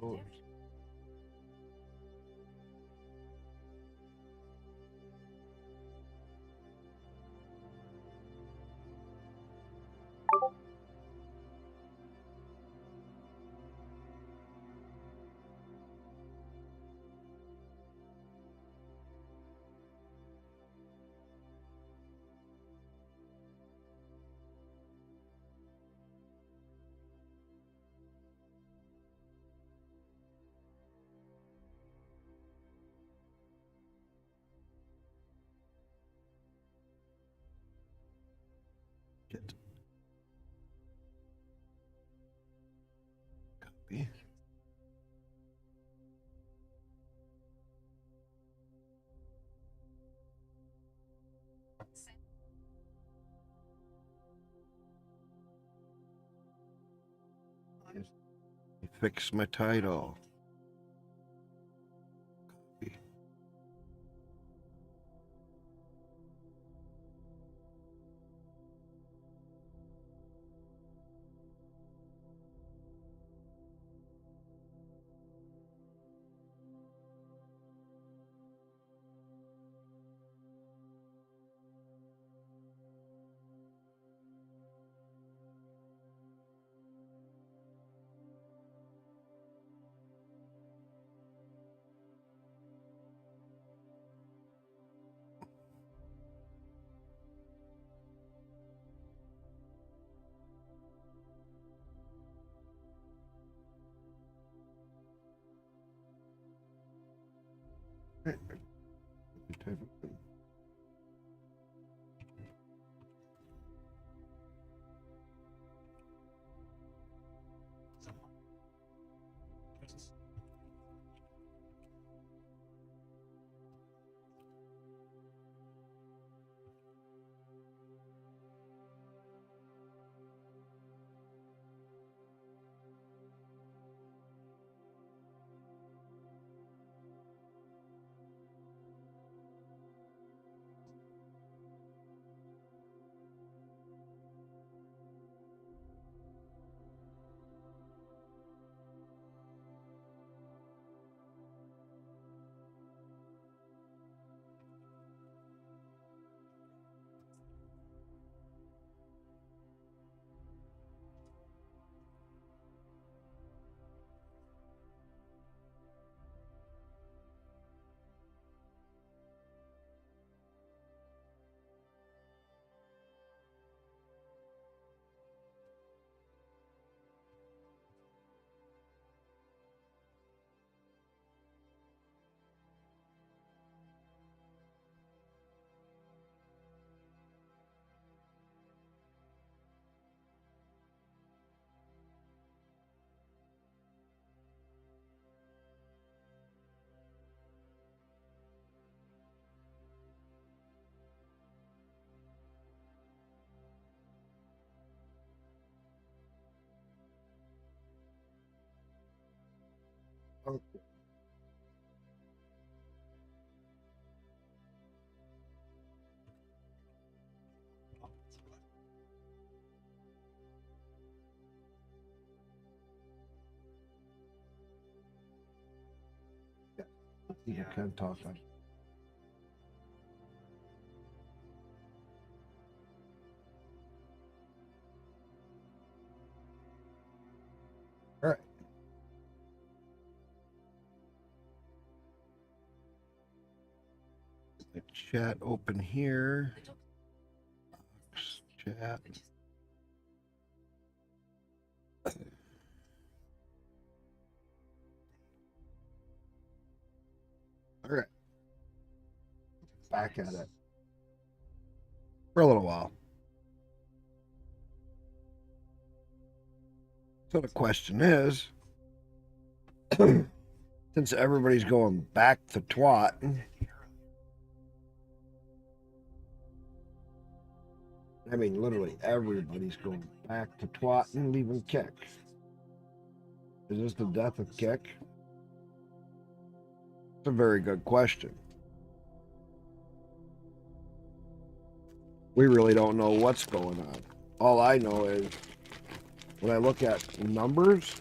Oh. Shit. Copy. Fix my title. Copy. Okay. You can talk on. All right. The chat open here. Chat. All right. Back at it for a little while. So the question is, since everybody's going back to twat, I mean, literally everybody's going back to twat and leaving kick. Is this the death of kick? It's a very good question. We really don't know what's going on. All I know is when I look at numbers,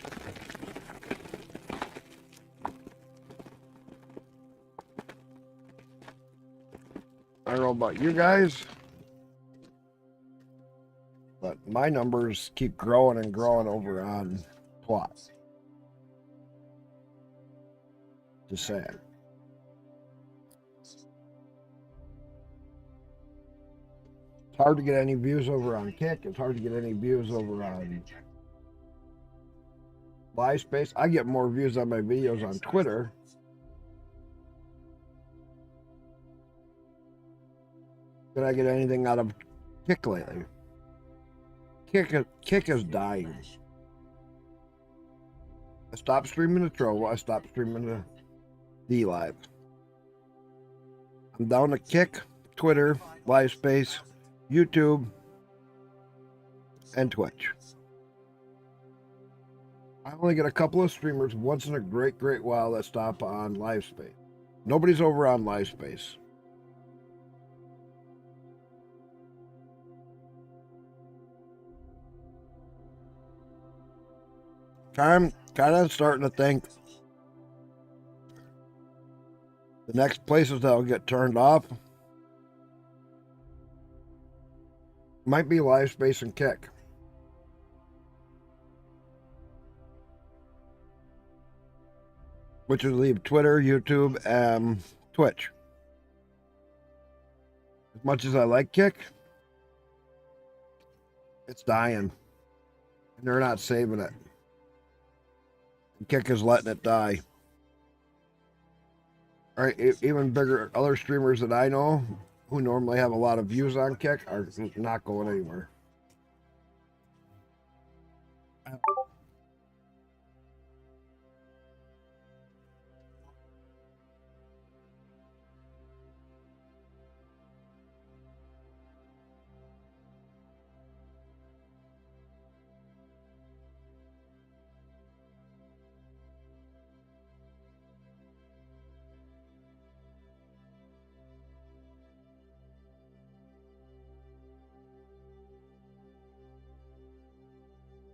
I don't know about you guys, but my numbers keep growing and growing over on Twat. Just saying. It's hard to get any views over on Kick. It's hard to get any views over on Live Space. I get more views on my videos on Twitter than I get anything out of Kick lately. Kick is dying. I stopped streaming the Trovo. I stopped streaming the D-Live. I'm down to Kick, Twitter, Live Space, YouTube, and Twitch. I only get a couple of streamers once in a great while that stop on Live Space. Nobody's over on Live Space. I'm kind of starting to think the next places that'll get turned off might be Live Space and Kick. Which would leave Twitter, YouTube, and Twitch. As much as I like Kick, it's dying. And they're not saving it. Kick is letting it die. All right, even bigger other streamers that I know who normally have a lot of views on Kick are not going anywhere.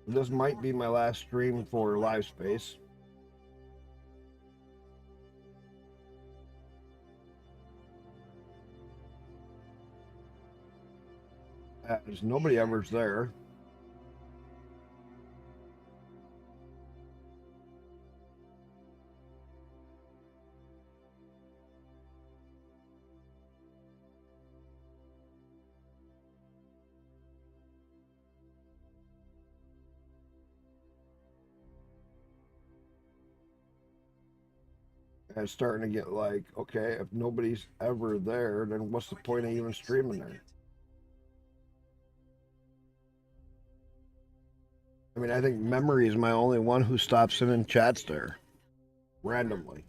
This might be my last stream for Live Space. As nobody ever's there. And it's starting to get like, okay, if nobody's ever there, then what's the point of even streaming there? I mean, I think Memory is my only one who stops in and chats there randomly.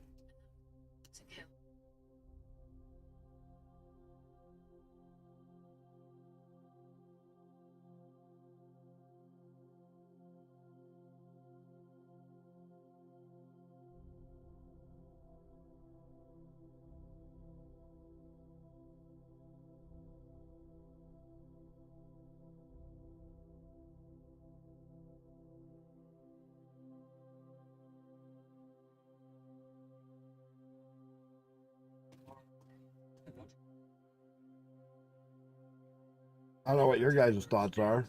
I don't know what your guys' thoughts are.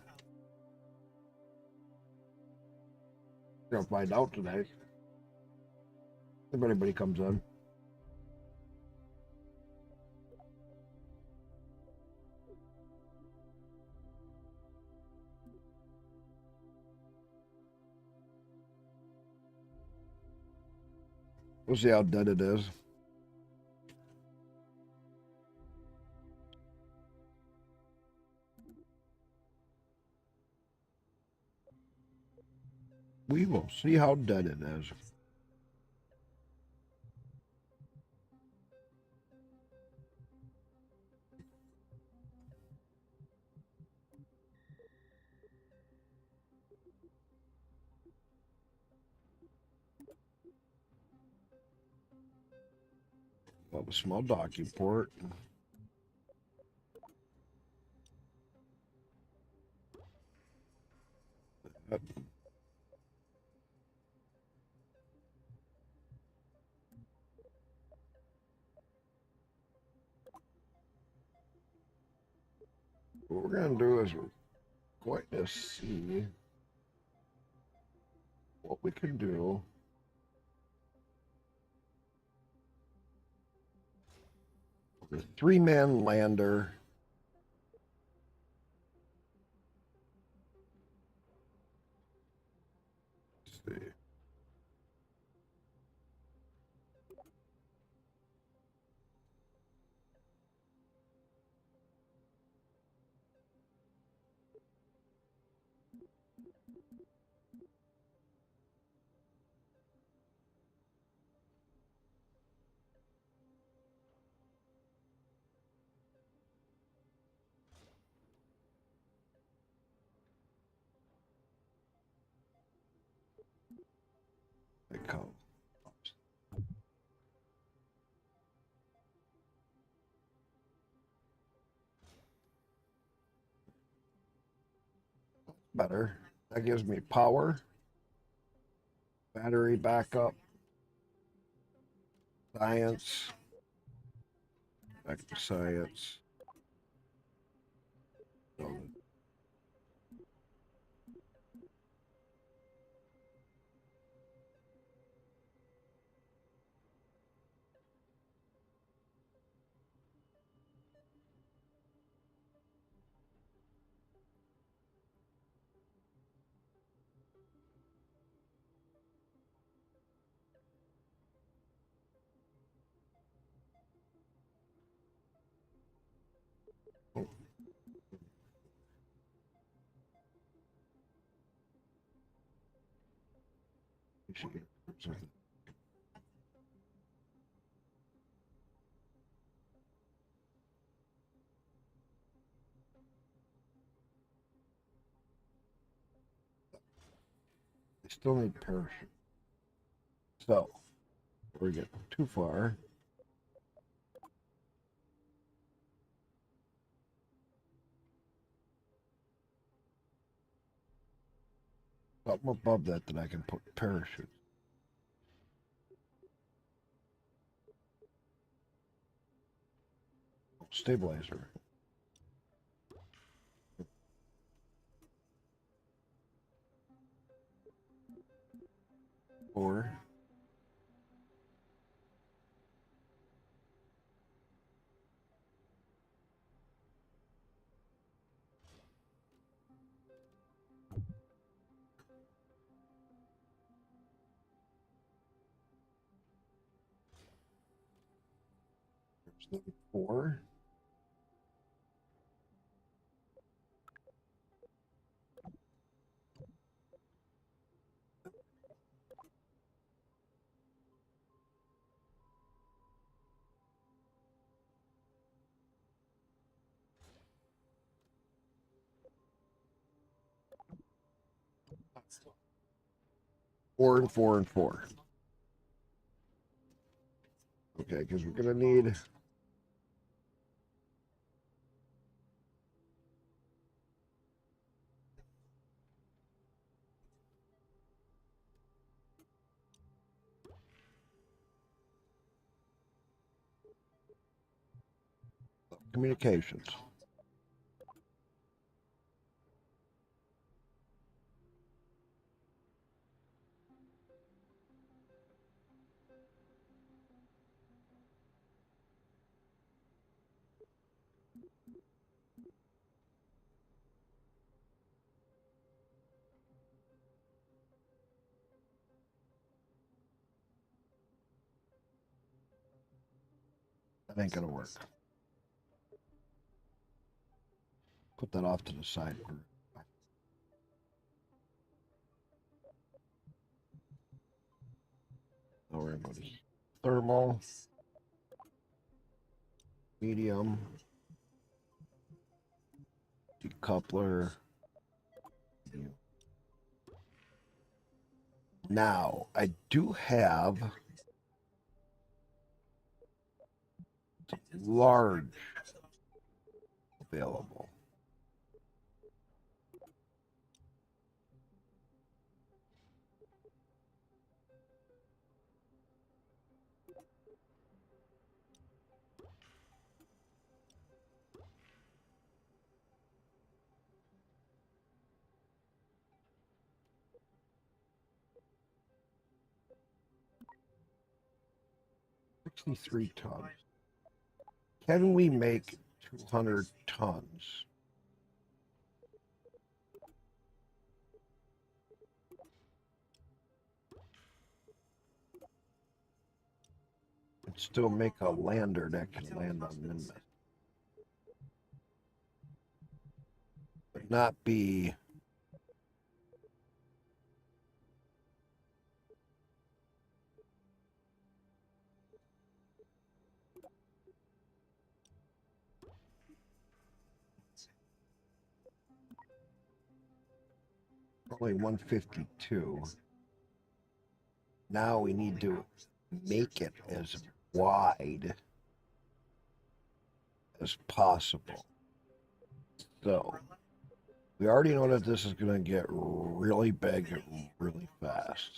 We're gonna find out today. If anybody comes in. We'll see how dead it is. We will see how dead it is. Well, a small docking port. What we're going to do is we're going to see what we can do. The 3-man lander. Let's see. They come. Better. That gives me power, battery backup, science, back to science. I still need parachute. So, we're getting too far. Something above that I can put parachute. Stabilizer. Or there's number 4. Four and 4 and 4. Okay, because we're gonna need communications. That ain't gonna work. Put that off to the side. Don't worry about it. Thermal, medium, decoupler. Now, I do have large available. 63 tons. Can we make 200 tons? And still make a lander that can land on Minmus. But not be only 152. Now we need to make it as wide as possible. So we already know that this is going to get really big really fast.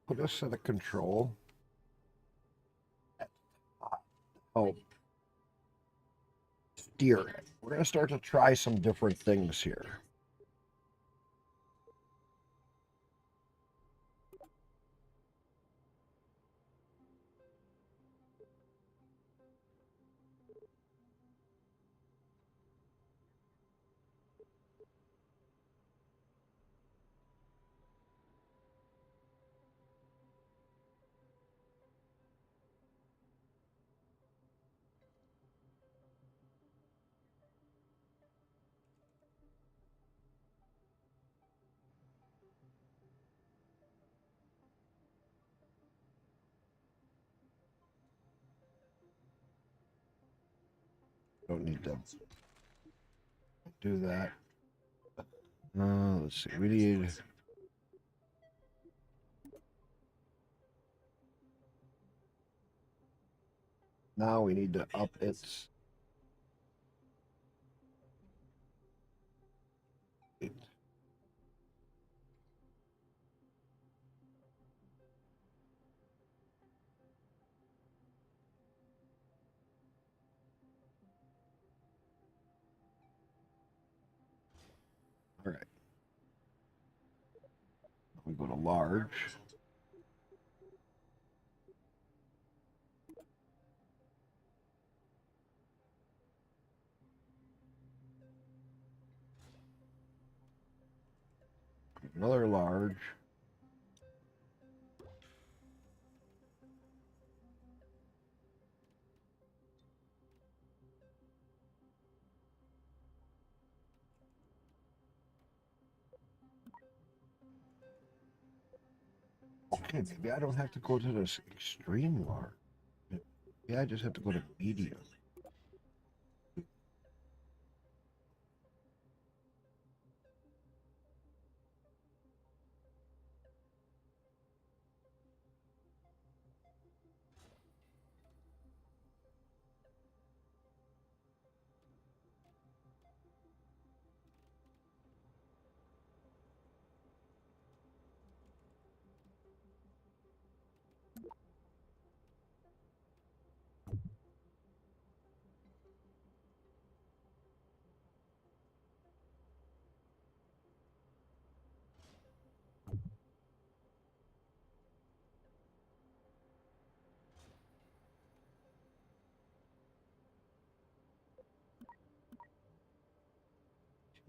Put a set of control. Oh, steer it. We're going to start to try some different things here. Don't need to do that. Let's see. We need. Now we need to up its. All right. We go to large. Another large. Okay, maybe I don't have to go to this extreme large. Maybe I just have to go to medium.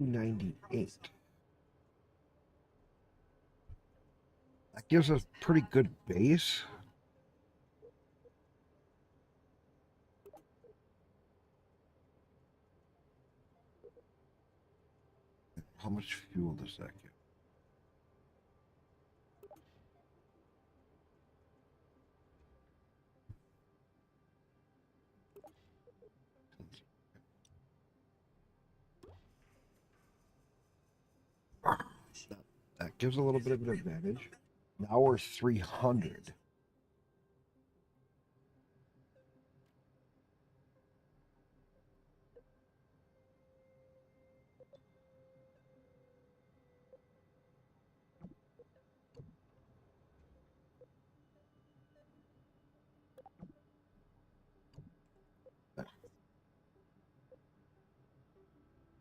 $298. That gives us pretty good base. How much fuel does that give? gives a little bit of an advantage. Now we're 300.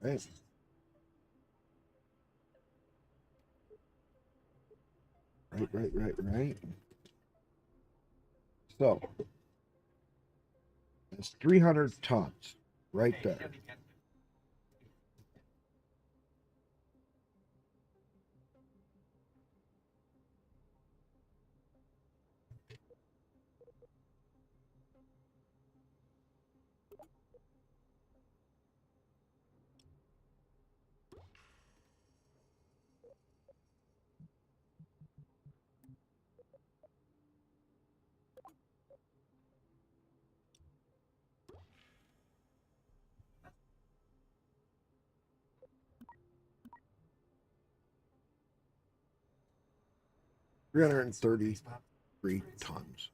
Right. Right. So it's 300 tons right there. $333 tons.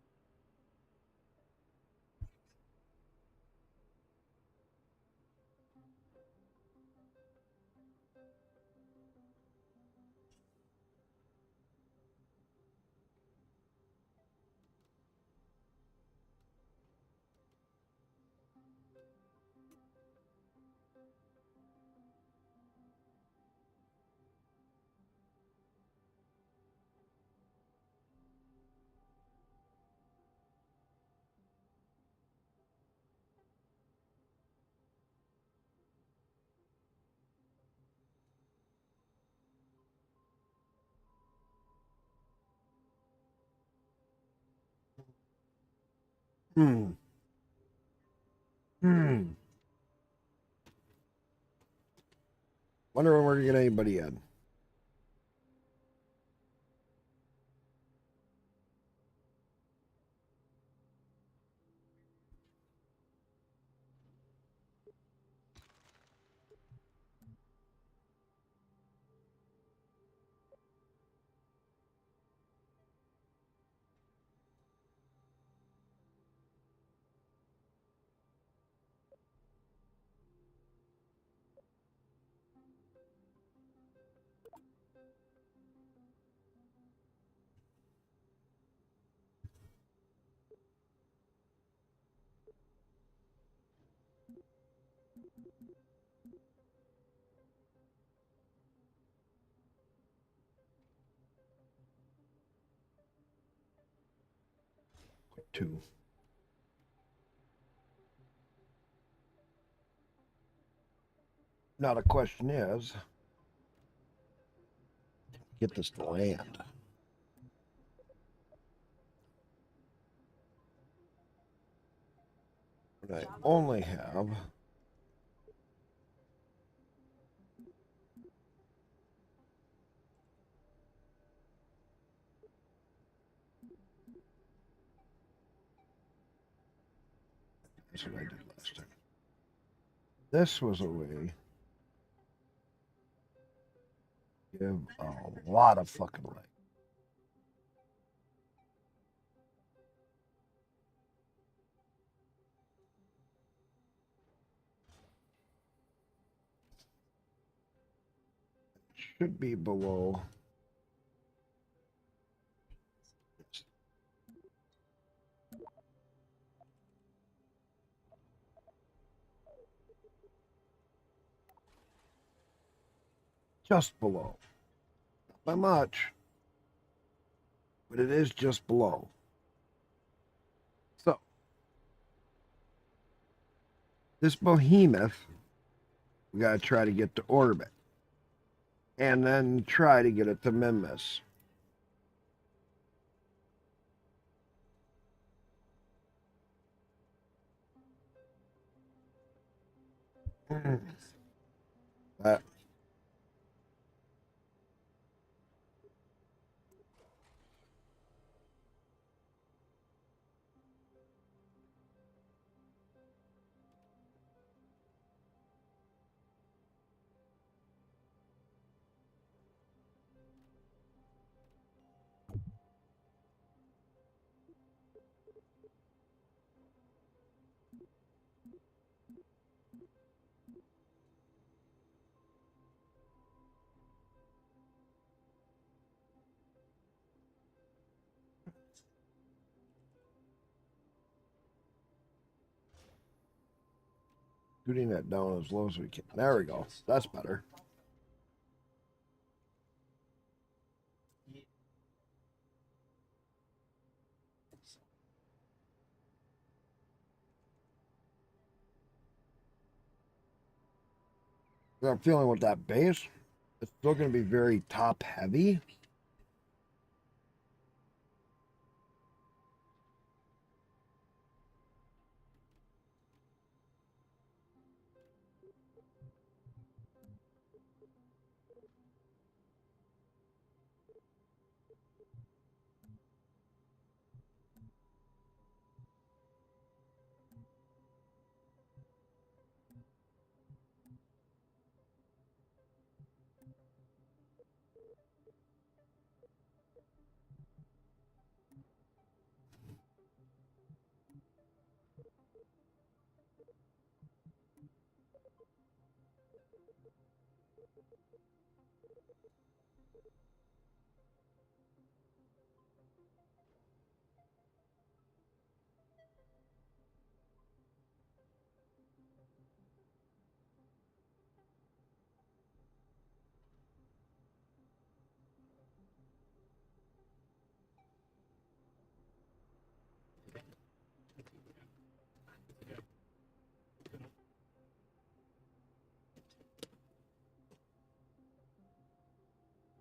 Hmm. Hmm. Wonder when we're gonna get anybody in. Two. Now the question is, get this to land. But I only have that's what I did last time. This was a way to give a lot of fucking light. Should be below. Just below. Not by much, but it is just below. So, this behemoth, we got to try to get to orbit. And then try to get it to Memphis. That Scooting that down as low as we can. There we go. That's better. I'm feeling with that base, it's still going to be very top heavy.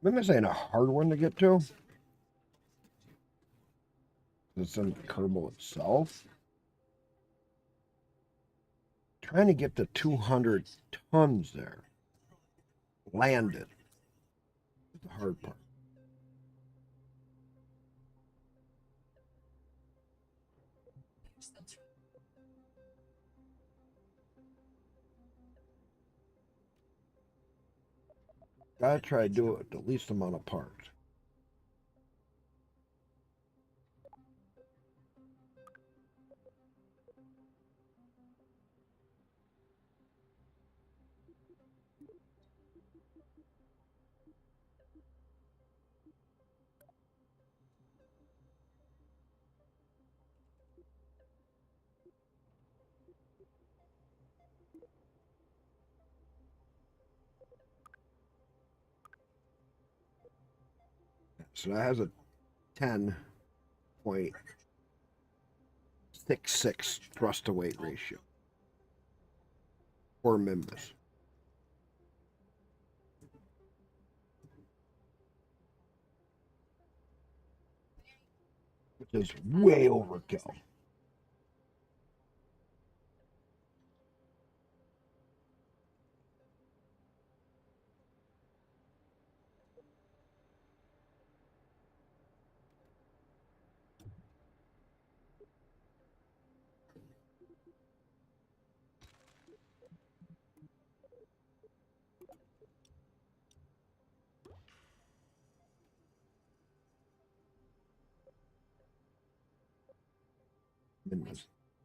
This ain't a hard one to get to. It's in the Kerbal itself. Trying to get to 200 tons there. Landed. The hard part. Gotta try to do it with the least amount of parts. So that has a 10.66 thrust to weight ratio for Mimbus. Which is way overkill.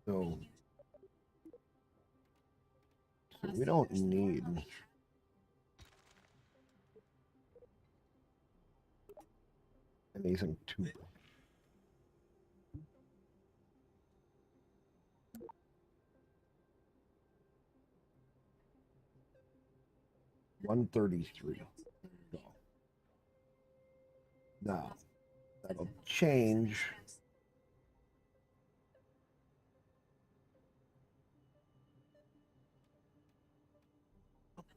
So we don't need anything too much. $133. Now that'll change.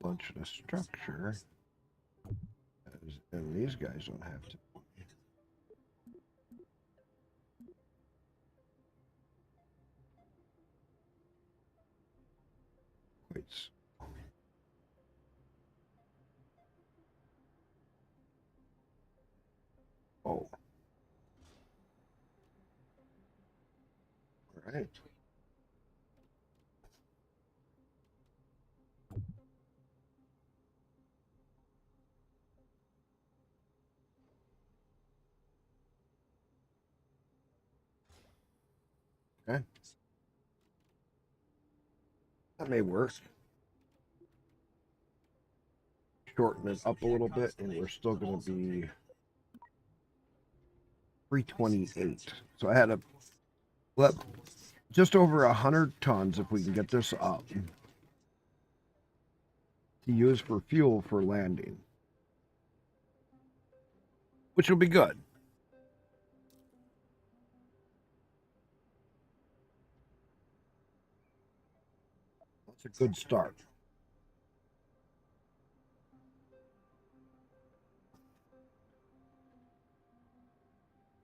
Bunch of the structure, and these guys don't have to. Wait. Oh. All right. Okay. That may work. Shorten it up a little bit, and we're still going to be 328. So I had a just over 100 tons if we can get this up. to use for fuel for landing, which will be good. That's a good start.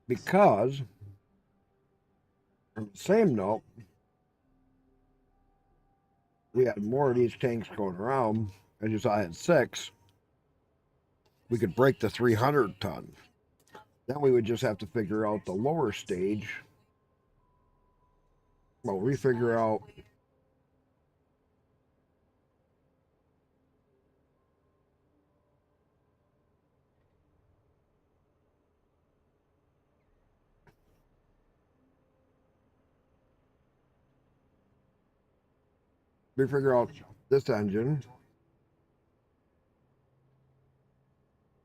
Because, on the same note, we had more of these tanks going around. As you saw, I had 6. We could break the 300 ton. Then we would just have to figure out the lower stage. Well, we figure out this engine.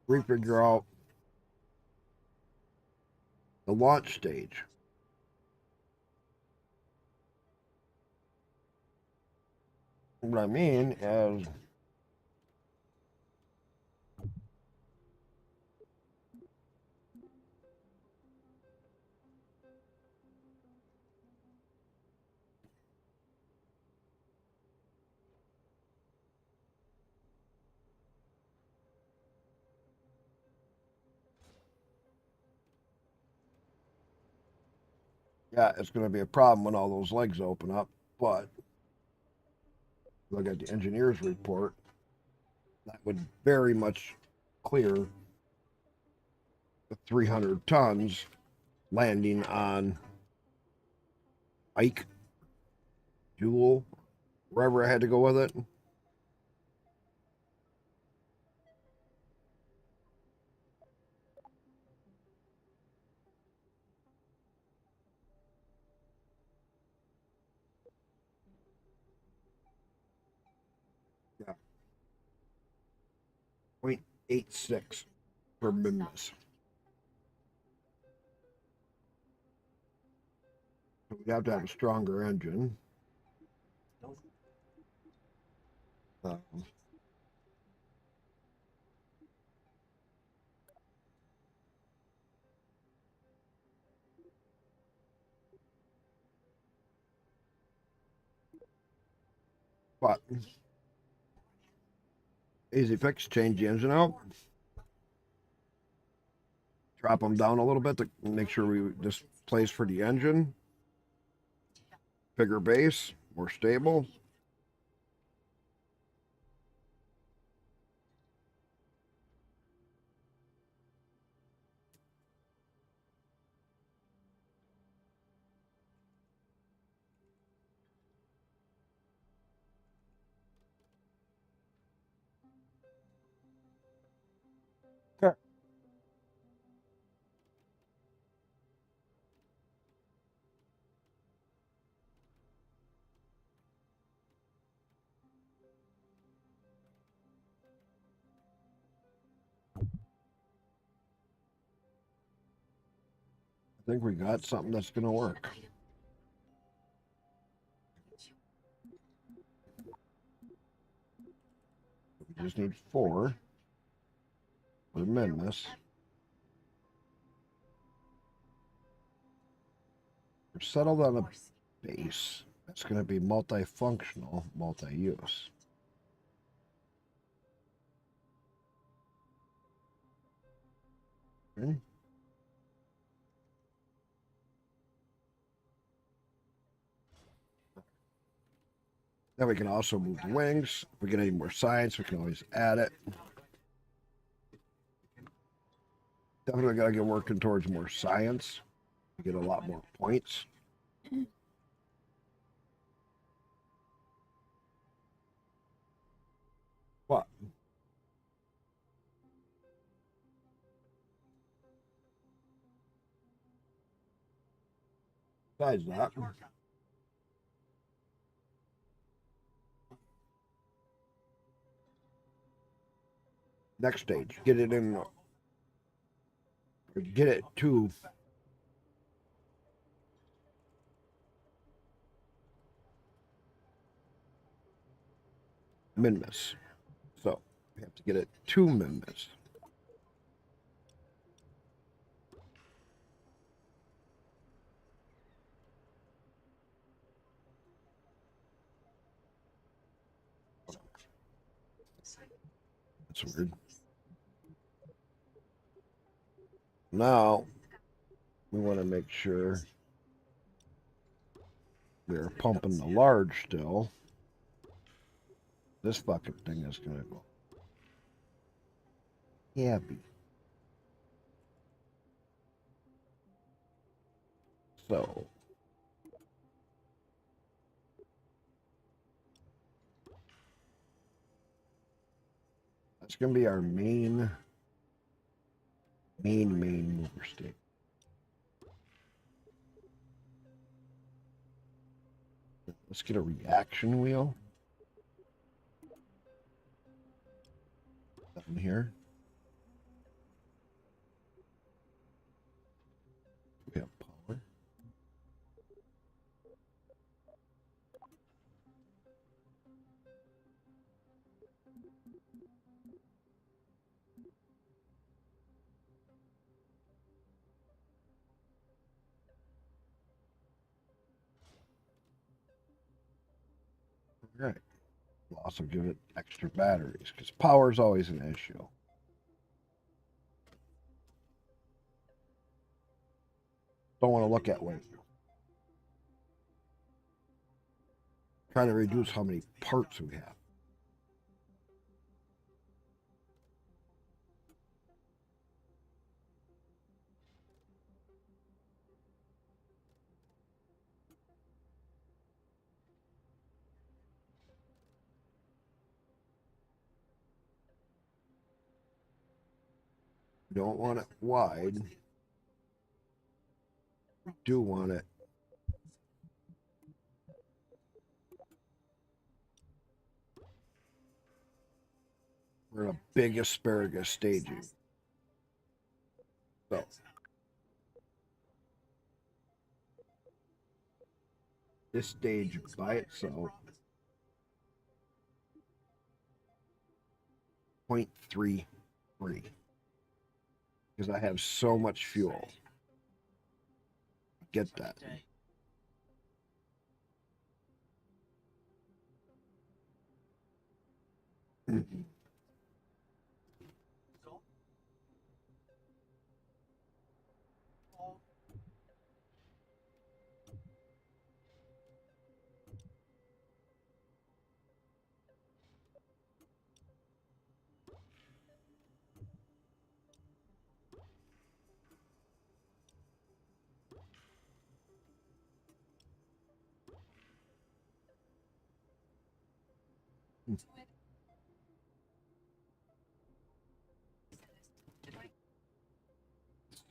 We figure out the launch stage. What I mean is, yeah, it's going to be a problem when all those legs open up, but look at the engineer's report. That would very much clear the 300 tons landing on Ike, Jewel, wherever I had to go with it. Yeah. 0.86 per minus. So we'd have to have a stronger engine. But easy fix, change the engine out. Drop them down a little bit to make sure we just place for the engine. Bigger base, more stable. Okay. I think we got something that's going to work. We just need 4. We'll amend this. We're settled on a base. It's going to be multifunctional, multi-use. Okay. Then we can also move the wings. If we get any more science, we can always add it. Definitely got to get working towards more science. We get a lot more points. What? Besides that, next stage, get it in, get it to minimus. We have to get it 2 members. That's weird. Now, we want to make sure we're pumping the large still. This fucking thing is going to go heavy. So, that's going to be our main mover state. Let's get a reaction wheel down here. We have power. All right. We'll also give it extra batteries because power is always an issue. Don't want to look at weight. Try to reduce how many parts we have. We don't want it wide. We do want it we're in a big asparagus staging. So this stage by itself 0.33 because I have so much fuel. Get that. Mm-hmm.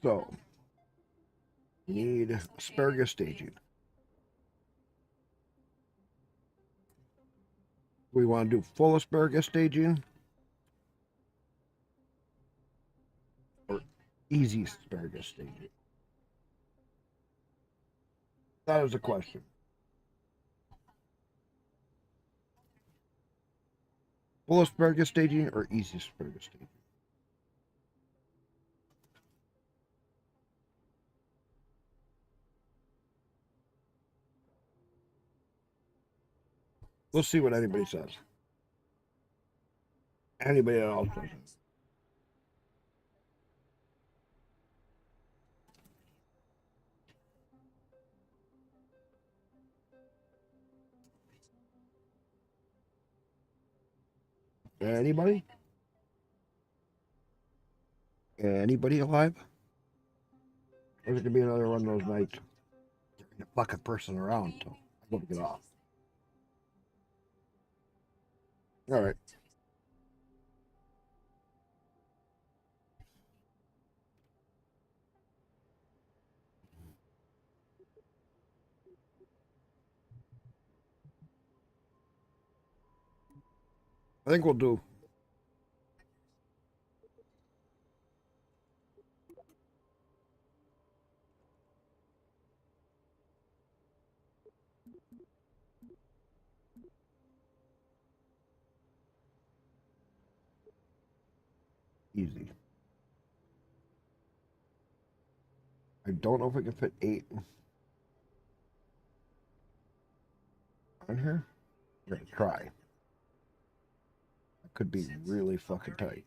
So, need asparagus staging. We want to do full asparagus staging or easy asparagus staging. That is a question. Full asparagus staging or easy asparagus staging? We'll see what anybody says. Anybody else says. Anybody? Anybody alive? Or is it gonna be another one of those nights? There's a fucking person around until I go to get off. All right. I think we'll do. Easy. I don't know if I can fit 8 on here. We're gonna try. It could be really fucking tight.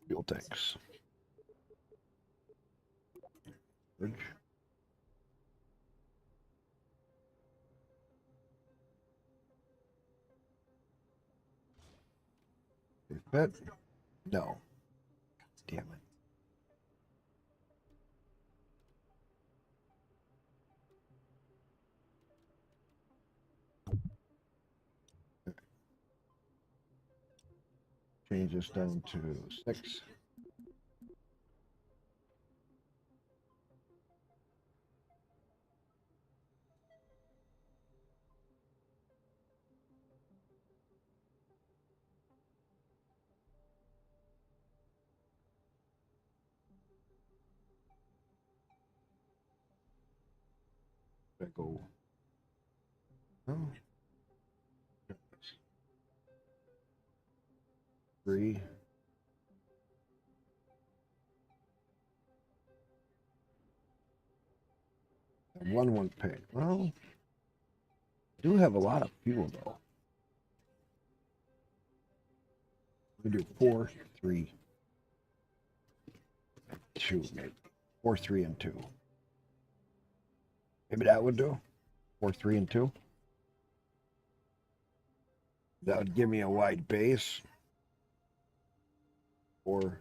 Fuel tanks. Bridge. They fit? No. Damn it. Change this down to 6. I go. Oh. 3. And 1 pay. Well, I do have a lot of fuel though. We do 4, 3, 2, maybe 4, 3, and 2. Maybe that would do 4, 3, and 2. That would give me a wide base. Or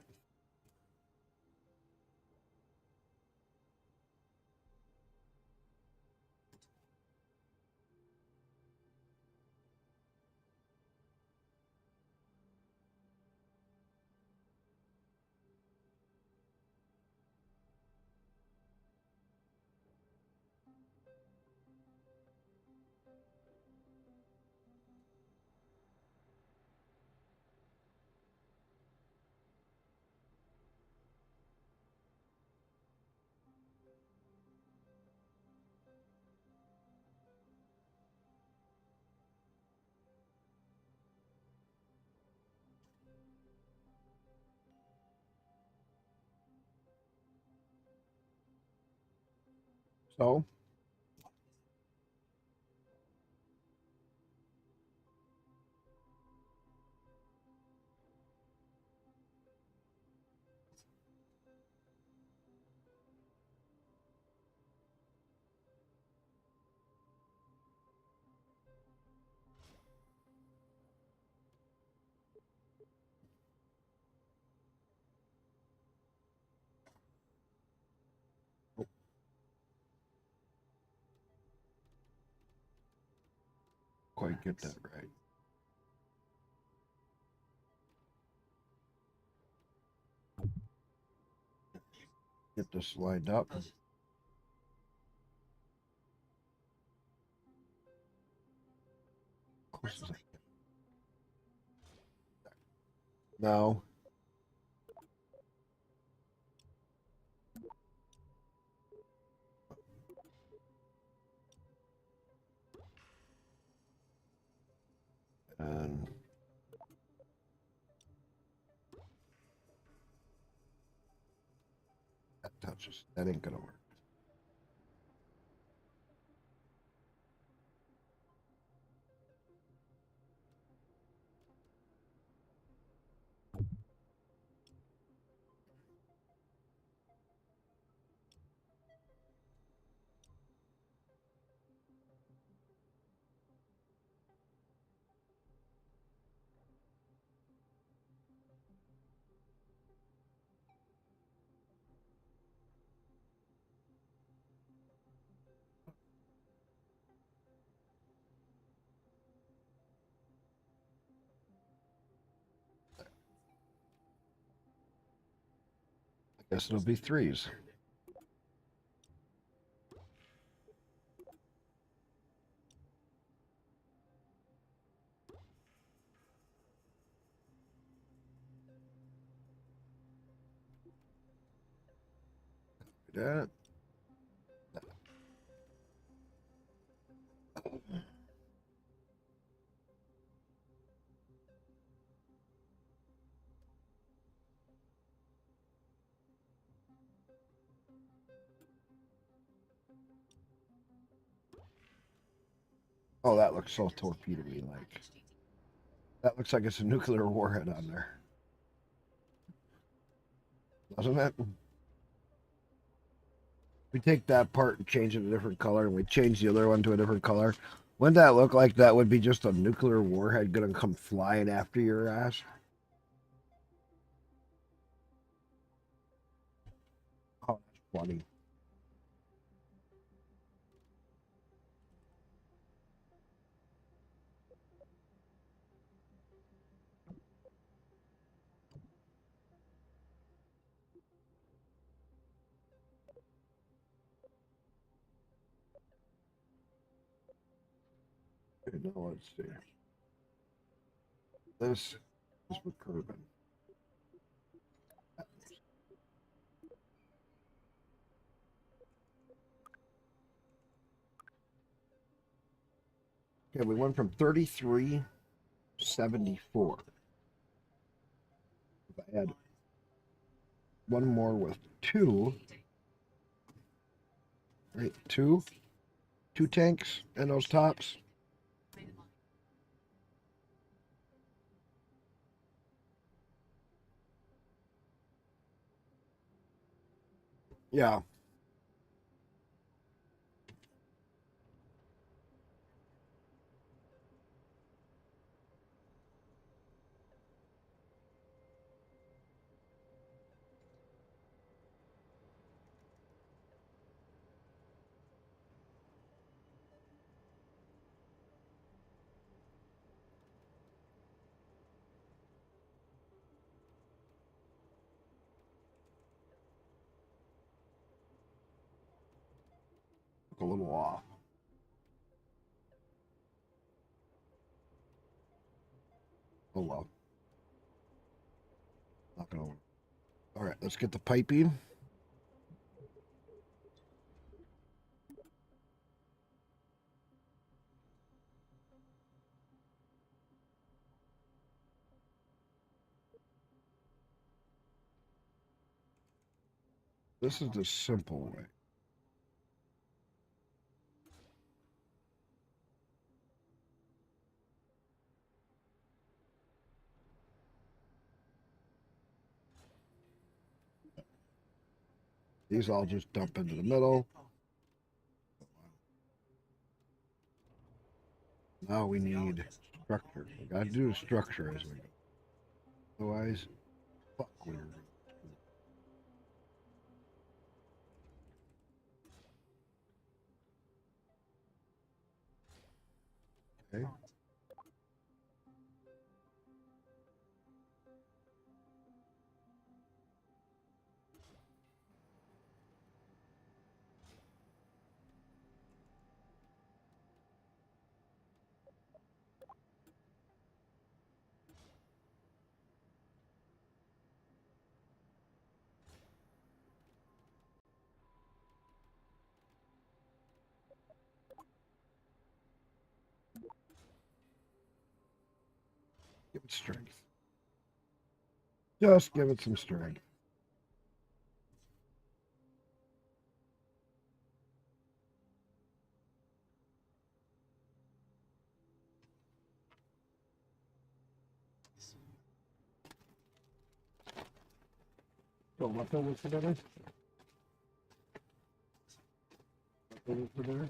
so. Quite get that right. Get this lined up. Close as I can. No. And that touches. That ain't gonna work. I guess it'll be 3s. that. Oh, that looks so torpedo-y like. That looks like it's a nuclear warhead on there. Doesn't it? We take that part and change it a different color, and we change the other one to a different color. Wouldn't that look like that would be just a nuclear warhead gonna come flying after your ass? Oh, that's funny. Okay, now let's see. This is recurving. Okay, we went from 3374. If I add one more with two, right? Two tanks and those tops. Yeah. A little off. Oh well. Not gonna. All right, let's get the piping. This is the simple way. These all just dump into the middle. Now we need structure. We gotta do the structure as we go. Otherwise, fuck we're. Okay. Give it strength. Just give it some strength. So leftovers for dinner? Leftovers for dinner?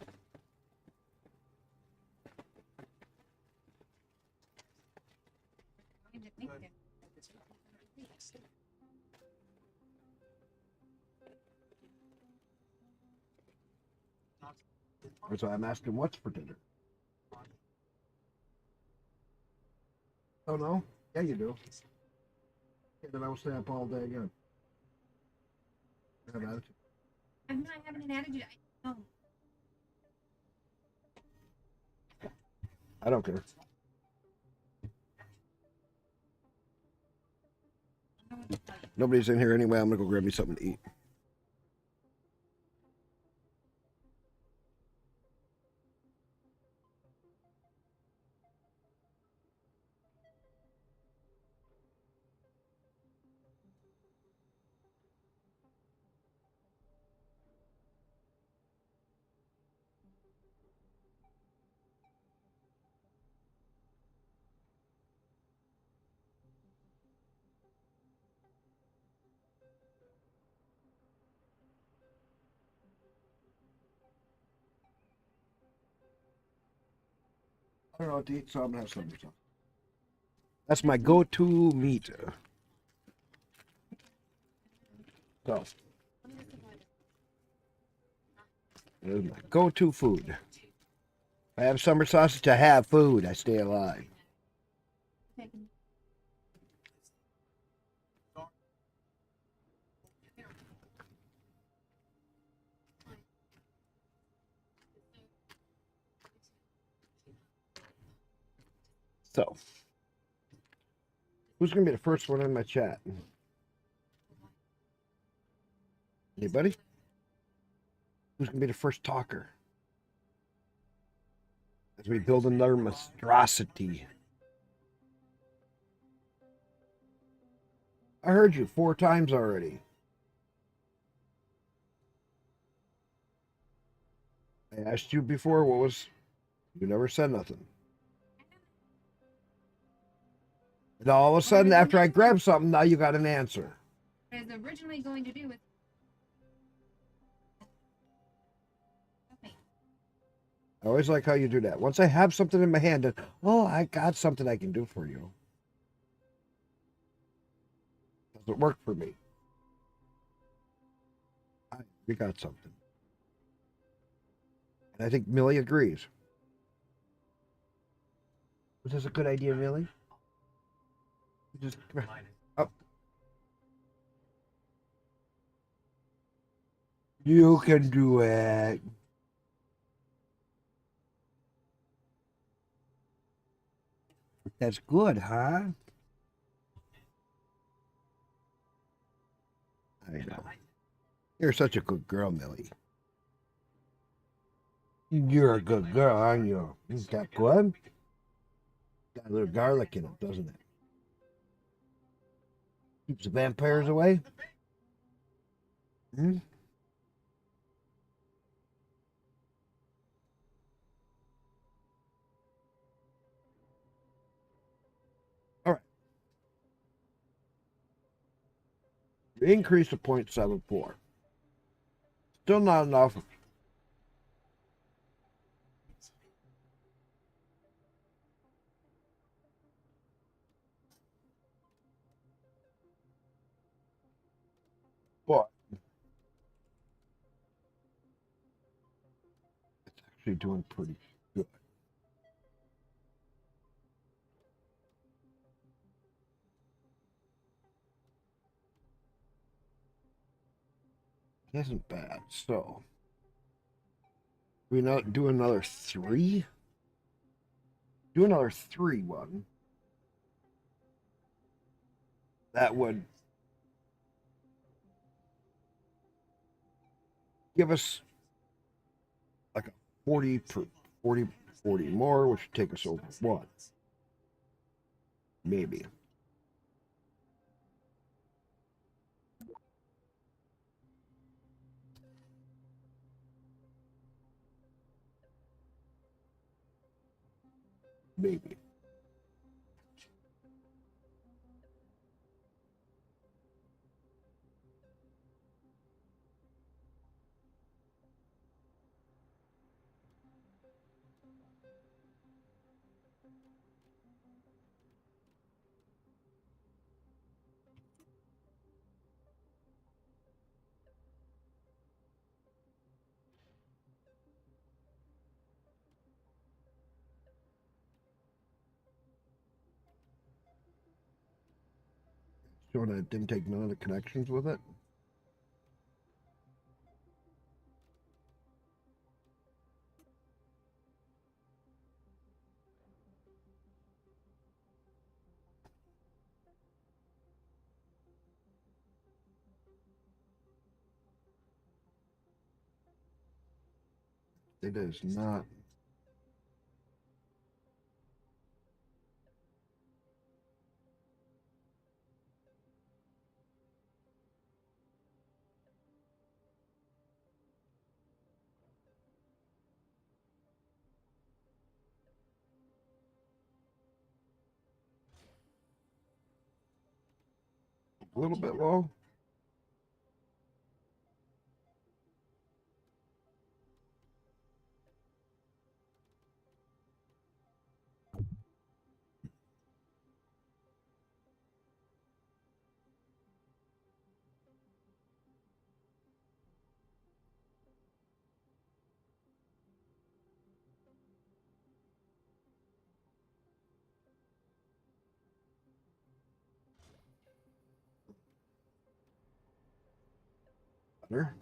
So I'm asking what's for dinner. Oh no? Yeah, you do. Yeah, then I will stay up all day again. Have attitude. I'm not having an attitude. I don't care. Nobody's in here anyway. I'm gonna go grab me something to eat. I don't know what to eat, so I'm gonna have summer sauce. That's my go-to meat. So, it is my go-to food. I have summer sausage, I have food. I stay alive. So, who's gonna be the first one in my chat? Anybody? Who's gonna be the first talker? As we build another monstrosity. I heard you 4 times already. I asked you before what was. You never said nothing. And all of a sudden, after I grab something, now you got an answer. I was originally going to do with. Okay. I always like how you do that. Once I have something in my hand, then, oh, I got something I can do for you. Doesn't work for me. We got something. And I think Millie agrees. Was this a good idea, Millie? Just up. You can do it. That's good, huh? I know. You're such a good girl, Millie. You're a good girl, aren't you? Is that good? Got a little garlic in it, doesn't it? Keeps the vampires away. Hmm? All right. Increase to 0.74. Still not enough. But it's actually doing pretty good. It isn't bad. So we not do another 3? Do another 3 one. That would give us like a 40 per 40 40 more, which would take us over 1. Maybe. Maybe. Showing that it didn't take none of the connections with it. It is not. A little bit low. Better.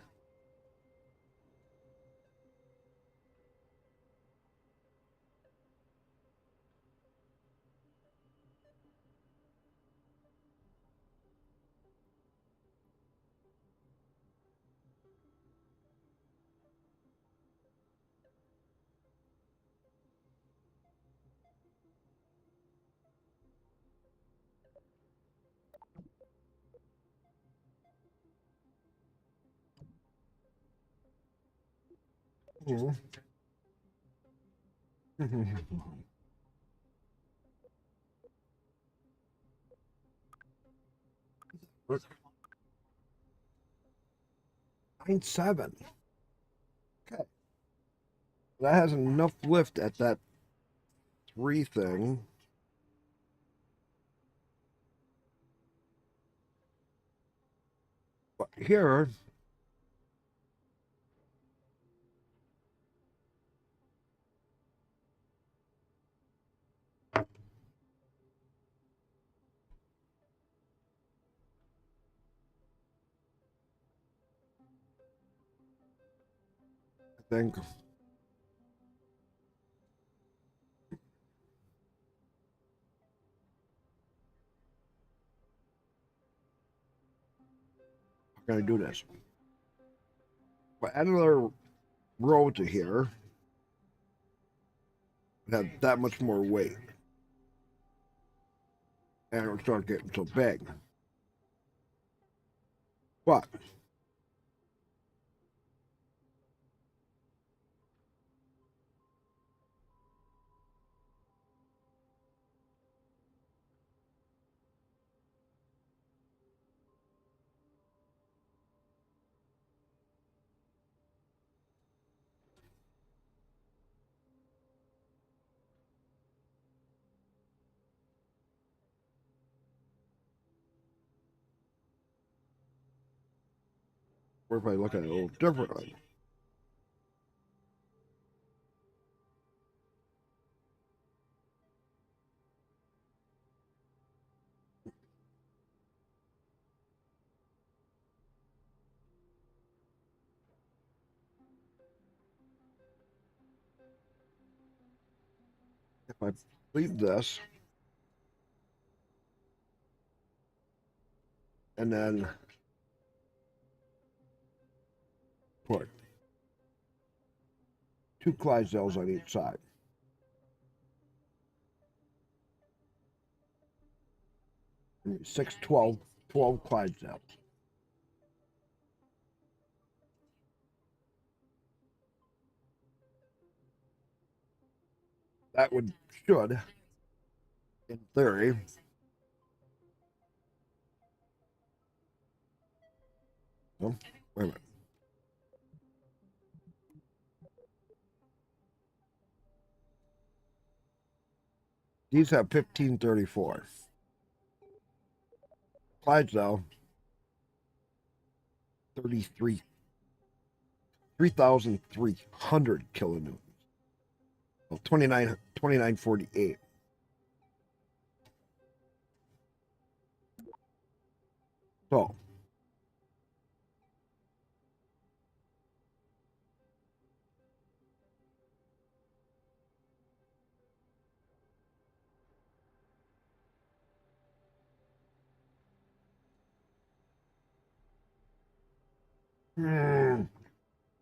Mhm. 9.7. Okay. That has enough lift at that 3 thing. But here, I think I'm going to do this. But add another row to here. Have that much more weight. And it'll start getting so big. But we're probably looking at it a little differently. If I leave this and then put 2 Clydesdales on each side. Six, 12 Clydesdales. That should, in theory, oh, wait a minute. These have 1534. Clydesdale, 3,300 kilonewtons. Well, 2948. So,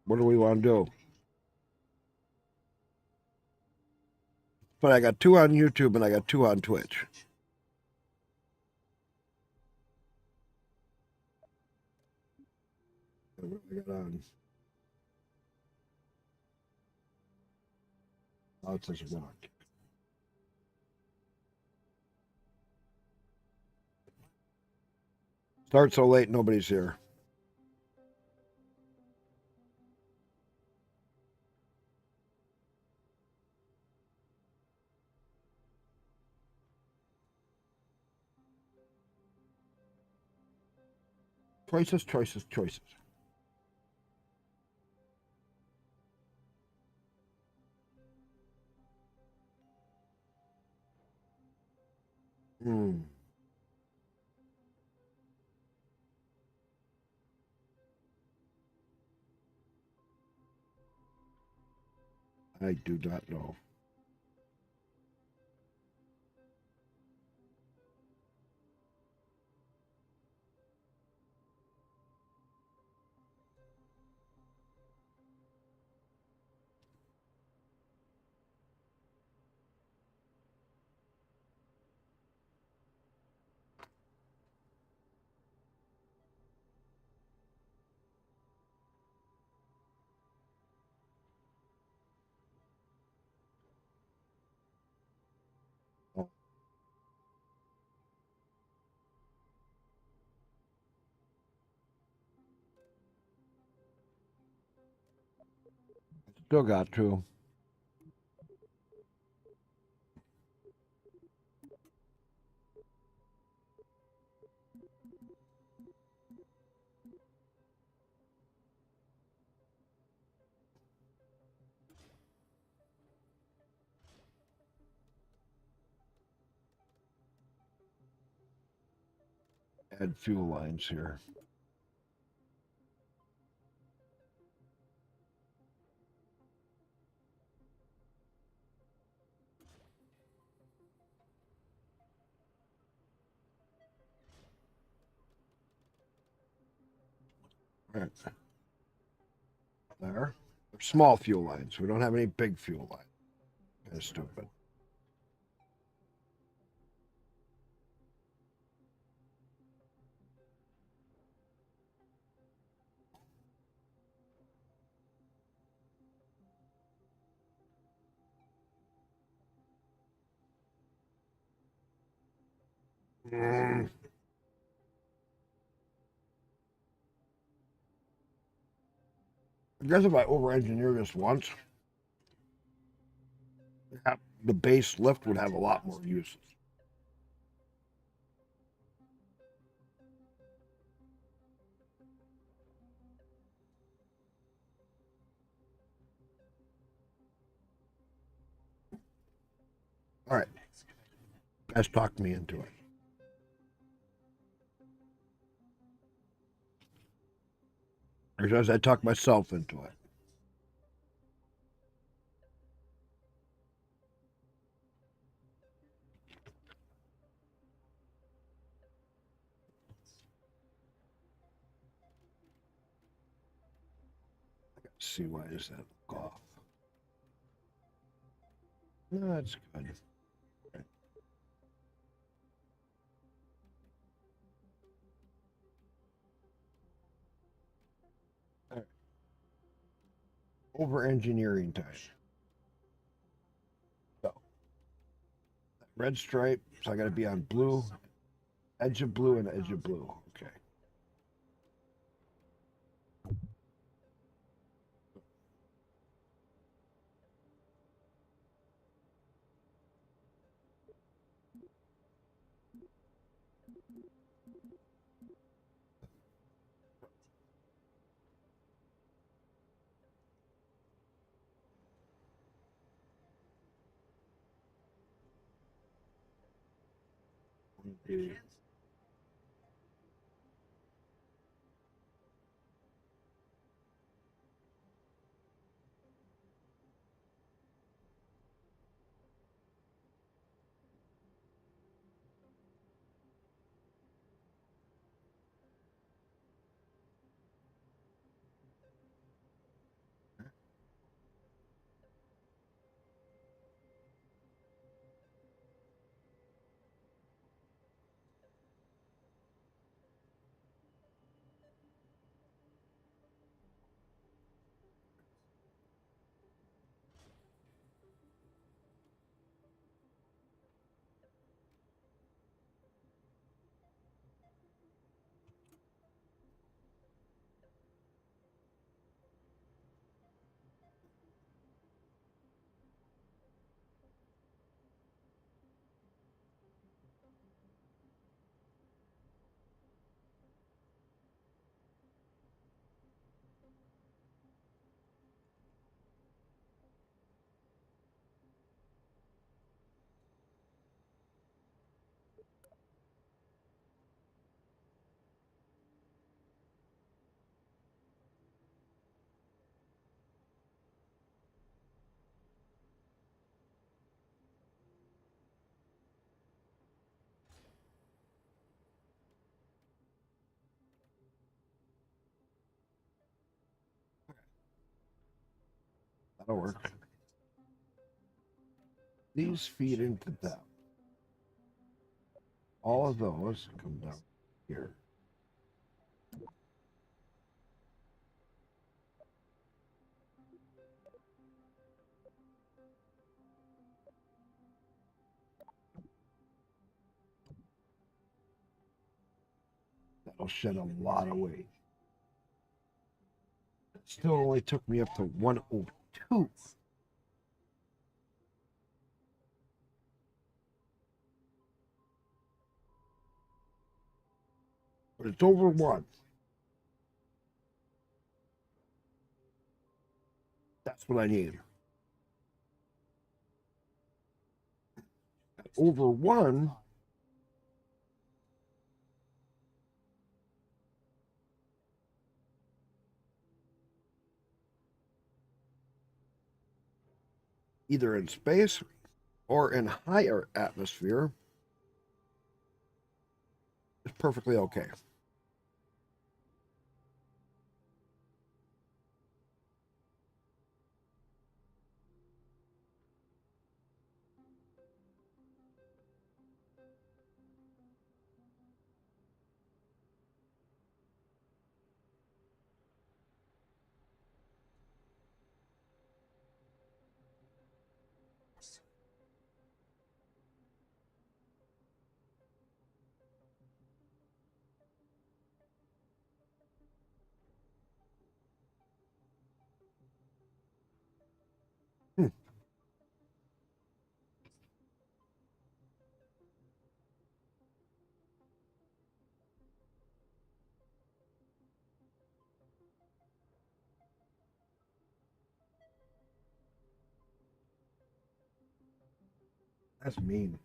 what do we want to do? But I got 2 on YouTube and I got 2 on Twitch. What do I got on? Oh, it says one. Start so late, nobody's here. Choices, choices, choices. Hmm. I do not know. Oh, still got to. Add fuel lines here. All right. There. They're small fuel lines. We don't have any big fuel lines. Kind of stupid. I guess if I over-engineer this once, the base lift would have a lot more uses. All right. Guys talked me into it. Or as I talked myself into it. Let's see, why does that look off? No, that's good. Right. All right. Over-engineering time. So, red stripe, so I got to be on blue, edge of blue, and edge of blue. Okay. Okay. That'll work. These feed into them. All of those come down here. That'll shed a lot of weight. It still only took me up to 102. But it's over 1. That's what I need. Over 1. Either in space or in higher atmosphere is perfectly okay. That's mean.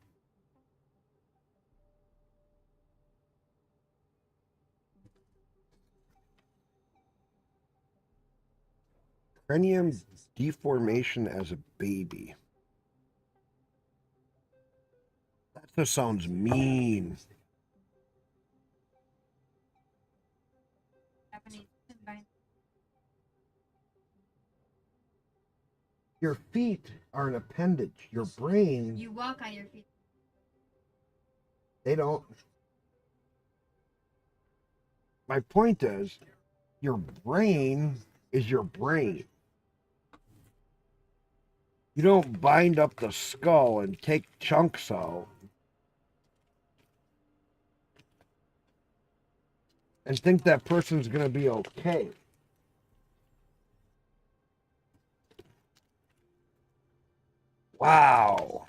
Cranium deformation as a baby. That just sounds mean. Japanese combined. Your feet are an appendage. Your brain, You walk on your feet. they don't. My point is, your brain is your brain. You don't bind up the skull and take chunks out and think that person's going to be okay. Wow.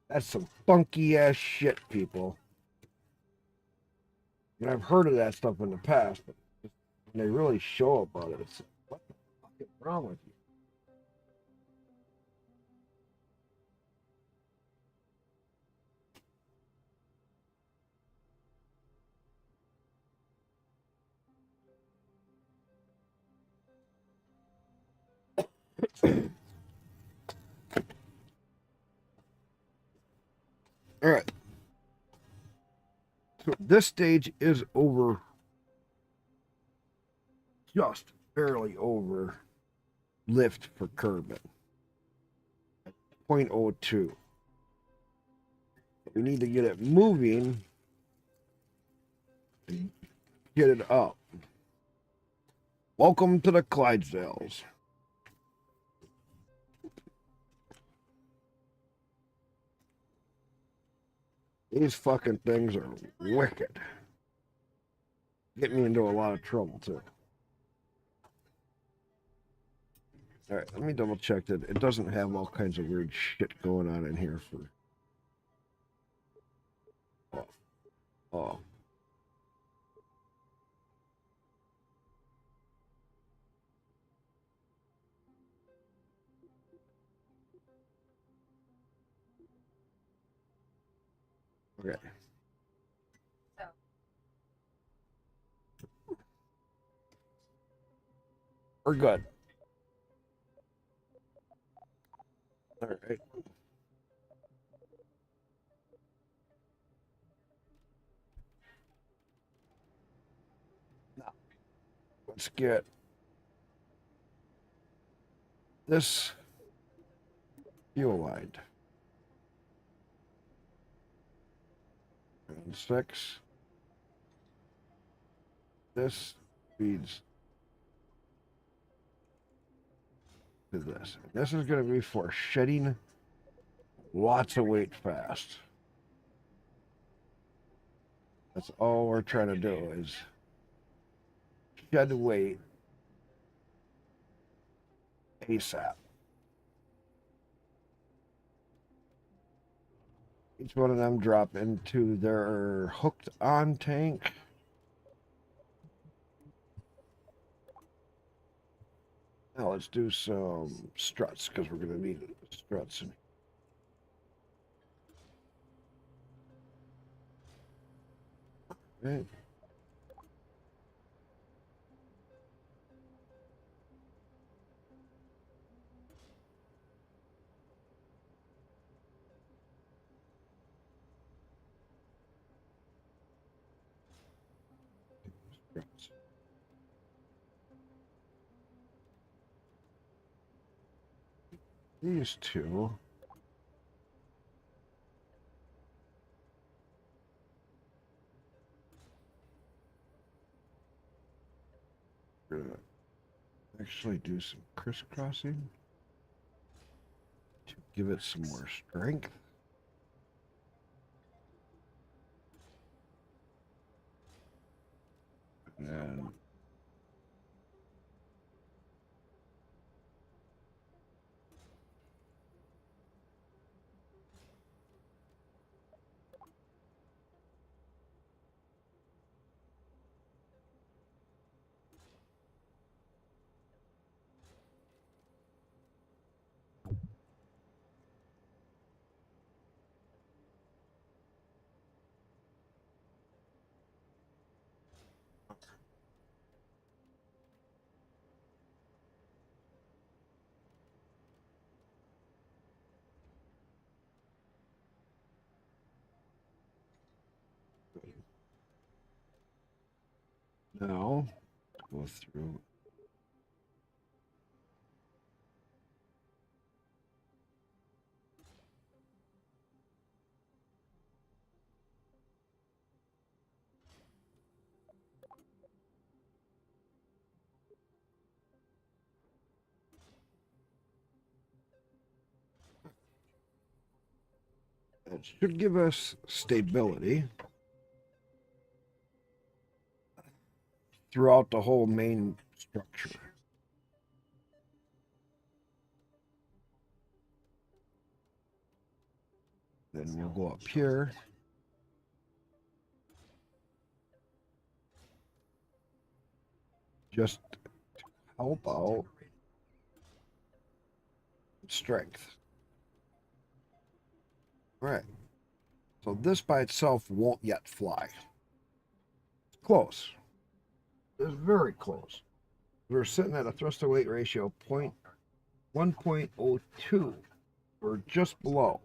That's some funky ass shit, people. And I've heard of that stuff in the past, but when they really show about it, it's what the fuck is wrong with you? All right. So this stage is over, just barely over lift for Kerbin. 0.02. We need to get it moving and get it up. Welcome to the Clydesdales. These fucking things are wicked. Get me into a lot of trouble, too. Alright, let me double check that it doesn't have all kinds of weird shit going on in here for... Oh. Okay. So We're good. Alright. Now, let's get this fuel line. And 6. This feeds to this. This is going to be for shedding lots of weight fast. That's all we're trying to do is shed weight ASAP. Each one of them drop into their hooked on tank. Now let's do some struts because we're going to need struts. Okay. Struts. These two. We're gonna actually do some crisscrossing to give it some more strength. And now go through. That should give us stability throughout the whole main structure. Then we'll go up here. Just to help out strength. All right. So this by itself won't yet fly. It's close. It's very close. We're sitting at a thrust to weight ratio 1.02. We're just below.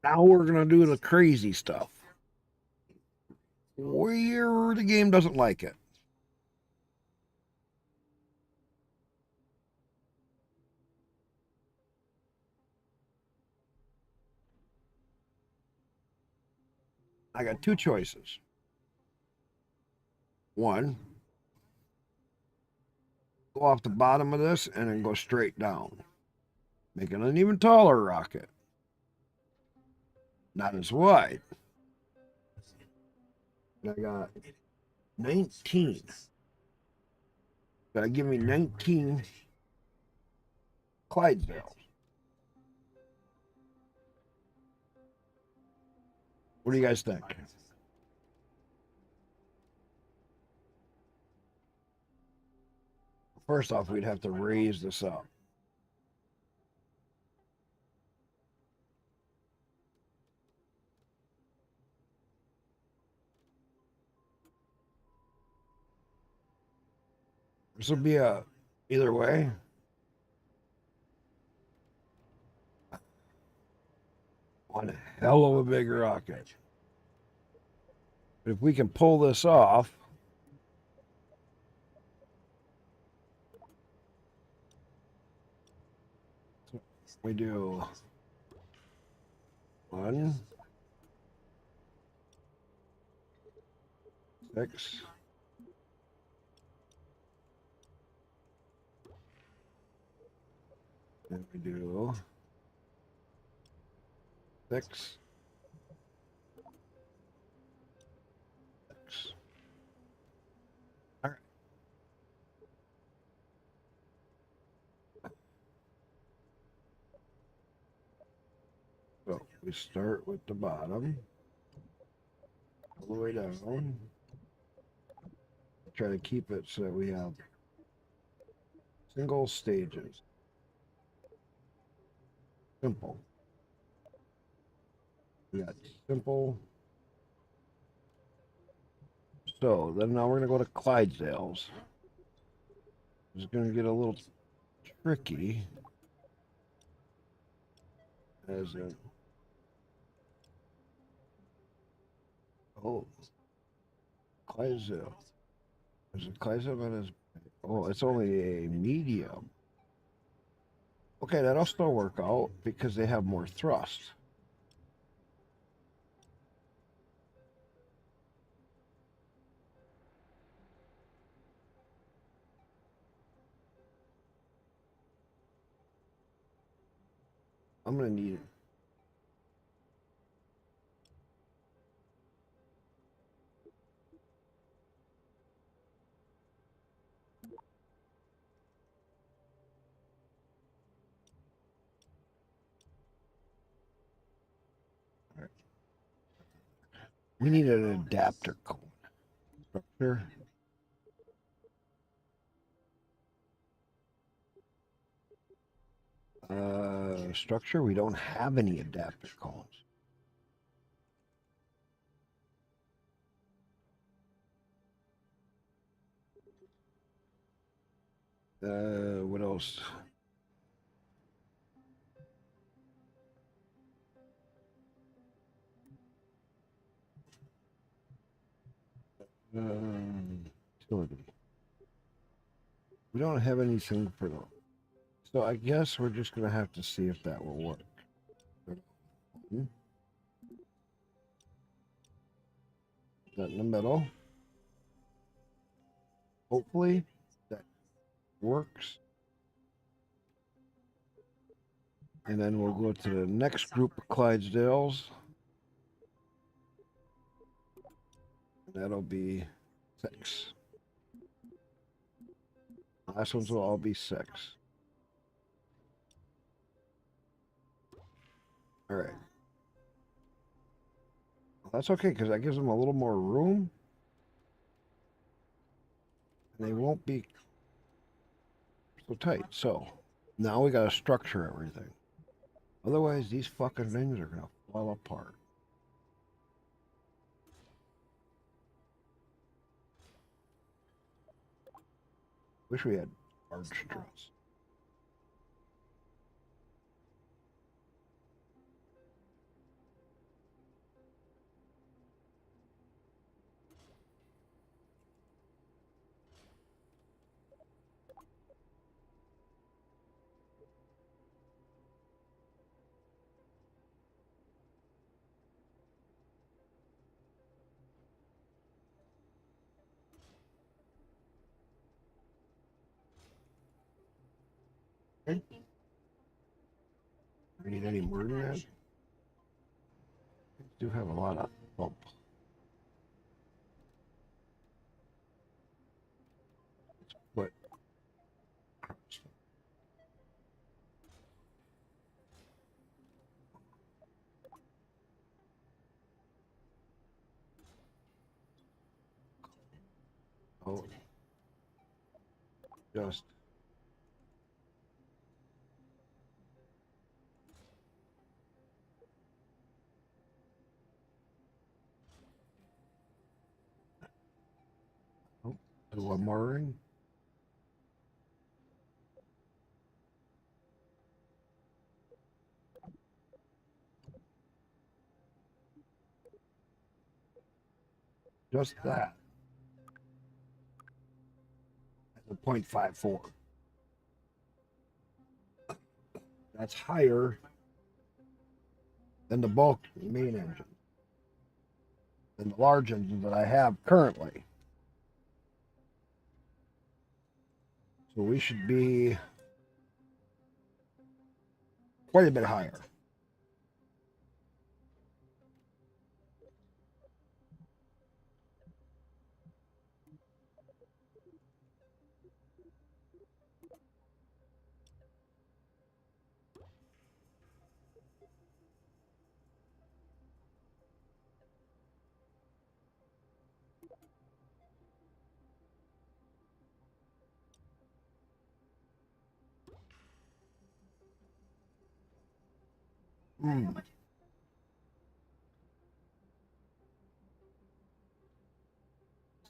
Now we're going to do the crazy stuff. Where the game doesn't like it. I got two choices. One, go off the bottom of this and then go straight down, making an even taller rocket. Not as wide. I got 19. Gotta give me 19 Clydesdales. What do you guys think? First off, we'd have to raise this up. This will be a either way. One hell of a big rocket. But if we can pull this off, We do 1, 6, and we do 6, 6. All right. So we start with the bottom, all the way down. Try to keep it so that we have single stages. Simple. We got simple. So then now we're going to go to Clydesdales. It's going to get a little tricky. As in, oh, Clydesdale. Is it Clydesdale that is? Oh, it's only a medium. Okay, that'll still work out because they have more thrust. I'm going to need it. We need an adapter cone structure. Structure, we don't have any adapter cones. What else? Utility. We don't have anything for them. So I guess we're just going to have to see if that will work. That in the middle. Hopefully that works. And then we'll go to the next group of Clydesdales. And that'll be 6. Last ones will all be 6. All right. Well, that's okay because that gives them a little more room. And they won't be so tight. So now we got to structure everything. Otherwise, these fucking things are going to fall apart. Wish we had large struts. Okay. We need any more than that? We do have a lot of bump. Let's put oh, just do one more ring. Just that. At the 0.54. That's higher than the bulk main engine, than the large engine that I have currently. So we should be quite a bit higher.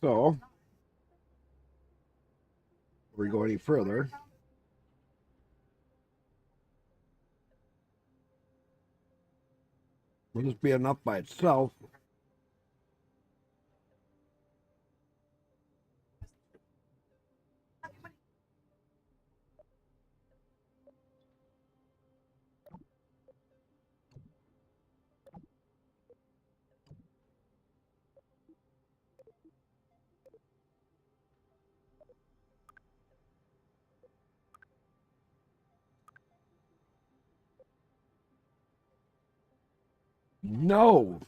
So, before we go any further, will this be enough by itself? No.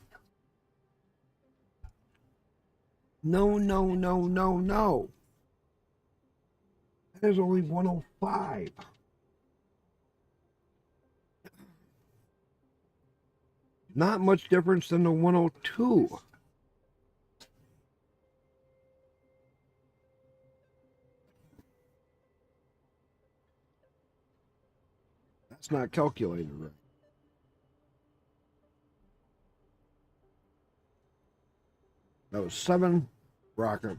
No, no, no, no, no. That is only 105. Not much difference than the 102. That's not calculated right. That was 7. Rocket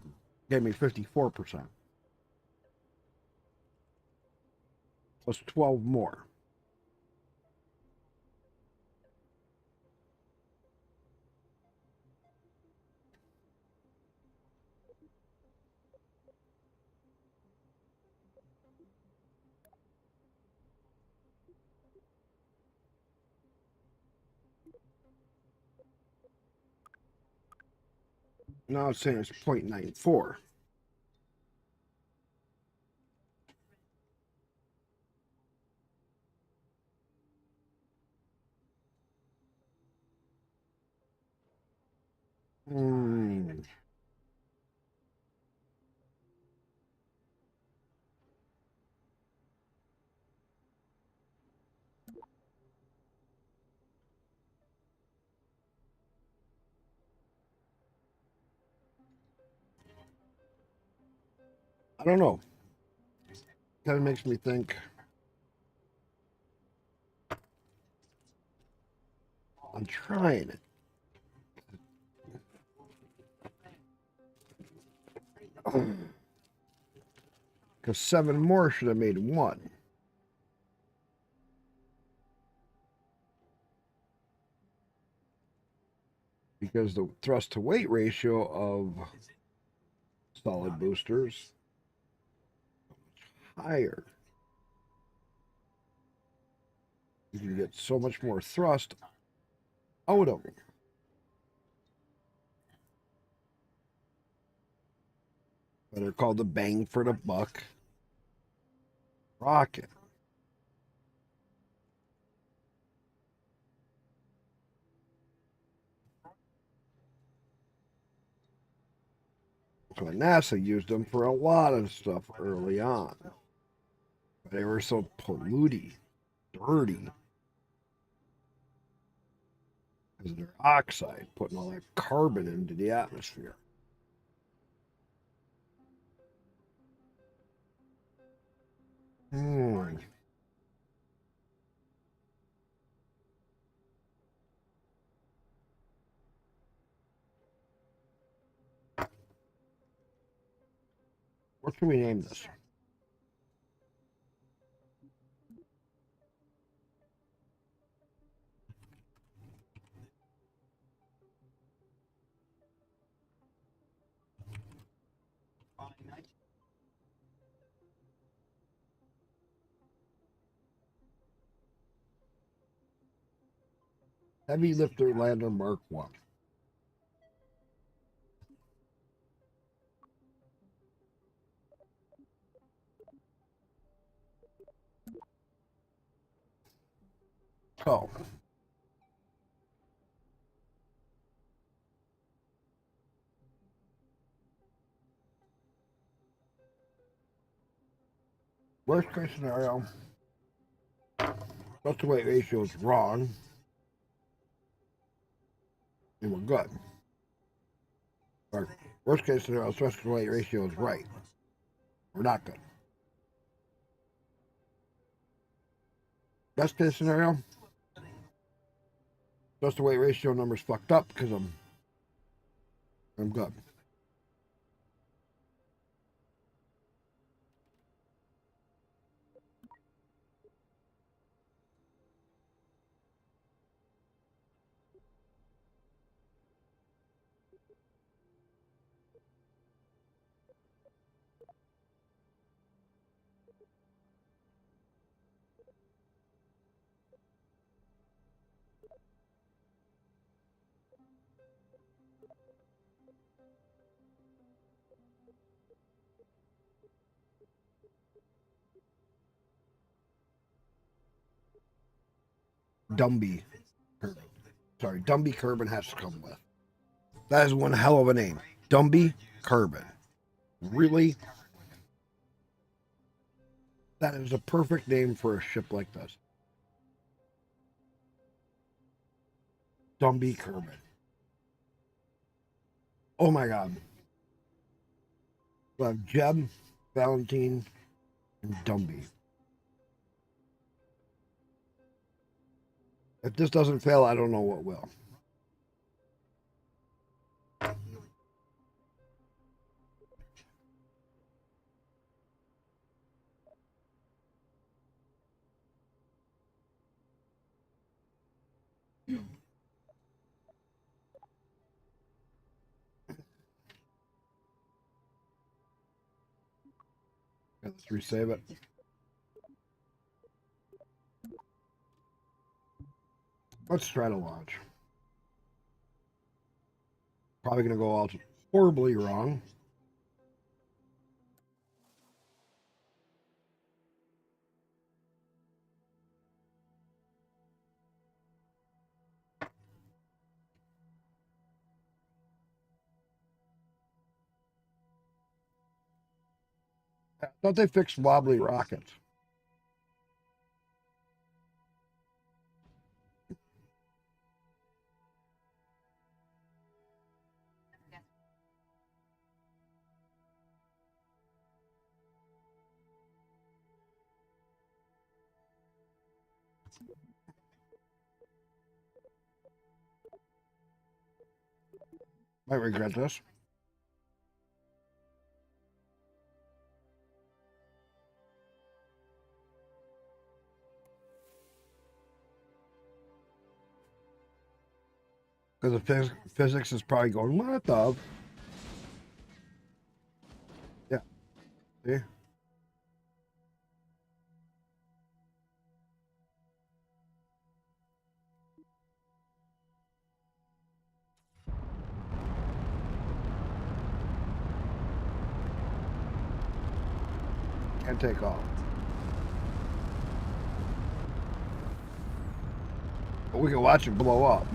gave me 54%. Plus 12 more. Now it's saying it's 0.94. I don't know. Kind of makes me think I'm trying it. Because 7 more should have made 1. Because the thrust to weight ratio of solid boosters is higher. You can get so much more thrust out of them. But they're called the bang for the buck rocket. So NASA used them for a lot of stuff early on. They were so polluting, dirty. Because they're oxide, putting all that carbon into the atmosphere. What should we name this? Heavy lifter lander Mark 1. Oh. Worst case scenario, thrust to weight ratio is wrong. And we're good. Or worst case scenario, thrust to weight ratio is right. We're not good. Best case scenario, thrust to weight ratio number's fucked up because I'm good. Dumby. Sorry, Dumby Kerbin has to come with. That is one hell of a name. Dumby Kerbin. Really? That is a perfect name for a ship like this. Dumby Kerbin. Oh my god. We'll have Jeb, Valentine, and Dumby. If this doesn't fail, I don't know what will. Let's resave it. Let's try to launch. Probably going to go out horribly wrong. I thought they fixed wobbly rockets. Might regret this. Because the physics is probably going, what the? Yeah. See? Can't take off. But we can watch it blow up.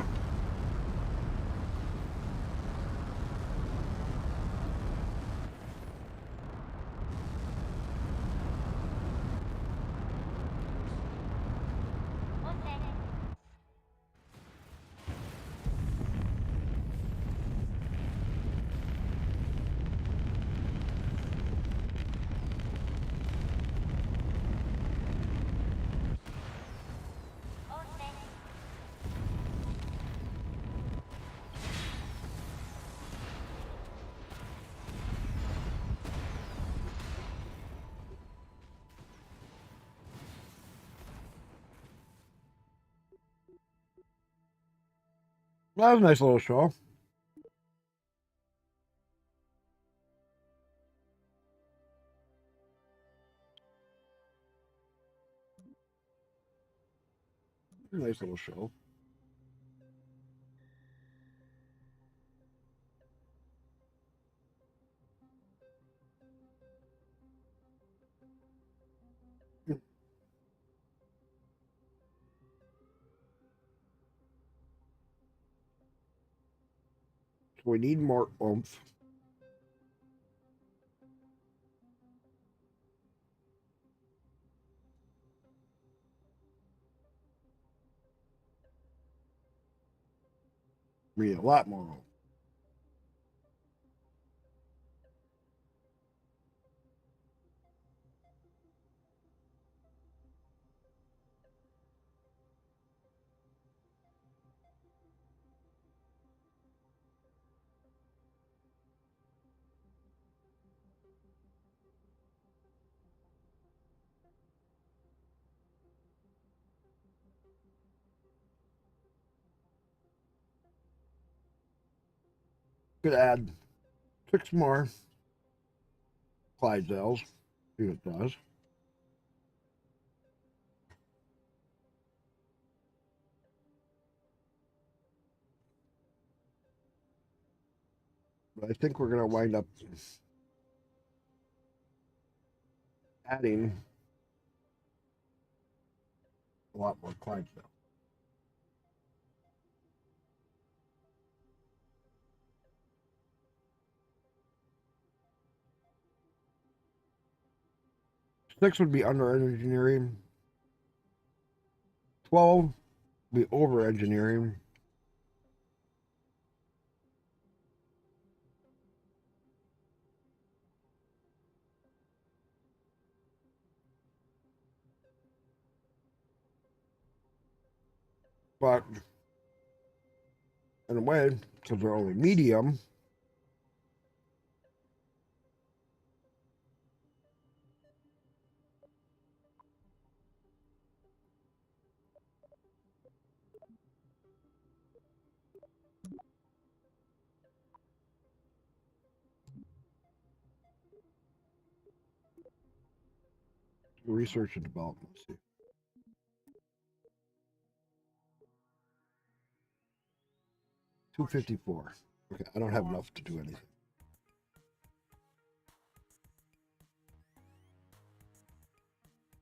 That was a nice little show. Nice little show. We need more oomph. We need a lot more oomph. Could add 6 more Clydesdales. See what it does. But I think we're going to wind up adding a lot more Clydesdales. Six would be under engineering. 12 would be over engineering. But in a way, because they're only medium, research and development. Let's see. 254. Okay, I don't have enough to do anything.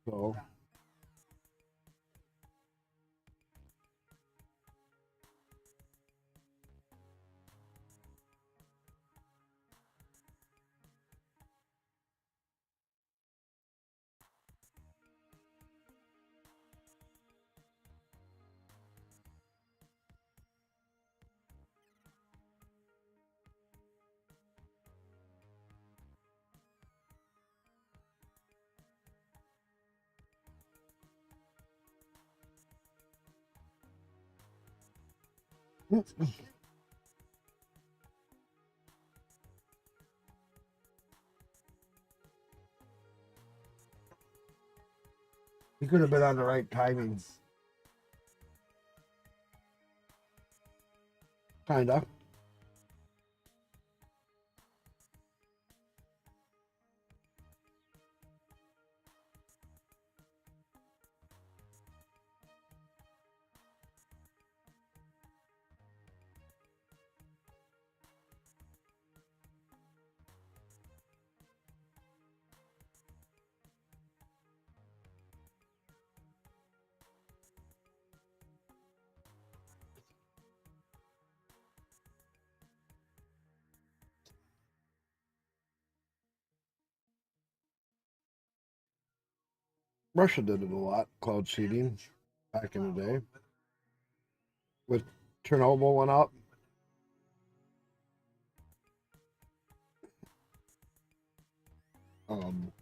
So he could have been on the right timing. Kinda. Russia did it a lot, cloud seeding, back in the day. With Chernobyl went up. Um,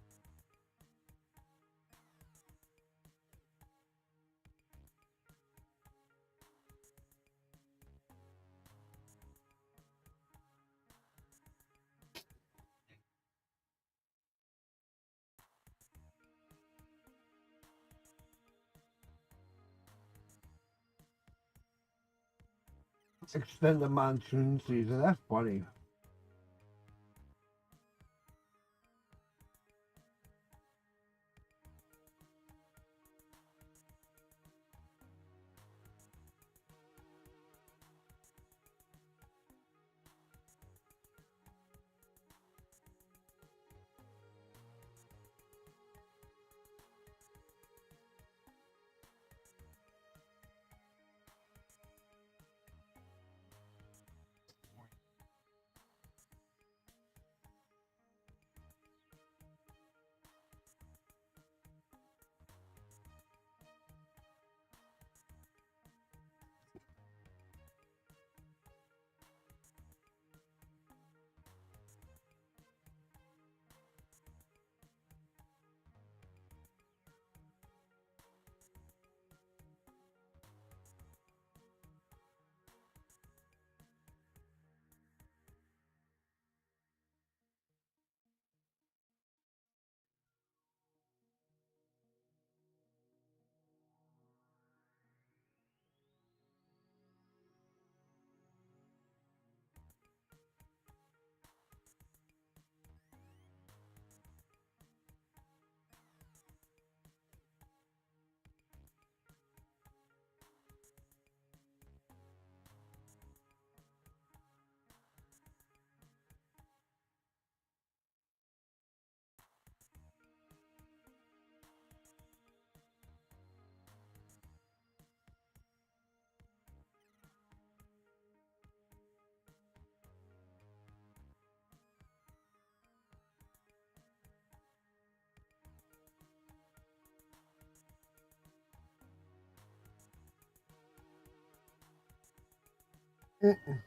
extend the monsoon season. That's funny. Mm-mm.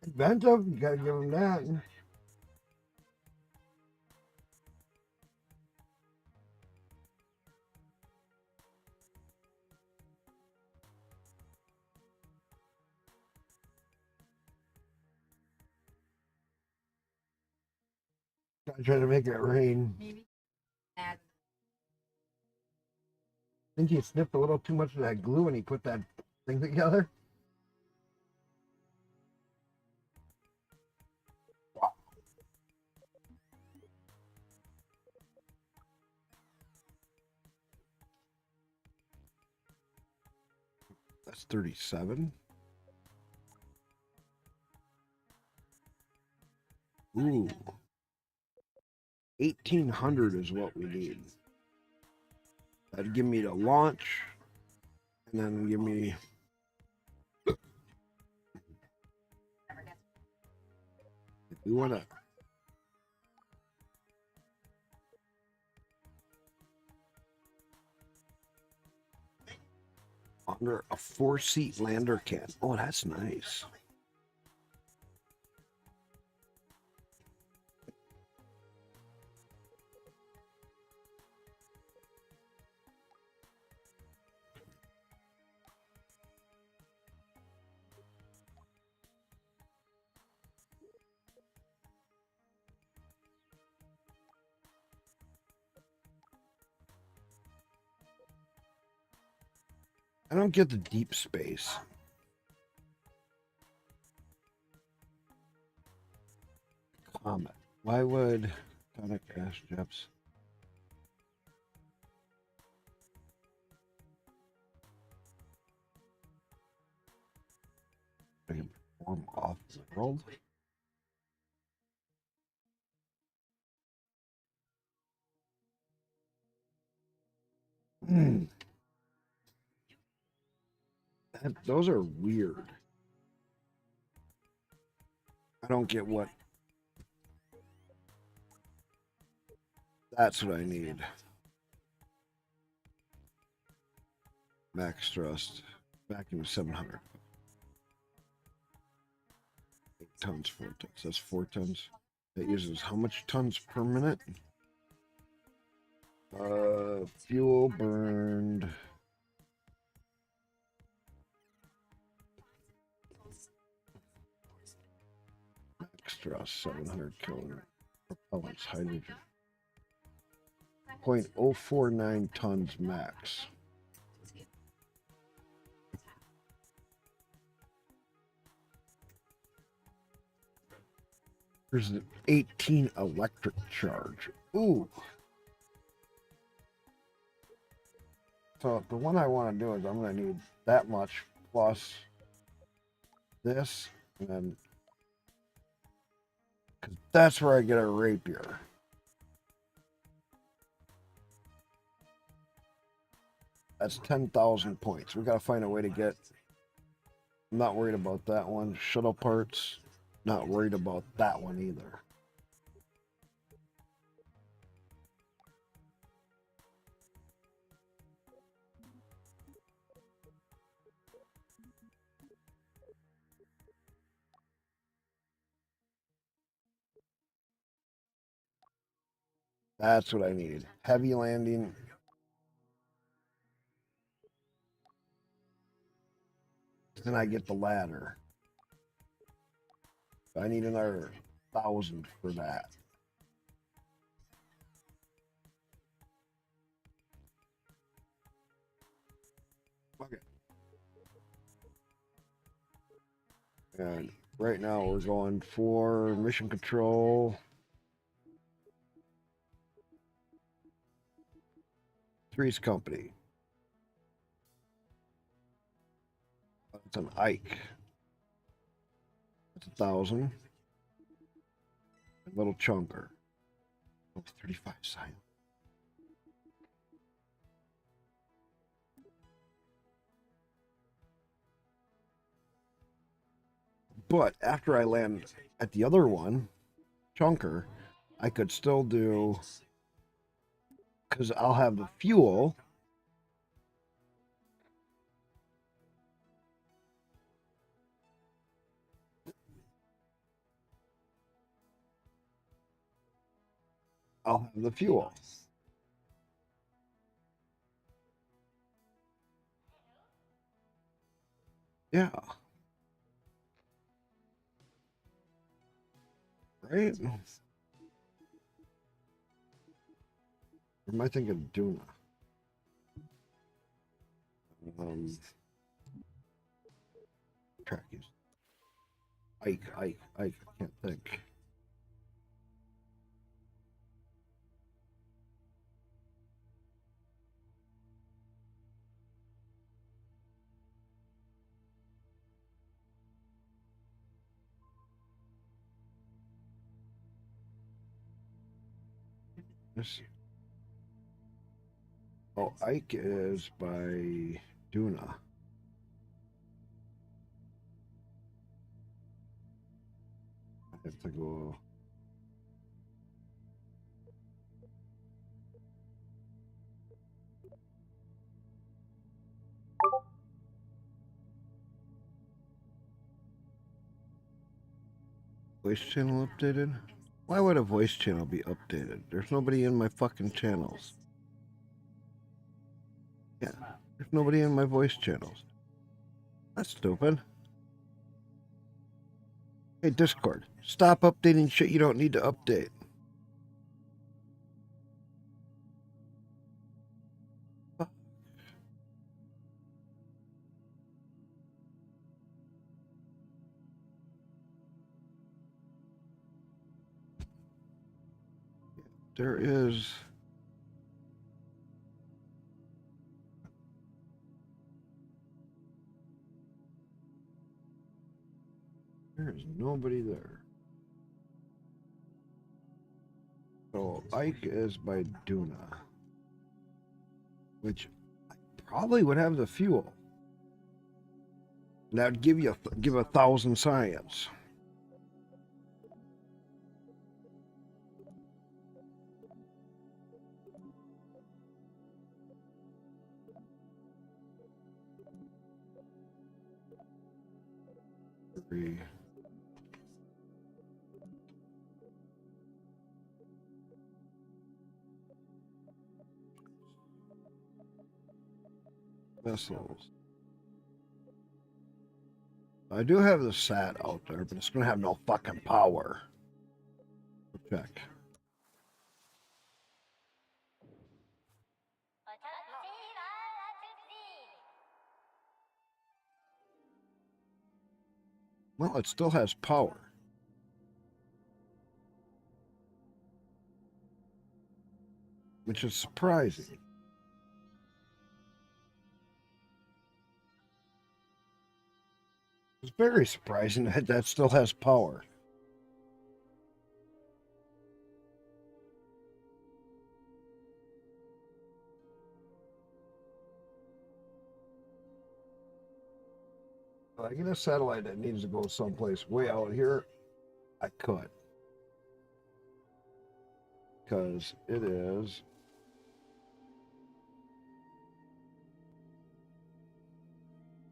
Inventive, you gotta give him that. Gotta try to make it rain. Maybe add I think he sniffed a little too much of that glue when he put that thing together. That's 37. Ooh. 1800 is what we need. That'd give me the launch, and then give me never gets if we want to. Under a 4-seat lander can. Oh, that's nice. I don't get the deep space. Comet. Why would Comet Cash Jeps? I can perform off the world. Hmm. Those are weird. I don't get what. That's what I need. Max thrust. Vacuum 700. 8 tons, 4 tons. That's 4 tons. That uses how much tons per minute? Fuel burned. Max thrust 700 kilogram. Propellants, hydrogen. 0.049 tons max. There's an 18 electric charge. Ooh. So the one I want to do is I'm going to need that much plus this, and then 'cause that's where I get a rapier. That's 10,000 points. We got to find a way to get. I'm not worried about that one. Shuttle parts. Not worried about that one either. That's what I need. Heavy landing. Then I get the ladder. I need another 1,000 for that. Okay. And right now we're going for mission control. Three's Company. It's an Ike. That's 1,000. A little chunker. Oh, 35 cyan. But after I land at the other one, chunker, I could still do, because I'll have the fuel. I'll have the fuel. Yeah. Right? Or am I thinking Duna? Track is Ike. I can't think. Oh, Ike is by Duna. I have to go. Voice channel updated? Why would a voice channel be updated? There's nobody in my fucking channels. Yeah, there's nobody in my voice channels. That's stupid. Hey, Discord, stop updating shit you don't need to update. There is. There's nobody there. So Ike is by Duna, which probably would have the fuel. That would give 1,000 science. Three. Vessels. I do have the SAT out there, but it's gonna have no fucking power. Check. Well, it still has power. Which is surprising. It's very surprising that that still has power. If I get a satellite that needs to go someplace way out here, I could. Because it is.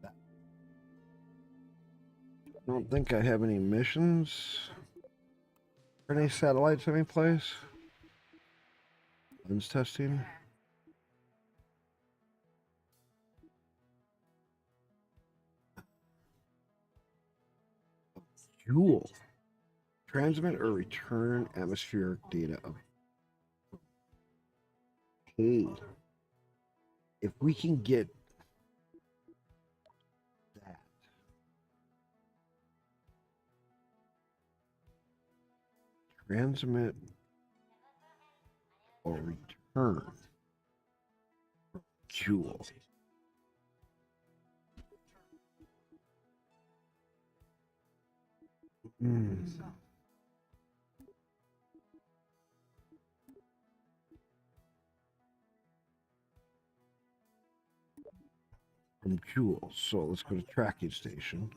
I don't think I have any missions. Are any satellites anyplace? Lens testing. Fuel. Transmit or return atmospheric data of. Hey, if we can get that. Transmit or return fuel. From Jules. So let's go to tracking station.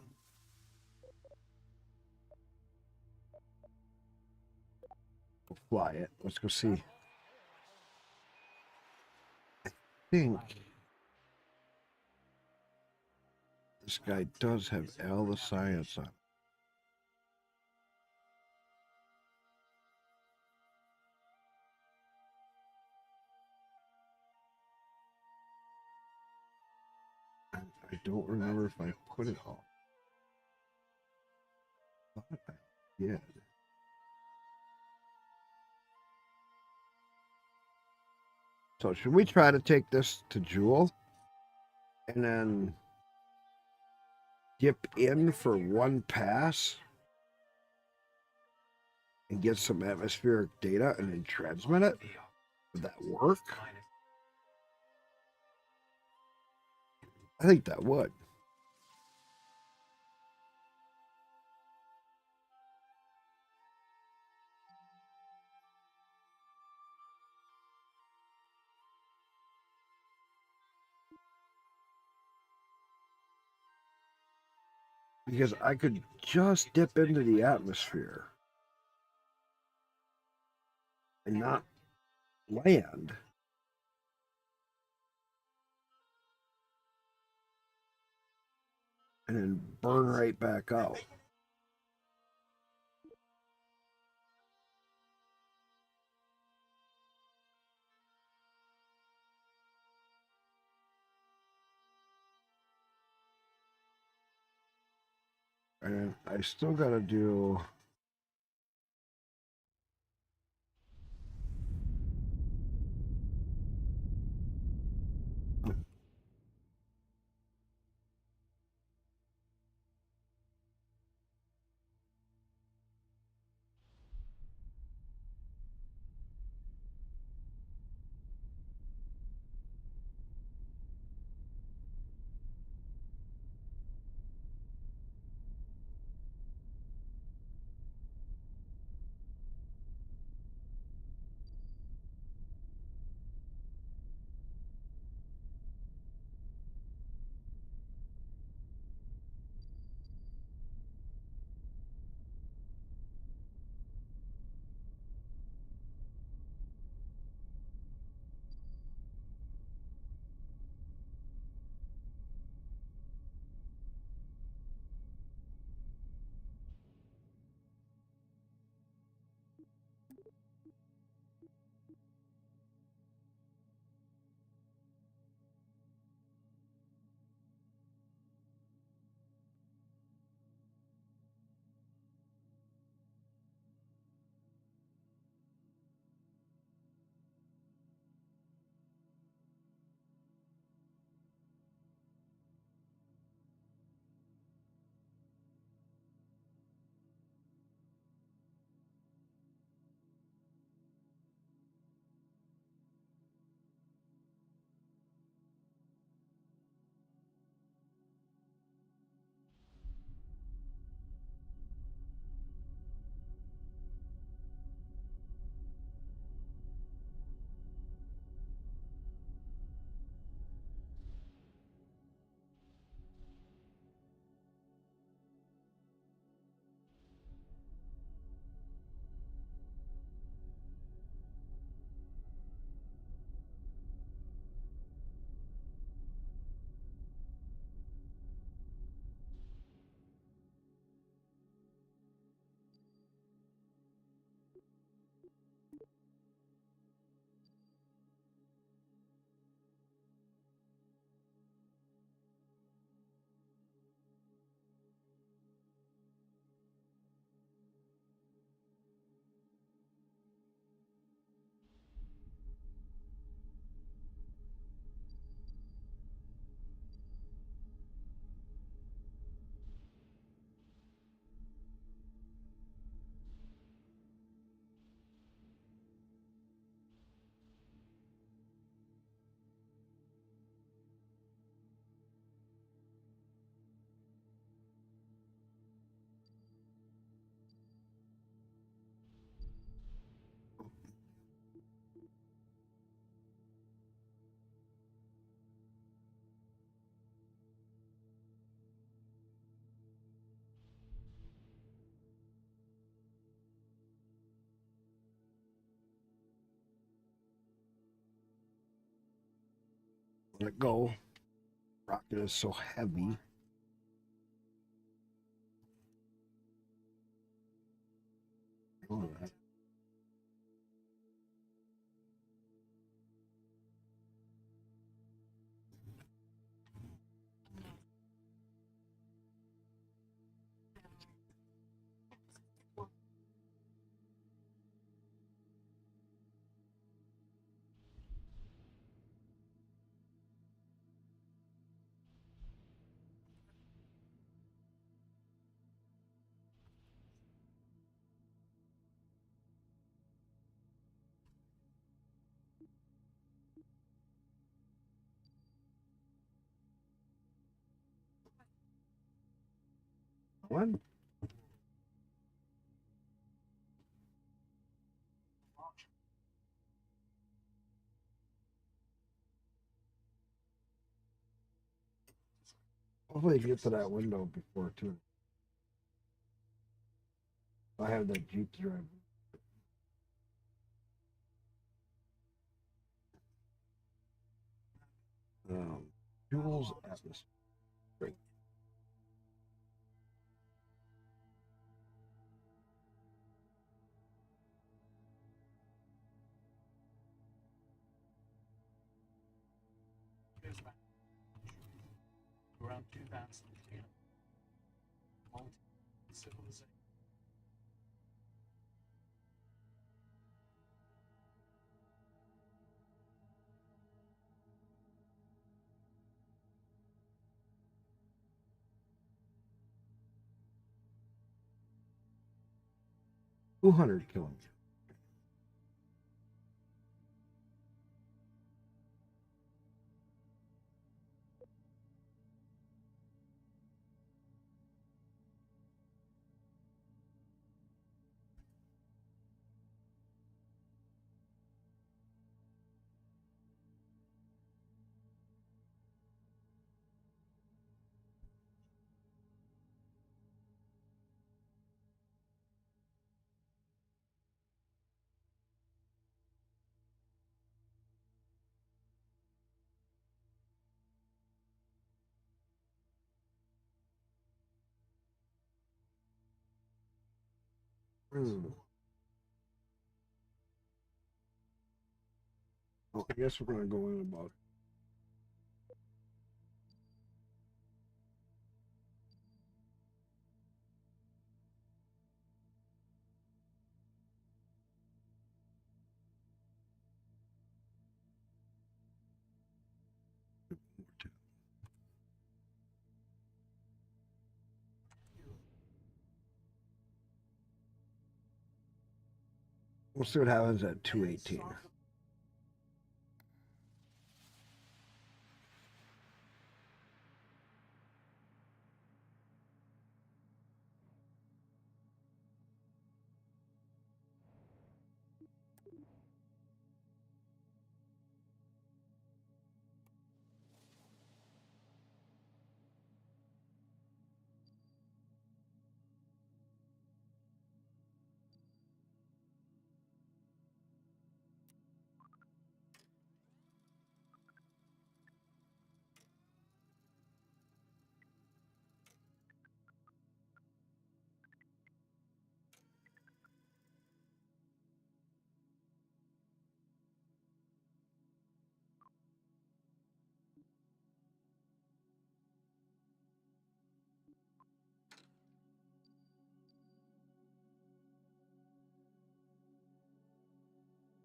We'll fly it. Let's go see. I think this guy does have all the science on. I don't remember if I put it all. I thought I did. So should we try to take this to Jewel and then dip in for one pass and get some atmospheric data and then transmit it? Would that work? I think that would. Because I could just dip into the atmosphere and not land. And then burn right back out. And I still got to do... Let it go. Rocket is so heavy. Oh, that. What? Hopefully you get to that window before too. I have that Jeep drive. Jules atmosphere. Great. Around 2010, multi-civilization. $200 kilometers. Well, I guess we're going to go in about. We'll see what happens at 218.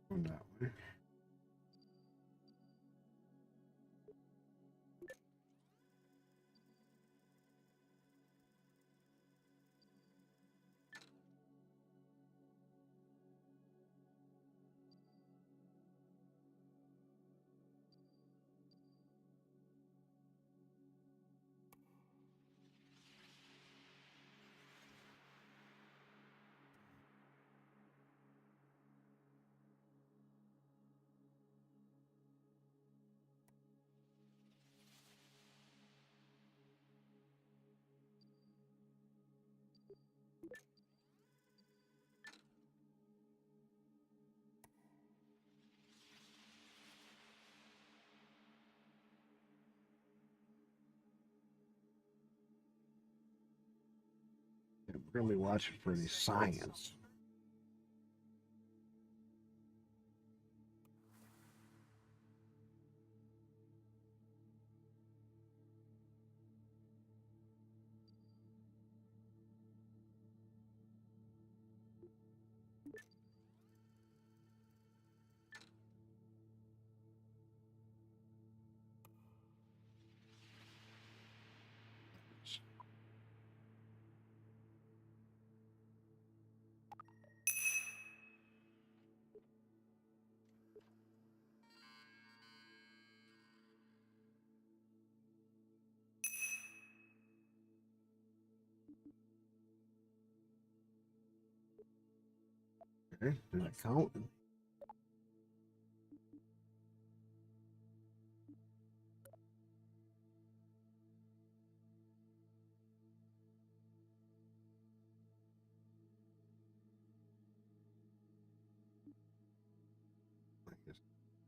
Going that way. We're gonna be watching for any science. Okay, did it count?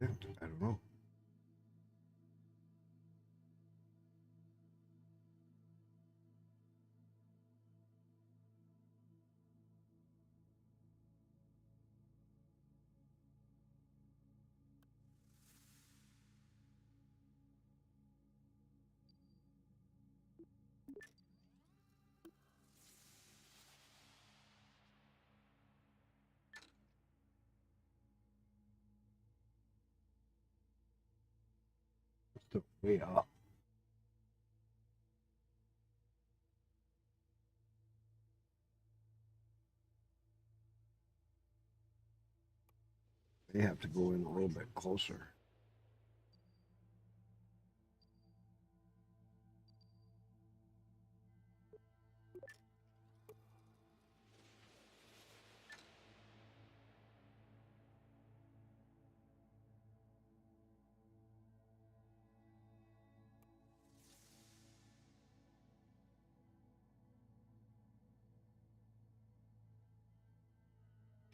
I guess I don't know. Still way up. They have to go in a little bit closer.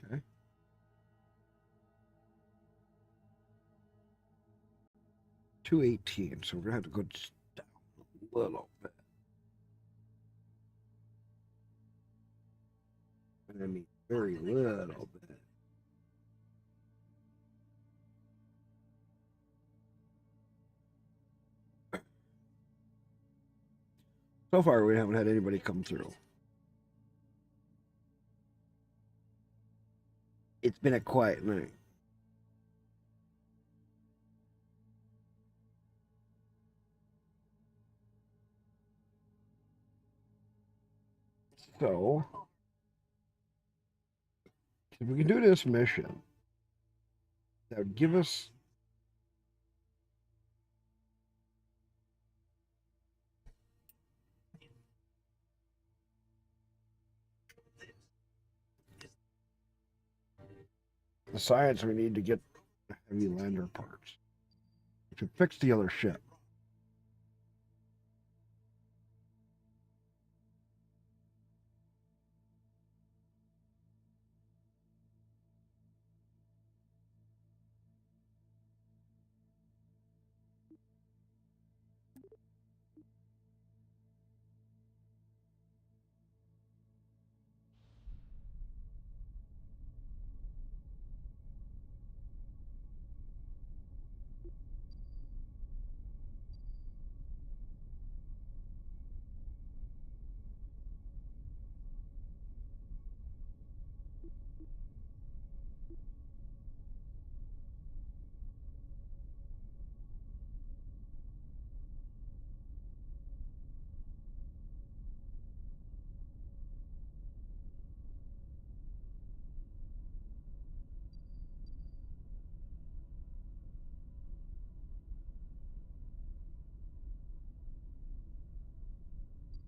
Okay. 218, so we're gonna have to go down a little bit. And I mean very little bit. So far, we haven't had anybody come through. It's been a quiet night. So, if we can do this mission, that would give us the science we need to get heavy lander parts. We should fix the other ship.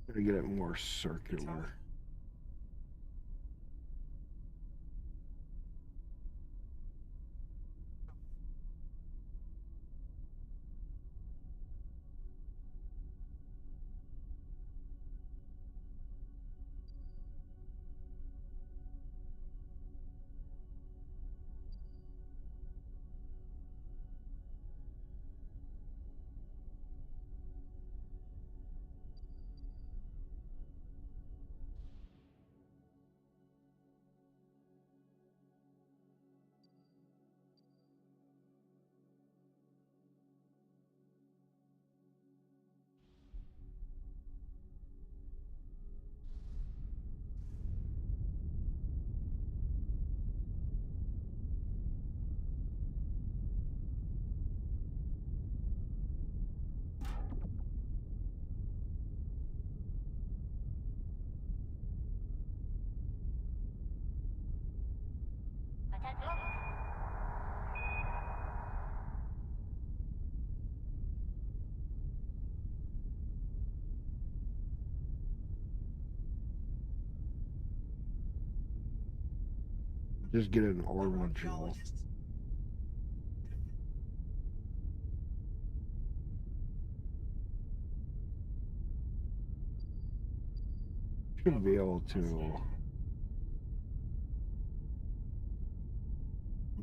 Gotta get it more circular. Just get an orbital fuel. Should be able to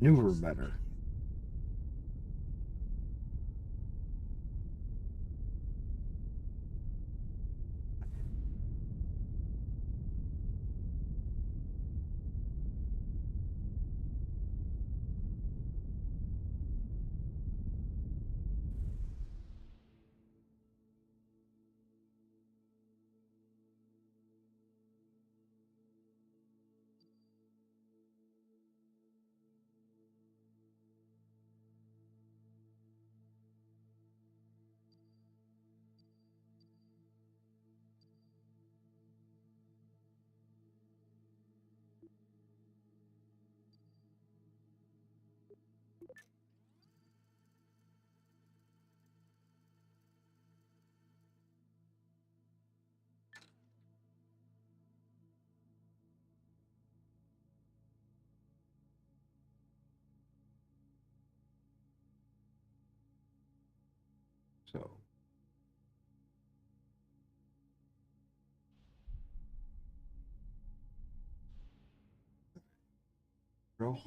maneuver better. So Girl.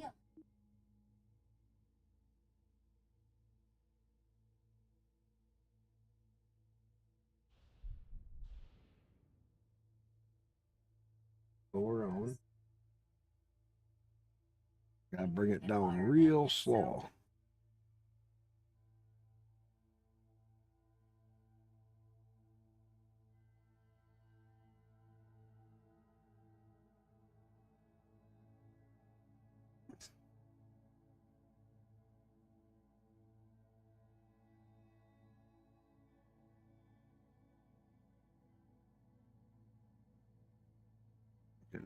Go around. Gotta bring it down real slow.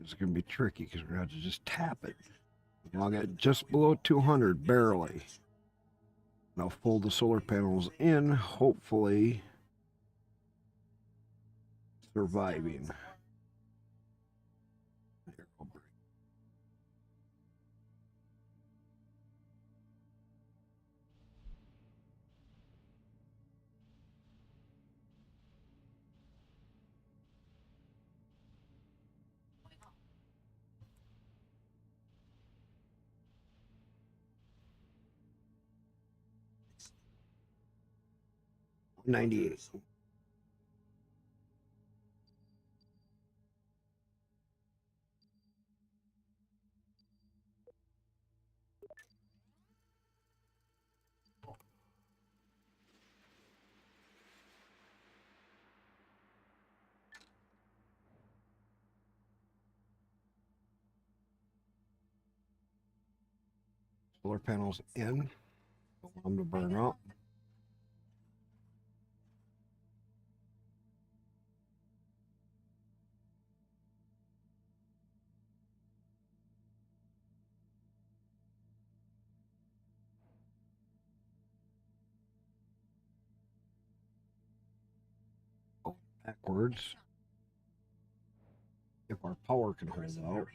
It's gonna be tricky because we're gonna have to just tap it. I'll get just below 200, barely. And I'll fold the solar panels in, hopefully surviving. Here, I'll bring- $98. Solar panels in. Don't want them to burn up. Go backwards. If our power can hold out.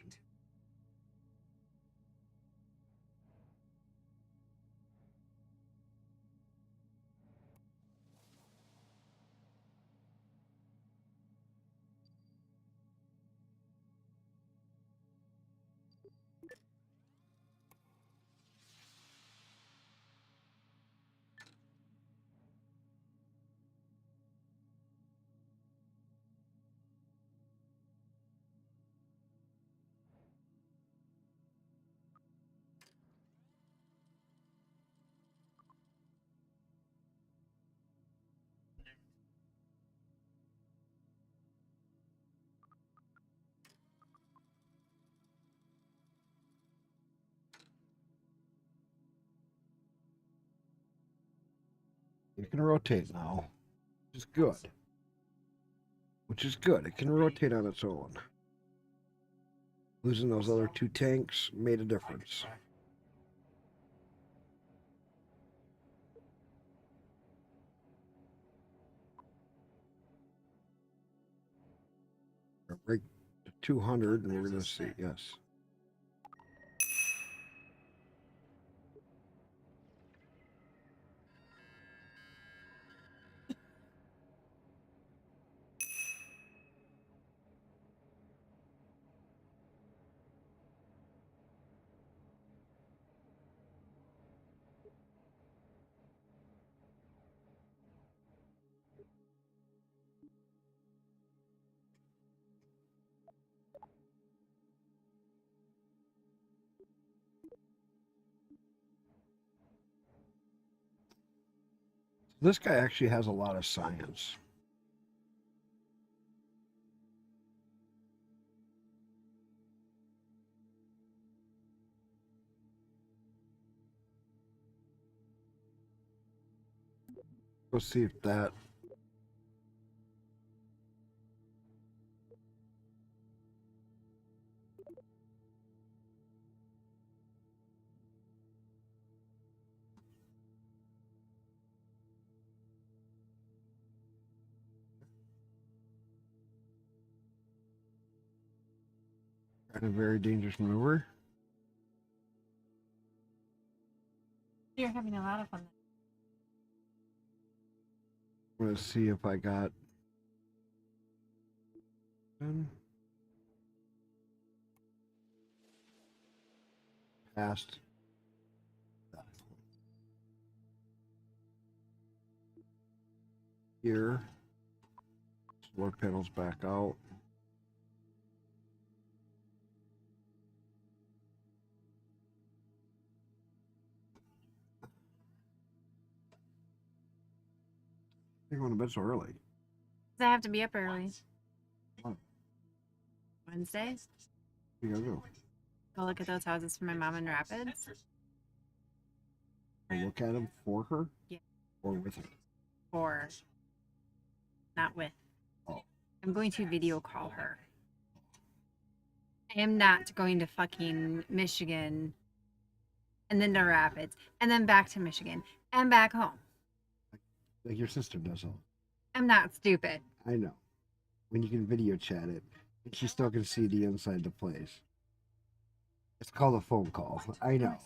It can rotate now, which is good. Which is good. It can rotate on its own. Losing those other two tanks made a difference. Break to 200 and we're going to see, yes. This guy actually has a lot of science. Let's see if that. A very dangerous maneuver. You're having a lot of fun. I'm gonna see if I got. Past. Here. Solar panels back out. You're going to bed so early. I have to be up early. Oh. Wednesday? You gotta go. Go look at those houses for my mom in Rapids. I look at them for her? Yeah. Or with her? Or not with. Oh. I'm going to video call her. I am not going to fucking Michigan and then to Rapids and then back to Michigan and back home. Like your sister does all. I'm not stupid. I know. When you can video chat it, and she still can see the inside of the place. It's called a phone call. I know.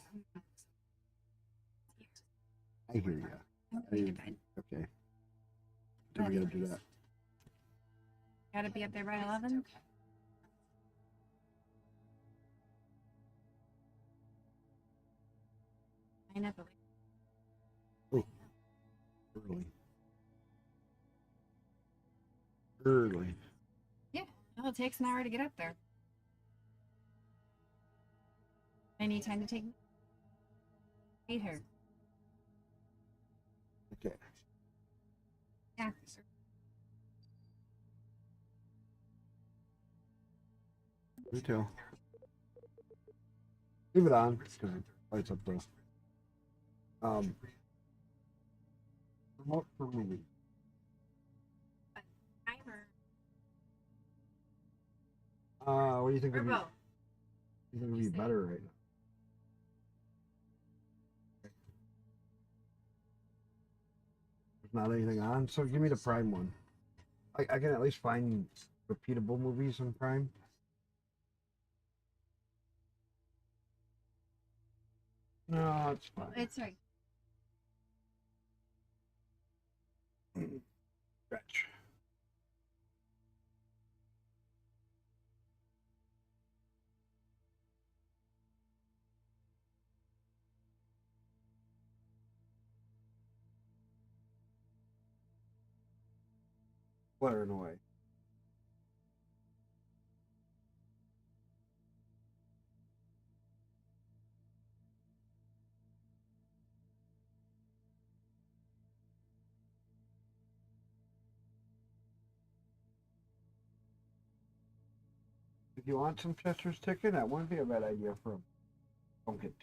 I hear you. I'm going to bed. Okay. Then we gotta do that. Gotta be up there by 11. I never. Early. Early. Yeah, well, it takes an hour to get up there. I need time to take. Meet her. Okay. Yeah. Retail. Leave it on because it lights up though. Remote for movie. Timer. What do you think would be? Remote. You think would be better right now? There's not anything on, so give me the Prime one. I can at least find repeatable movies on Prime. No, it's fine. It's right. Stretch. Flaring away. If you want some Chester's chicken, that wouldn't be a bad idea for a pumpkin.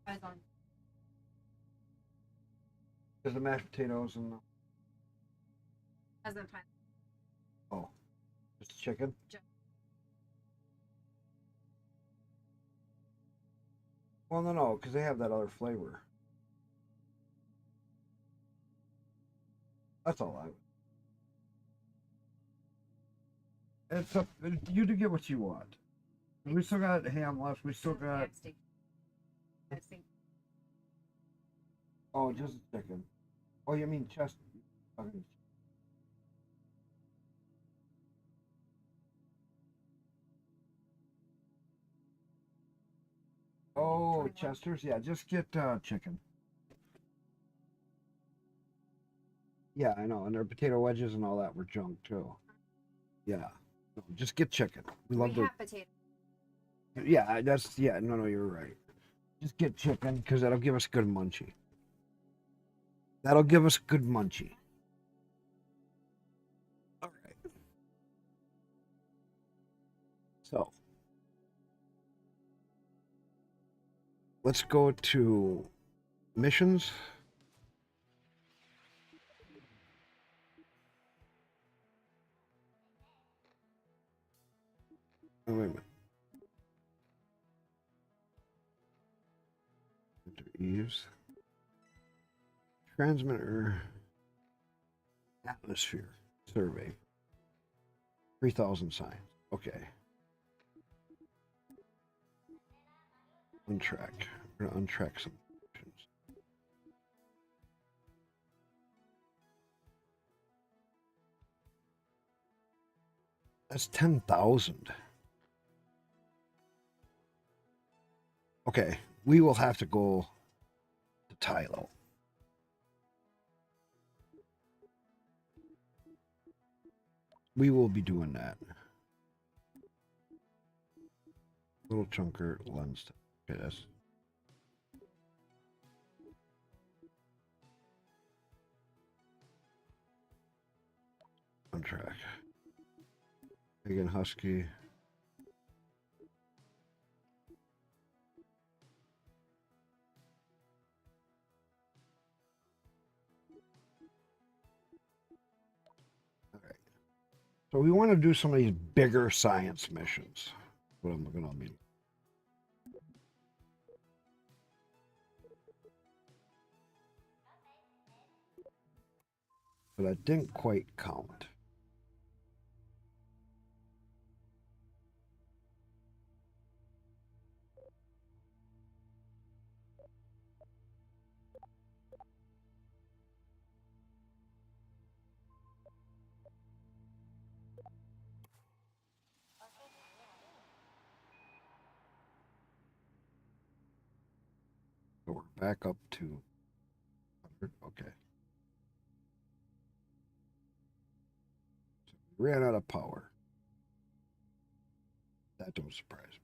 I was on. There's the mashed potatoes and the, As a time. oh, just the chicken. Well, no, because they have that other flavor. That's all I would. It's up. You to get what you want. We still got ham left. We still got. Oh, just a chicken. Oh, you mean chest? Okay. Oh, Chester's. Yeah, just get chicken. Yeah, I know, and their potato wedges and all that were junk too. Yeah, no, just get chicken. We love the. Potato. Yeah, that's yeah. No, you're right. Just get chicken because that'll give us a good munchie. That'll give us good munchie. All right. So let's go to missions. Oh, wait a minute. Enter Eves. Transmitter. Atmosphere. Survey. 3,000 signs. Okay. Untrack. We're going to untrack some missions. That's 10,000. Okay, we will have to go to Tylo. We will be doing that. Little chunker lens. Okay, that's on track. Again, Husky. All right. So we want to do some of these bigger science missions. What I'm going to mean. But I didn't quite count. So we're back up to 100. Okay. So we ran out of power. That don't surprise me.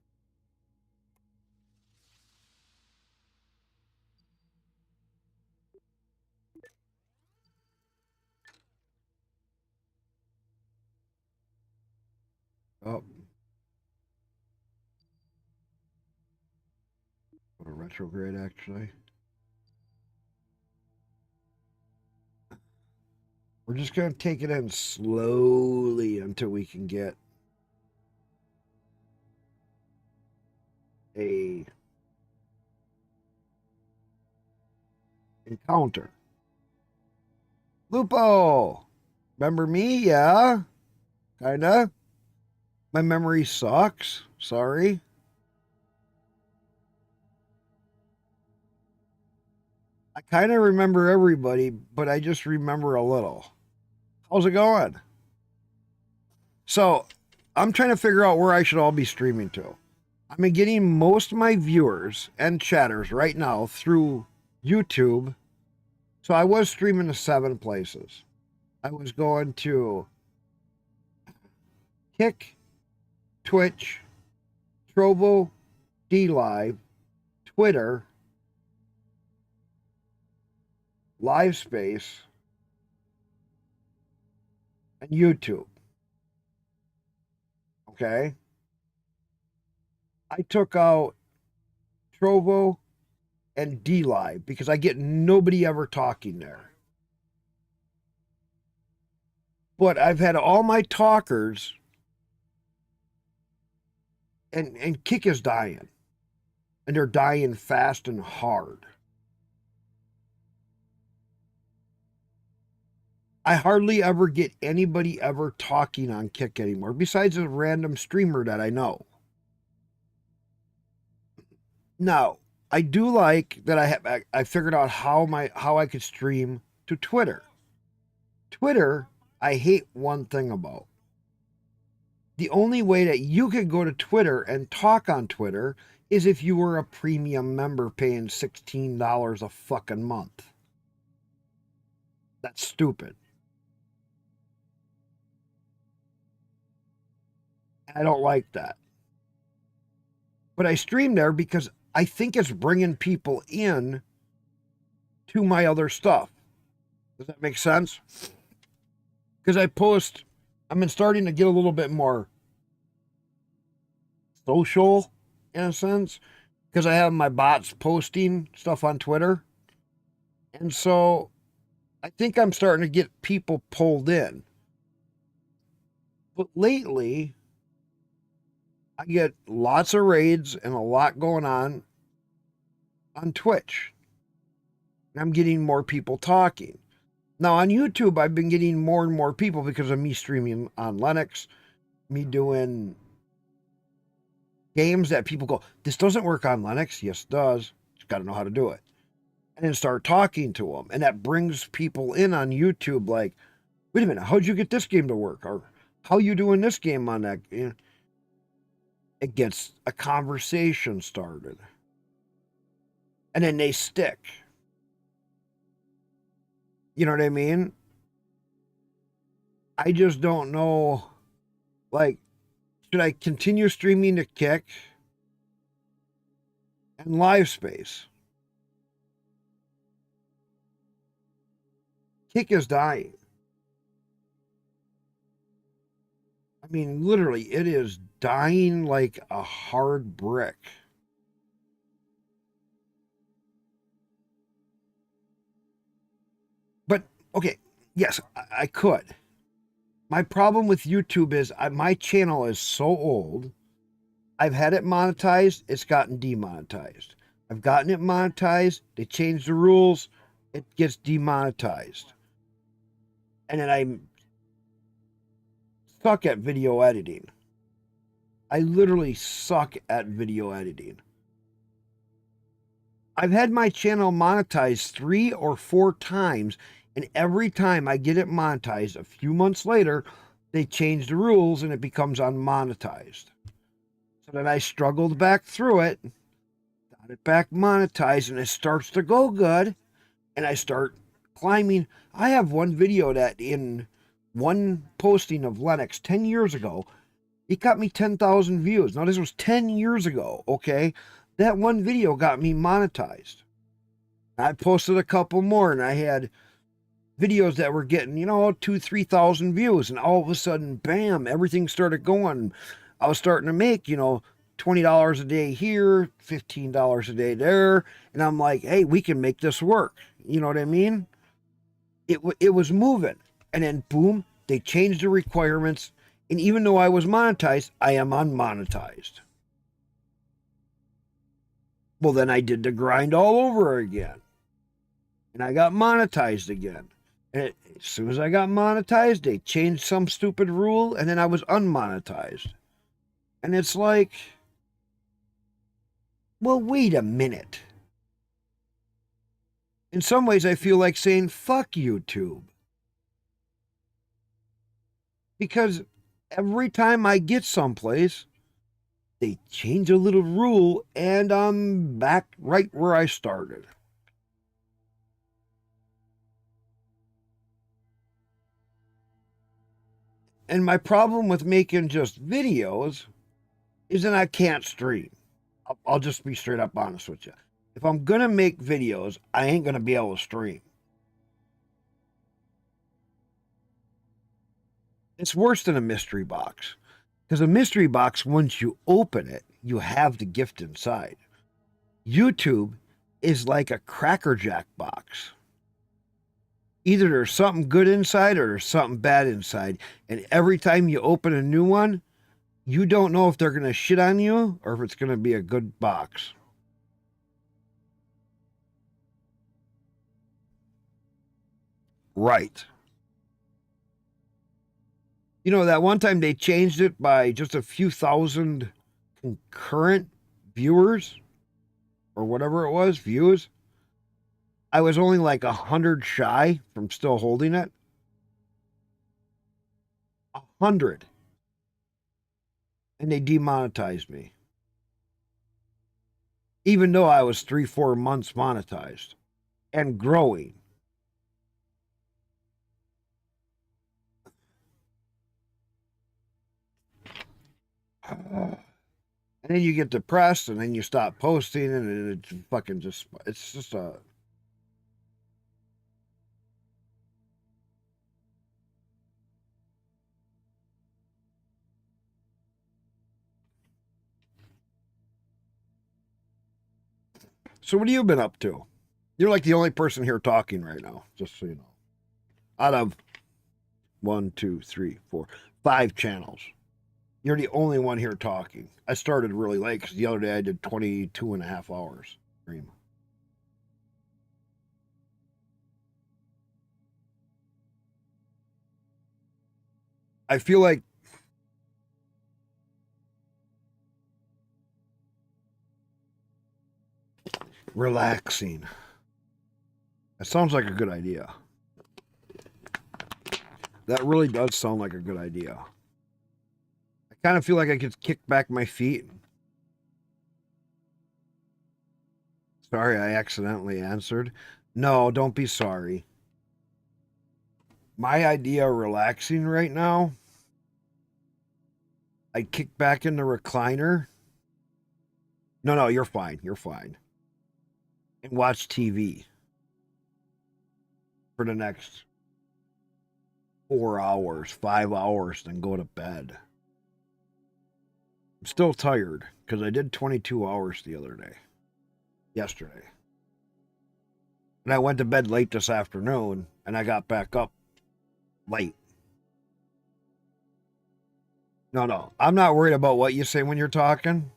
Oh. Go to retrograde, actually. We're just going to take it in slowly until we can get a encounter. Lupo! Remember me? Yeah? Kinda? My memory sucks. Sorry. I kind of remember everybody, but I just remember a little. How's it going? So, I'm trying to figure out where I should all be streaming to. I'm getting most of my viewers and chatters right now through YouTube. So I was streaming to 7 places. I was going to Kick, Twitch, Trovo, DLive, Twitter, LiveSpace, and YouTube. Okay? I took out Trovo and DLive because I get nobody ever talking there. But I've had all my talkers, and Kick is dying. And they're dying fast and hard. I hardly ever get anybody ever talking on Kick anymore, besides a random streamer that I know. Now, I do like that I figured out how I could stream to Twitter. Twitter, I hate one thing about. The only way that you could go to Twitter and talk on Twitter is if you were a premium member paying $16 a fucking month. That's stupid. I don't like that. But I stream there because I think it's bringing people in to my other stuff. Does that make sense? Because I've been starting to get a little bit more social in a sense, because I have my bots posting stuff on Twitter. And so I think I'm starting to get people pulled in. But lately, I get lots of raids and a lot going on Twitch. And I'm getting more people talking. Now on YouTube, I've been getting more and more people because of me streaming on Linux, me doing games that people go, this doesn't work on Linux. Yes, it does. Just got to know how to do it. And then start talking to them. And that brings people in on YouTube like, wait a minute, how'd you get this game to work? Or how you doing this game on that? You know, it gets a conversation started. And then they stick. You know what I mean? I just don't know, like, should I continue streaming to Kick and Live Space? Kick is dying. I mean, literally, it is dying like a hard brick. But, okay, yes, I could. My problem with YouTube is my channel is so old. I've had it monetized. It's gotten demonetized. I've gotten it monetized. They changed the rules. It gets demonetized. And then I suck at video editing. I literally suck at video editing. I've had my channel monetized 3 or 4 times, and every time I get it monetized, a few months later, they change the rules and it becomes unmonetized. So then I struggled back through it, got it back monetized, and it starts to go good, and I start climbing. I have one video that in one posting of Linux 10 years ago, it got me 10,000 views. Now, this was 10 years ago, okay? That one video got me monetized. I posted a couple more, and I had videos that were getting, 2,000, 3,000 views, and all of a sudden, bam, everything started going. I was starting to make, $20 a day here, $15 a day there, and I'm like, hey, we can make this work. You know what I mean? It was moving, and then boom, they changed the requirements, and even though I was monetized, I am unmonetized. Well, then I did the grind all over again, and I got monetized again. And as soon as I got monetized, they changed some stupid rule, and then I was unmonetized. And it's like, well, wait a minute. In some ways, I feel like saying, fuck YouTube. Because every time I get someplace, they change a little rule, and I'm back right where I started. And my problem with making just videos is that I can't stream. I'll just be straight up honest with you. If I'm going to make videos, I ain't going to be able to stream. It's worse than a mystery box. Because a mystery box, once you open it, you have the gift inside. YouTube is like a Cracker Jack box. Either there's something good inside or there's something bad inside. And every time you open a new one, you don't know if they're going to shit on you or if it's going to be a good box. Right. That one time they changed it by just a few thousand concurrent viewers or whatever it was, views. I was only like 100 shy from still holding it. 100. And they demonetized me. Even though I was 3-4 months monetized and growing. And then you get depressed, and then you stop posting, and it's fucking it's just a... So what have you been up to? You're like the only person here talking right now, just so you know. Out of 1, 2, 3, 4, 5 channels. You're the only one here talking. I started really late because the other day I did 22 and a half hours stream. I feel like relaxing. That sounds like a good idea. That really does sound like a good idea. I kind of feel like I could kick back my feet. Sorry, I accidentally answered. No, don't be sorry. My idea of relaxing right now, I'd kick back in the recliner. No, you're fine. You're fine. And watch TV for the next 4 hours, 5 hours, then go to bed. I'm still tired because I did 22 hours the other day, yesterday. And I went to bed late this afternoon and I got back up late. No, I'm not worried about what you say when you're talking.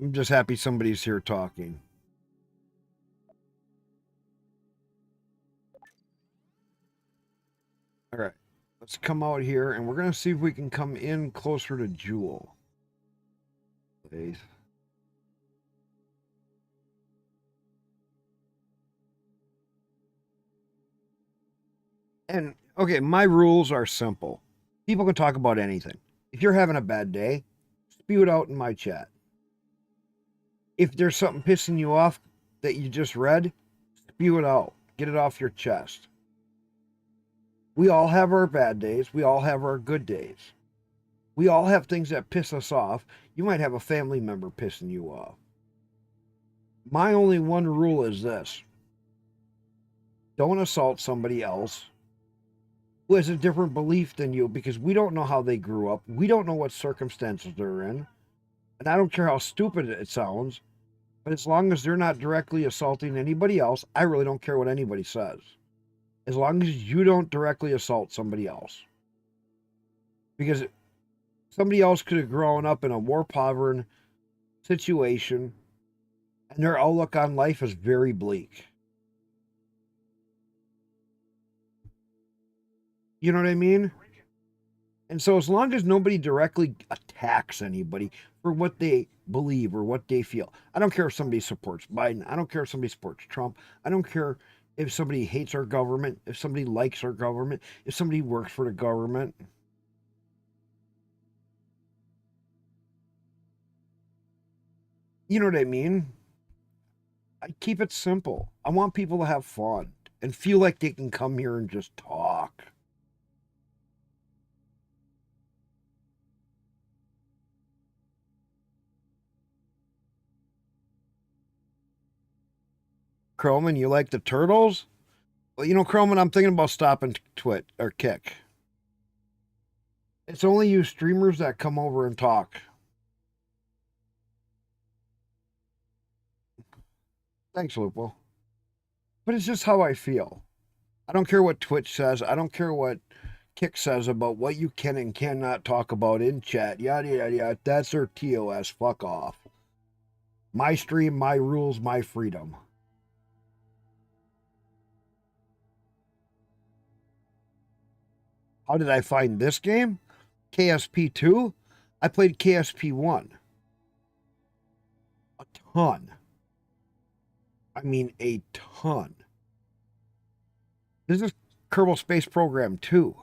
I'm just happy somebody's here talking. All right, let's come out here and we're going to see if we can come in closer to Jewel. Please. And, okay, my rules are simple. People can talk about anything. If you're having a bad day, spew it out in my chat. If there's something pissing you off that you just read, spew it out. Get it off your chest. We all have our bad days. We all have our good days. We all have things that piss us off. You might have a family member pissing you off. My only one rule is this. Don't assault somebody else who has a different belief than you, because we don't know how they grew up. We don't know what circumstances they're in. And I don't care how stupid it sounds, but as long as they're not directly assaulting anybody else, I really don't care what anybody says. As long as you don't directly assault somebody else. Because somebody else could have grown up in a war-torn situation, and their outlook on life is very bleak. You know what I mean? And so as long as nobody directly attacks anybody for what they believe or what they feel, I don't care if somebody supports Biden. I don't care if somebody supports Trump. I don't care if somebody hates our government, if somebody likes our government, if somebody works for the government. You know what I mean? I keep it simple. I want people to have fun and feel like they can come here and just talk. Croman, you like the turtles? Well, Croman, I'm thinking about stopping Twit or Kick. It's only you streamers that come over and talk. Thanks, Lupo. But it's just how I feel. I don't care what Twitch says. I don't care what Kick says about what you can and cannot talk about in chat. Yada, yada, yada. That's their TOS. Fuck off. My stream, my rules, my freedom. How did I find this game? KSP2? I played KSP1. A ton. I mean, a ton. This is Kerbal Space Program 2.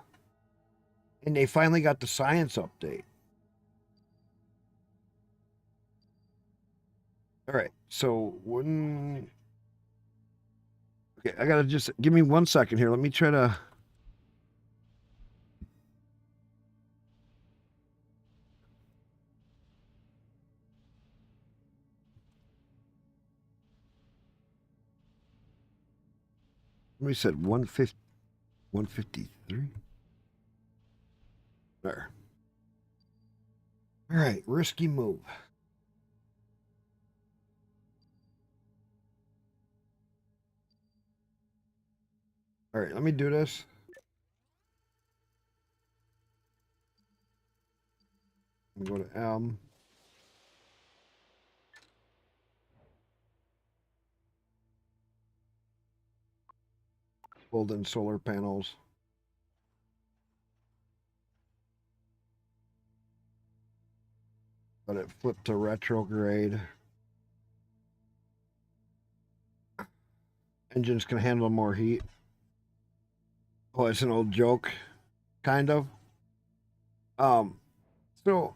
And they finally got the science update. All right, so when... Okay, I gotta just... Give me 1 second here. Let me try to... We said 153. There. All right, risky move. All right, let me do this. I'm gonna go to M. Build in solar panels. Let it flip to retrograde. Engines can handle more heat. Oh, it's an old joke, kind of. So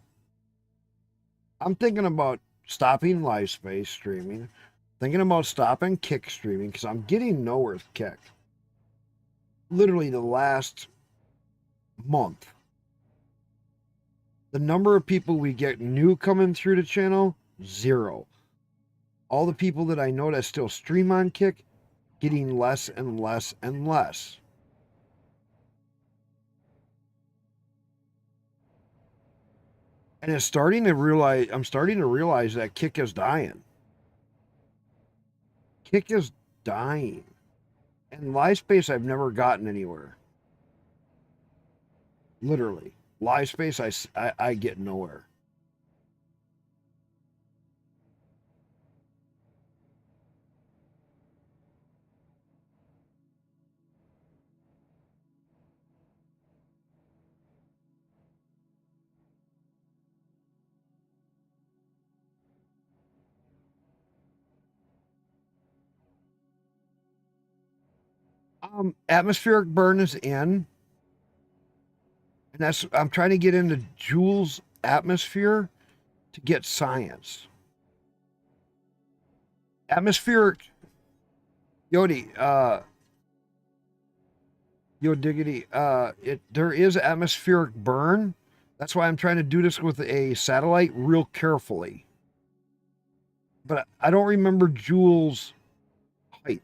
I'm thinking about stopping live space streaming, thinking about stopping Kick streaming because I'm getting nowhere with Kick. Literally the last month, the number of people we get new coming through the channel, 0. All the people that I know that still stream on Kick, getting less and less and less. And I'm starting to realize that Kick is dying. Kick is dying. And live space, I've never gotten anywhere. Literally. Live space, I get nowhere. Atmospheric burn is in. And I'm trying to get into Joule's atmosphere to get science. Atmospheric, Yodi, Yo Diggity, there is atmospheric burn. That's why I'm trying to do this with a satellite real carefully. But I don't remember Joule's height.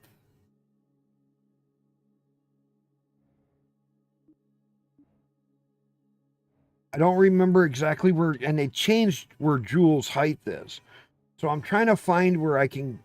I don't remember exactly where, and they changed where Joule's height is. So I'm trying to find where I can.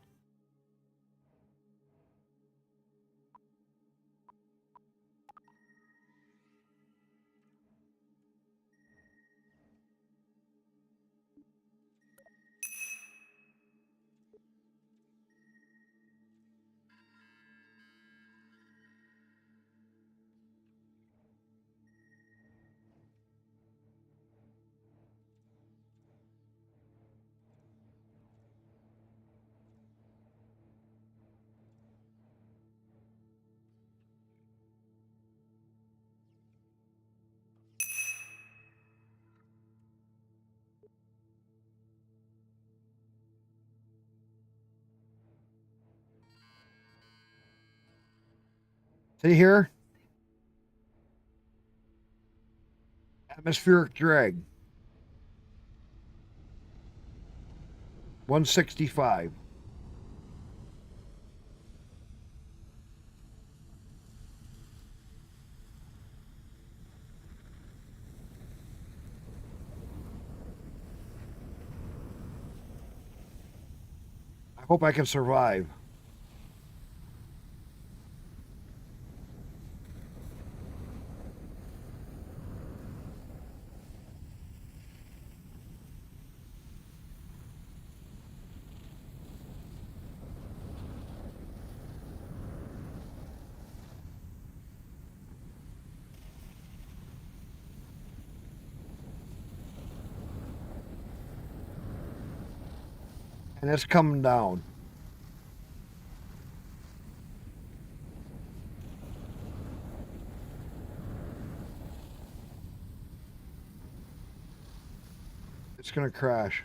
See here? Atmospheric drag. 165. I hope I can survive. And it's coming down. It's going to crash.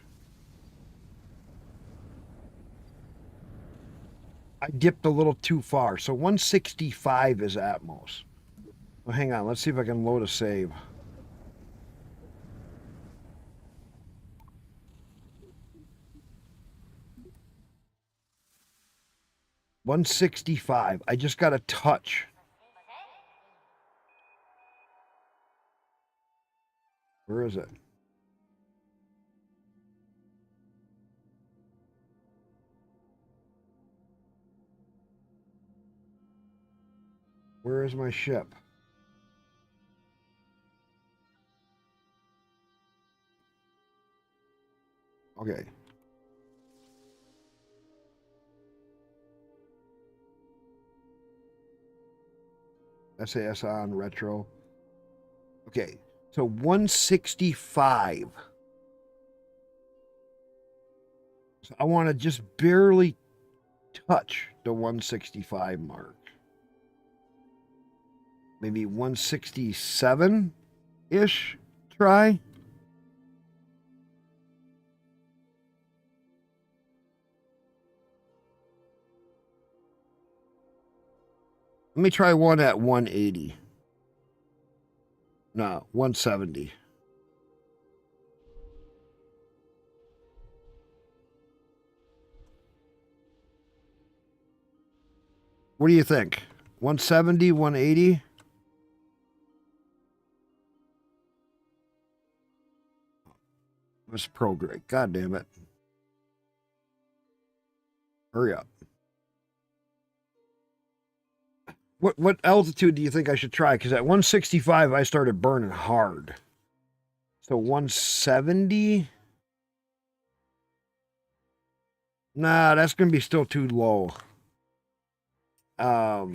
I dipped a little too far. So 165 is Atmos. Well, hang on. Let's see if I can load a save. $165. I just got a touch. Where is it? Where is my ship? Okay. SAS on retro. Okay. So 165. So I want to just barely touch the 165 mark. Maybe 167-ish try. Let me try one at 180. No, 170. What do you think? 170, 180? It's prograde. God damn it. Hurry up. What altitude do you think I should try? Because at 165, I started burning hard. So 170? Nah, that's going to be still too low. How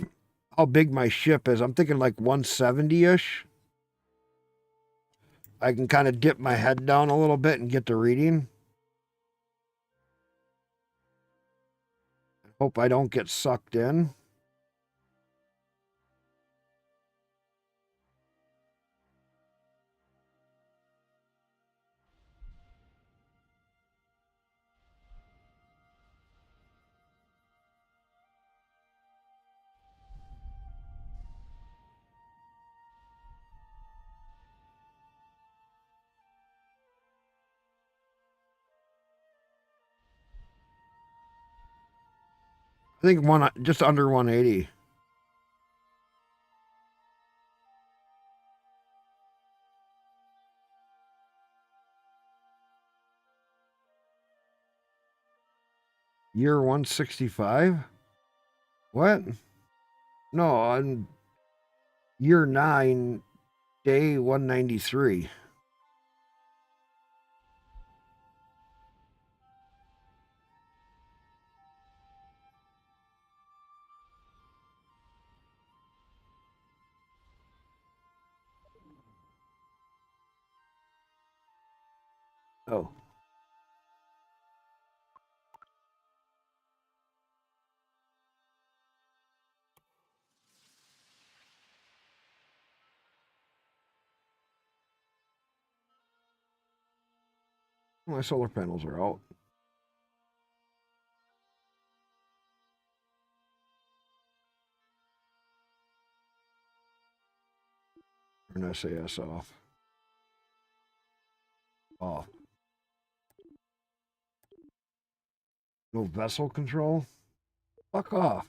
big my ship is. I'm thinking like 170-ish. I can kind of dip my head down a little bit and get the reading. Hope I don't get sucked in. I think just under 180. Year 165? What? No, on year 9, day 193. Oh. My solar panels are out. Turn SAS off. Off. No vessel control? Fuck off.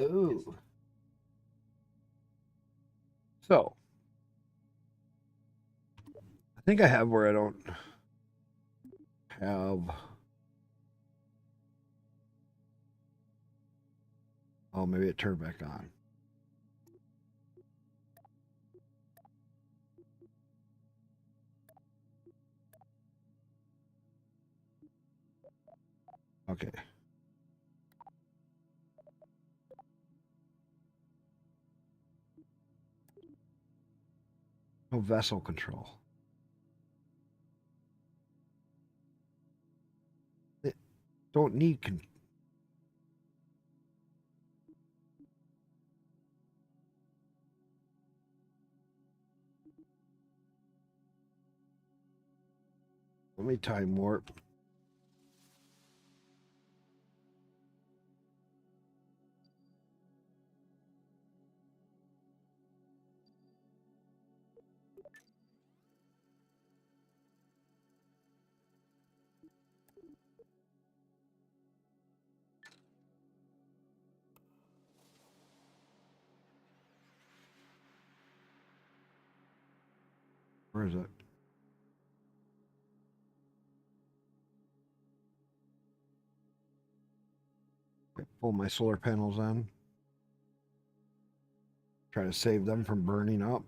Ooh. So, I think I have where I don't have. Oh, maybe it turned back on. Okay. No vessel control. They don't need me time warp. Where is it? Pull my solar panels on. Try to save them from burning up.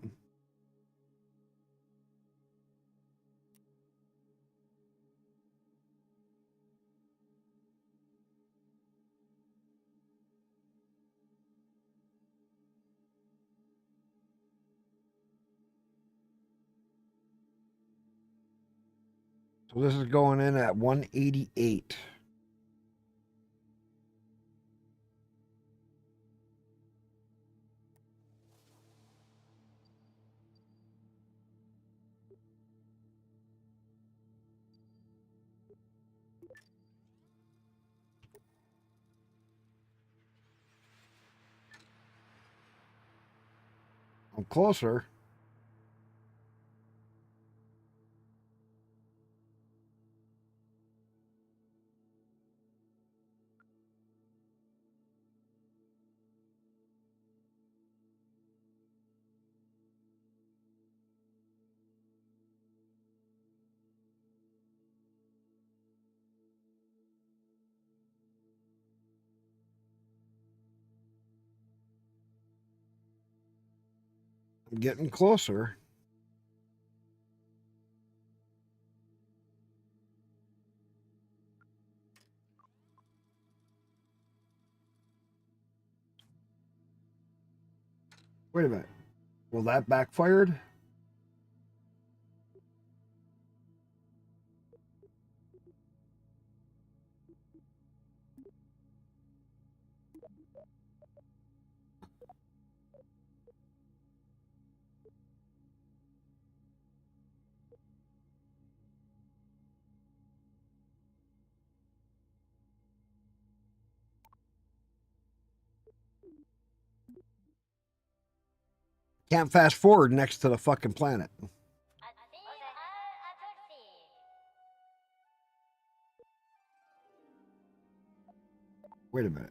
So this is going in at 188. I'm closer. I'm getting closer. Wait a minute. Well, that backfired? Can't fast forward next to the fucking planet. Wait a minute.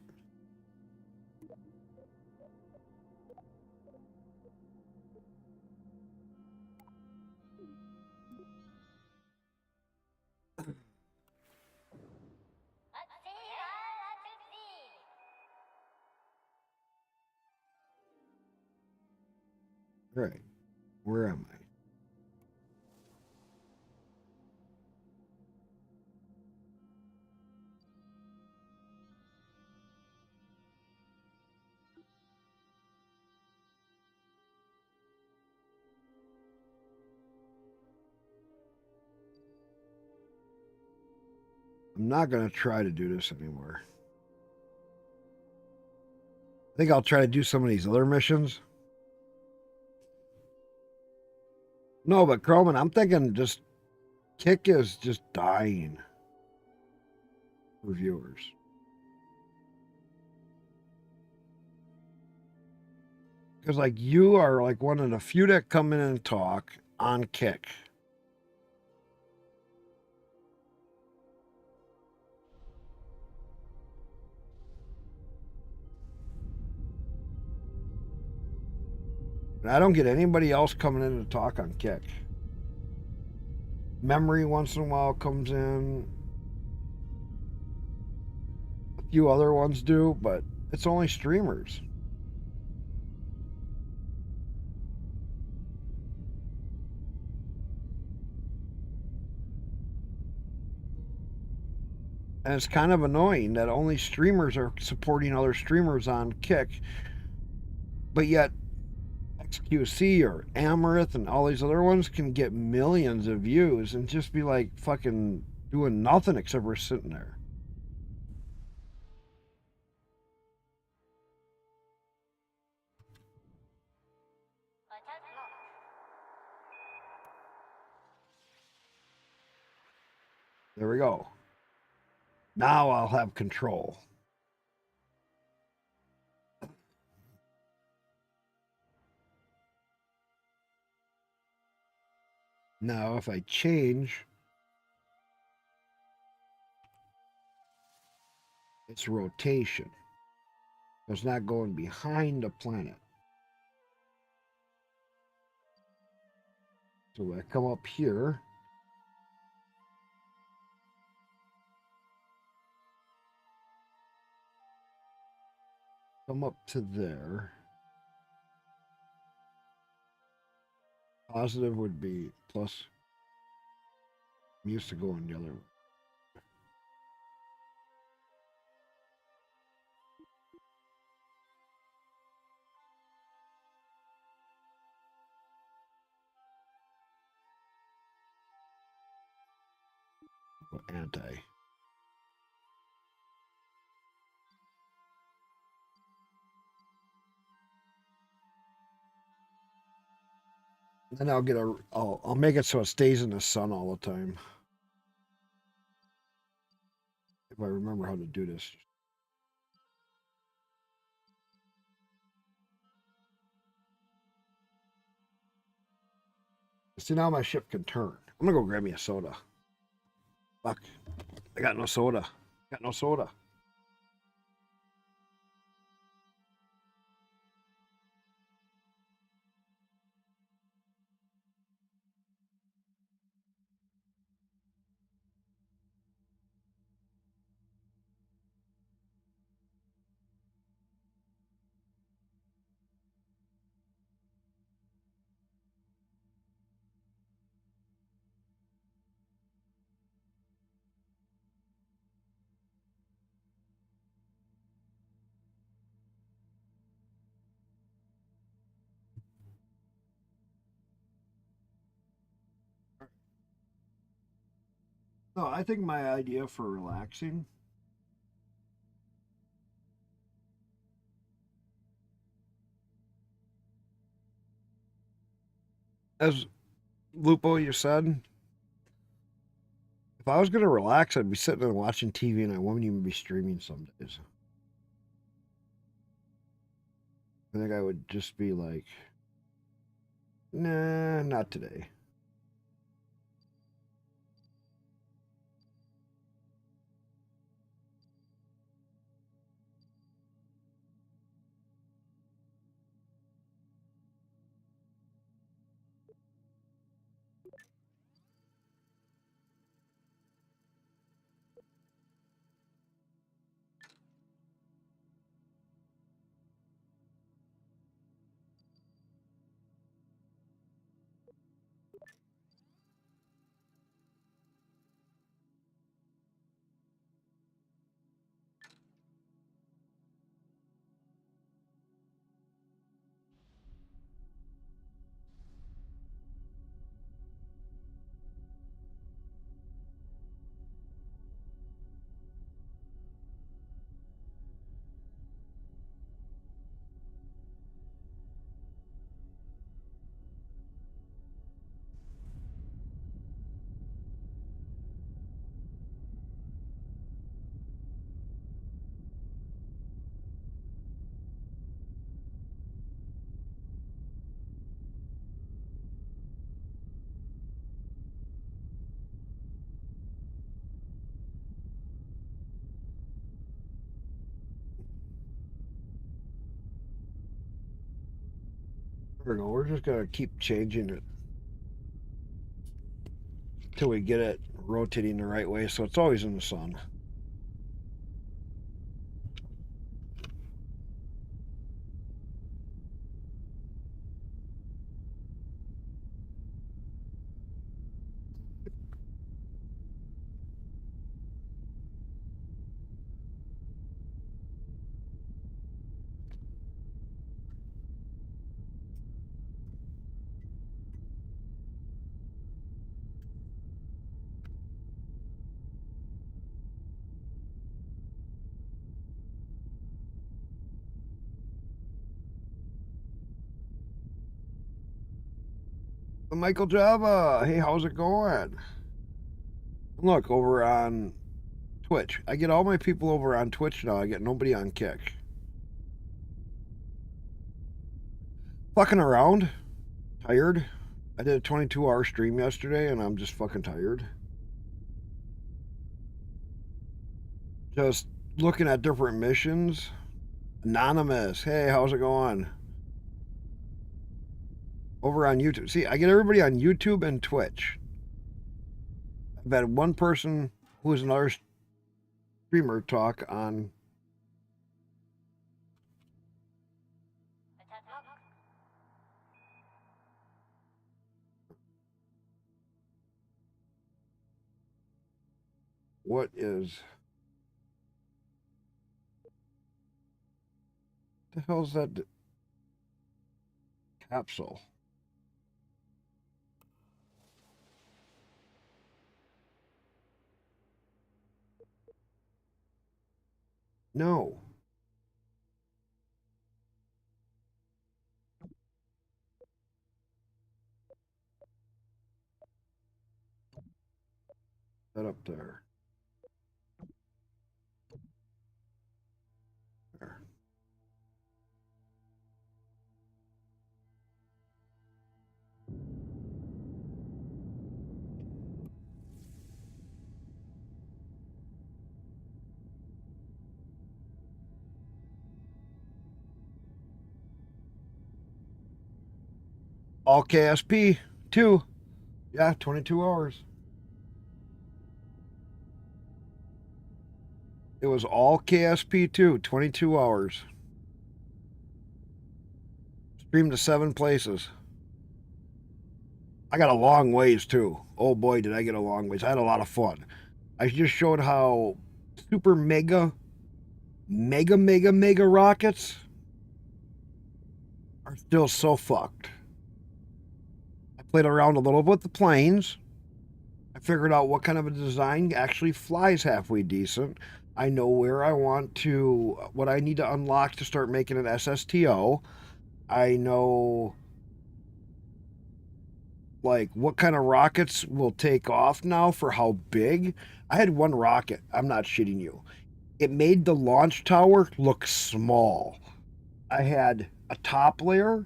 Right. Where am I? I'm not going to try to do this anymore. I think I'll try to do some of these other missions. No, but Croman, I'm thinking just Kick is just dying for viewers. Because, like, you are, like, one of the few that come in and talk on Kick. And I don't get anybody else coming in to talk on Kick. Memory once in a while comes in. A few other ones do, but it's only streamers. And it's kind of annoying that only streamers are supporting other streamers on Kick, but yet XQC or Amaranth and all these other ones can get millions of views and just be like fucking doing nothing except we're sitting there. There we go. Now I'll have control. Now, if I change its rotation, it's not going behind the planet. So I come up here. Come up to there. Positive would be plus. I'm used to going the other way. Anti. Then I'll get a. I'll make it so it stays in the sun all the time. If I remember how to do this. See, now my ship can turn. I'm gonna go grab me a soda. Fuck. I got no soda. Got no soda. No, I think my idea for relaxing as Lupo, you said, if I was going to relax, I'd be sitting and watching TV and I wouldn't even be streaming some days. I think I would just be like, nah, not today. I don't know. We're just going to keep changing it till we get it rotating the right way so it's always in the sun. Michael Java, hey, how's it going? Look, over on Twitch. I get all my people over on Twitch now. I get nobody on Kick. Fucking around. Tired. I did a 22-hour stream yesterday, and I'm just fucking tired. Just looking at different missions. Anonymous. Hey, how's it going? Over on YouTube. See, I get everybody on YouTube and Twitch. I've had one person who is another streamer talk on. What is. The hell's that capsule? No. That up there. There. All KSP 2. Yeah, 22 hours. It was all KSP 2, 22 hours. Streamed to 7 places. I got a long ways too. Oh boy, did I get a long ways. I had a lot of fun. I just showed how super mega rockets are still so fucked. I played around a little with the planes. I figured out what kind of a design actually flies halfway decent. I know where I want to, what I need to unlock to start making an SSTO. I know like what kind of rockets will take off now for how big. I had one rocket. I'm not shitting you. It made the launch tower look small. I had a top layer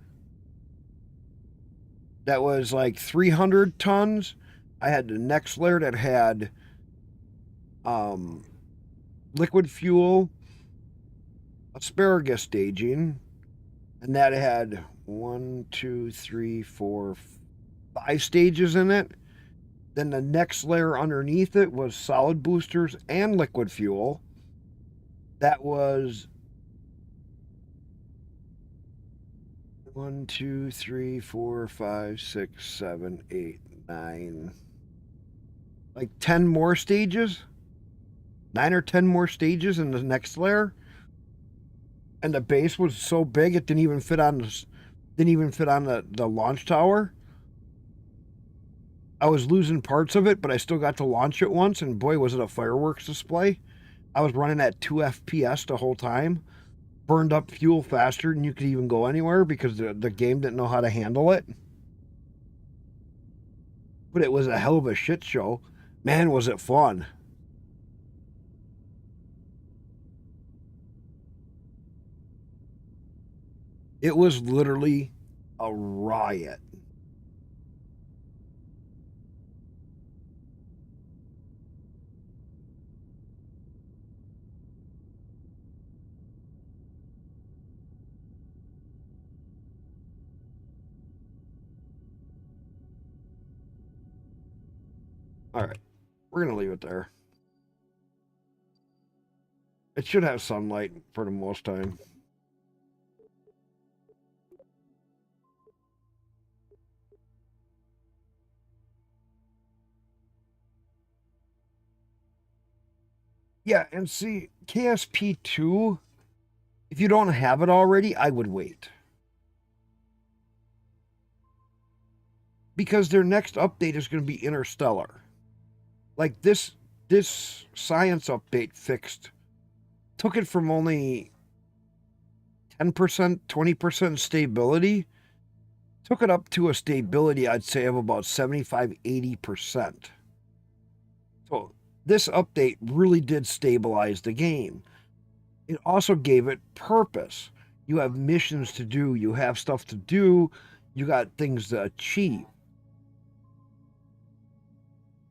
that was like 300 tons. I had the next layer that had liquid fuel, asparagus staging, and that had 1, 2, 3, 4, 5 stages in it. Then the next layer underneath it was solid boosters and liquid fuel. That was 1, 2, 3, 4, 5, 6, 7, 8, 9. Like 10 more stages? 9 or 10 more stages in the next layer? And the base was so big it didn't even fit on the launch tower. I was losing parts of it, but I still got to launch it once, and boy, was it a fireworks display. I was running at 2 FPS the whole time. Burned up fuel faster than you could even go anywhere because the game didn't know how to handle it. But it was a hell of a shit show. Man, was it fun. It was literally a riot. All right, we're going to leave it there. It should have sunlight for the most time. Yeah, and see, KSP2, if you don't have it already, I would wait. Because their next update is going to be Interstellar. Like this science update took it from only 10%, 20% stability, took it up to a stability, I'd say, of about 75, 80%. So this update really did stabilize the game. It also gave it purpose. You have missions to do, you have stuff to do, you got things to achieve.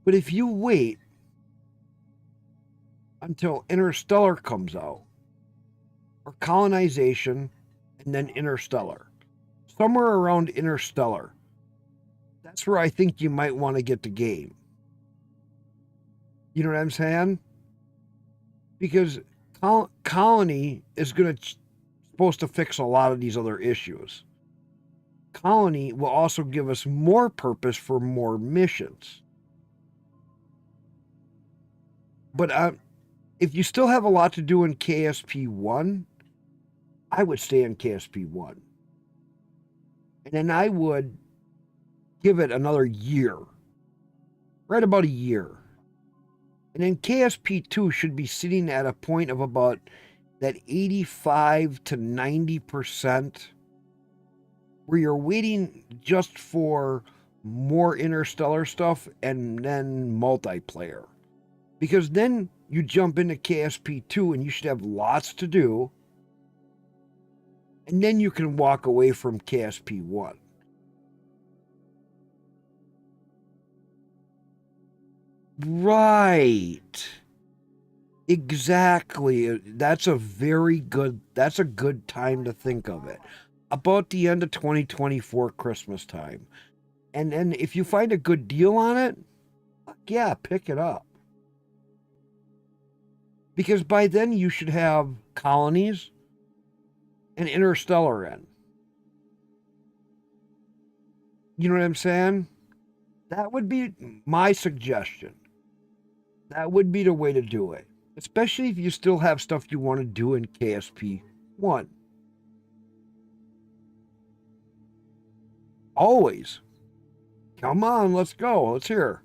But if you wait until Interstellar comes out, or Colonization, and then Interstellar, somewhere around Interstellar, that's where I think you might want to get the game. You know what I'm saying? Because Colony is supposed to fix a lot of these other issues. Colony will also give us more purpose for more missions. But if you still have a lot to do in KSP1, I would stay in KSP1. And then I would give it another year. Right about a year. And then KSP2 should be sitting at a point of about that 85 to 90% where you're waiting just for more Interstellar stuff and then multiplayer. Because then you jump into KSP2 and you should have lots to do. And then you can walk away from KSP1. Right. Exactly. That's a good time to think of it. About the end of 2024 Christmas time. And then if you find a good deal on it, yeah, pick it up. Because by then you should have Colonies and Interstellar in. You know what I'm saying? That would be my suggestion. That would be the way to do it. Especially if you still have stuff you want to do in KSP1. Always. Come on, let's go. Let's hear.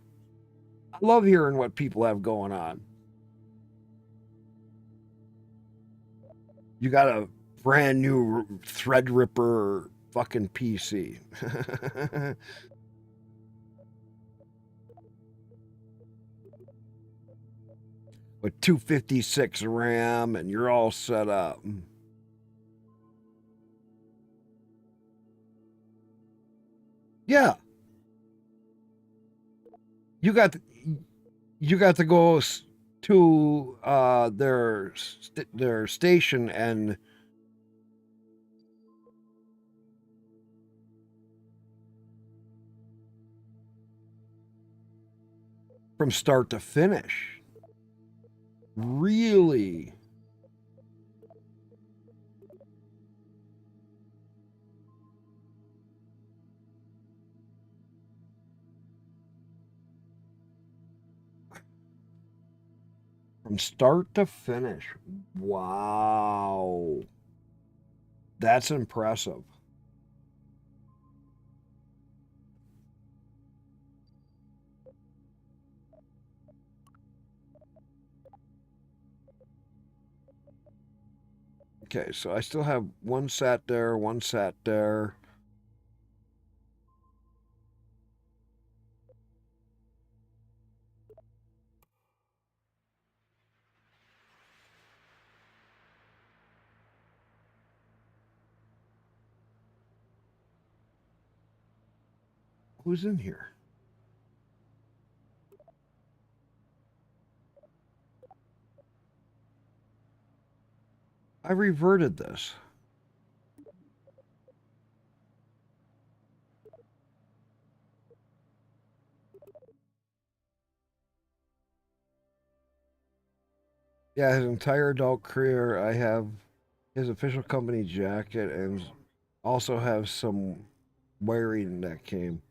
I love hearing what people have going on. You got a brand new Threadripper fucking PC. With 256 RAM and you're all set up. Yeah. You got to go to their station and from start to finish. Really? From start to finish. Wow. That's impressive. Okay, so I still have one sat there, one sat there. Who's in here? I reverted this. Yeah, his entire adult career, I have his official company jacket and also have some wiring that came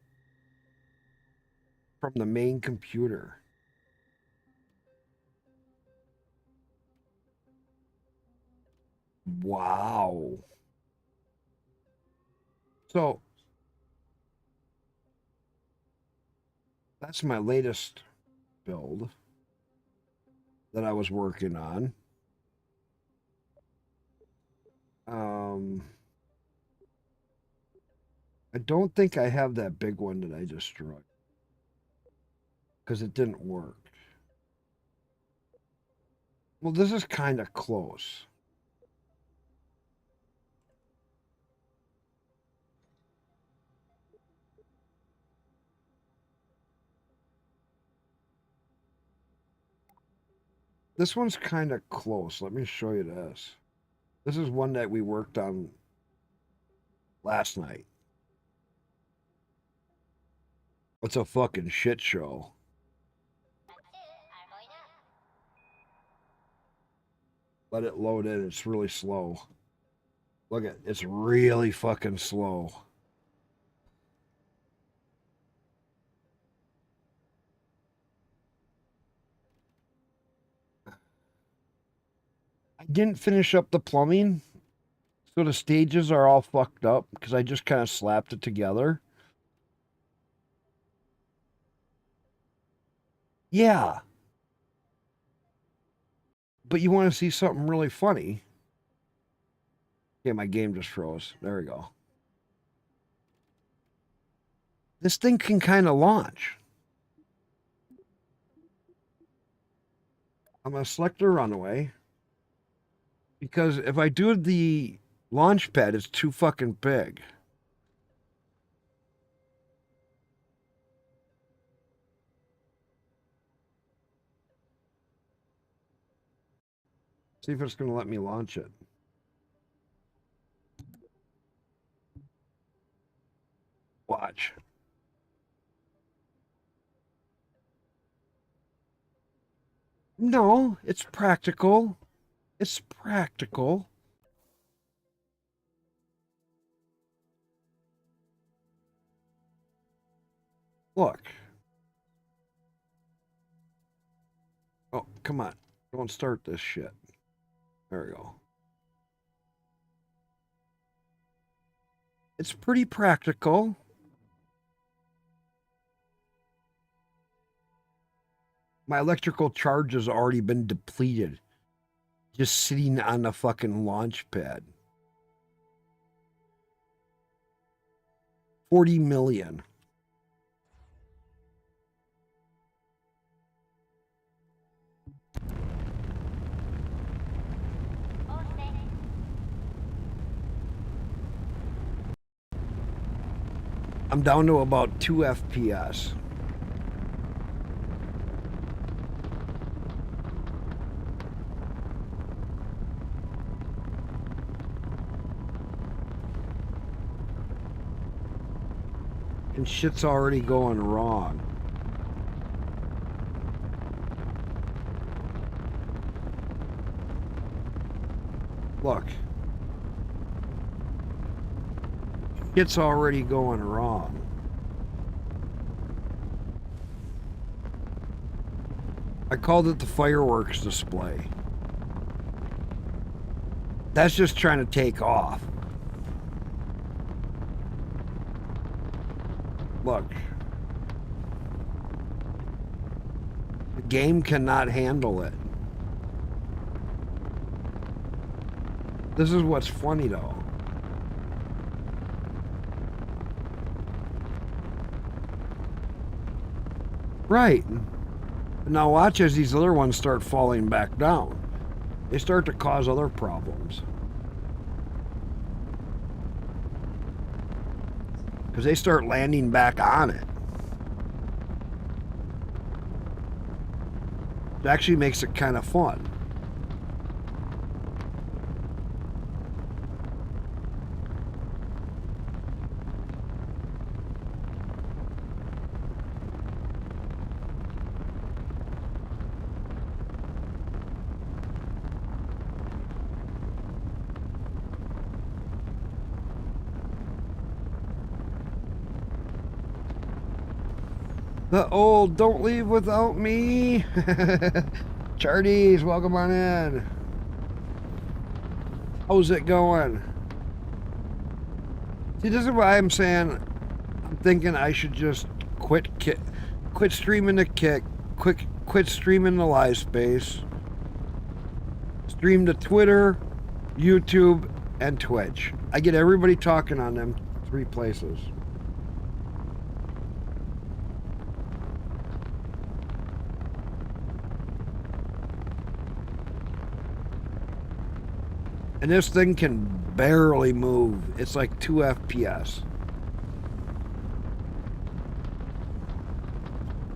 from the main computer. Wow. So that's my latest build that I was working on. I don't think I have that big one that I destroyed because it didn't work. Well, this is kind of close. This one's kind of close. Let me show you this. This is one that we worked on last night. It's a fucking shit show. Let it load in. It's really slow. Look at it's really fucking slow. I didn't finish up the plumbing, so the stages are all fucked up because I just kind of slapped it together. Yeah. But you want to see something really funny. Okay, my game just froze. There we go. This thing can kind of launch. I'm going to select the runway. Because if I do the launch pad, it's too fucking big. See if it's going to let me launch it. Watch. No, it's practical. It's practical. Look. Oh, come on. Don't start this shit. There we go. It's pretty practical. My electrical charge has already been depleted. Just sitting on the fucking launch pad. 40 million. I'm down to about 2 FPS. And shit's already going wrong. Look. Shit's already going wrong. I called it the fireworks display. That's just trying to take off. Look. The game cannot handle it. This is what's funny though. Right. Now watch as these other ones start falling back down. They start to cause other problems. Because they start landing back on it. It actually makes it kind of fun. The old don't leave without me. Charties, welcome on in. How's it going? See, this is why I'm saying I'm thinking I should just quit streaming the Kick, quit streaming the live space, stream to Twitter, YouTube, and Twitch. I get everybody talking on them 3 places. And this thing can barely move. It's like 2 FPS.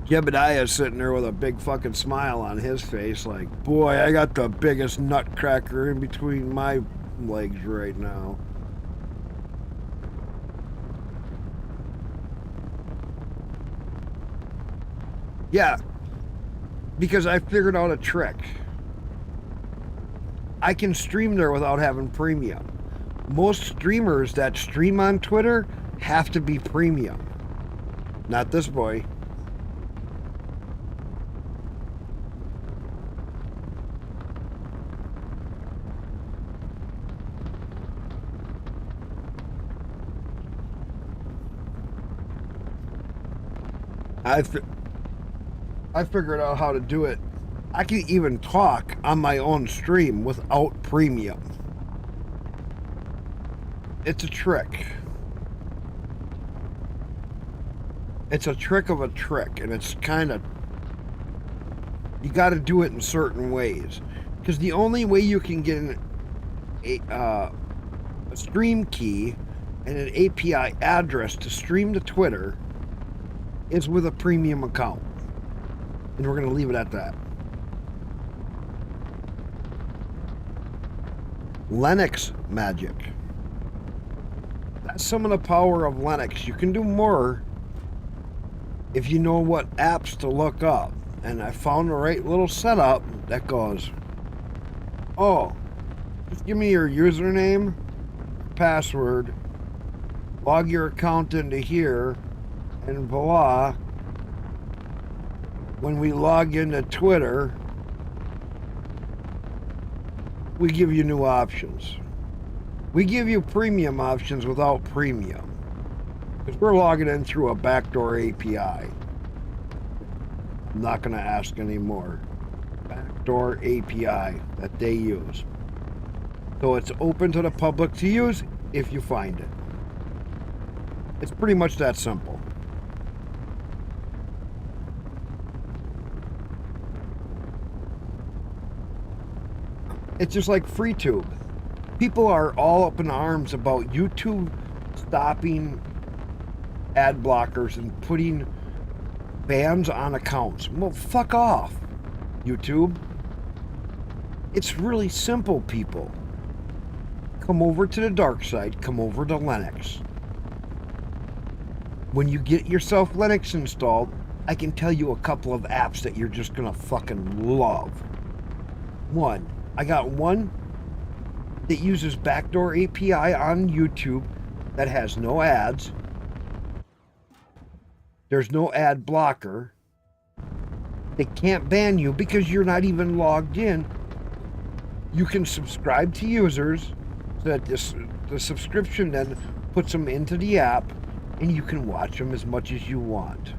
Jebediah's sitting there with a big fucking smile on his face like, boy, I got the biggest nutcracker in between my legs right now. Yeah, because I figured out a trick. I can stream there without having premium. Most streamers that stream on Twitter have to be premium. Not this boy. I figured out how to do it. I can even talk on my own stream without premium. It's a trick. It's a trick of a trick, and it's kind of... You got to do it in certain ways. Because the only way you can get a stream key and an API address to stream to Twitter is with a premium account. And we're going to leave it at that. Linux magic. That's some of the power of Linux. You can do more if you know what apps to look up. And I found the right little setup that goes, oh, just give me your username, password, log your account into here, and voila, when we log into Twitter, we give you new options. We give you premium options without premium. Because we're logging in through a backdoor API. I'm not going to ask anymore. Backdoor API that they use. So it's open to the public to use if you find it. It's pretty much that simple. It's just like FreeTube. People are all up in arms about YouTube stopping ad blockers and putting bans on accounts. Well, fuck off, YouTube. It's really simple, people. Come over to the dark side. Come over to Linux. When you get yourself Linux installed, I can tell you a couple of apps that you're just gonna fucking love. One, I got one that uses backdoor API on YouTube that has no ads. There's no ad blocker. They can't ban you because you're not even logged in. You can subscribe to users so that the subscription then puts them into the app and you can watch them as much as you want.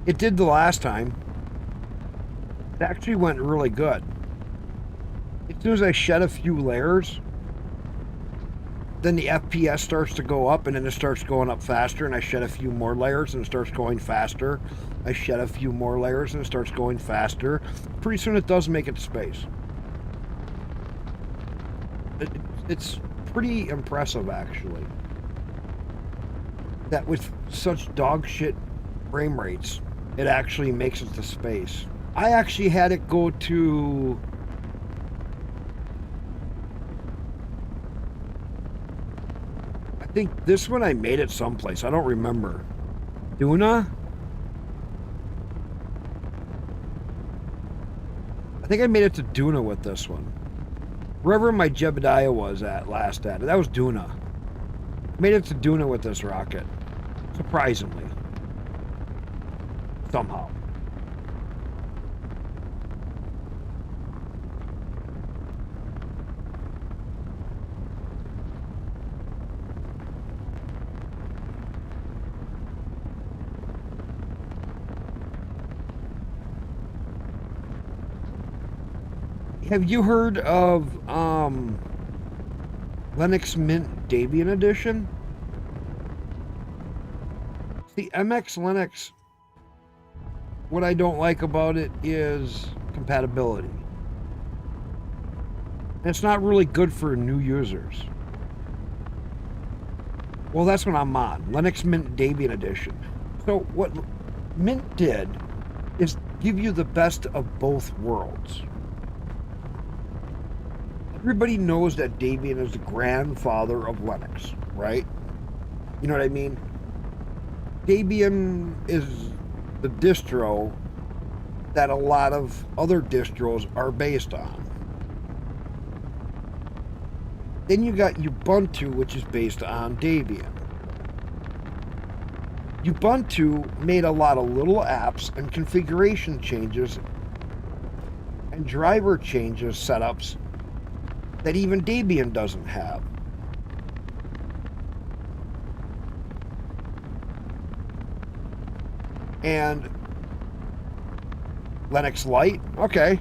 It did the last time. It actually went really good. As soon as I shed a few layers, then the FPS starts to go up and then it starts going up faster, and I shed a few more layers and it starts going faster. I shed a few more layers and it starts going faster. Pretty soon it does make it to space. It's pretty impressive, actually, that with such dog shit frame rates, it actually makes it to space. I actually had it go to... I think this one I made it someplace. I don't remember. Duna? I think I made it to Duna with this one. Wherever my Jebediah was at last at. That was Duna. Made it to Duna with this rocket. Surprisingly. Somehow. Have you heard of Linux Mint Debian Edition? The MX Linux, what I don't like about it is compatibility. And it's not really good for new users. Well, that's what I'm on. Linux Mint Debian Edition. So what Mint did is give you the best of both worlds. Everybody knows that Debian is the grandfather of Linux, right? You know what I mean? Debian is the distro that a lot of other distros are based on. Then you got Ubuntu, which is based on Debian. Ubuntu made a lot of little apps and configuration changes and driver changes, setups that even Debian doesn't have. And Linux Lite, okay.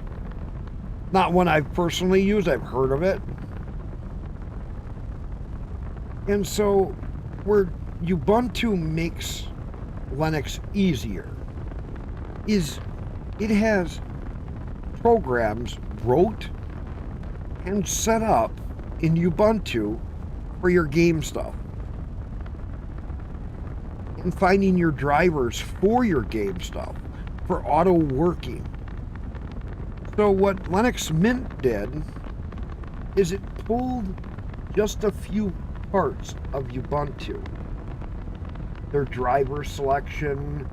Not one I've personally used, I've heard of it. And so where Ubuntu makes Linux easier is it has programs wrote and set up in Ubuntu for your game stuff. And finding your drivers for your game stuff, for auto working. So what Linux Mint did is it pulled just a few parts of Ubuntu. Their driver selection,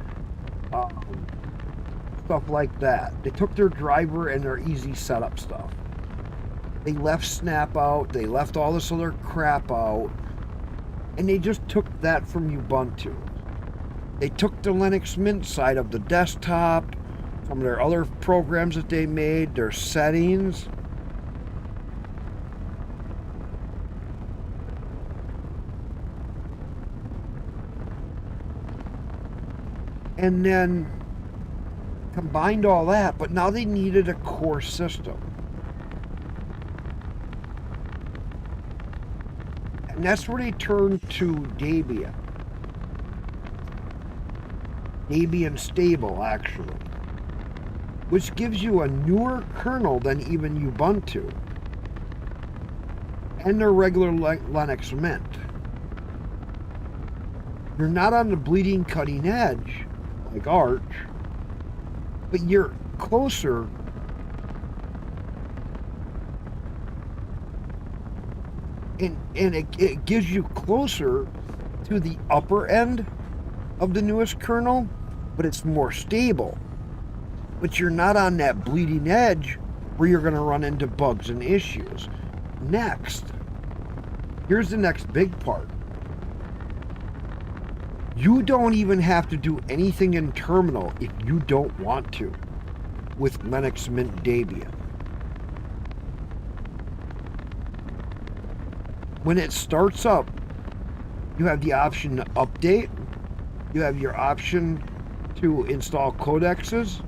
stuff like that. They took their driver and their easy setup stuff. They left Snap out, they left all this other crap out, and they just took that from Ubuntu. They took the Linux Mint side of the desktop, some of their other programs that they made, their settings. And then combined all that, but now they needed a core system. And that's where they turned to Debian. Debian Stable, actually. Which gives you a newer kernel than even Ubuntu. And their regular Linux Mint. You're not on the bleeding cutting edge, like Arch, but you're closer and it gives you closer to the upper end of the newest kernel, but it's more stable. But you're not on that bleeding edge where you're going to run into bugs and issues. Next, here's the next big part. You don't even have to do anything in terminal if you don't want to with Linux Mint Debian. When it starts up, you have the option to update. You have your option to install codexes.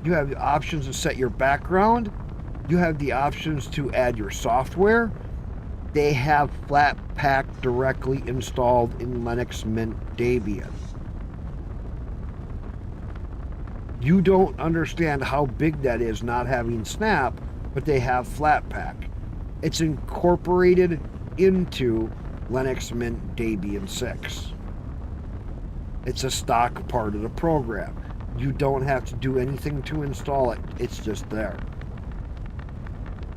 You have the options to set your background. You have the options to add your software. They have Flatpak directly installed in Linux Mint Debian. You don't understand how big that is not having Snap, but they have Flatpak. It's incorporated into Linux Mint Debian 6. It's a stock part of the program. You don't have to do anything to install it. It's just there.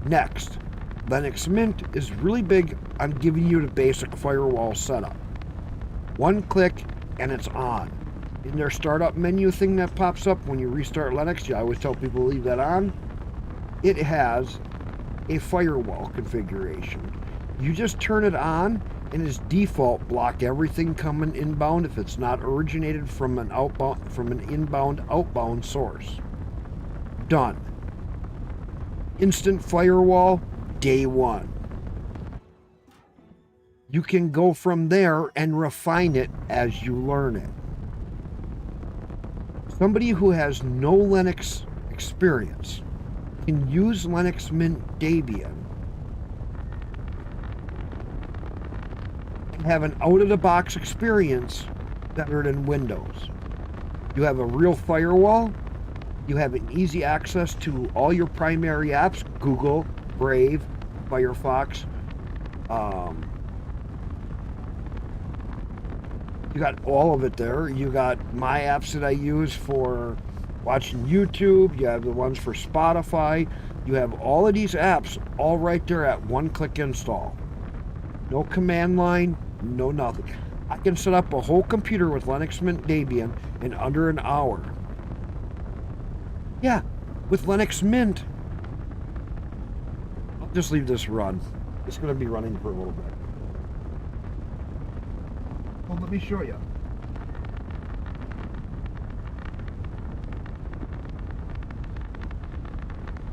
Next, Linux Mint is really big on giving you the basic firewall setup. One click and it's on. In their startup menu thing that pops up when you restart Linux, I always tell people to leave that on. It has a firewall configuration. You just turn it on and its default block everything coming inbound if it's not originated from an inbound outbound source. Done. Instant firewall, day one. You can go from there and refine it as you learn it. Somebody who has no Linux experience can use Linux Mint Debian and have an out-of-the-box experience better than Windows. You have a real firewall. You have an easy access to all your primary apps, Google, Brave, Firefox. You got all of it there. You got my apps that I use for watching YouTube. You have the ones for Spotify. You have all of these apps all right there at one-click install. No command line, no nothing. I can set up a whole computer with Linux Mint Debian in under an hour. Yeah, with Linux Mint. I'll just leave this run. It's going to be running for a little bit. Well, let me show you.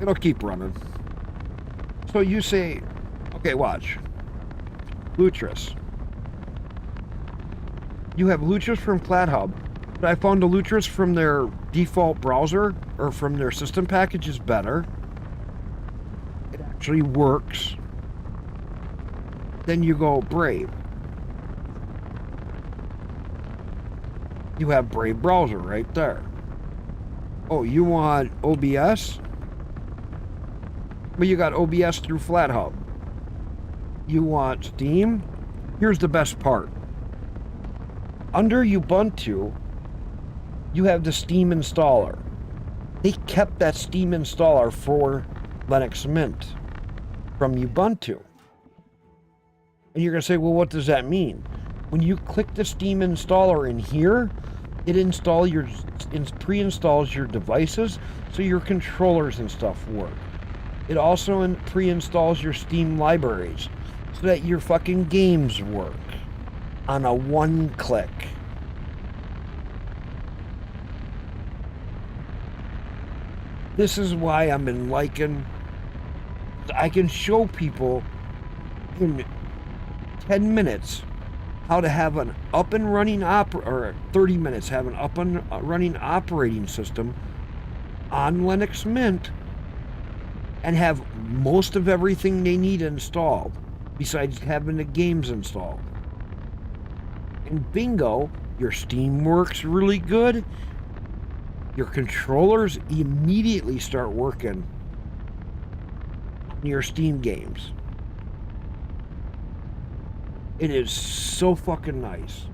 It'll keep running. So you say, okay, watch. Lutris. You have Lutris from CloudHub, but I found the Lutris from their default browser or from their system package is better. It actually works. Then you go Brave. You have Brave browser right there. Oh, you want OBS? Well, you got OBS through FlatHub. You want Steam? Here's the best part. Under Ubuntu, you have the Steam installer. They kept that Steam installer for Linux Mint from Ubuntu. And you're going to say, well, what does that mean? When you click the Steam installer in here, it pre-installs your devices so your controllers and stuff work. It also pre-installs your Steam libraries so that your fucking games work on a one click. This is why I'm in liking. I can show people in 10 minutes how to have an up and running or 30 minutes have an up and running operating system on Linux Mint and have most of everything they need installed besides having the games installed. And bingo, your Steam works really good. Your controllers immediately start working on your Steam games. It is so fucking nice.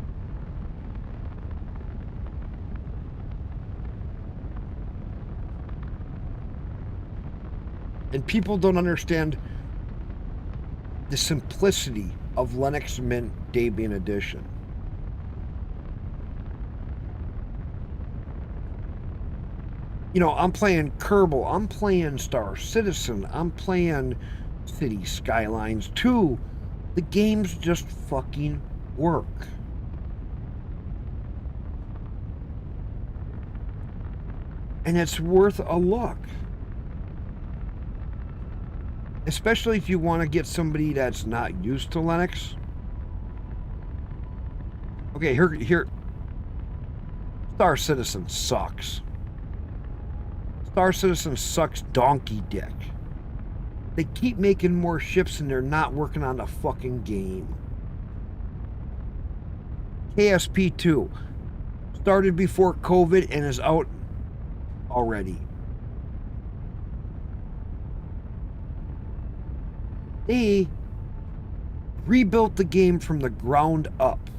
And people don't understand the simplicity of Linux Mint Debian Edition. You know, I'm playing Kerbal, I'm playing Star Citizen, I'm playing City Skylines 2. The games just fucking work. And it's worth a look. Especially if you want to get somebody that's not used to Linux. Okay, here. Star Citizen sucks. Star Citizen sucks donkey dick. They keep making more ships and they're not working on the fucking game. KSP2 started before COVID and is out already. They rebuilt the game from the ground up.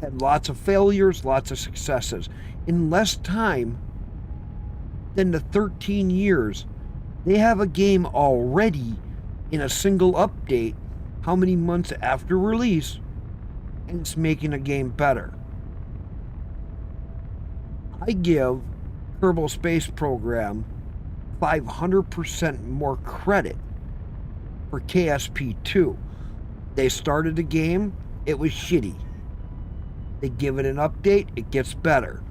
Had lots of failures, lots of successes. In less time than the 13 years, they have a game already in a single update, how many months after release, and it's making a game better. I give Kerbal Space Program 500% more credit for KSP2. They started the game, it was shitty. They give it an update, it gets better.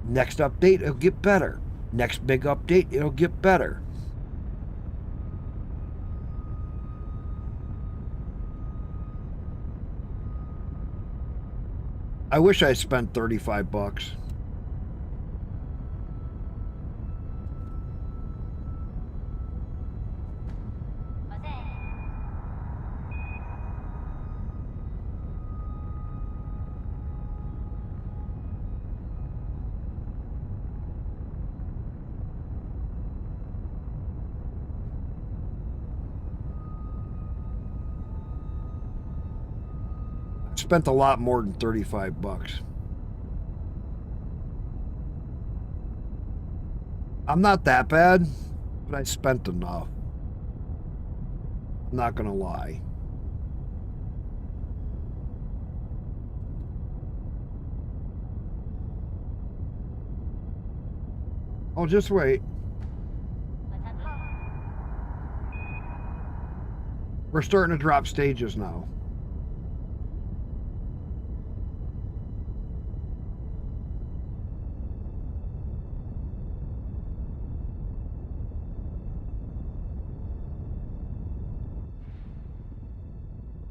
Next update, it'll get better. Next big update, it'll get better. I wish I spent $35. spent a lot more than 35 bucks. I'm not that bad, but I spent enough. I'm not gonna lie. Oh, just wait. We're starting to drop stages now.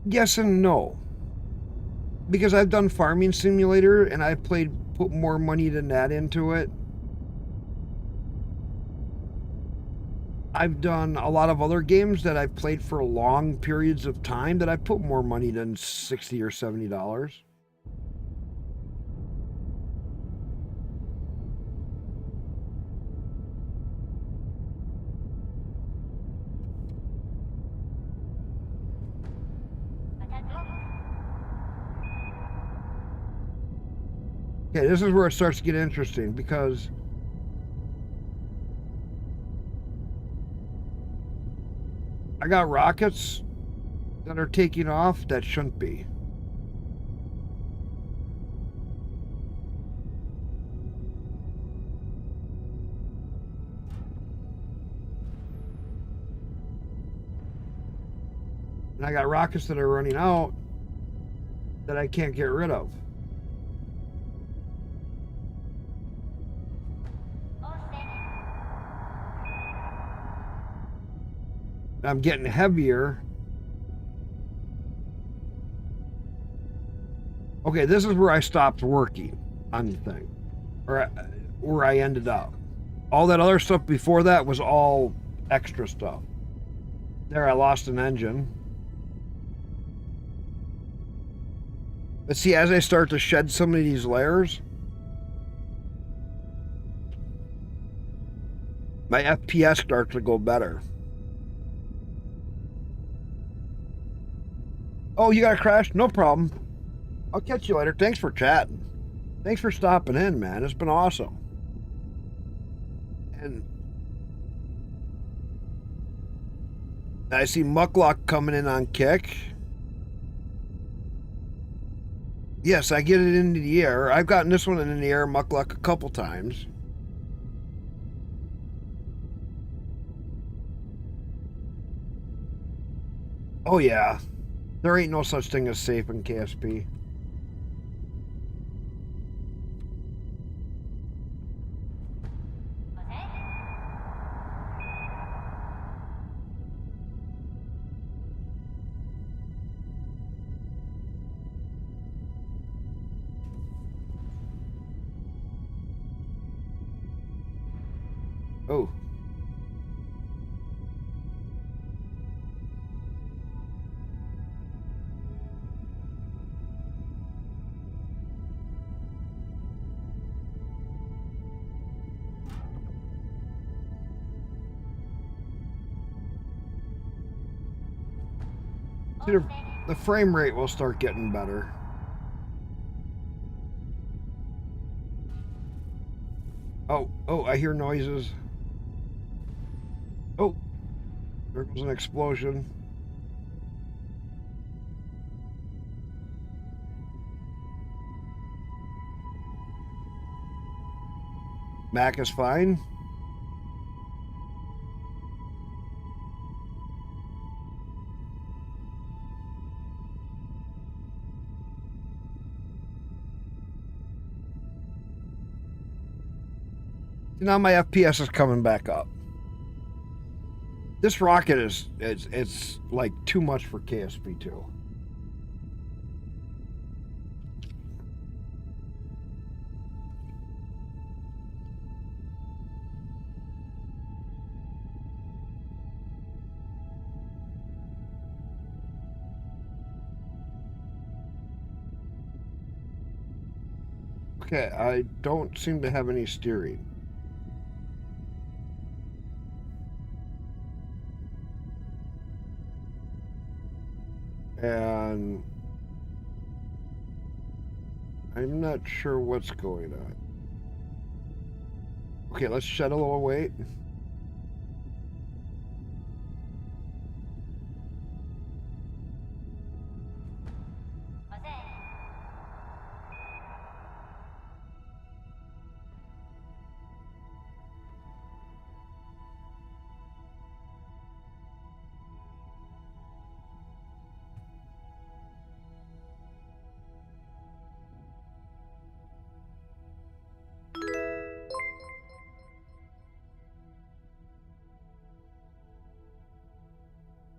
Yes and no. Because I've done Farming Simulator and I've put more money than that into it. I've done a lot of other games that I've played for long periods of time that I put more money than $60 or $70. Okay, this is where it starts to get interesting because I got rockets that are taking off that shouldn't be. And I got rockets that are running out that I can't get rid of. I'm getting heavier. Okay, this is where I stopped working on the thing, or where I ended up. All that other stuff before that was all extra stuff. There, I lost an engine. But see, as I start to shed some of these layers, my FPS starts to go better. Oh, you got a crash? No problem. I'll catch you later. Thanks for chatting. Thanks for stopping in, man. It's been awesome. And I see Mucklock coming in on kick. Yes, I get it into the air. I've gotten this one in the air, Muckluck, a couple times. Oh, yeah. There ain't no such thing as safe in KSP. Oh. See, the frame rate will start getting better. Oh, I hear noises. Oh, there goes an explosion. Mac is fine. Now my FPS is coming back up. This rocket it's like too much for KSP2. Okay, I don't seem to have any steering. And I'm not sure what's going on. Okay, let's shed a little weight.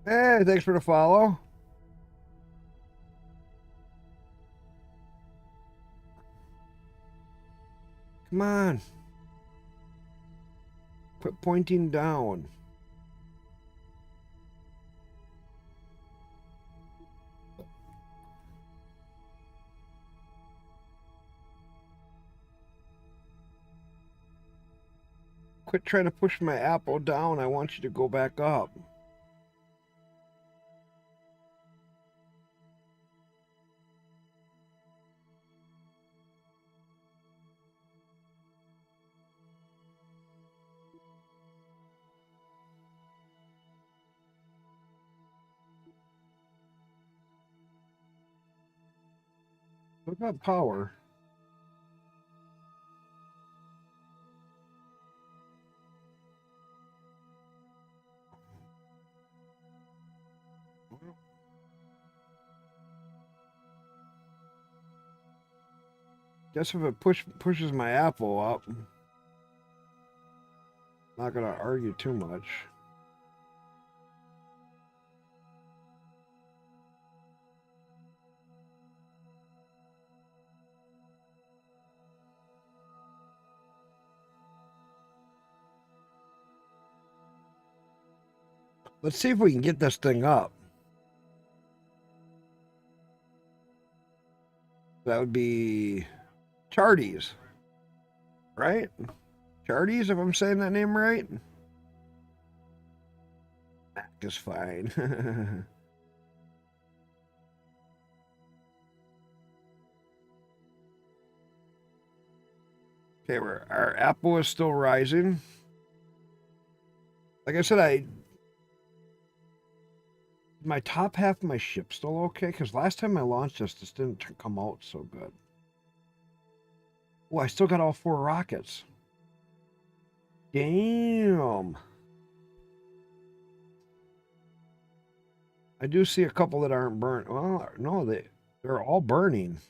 Hey, thanks for the follow. Come on. Quit pointing down. Quit trying to push my apple down. I want you to go back up. Look at power. Guess if it pushes my apple up, not gonna argue too much. Let's see if we can get this thing up. That would be Charties, right? Charties, if I'm saying that name right. Mac is fine. Okay, our apple is still rising. Like I said, my top half of my ship's still okay, because last time I launched this didn't come out so good. Oh, I still got all 4 rockets. Damn. I do see a couple that aren't burnt. Well, no, they're all burning.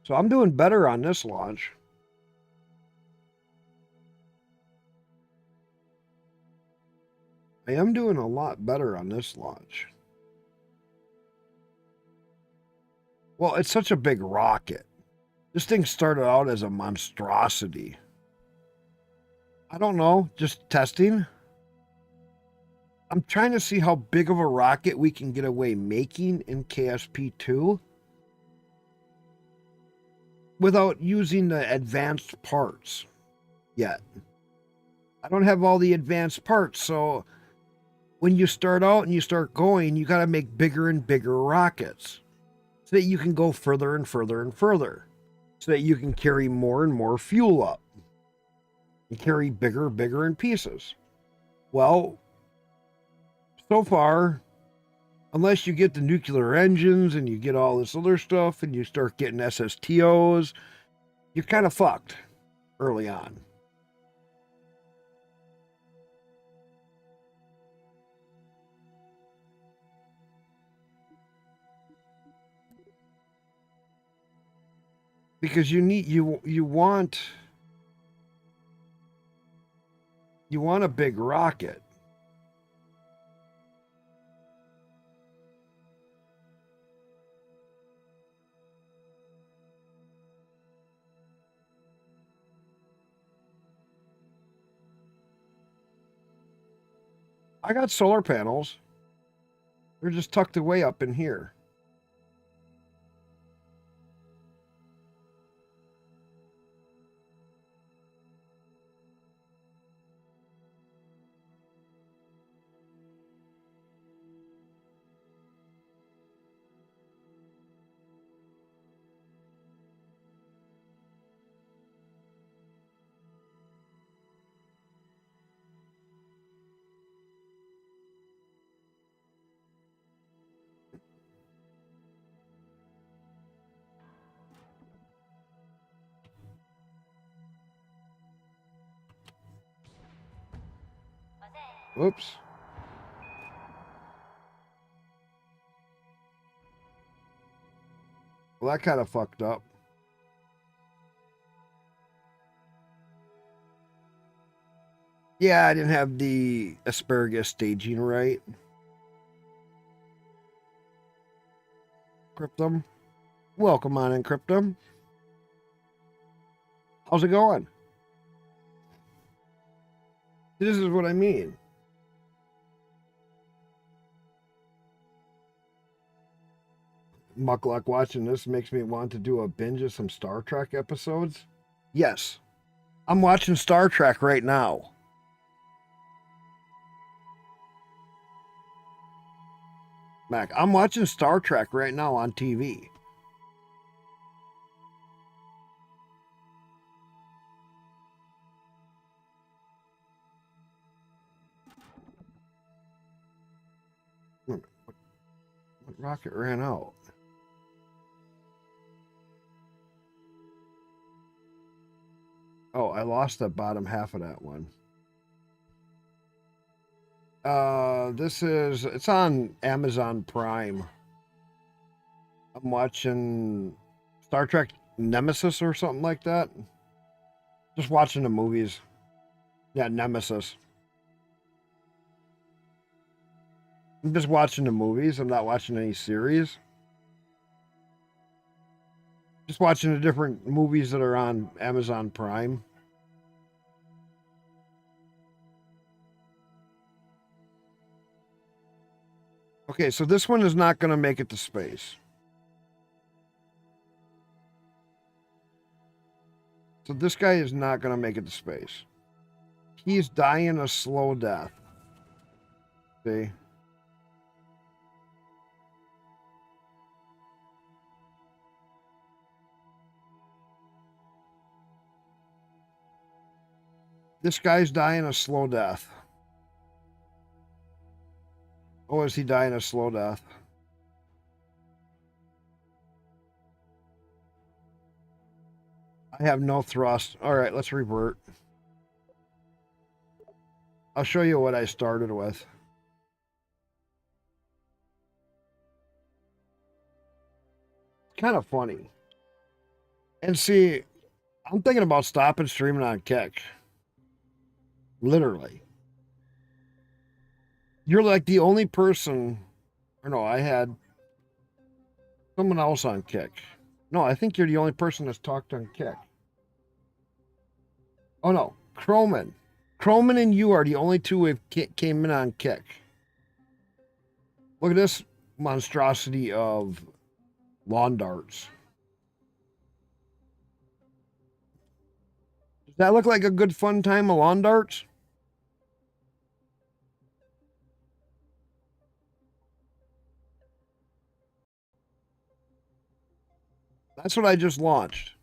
So I'm doing better on this launch. I am doing a lot better on this launch. Well, it's such a big rocket. This thing started out as a monstrosity. I don't know, just testing. I'm trying to see how big of a rocket we can get away making in KSP2 without using the advanced parts yet. I don't have all the advanced parts, so when you start out and you start going, you got to make bigger and bigger rockets so that you can go further and further and further, so that you can carry more and more fuel up and carry bigger in pieces. Well, so far, unless you get the nuclear engines and you get all this other stuff and you start getting SSTOs, you're kind of fucked early on. Because you want a big rocket. I got solar panels. They're just tucked away up in here. Whoops. Well, that kind of fucked up. Yeah, I didn't have the asparagus staging right. Cryptum. Welcome on in, Cryptum. How's it going? This is what I mean. Muckluck watching this makes me want to do a binge of some Star Trek episodes. Yes. I'm watching Star Trek right now. Mac, I'm watching Star Trek right now on TV. What rocket ran out? Oh, I lost the bottom half of that one. It's on Amazon Prime. I'm watching Star Trek Nemesis or something like that. Just watching the movies. Yeah, Nemesis. I'm just watching the movies. I'm not watching any series. Just watching the different movies that are on Amazon Prime. Okay, so this one is not going to make it to space. So this guy is not going to make it to space. He's dying a slow death. See? This guy's dying a slow death. Oh, is he dying a slow death? I have no thrust. All right, let's revert. I'll show you what I started with. Kind of funny. And see, I'm thinking about stopping streaming on Kick. Literally. You're like the only person, or no, I had someone else on Kick. No, I think you're the only person that's talked on Kick. Oh no, Croman. Croman and you are the only two who came in on Kick. Look at this monstrosity of lawn darts. Does that look like a good fun time of lawn darts? That's what I just launched.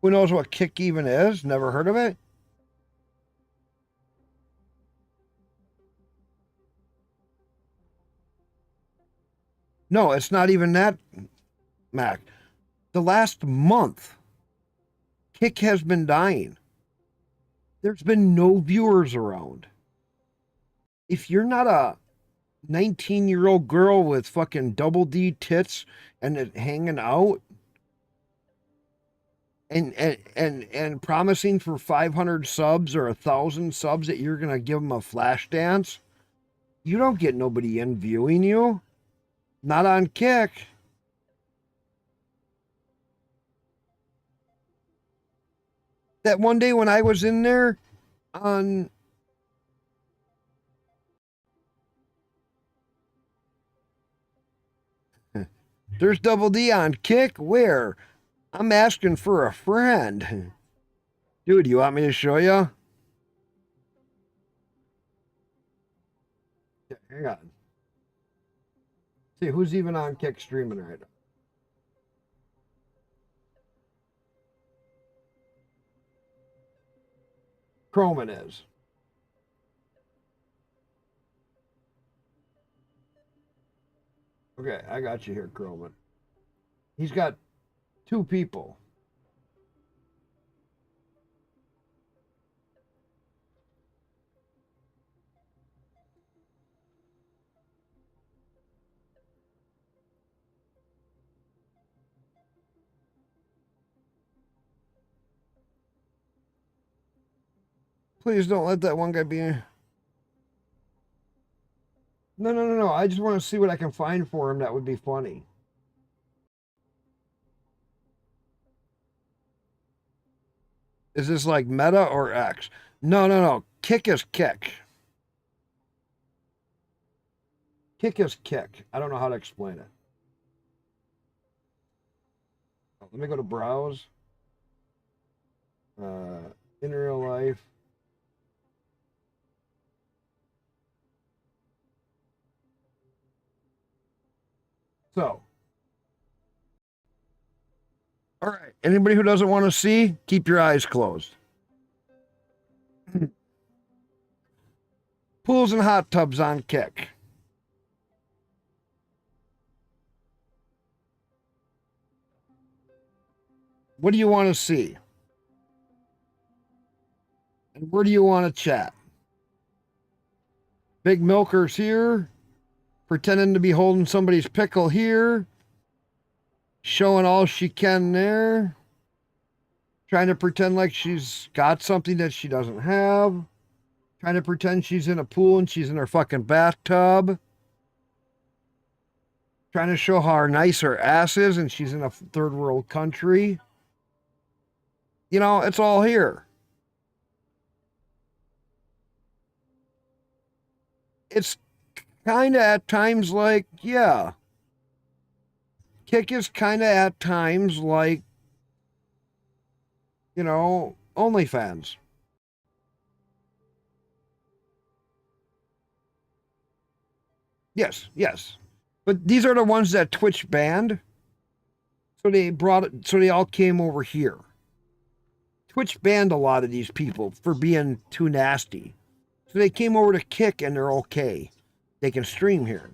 Who knows what Kick even is? Never heard of it? No, it's not even that, Mac. The last month, Kick has been dying. There's been no viewers around. If you're not a 19-year-old girl with fucking double D tits and it hanging out and promising for 500 subs or 1,000 subs that you're gonna give them a flash dance, you don't get nobody in viewing you. Not on Kick. That one day when I was in there on there's Double D on Kick. Where? I'm asking for a friend. Dude, you want me to show you? Yeah, hang on. See, who's even on Kick streaming right now? Croman is. Okay, I got you here, Croman. He's got 2 people. Please don't let that one guy be. No. I just want to see what I can find for him that would be funny. Is this like meta or X? No. Kick is kick. Kick is kick. I don't know how to explain it. Let me go to browse. In real life. So. All right. Anybody who doesn't want to see, keep your eyes closed. Pools and hot tubs on Kick. What do you want to see? And where do you want to chat? Big Milker's here. Pretending to be holding somebody's pickle here. Showing all she can there. Trying to pretend like she's got something that she doesn't have. Trying to pretend she's in a pool and she's in her fucking bathtub. Trying to show how nice her ass is and she's in a third world country. You know, it's all here. It's kind of at times like, yeah. Kick is kind of at times like, you know, OnlyFans. Yes. But these are the ones that Twitch banned. So they all came over here. Twitch banned a lot of these people for being too nasty. So they came over to Kick and they're okay. They can stream here.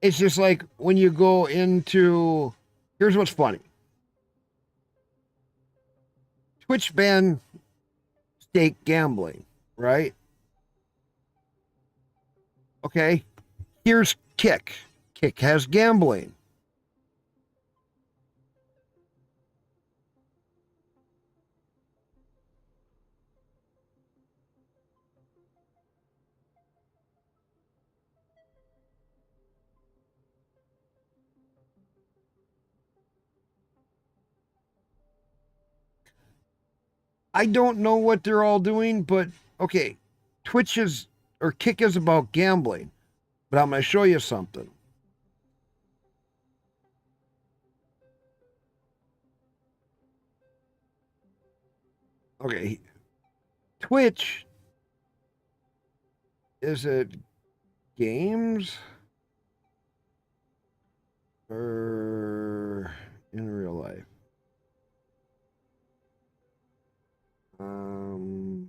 It's just like when you go into, here's what's funny. Twitch banned stake gambling, right? Okay. Here's Kick. Kick has gambling. I don't know what they're all doing, but okay. Twitch is, or Kick is about gambling, but I'm going to show you something. Okay. Twitch, is it games or in real life?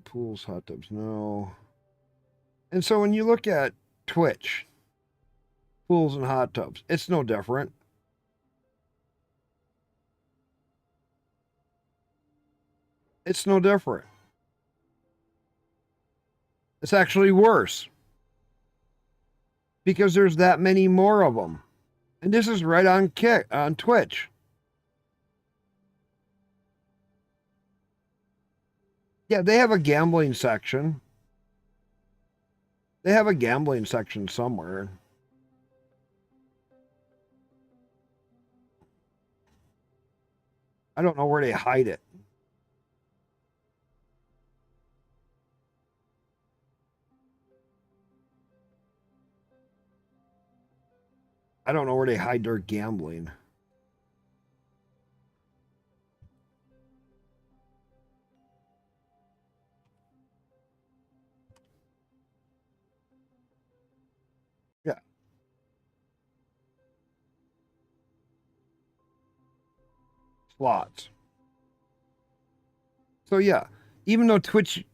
Pools, hot tubs, no. And so when you look at Twitch, pools and hot tubs, it's no different. It's no different. It's actually worse. Because there's that many more of them. And this is right on Twitch. Yeah, they have a gambling section. They have a gambling section somewhere. I don't know where they hide it. I don't know where they hide their gambling. Yeah. Slots. So yeah, even though Twitch,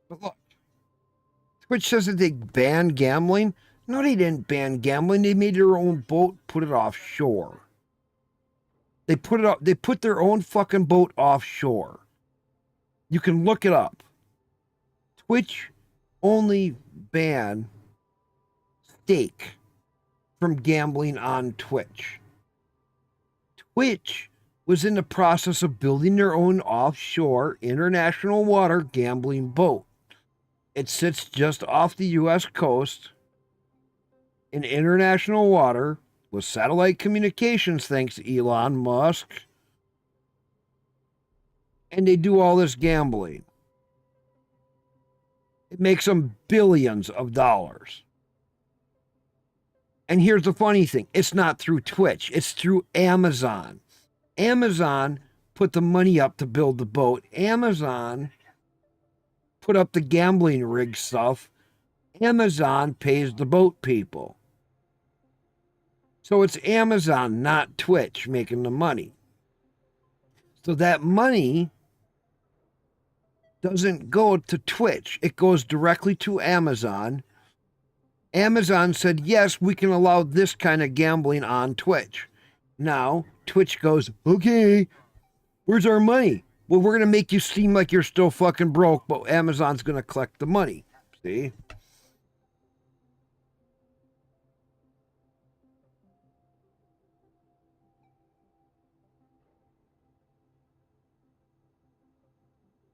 but look, Twitch says that they banned gambling. No, they didn't ban gambling. They made their own boat, put it offshore. They put it up. They put their own fucking boat offshore. You can look it up. Twitch only banned stake from gambling on Twitch. Twitch was in the process of building their own offshore international water gambling boat. It sits just off the U.S. coast in international water with satellite communications, thanks to Elon Musk. And they do all this gambling. It makes them billions of dollars. And here's the funny thing. It's not through Twitch. It's through Amazon. Amazon put the money up to build the boat. Amazon put up the gambling rig stuff. Amazon pays the boat people. So it's Amazon, not Twitch, making the money. So that money doesn't go to Twitch. It goes directly to Amazon. Amazon said, yes, we can allow this kind of gambling on Twitch. Now, Twitch goes, okay, where's our money? Well, we're going to make you seem like you're still fucking broke, but Amazon's going to collect the money. See?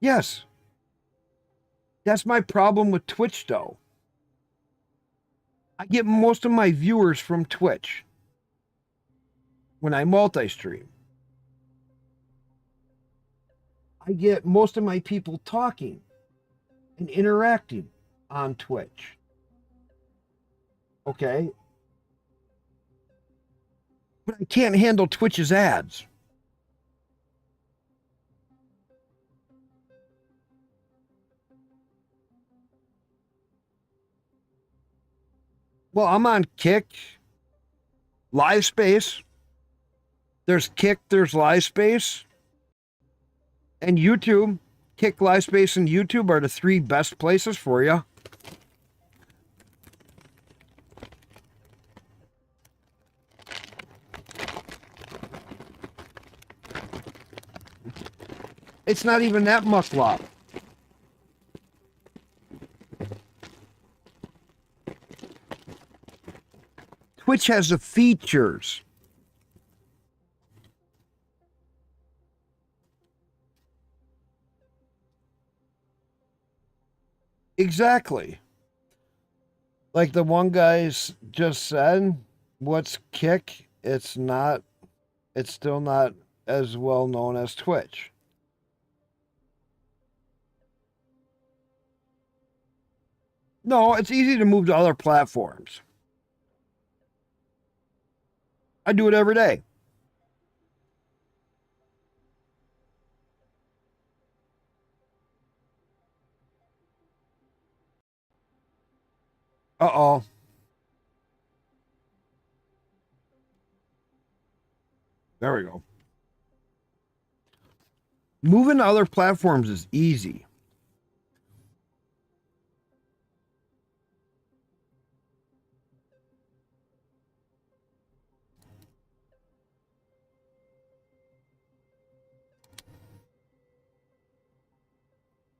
Yes. That's my problem with Twitch, though. I get most of my viewers from Twitch when I multi-stream. I get most of my people talking and interacting on Twitch. Okay? But I can't handle Twitch's ads. Well, I'm on Kick, Live Space. There's Kick, there's Live Space, and YouTube. Kick, Live Space, and YouTube are the three best places for you. It's not even that mucklop. Twitch has the features. Exactly. Like the one guy just said, what's Kick? It's still not as well known as Twitch. No, it's easy to move to other platforms. I do it every day. Uh-oh. There we go. Moving to other platforms is easy.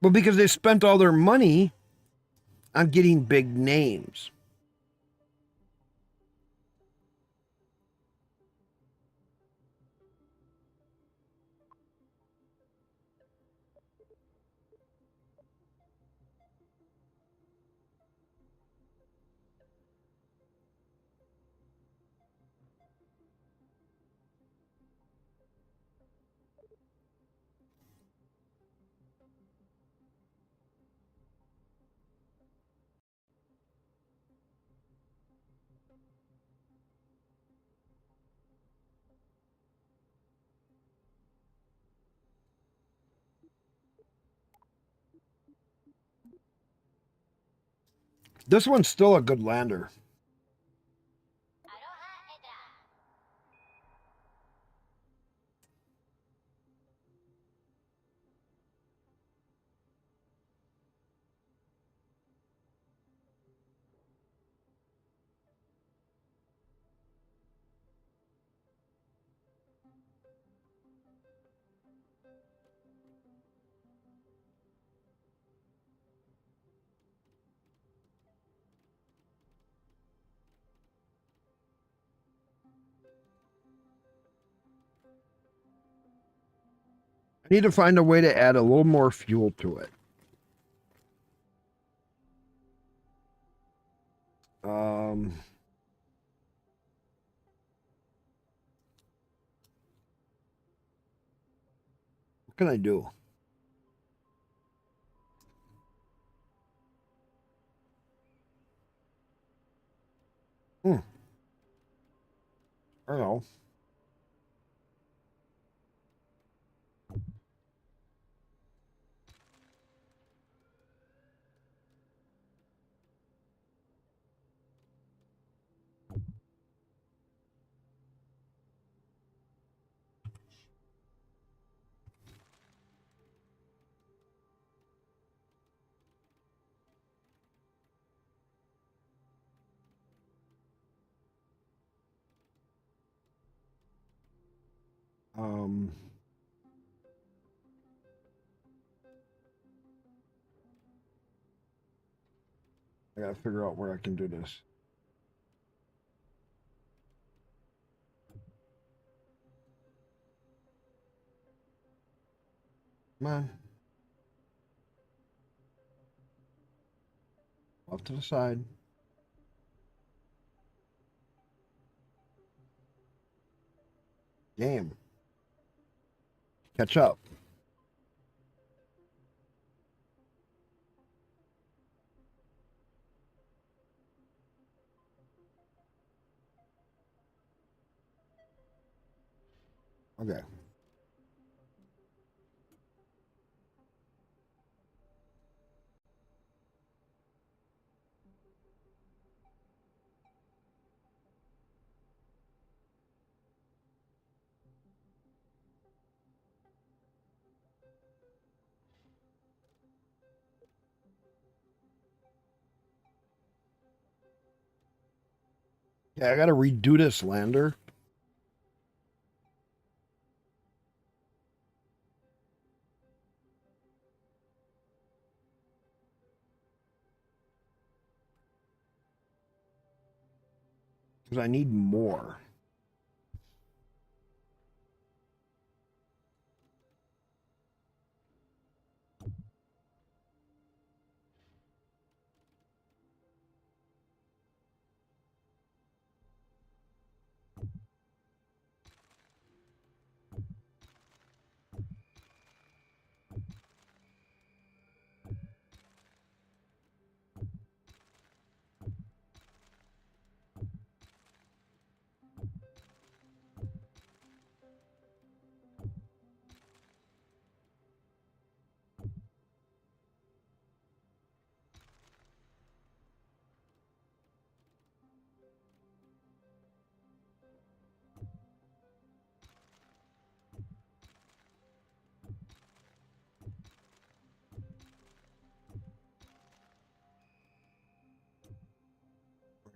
But because they spent all their money on getting big names. This one's still a good lander. I need to find a way to add a little more fuel to it. What can I do? I don't know. I gotta figure out where I can do this. Come on. Off to the side. Game. Catch up. Okay. Yeah, I gotta redo this lander. Because I need more.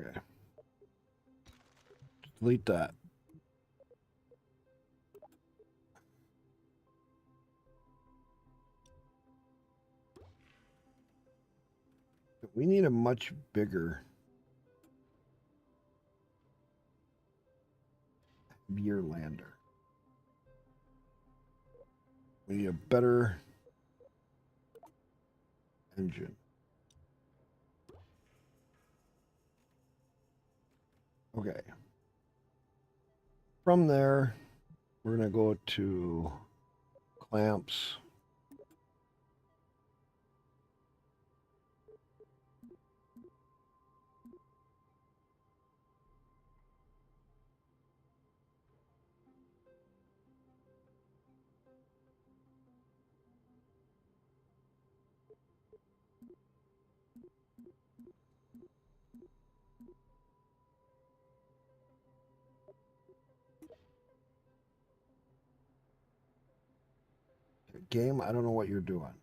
Okay. Delete that. We need a much bigger beer lander. We need a better engine. Okay. From there, we're going to go to clamps. Game, I don't know what you're doing.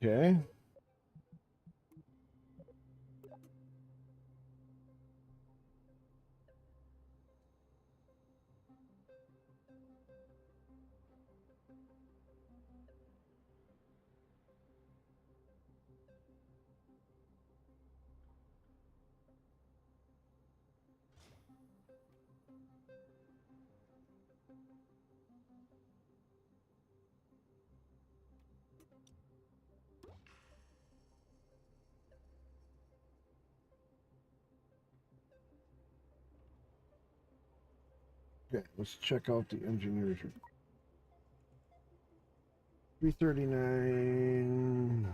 Okay. Okay, let's check out the engineers. 339.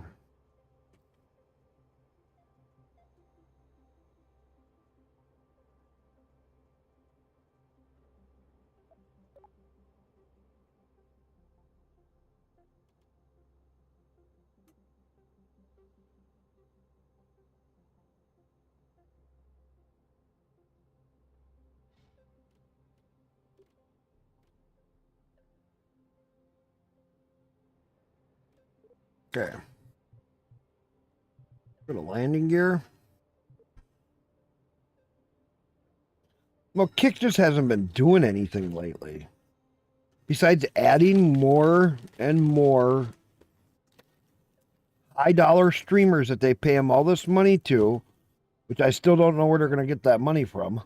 Okay. Go to landing gear. Well, Kick just hasn't been doing anything lately. Besides adding more and more high dollar streamers that they pay them all this money to, which I still don't know where they're going to get that money from.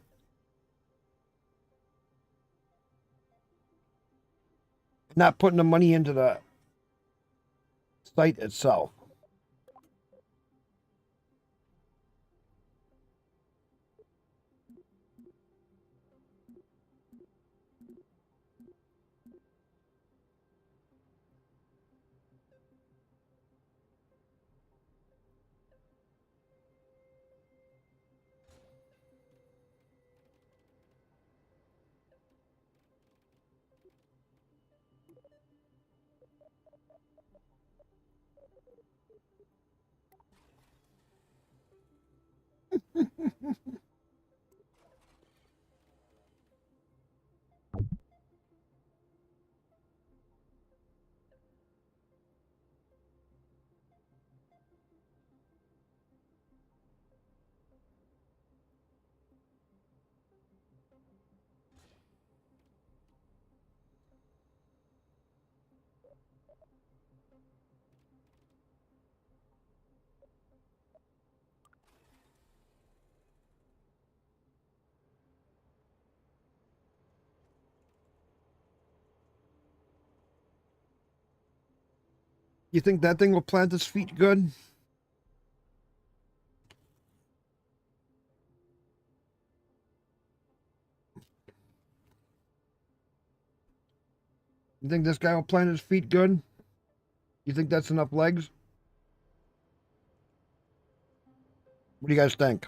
Not putting the money into the site itself. You think that thing will plant its feet good? You think this guy will plant his feet good? You think that's enough legs? What do you guys think?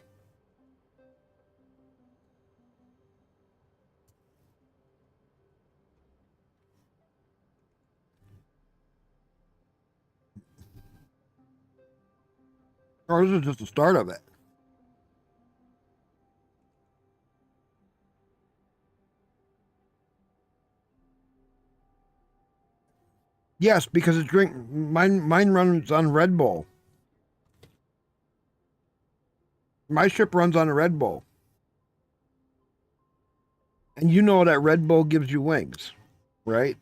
Or this is just the start of it? Yes, because it's mine runs on Red Bull. My ship runs on a Red Bull. And you know that Red Bull gives you wings, right?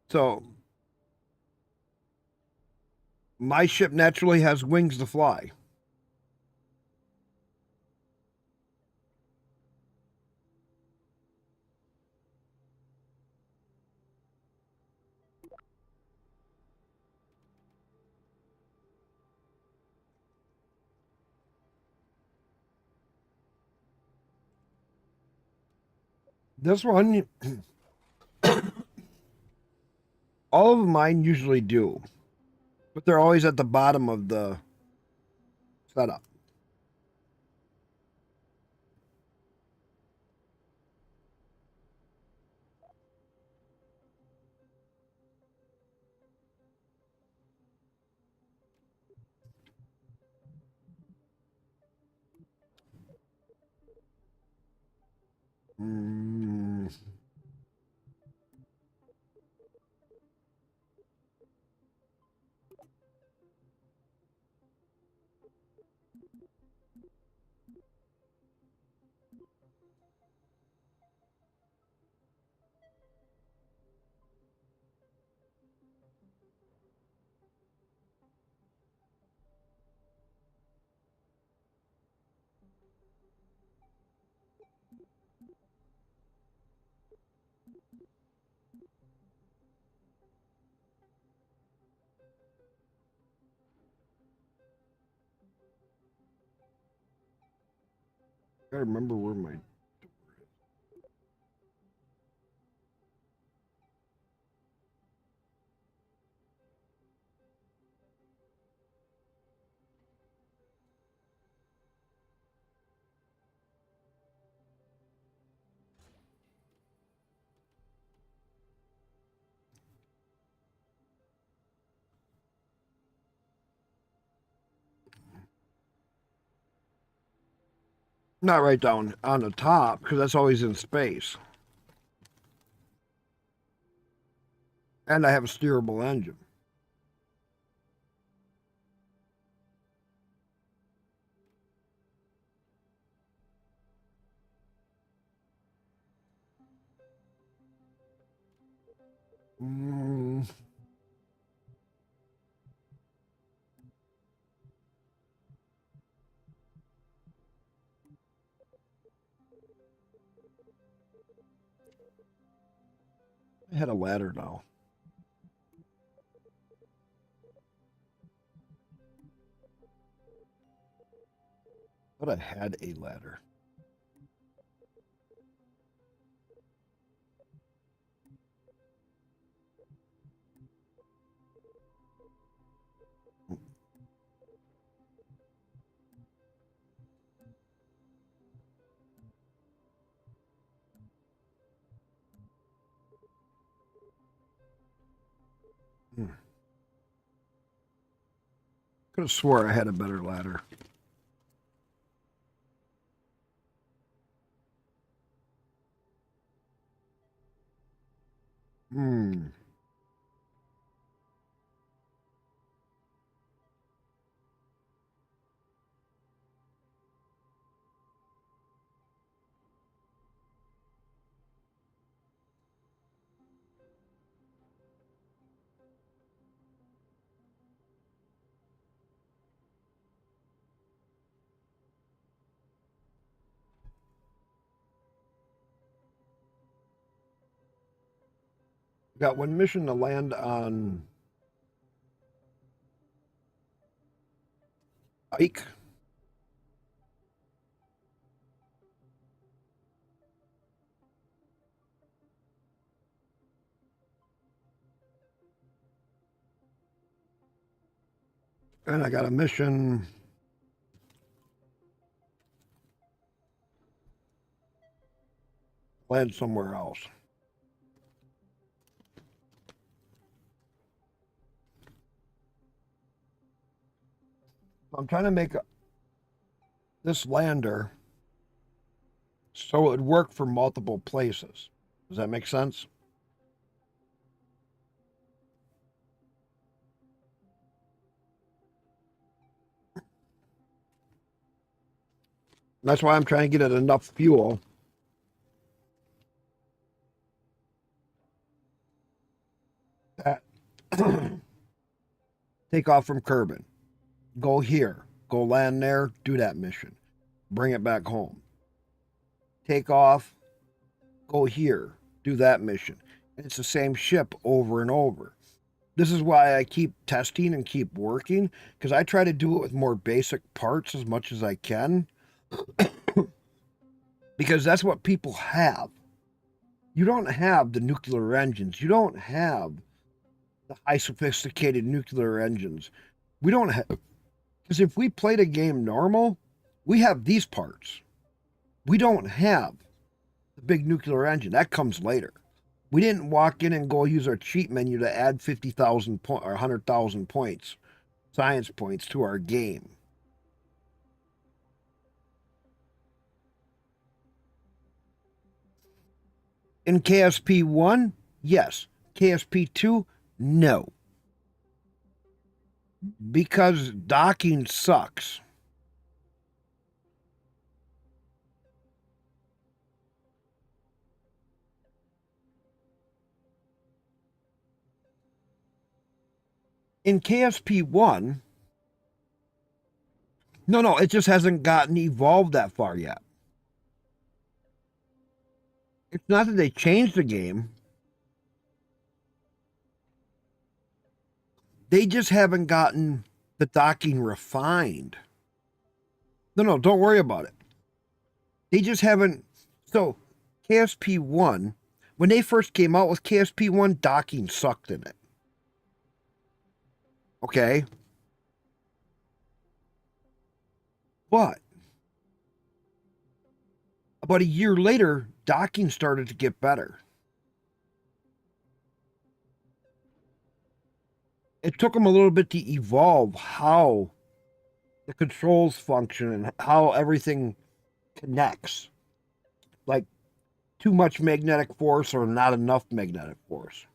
So my ship naturally has wings to fly. This one, all of mine usually do, but they're always at the bottom of the setup. Mm. I remember where my not right down on the top because that's always in space. And I have a steerable engine. Mm. I had a ladder now. But I had a ladder. Hmm. Could have swore I had a better ladder. Hmm. Got one mission to land on Ike. And I got a mission land somewhere else. I'm trying to make this lander so it would work for multiple places. Does that make sense? That's why I'm trying to get it enough fuel. That take off from Kerbin. Go here. Go land there. Do that mission. Bring it back home. Take off. Go here. Do that mission. And it's the same ship over and over. This is why I keep testing and keep working, because I try to do it with more basic parts as much as I can, because that's what people have. You don't have the nuclear engines. You don't have the high sophisticated nuclear engines. We don't have, because if we played a game normal, we have these parts. We don't have the big nuclear engine. That comes later. We didn't walk in and go use our cheat menu to add 50,000 or 100,000 points, science points to our game. In KSP1, yes. KSP2, no. Because docking sucks. In KSP1, no, it just hasn't gotten evolved that far yet. It's not that they changed the game. They just haven't gotten the docking refined. No, don't worry about it. They just haven't. So, KSP1, when they first came out with KSP1, docking sucked in it. Okay? But about a year later, docking started to get better. It took them a little bit to evolve how the controls function and how everything connects. Like too much magnetic force or not enough magnetic force.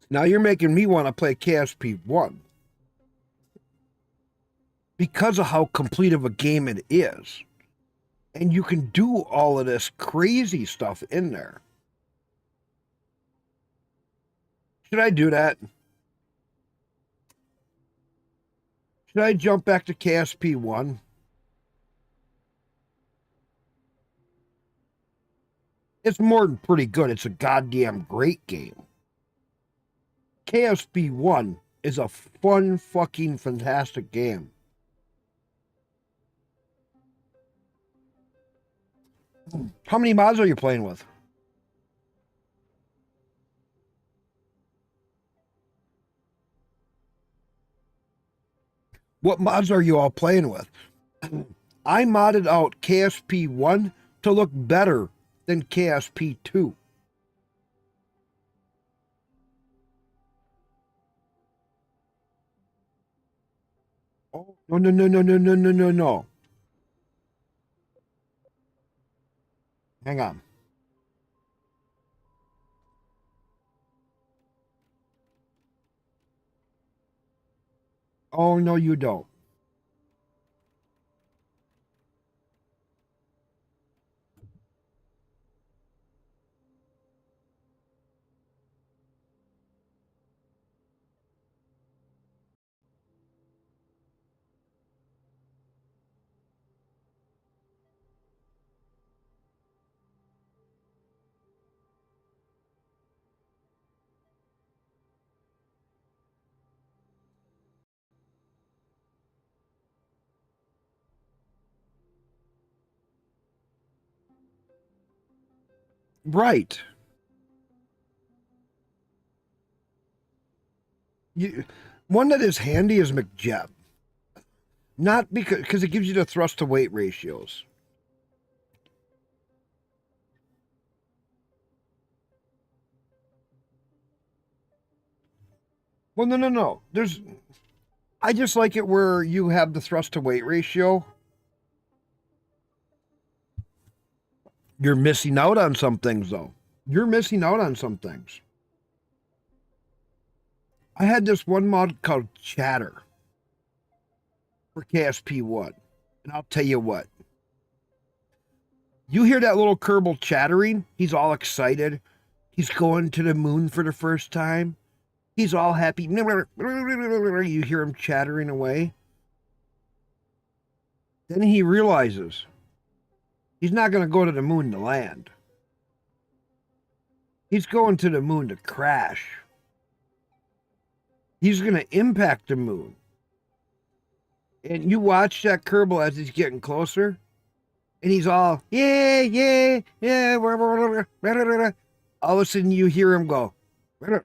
Now you're making me want to play KSP1 because of how complete of a game it is. And you can do all of this crazy stuff in there. Should I do that? Should I jump back to KSP1? It's more than pretty good. It's a goddamn great game. KSP1 is a fun, fucking, fantastic game. How many mods are you playing with? What mods are you all playing with? I modded out KSP1 to look better than KSP2. Oh, no. Hang on. Oh, no, you don't. Right. One that is handy is McJeb. Not because it gives you the thrust to weight ratios. Well, no. I just like it where you have the thrust to weight ratio. You're missing out on some things, though. You're missing out on some things. I had this one mod called Chatter for KSP1. And I'll tell you what. You hear that little Kerbal chattering? He's all excited. He's going to the moon for the first time. He's all happy. You hear him chattering away. Then he realizes he's not going to go to the moon to land. He's going to the moon to crash. He's going to impact the moon. And you watch that Kerbal as he's getting closer. And he's all, yeah. All of a sudden you hear him go. And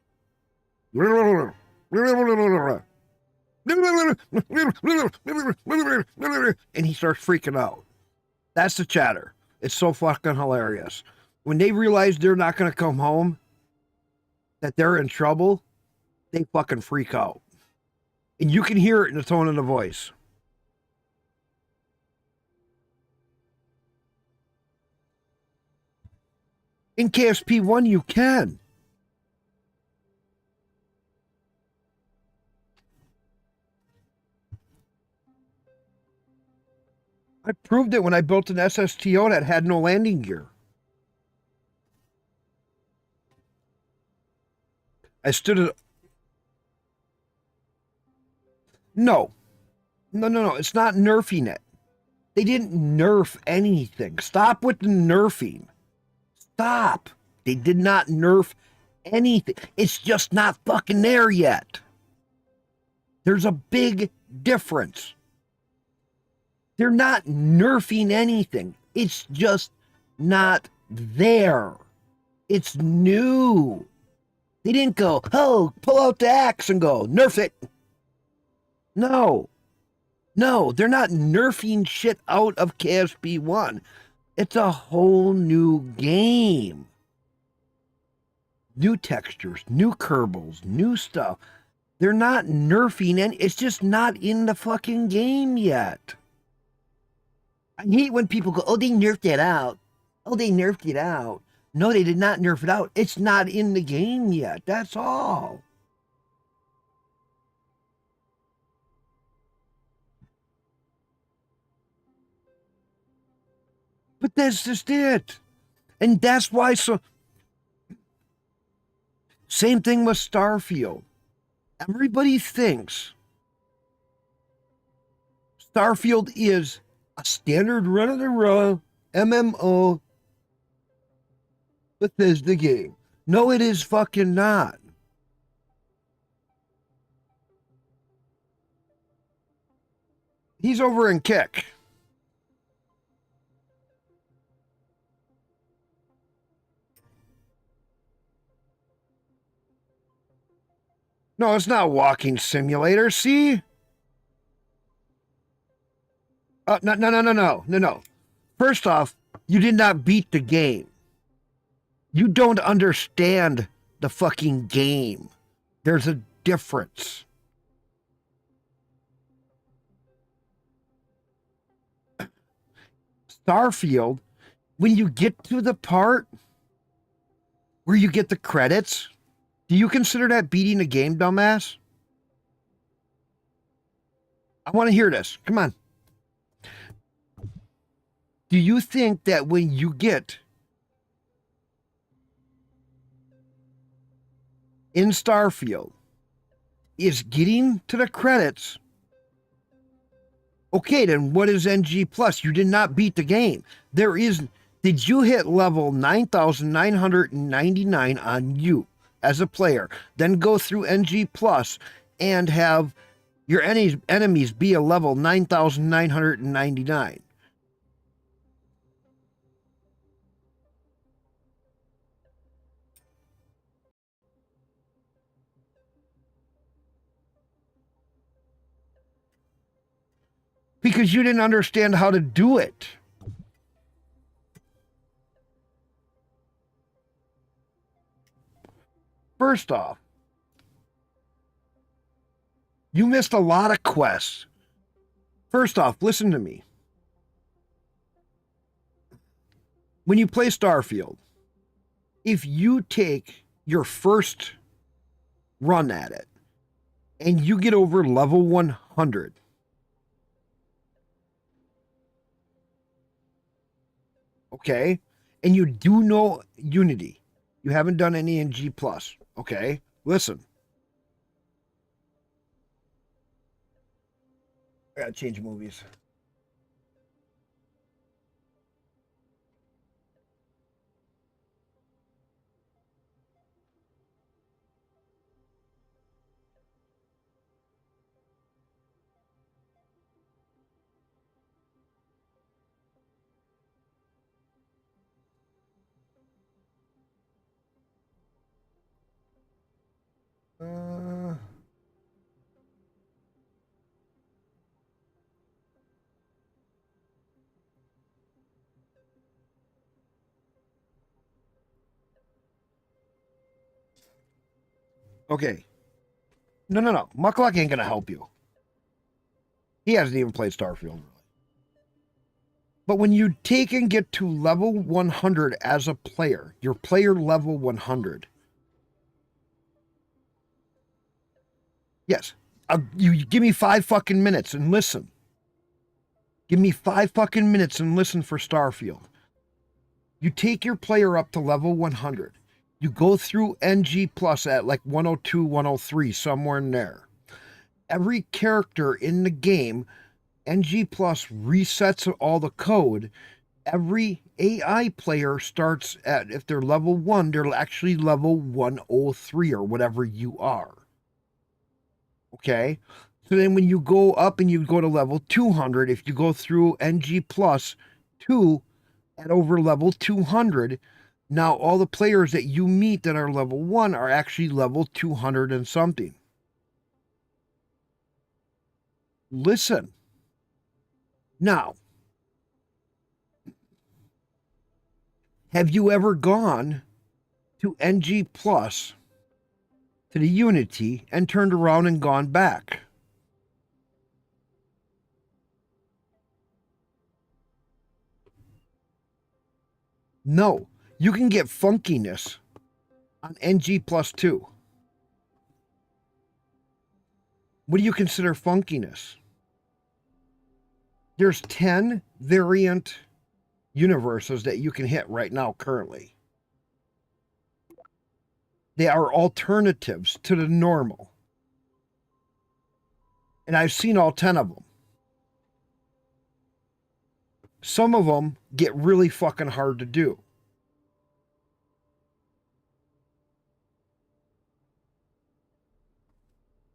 he starts freaking out. That's the chatter. It's so fucking hilarious. When they realize they're not going to come home, that they're in trouble, they fucking freak out. And you can hear it in the tone of the voice. In KSP1, you can. I proved it when I built an SSTO that had no landing gear. I stood at... No. No. It's not nerfing it. They didn't nerf anything. Stop with the nerfing. Stop. They did not nerf anything. It's just not fucking there yet. There's a big difference. They're not nerfing anything. It's just not there. It's new. They didn't go, oh, pull out the axe and go, nerf it. No. No, they're not nerfing shit out of KSP1. It's a whole new game. New textures, new Kerbals, new stuff. They're not nerfing any. It's just not in the fucking game yet. I hate when people go, oh, they nerfed it out. Oh, they nerfed it out. No, they did not nerf it out. It's not in the game yet. That's all. But that's just it. And that's why so... Same thing with Starfield. Everybody thinks Starfield is a standard run-of-the-mill MMO Bethesda game. No, it is fucking not. He's over in Kick. No, it's not walking simulator. See? No. First off, you did not beat the game. You don't understand the fucking game. There's a difference. Starfield, when you get to the part where you get the credits, do you consider that beating the game, dumbass? I want to hear this. Come on. Do you think that when you get in Starfield is getting to the credits? Okay, then what is NG Plus? You did not beat the game. There is... Did you hit level 9,999 on you as a player, then go through NG Plus and have your enemies be a level 9,999? Because you didn't understand how to do it. First off, you missed a lot of quests. First off, listen to me. When you play Starfield, if you take your first run at it and you get over level 100, okay, and you do know Unity, you haven't done any in G+, okay, listen. I gotta change movies. Okay. No. Muckluck ain't gonna help you. He hasn't even played Starfield, really. But when you take and get to level 100 as a player, your player level 100. Yes. You give me 5 fucking minutes and listen. Give me 5 fucking minutes and listen for Starfield. You take your player up to level 100. You go through NG Plus at like 102, 103, somewhere in there. Every character in the game, NG Plus resets all the code. Every AI player starts at, if they're level 1, they're actually level 103 or whatever you are. Okay? So then when you go up and you go to level 200, if you go through NG Plus 2 at over level 200, now all the players that you meet that are level 1 are actually level 200 and something. Listen. Now, have you ever gone to NG Plus, to the Unity, and turned around and gone back? No. You can get funkiness on NG Plus 2. What do you consider funkiness? There's 10 variant universes that you can hit right now currently. They are alternatives to the normal. And I've seen all 10 of them. Some of them get really fucking hard to do.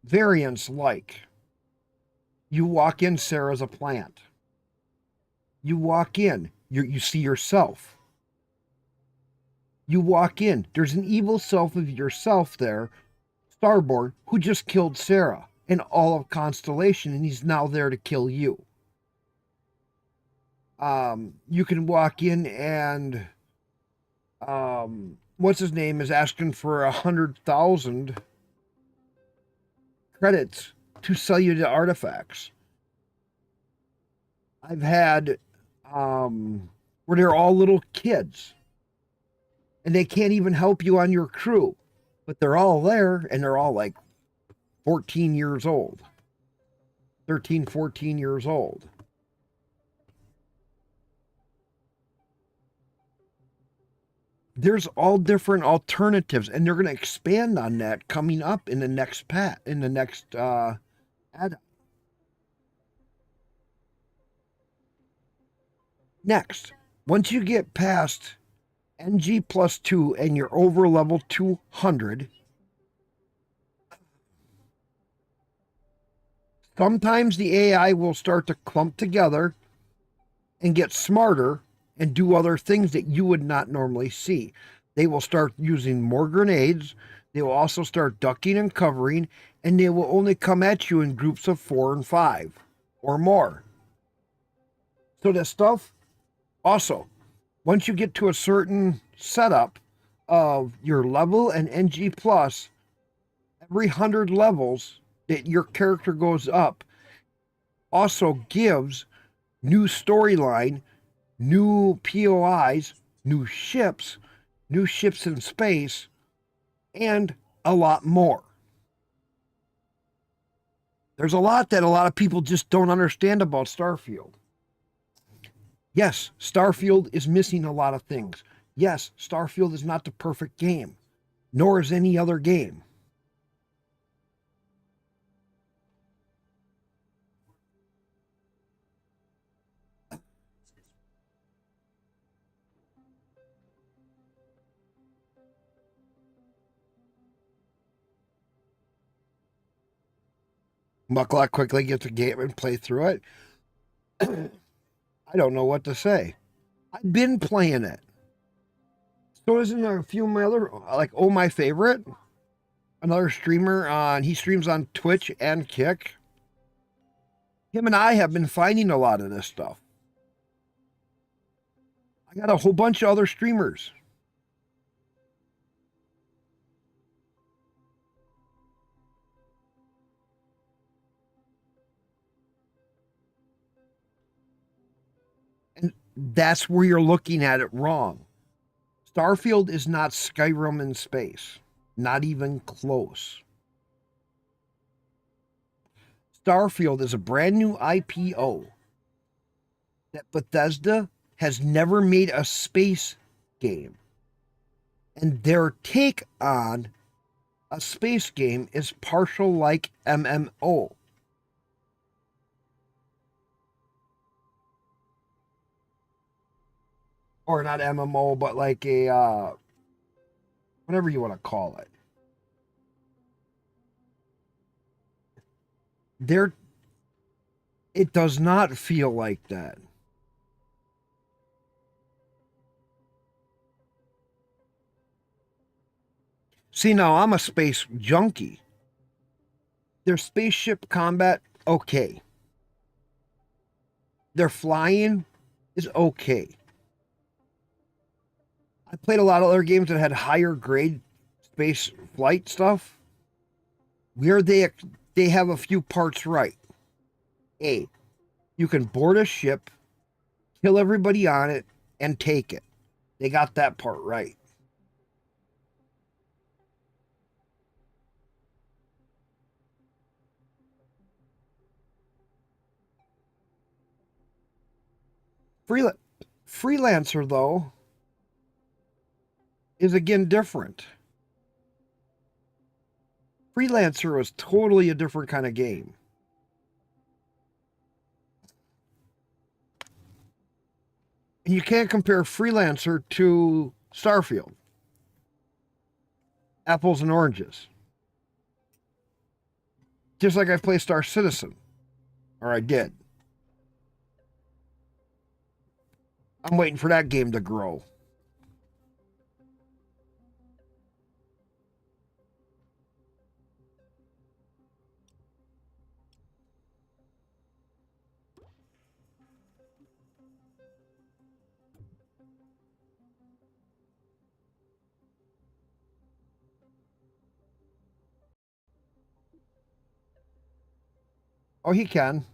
Variants like, you walk in, Sarah's a plant. You walk in, you see yourself. You walk in, there's an evil self of yourself there, Starboard, who just killed Sarah and all of Constellation, and he's now there to kill you. You can walk in and what's his name is asking for 100,000 credits to sell you the artifacts. I've had where they're all little kids and they can't even help you on your crew, but they're all there and they're all like 14 years old, 13, 14 years old. There's all different alternatives, and they're going to expand on that coming up in the next add. Next, once you get past NG plus 2 and you're over level 200, sometimes the AI will start to clump together and get smarter and do other things that you would not normally see. They will start using more grenades. They will also start ducking and covering, and they will only come at you in groups of 4 and 5 or more. So this stuff, also, once you get to a certain setup of your level and NG plus, every 100 levels that your character goes up also gives new storyline, new POIs, new ships in space, and a lot more. There's a lot that a lot of people just don't understand about Starfield. Yes, Starfield is missing a lot of things. Yes, Starfield is not the perfect game, nor is any other game. Mucklock quickly gets a game and play through it. I don't know what to say. I've been playing it. So isn't there a few of my other, like, my favorite? Another streamer he streams on Twitch and Kick. Him and I have been finding a lot of this stuff. I got a whole bunch of other streamers. And that's where you're looking at it wrong. Starfield is not Skyrim in space. Not even close. Starfield is a brand new IPO that Bethesda has never made a space game. And their take on a space game is partial like MMO. Or not MMO, but like a whatever you want to call it. There, it does not feel like that. See, now I'm a space junkie. Their spaceship combat, okay. Their flying is okay. I played a lot of other games that had higher grade space flight stuff where they have a few parts right. A, you can board a ship, kill everybody on it, and take it. They got that part right. Freelancer, though, is again different. Freelancer was totally a different kind of game. And you can't compare Freelancer to Starfield. Apples and oranges. Just like I've played Star Citizen. Or I did. I'm waiting for that game to grow. Oh, he can.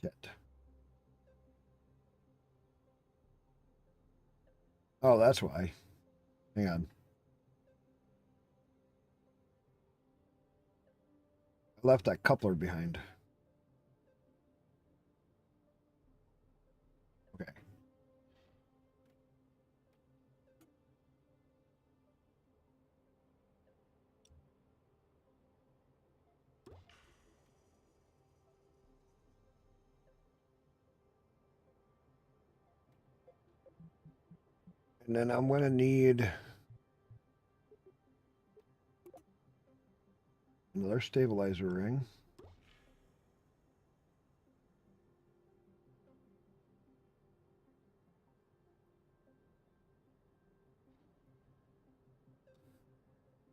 Shit. Oh, that's why. Hang on. I left that coupler behind. Okay. And then I'm going to need another stabilizer ring.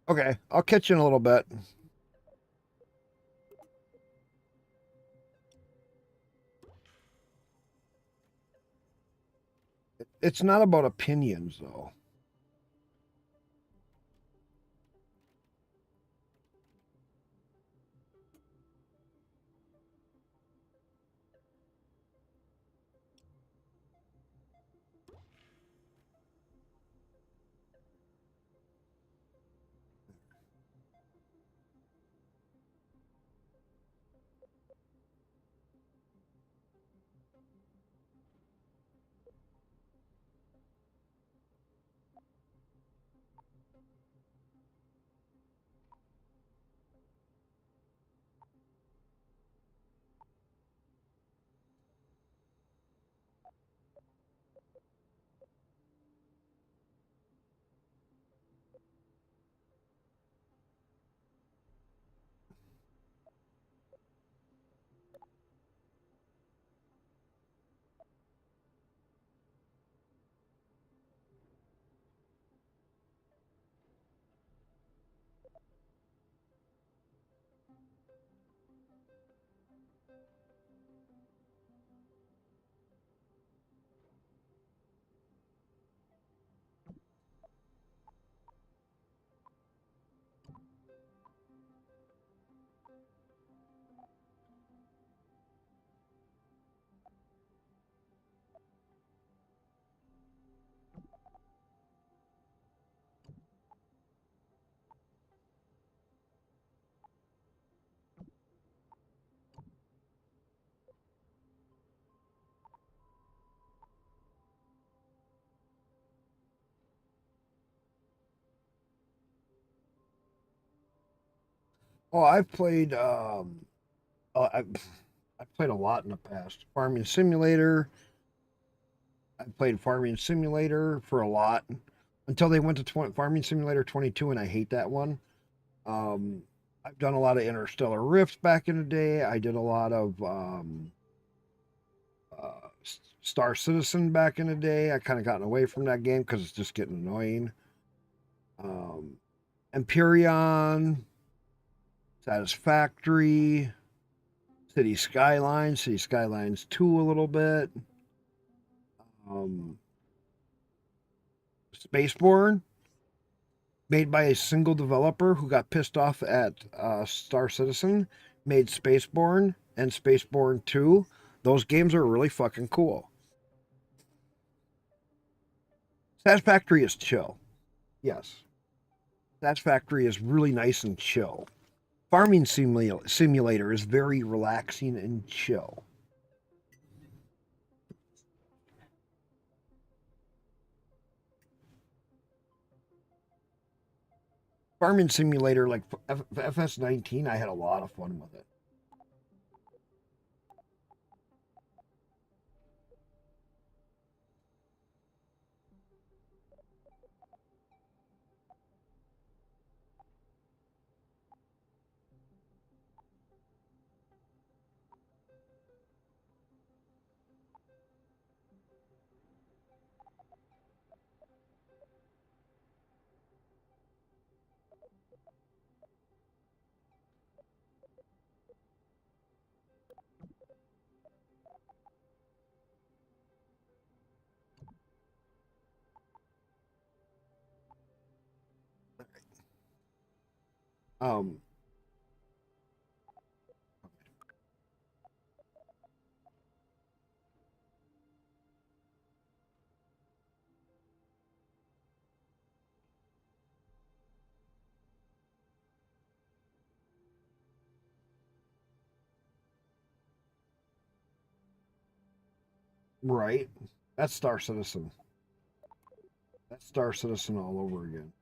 Okay, I'll catch you in a little bit. It's not about opinions, though. Oh, I've played. I've played a lot in the past. Farming Simulator. I played Farming Simulator for a lot until they went to Farming Simulator 22, and I hate that one. Um, I've done a lot of Interstellar Rift back in the day. I did a lot of Star Citizen back in the day. I kind of gotten away from that game because it's just getting annoying. Um, Empyrean, Satisfactory, City Skylines 2 a little bit. Um, Spaceborne, made by a single developer who got pissed off at Star Citizen, made Spaceborne and Spaceborne 2. Those games are really fucking cool. Satisfactory is chill. Yes. Satisfactory is really nice and chill. Farming Simulator is very relaxing and chill. Farming Simulator, like FS19, I had a lot of fun with it. Um, right. That's Star Citizen. That's Star Citizen all over again.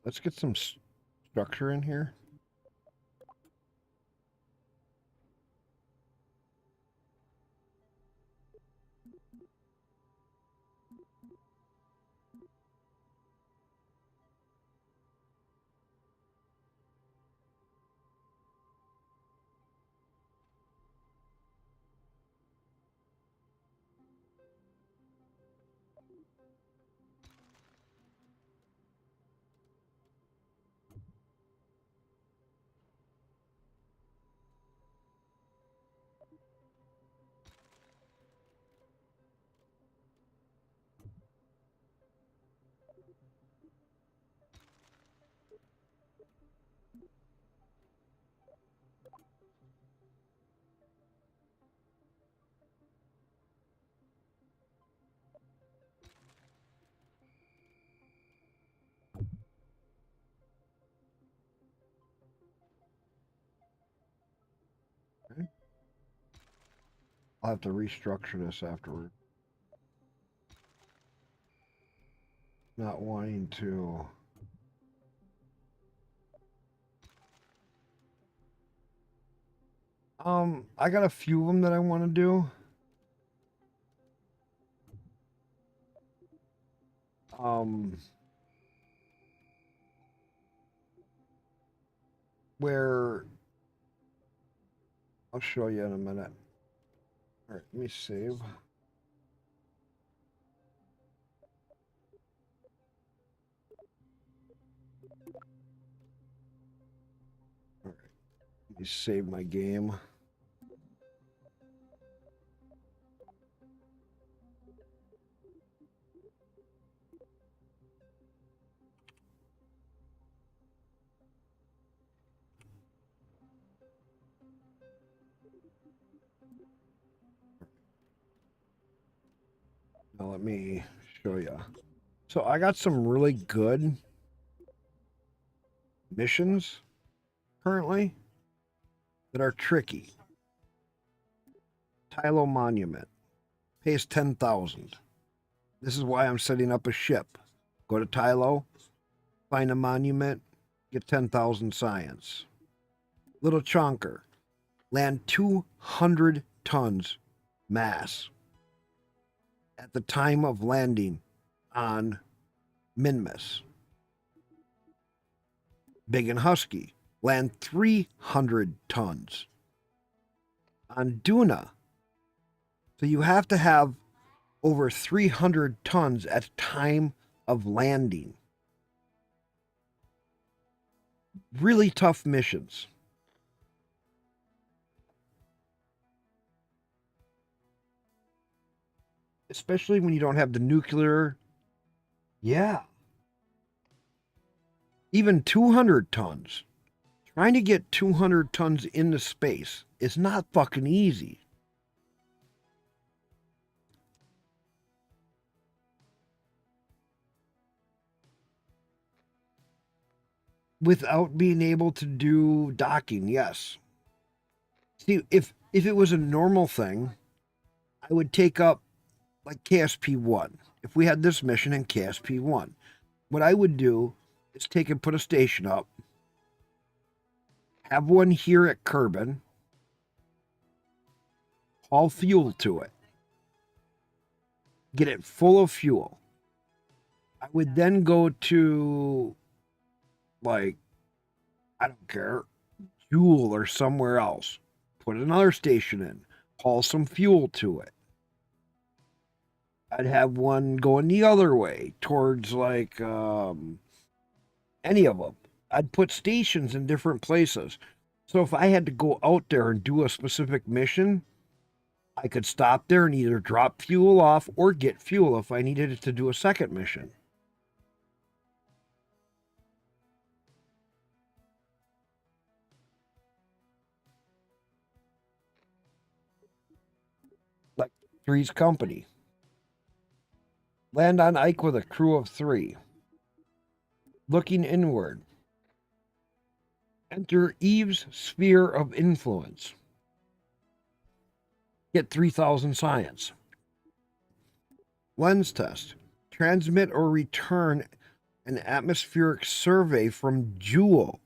Let's get some structure in here. Okay. I'll have to restructure this afterward. Not wanting to. I got a few of them that I want to do. Um, where I'll show you in a minute. All right, let me save. All right. Let me save my game. Now let me show you. So I got some really good missions currently that are tricky. Tylo Monument pays 10,000. This is why I'm setting up a ship. Go to Tylo, find a monument, get 10,000 science. Little Chonker, land 200 tons mass at the time of landing on Minmus. Big and Husky, land 300 tons on Duna. So you have to have over 300 tons at time of landing. Really tough missions. Especially when you don't have the nuclear. Yeah. Even 200 tons. Trying to get 200 tons into space is not fucking easy. Without being able to do docking, yes. See, if it was a normal thing, I would take up like KSP1. If we had this mission in KSP1, what I would do is take and put a station up, have one here at Kerbin, haul fuel to it, get it full of fuel. I would then go to, like, I don't care, Jewel or somewhere else, put another station in, haul some fuel to it. I'd have one going the other way towards like any of them. I'd put stations in different places. So if I had to go out there and do a specific mission, I could stop there and either drop fuel off or get fuel if I needed it to do a second mission. Like Three's Company. Land on Ike with a crew of 3. Looking inward. Enter Eve's sphere of influence. Get 3,000 science. Lens test. Transmit or return an atmospheric survey from Jewel.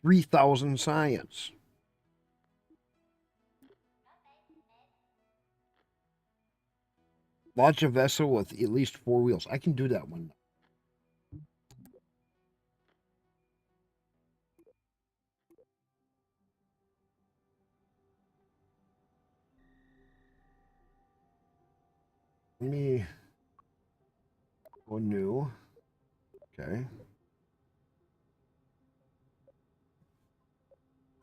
3,000 science. Launch a vessel with at least 4 wheels. I can do that one. Let me go new. Okay.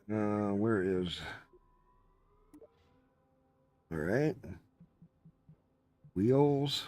Where is? All right. Wheels.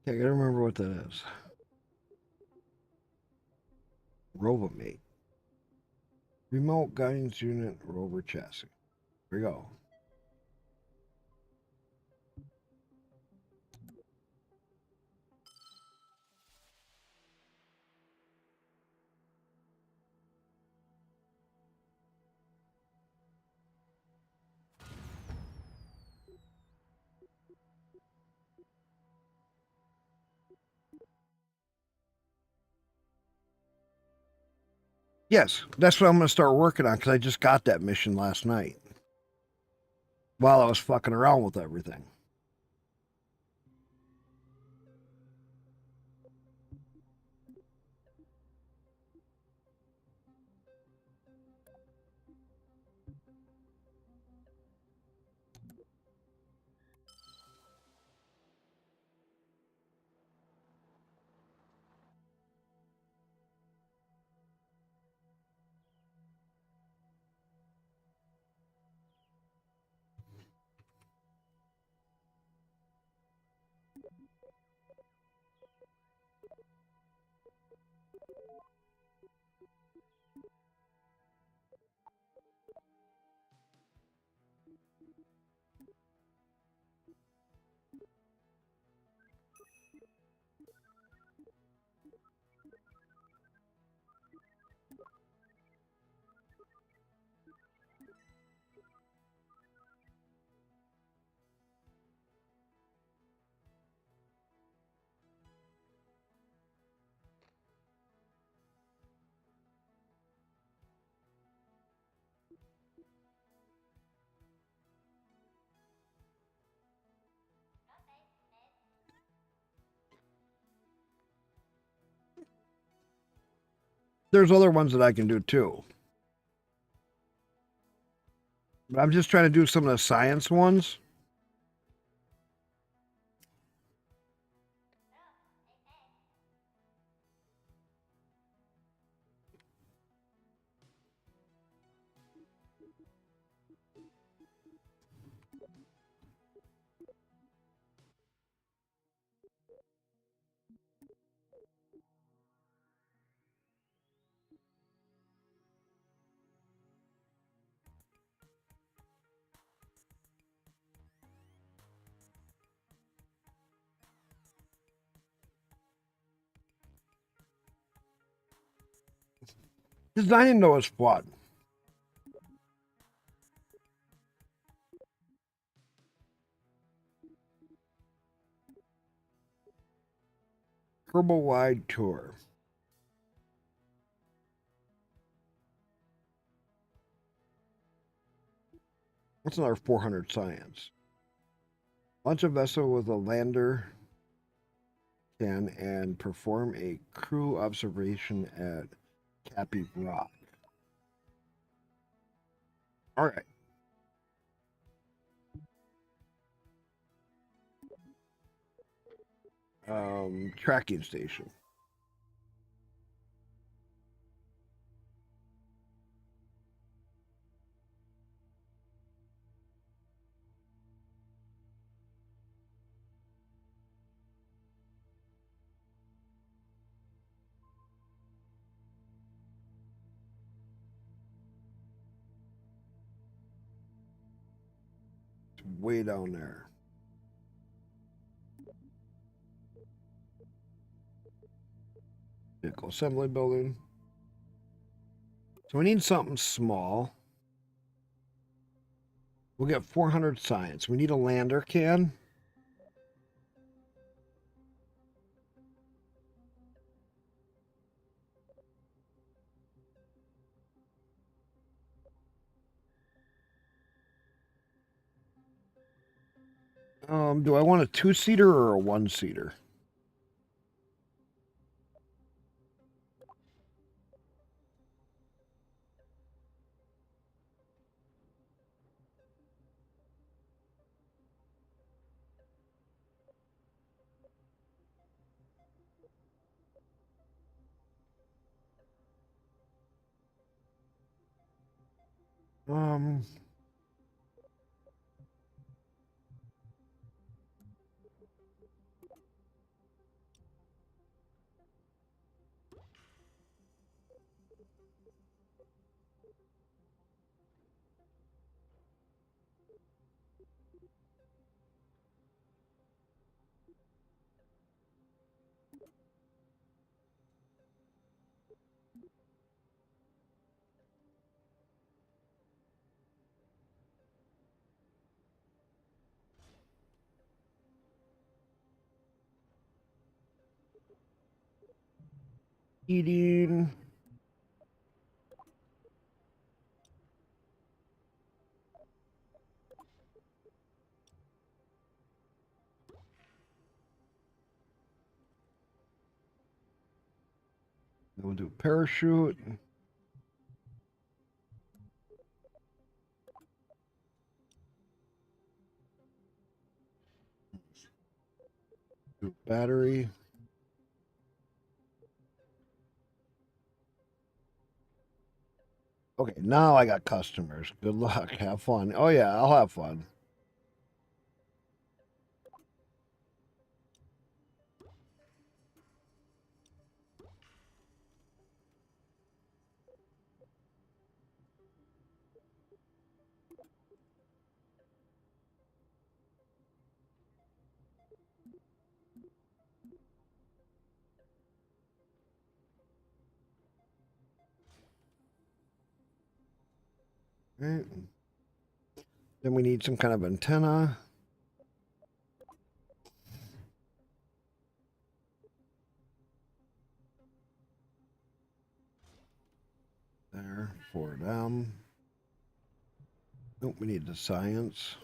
Okay, I gotta remember what that is. Robomate. Remote guidance unit rover chassis. Here we go. Yes, that's what I'm going to start working on because I just got that mission last night while I was fucking around with everything. There's other ones that I can do too. But I'm just trying to do some of the science ones. Designing though is fun. Kerbal wide tour. What's another 400 science? Launch a vessel with a lander can and perform a crew observation at Cappy Rock. All right. Tracking station. It's way down there. Vehicle assembly building. So we need something small. We'll get 400 science. We need a lander can. Do I want a 2-seater or a 1-seater? Um, Eating. Then we'll do parachute. Do battery. Okay, now I got customers. Good luck. Have fun. Oh yeah, I'll have fun. Right. Then we need some kind of antenna. There for them. Nope, we need the science.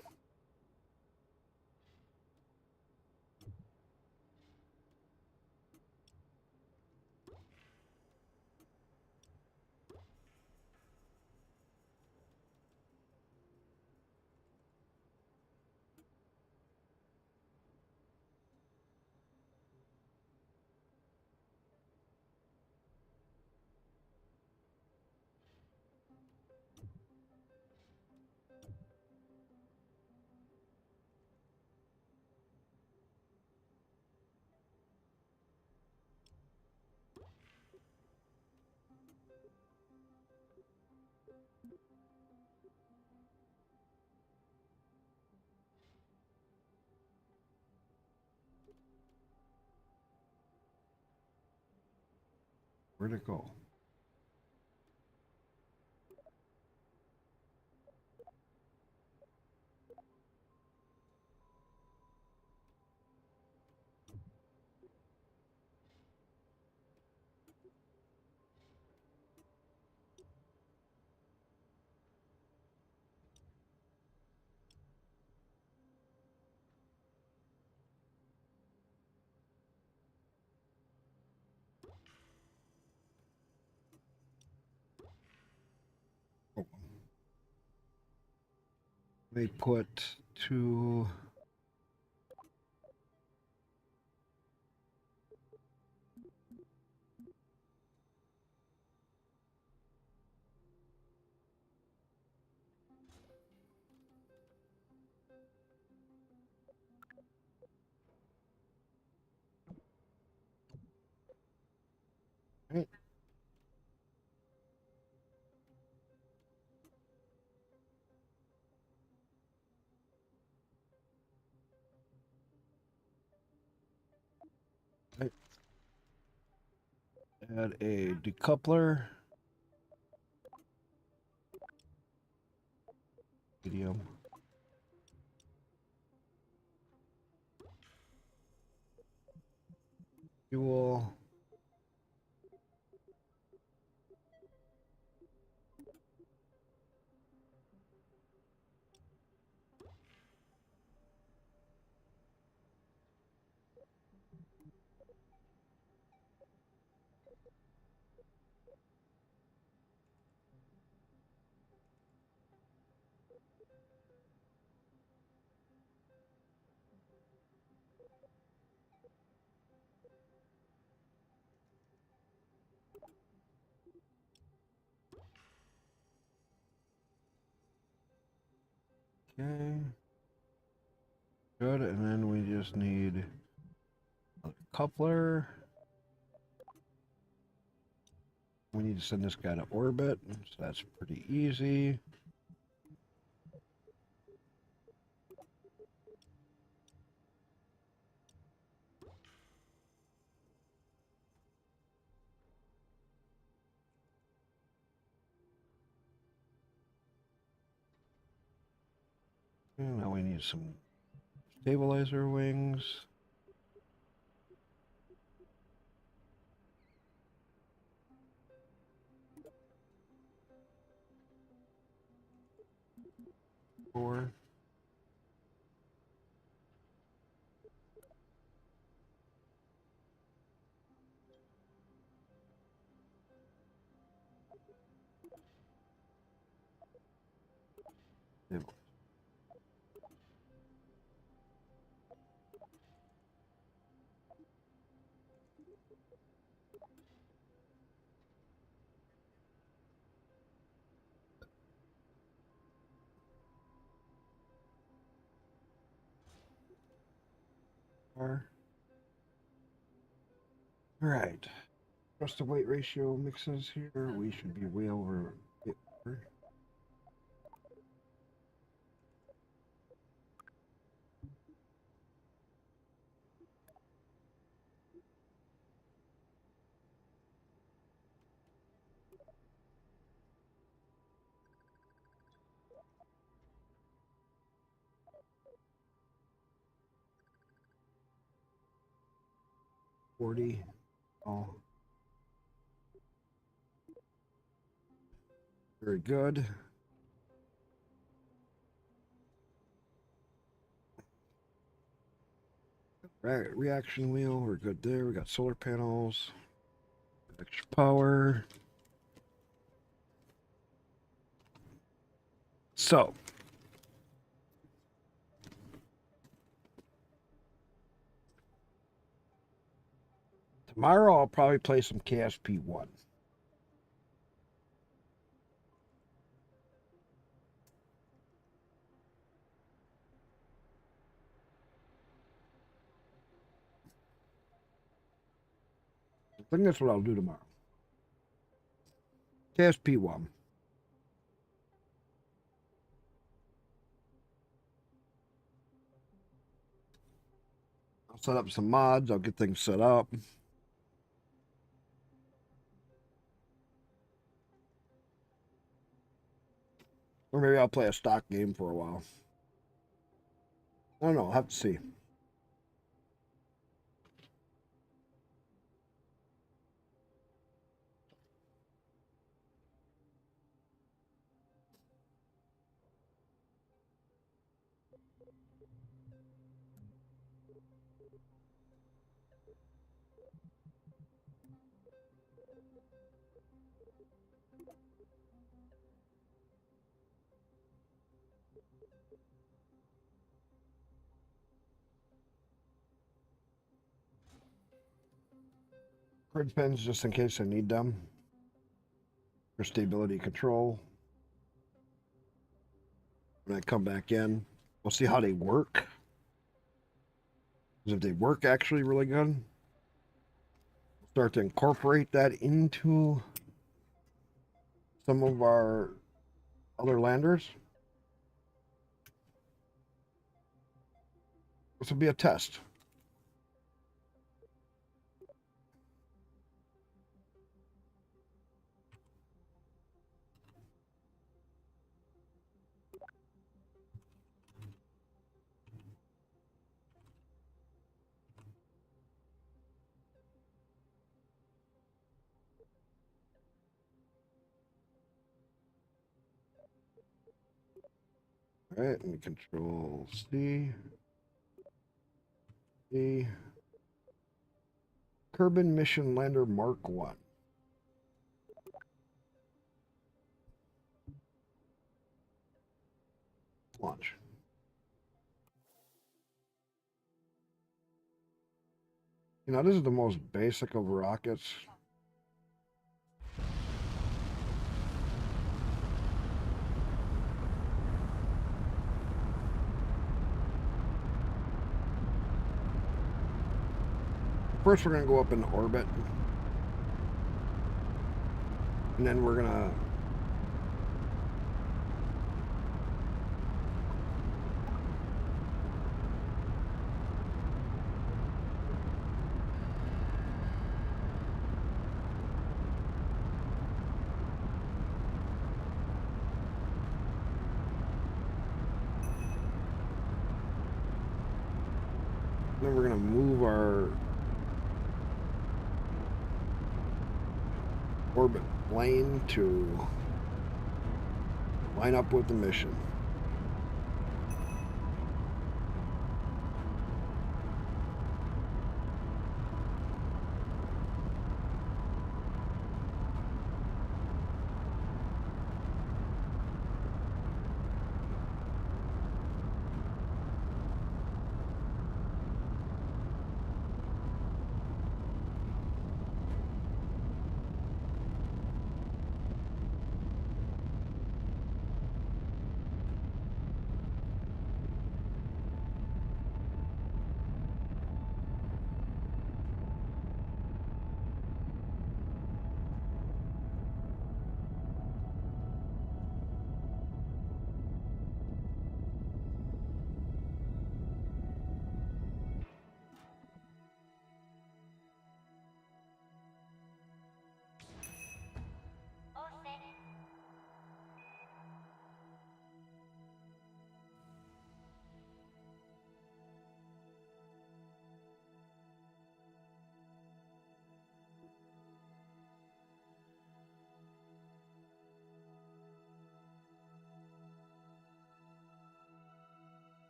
Where'd it go? They put two. Right. Right. Add a decoupler. Medium. Fuel. Okay. Good, and then we just need a coupler. We need to send this guy to orbit, so that's pretty easy. And now we need some stabilizer wings. Four. Stabilizer. All right. Trust to weight ratio mixes here. We should be way over. $40. Oh. Very good. Right, reaction wheel, we're good there. We got solar panels, extra power. So, tomorrow I'll probably play some KSP1. I think that's what I'll do tomorrow. KSP1. I'll set up some mods. I'll get things set up. Or maybe I'll play a stock game for a while. I don't know. I'll have to see. Grid pins just in case I need them for stability control. When I come back in, we'll see how they work. Because if they work actually really good, we'll start to incorporate that into some of our other landers. This will be a test. All right, and control C. C. Kerbin Mission Lander Mark 1. Launch. You know, this is the most basic of rockets. First, we're going to go up in orbit. And then we're gonna move our orbit plane to line up with the mission.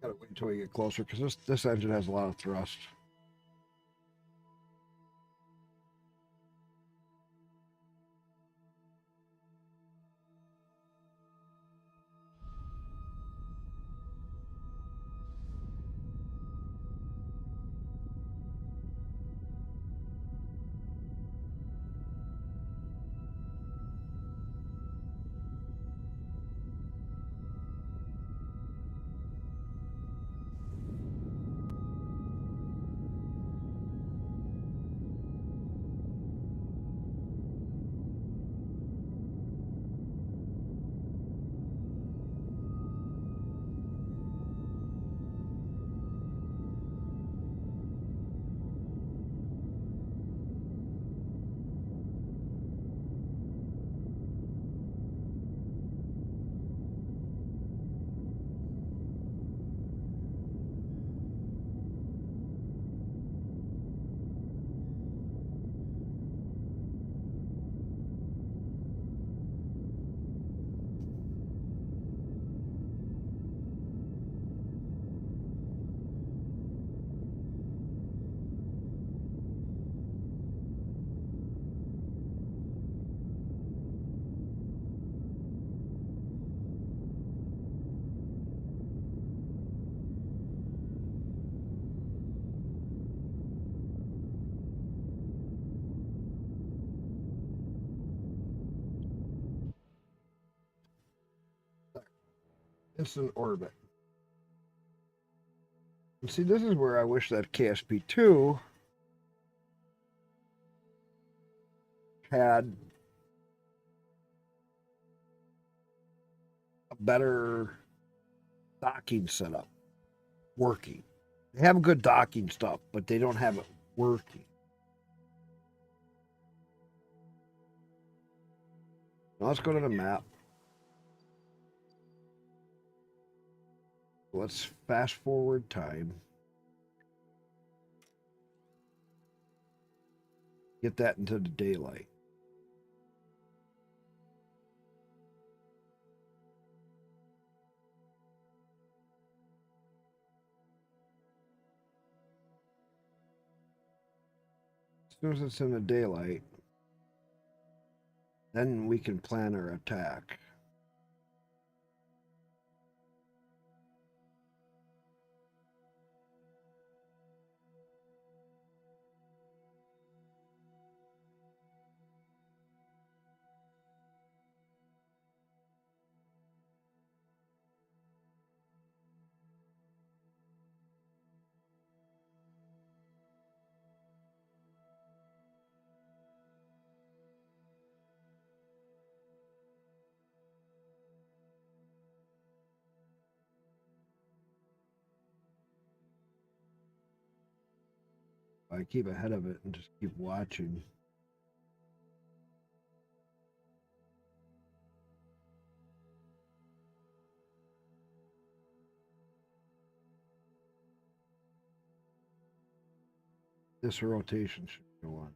Gotta wait until we get closer because this engine has a lot of thrust. Instant orbit. And see, this is where I wish that KSP2 had a better docking setup working. They have good docking stuff, but they don't have it working. Now let's go to the map. Let's fast forward time. Get that into the daylight. As soon as it's in the daylight, then we can plan our attack. I keep ahead of it and just keep watching. This rotation should go on.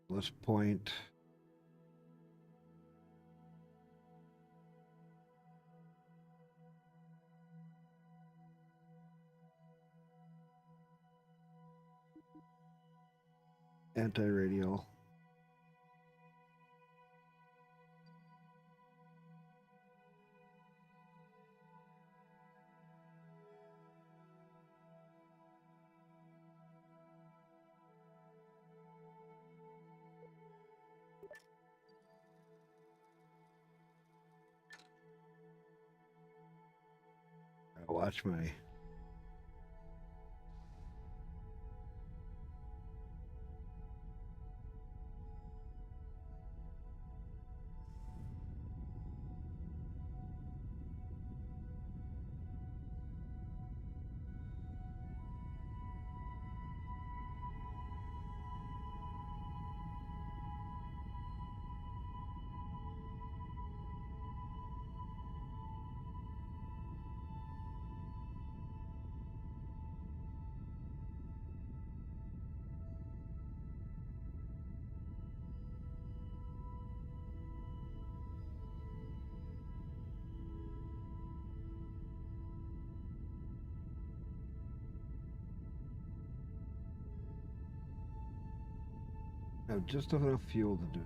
Let's point. Anti-radial. Watch my. Have just enough fuel to do.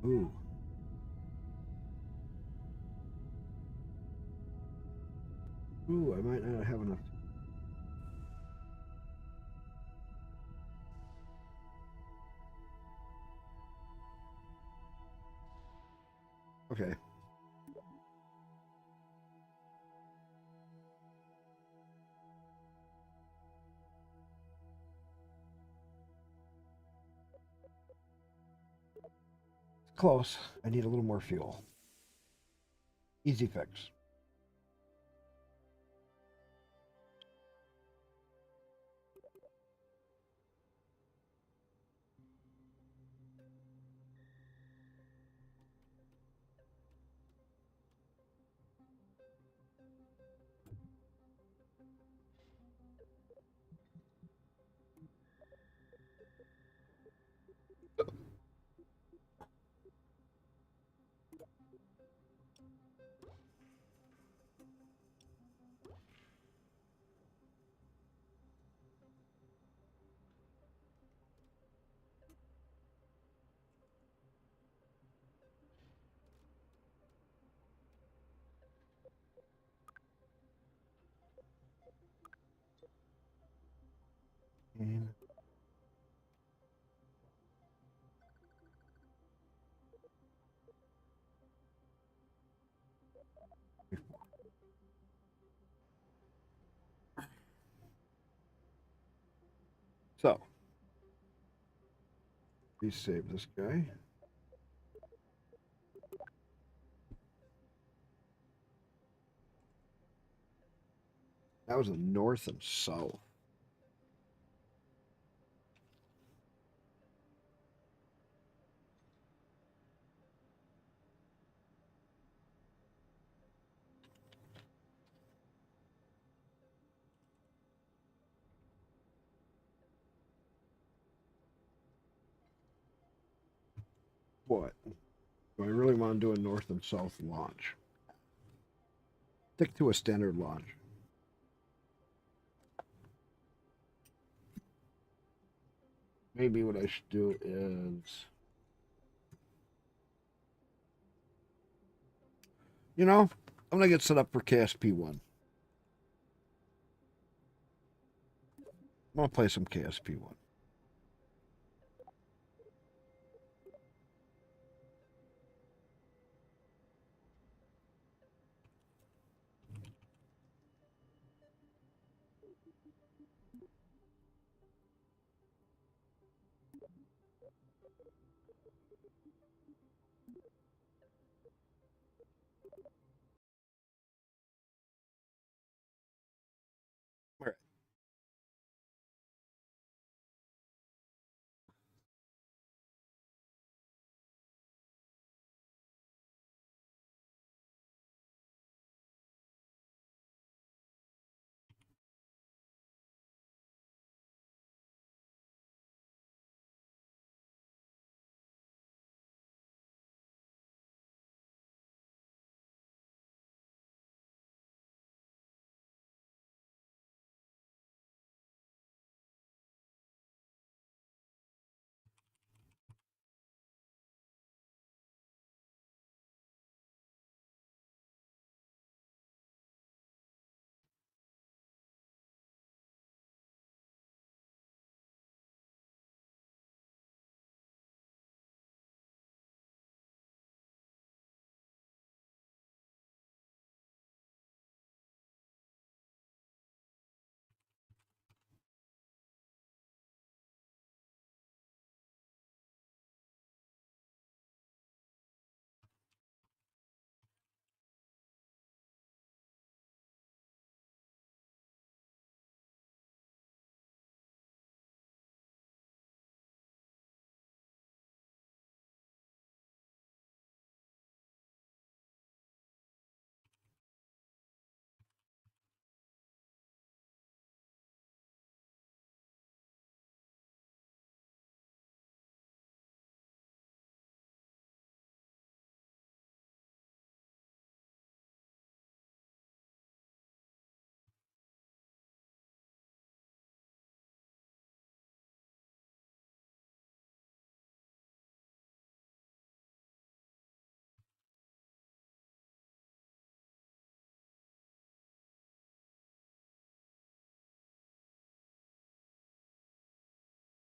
Ooh. Ooh, I might not have enough. Okay. Close. I need a little more fuel. Easy fix. So, we save this guy. That was the north and south. What? Do I really want to do a north and south launch? Stick to a standard launch. Maybe what I should do is, you know, I'm gonna get set up for KSP1. I'm gonna play some KSP1. All right.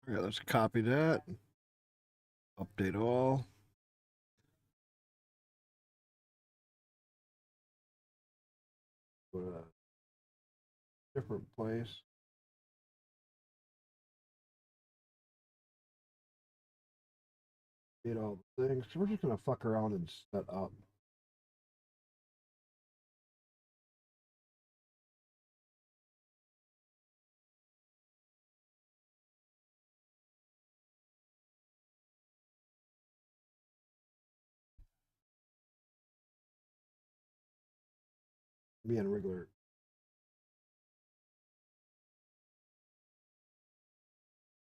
All right, let's copy that. Update all. Go to a different place. Did all the things. So we're just gonna fuck around and set up. Me and regular.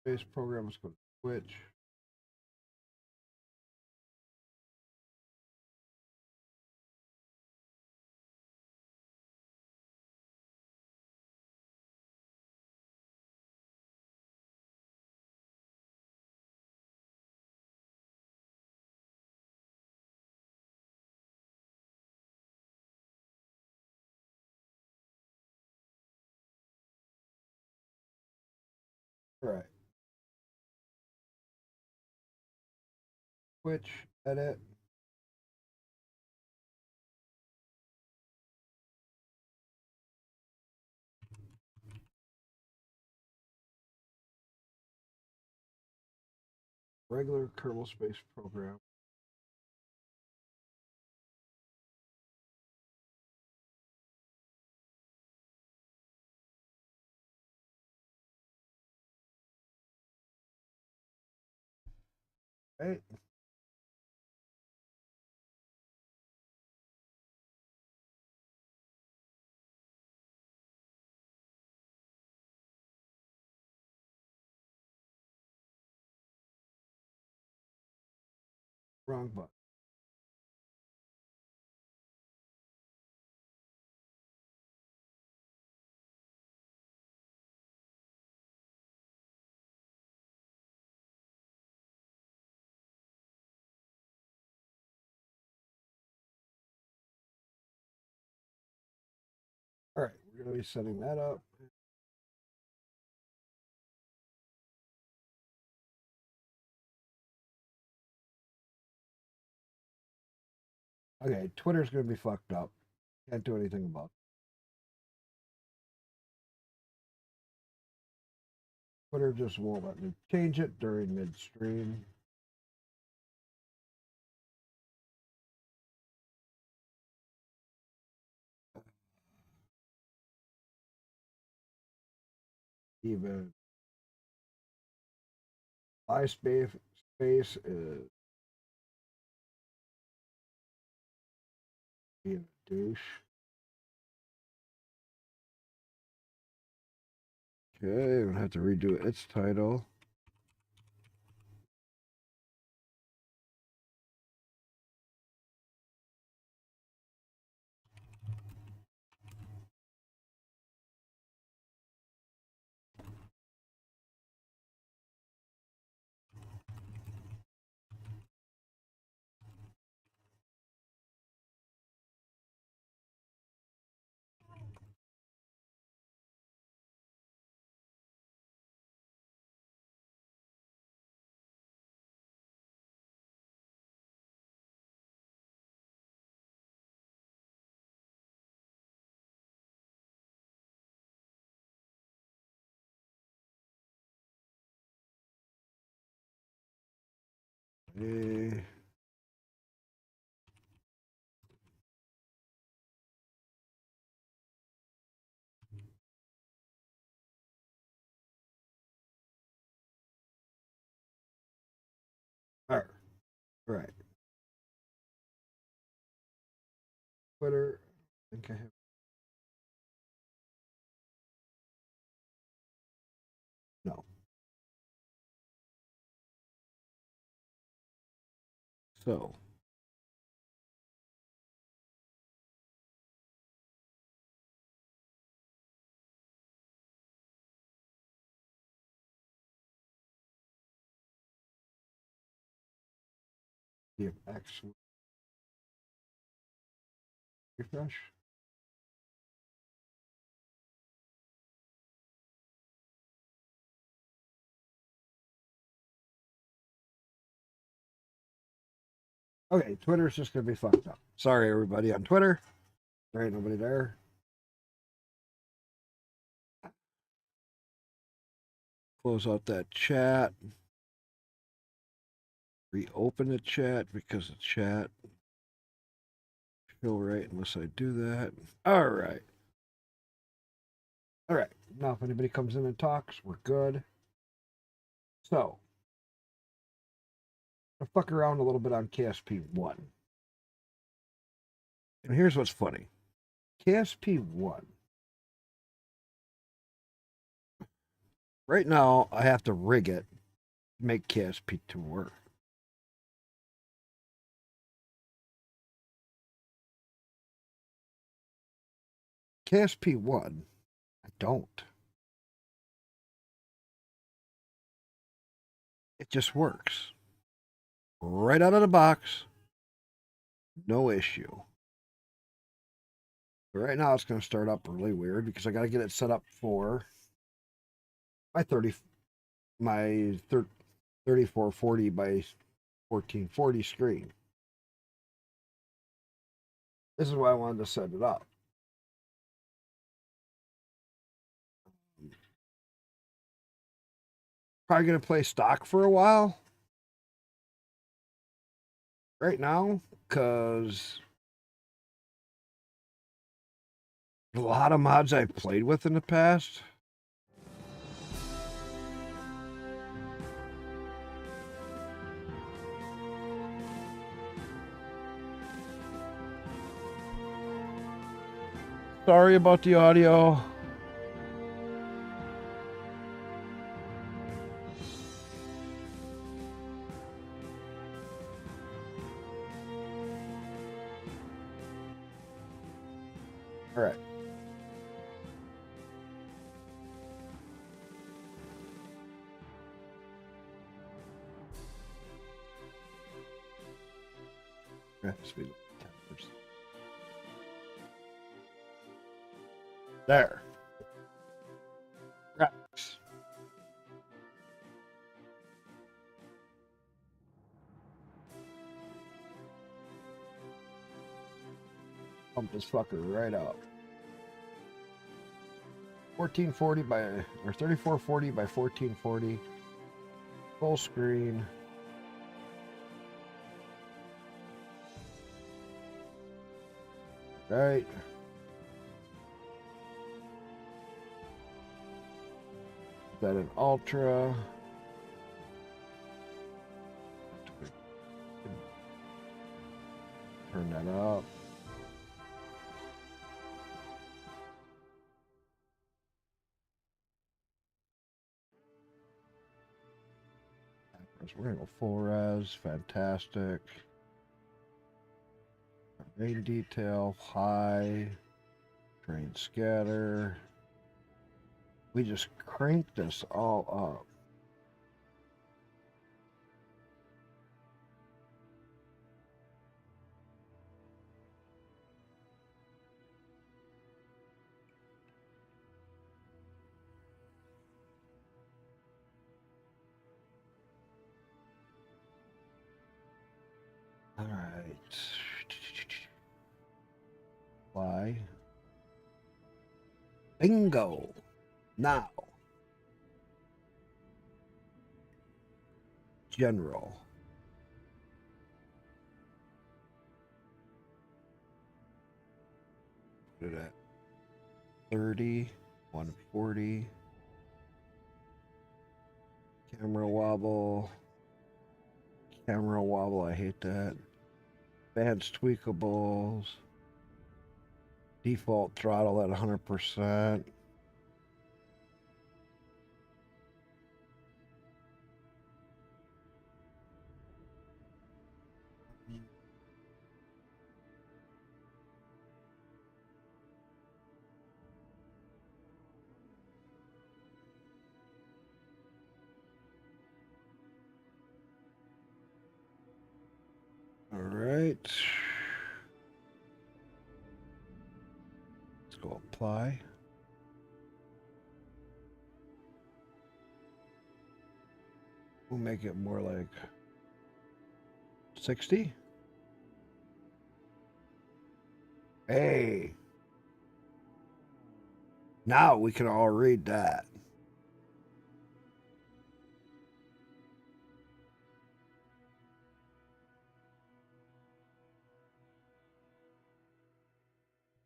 Base program. Let's go to Twitch. All right. Twitch. Edit. regular kernel space program. Right. Wrong button. All right, we're going to be setting that up. Okay, Twitter's going to be fucked up. Can't do anything about it. Twitter just won't let me change it during midstream. Even MySpace is being a douche. Okay, I'm gonna have to redo its title. Eh, all right. Twitter. I think I have. No. So. Give X refresh. Okay, Twitter's just gonna be fucked up. Sorry, everybody on Twitter. There ain't nobody there. Close out that chat. Reopen the chat because the chat feel right unless I do that. All right. All right. Now, if anybody comes in and talks, we're good. So, I'll fuck around a little bit on KSP1. And here's what's funny. KSP1. Right now, I have to rig it to make KSP2 work. KSP1, I don't. It just works. Right out of the box. No issue. But right now, it's going to start up really weird because I got to get it set up for my 3440 by 1440 screen. This is why I wanted to set it up. Probably going to play stock for a while. right now, because a lot of mods I've played with in the past. Sorry about the audio. All right. Speed 10%. There. Graphics. Pump this fucker right up. 1440 by or 3440 by 1440. Full screen. Right. That an ultra. Turn that up. We're gonna go full res, fantastic. Rain detail, high, train scatter. We just cranked this all up. All right. Fly. Bingo. Now. General. Put it at 30, 140. Camera wobble. Camera wobble, I hate that. Advanced tweakables. Default throttle at 100%. All right. Let's go apply. We'll make it more like 60. Hey. Now we can all read that.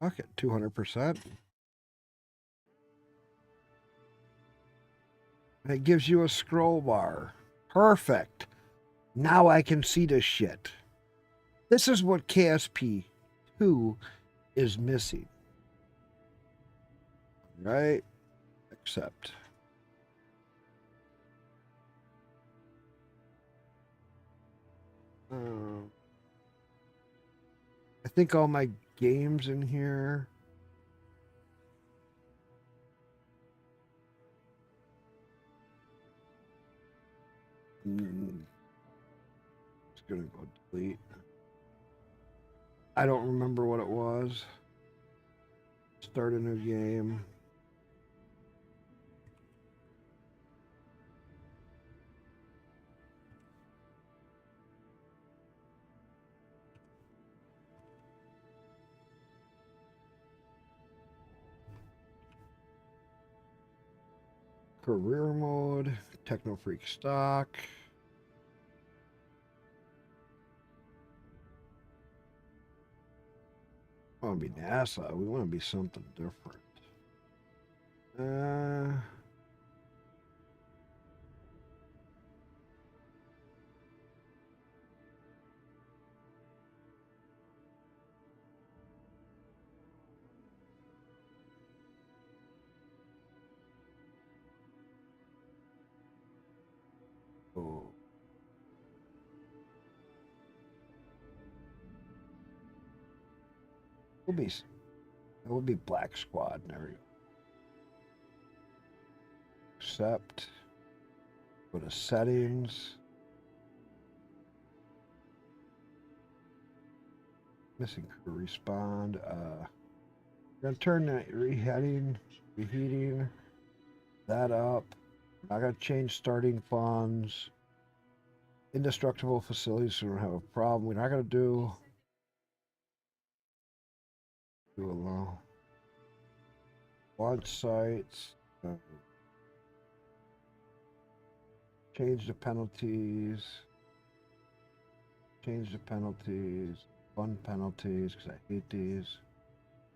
Okay, 200%. And it gives you a scroll bar. Perfect. Now I can see this shit. This is what KSP2 is missing. Right? Accept. I think all my games in here. Just gonna go delete. I don't remember what it was. Start a new game. Career mode, Techno Freak stock. want to be NASA. We want to be something different. Oh. It would be Black Squad. There you go. Accept. Go to settings. Missing crew respond. Gonna turn that reheating that up. Not gonna change starting funds. Indestructible facilities, so we don't have a problem. We're not gonna do alone. Launch sites. Change the penalties. Change the penalties. Fun penalties, because I hate these.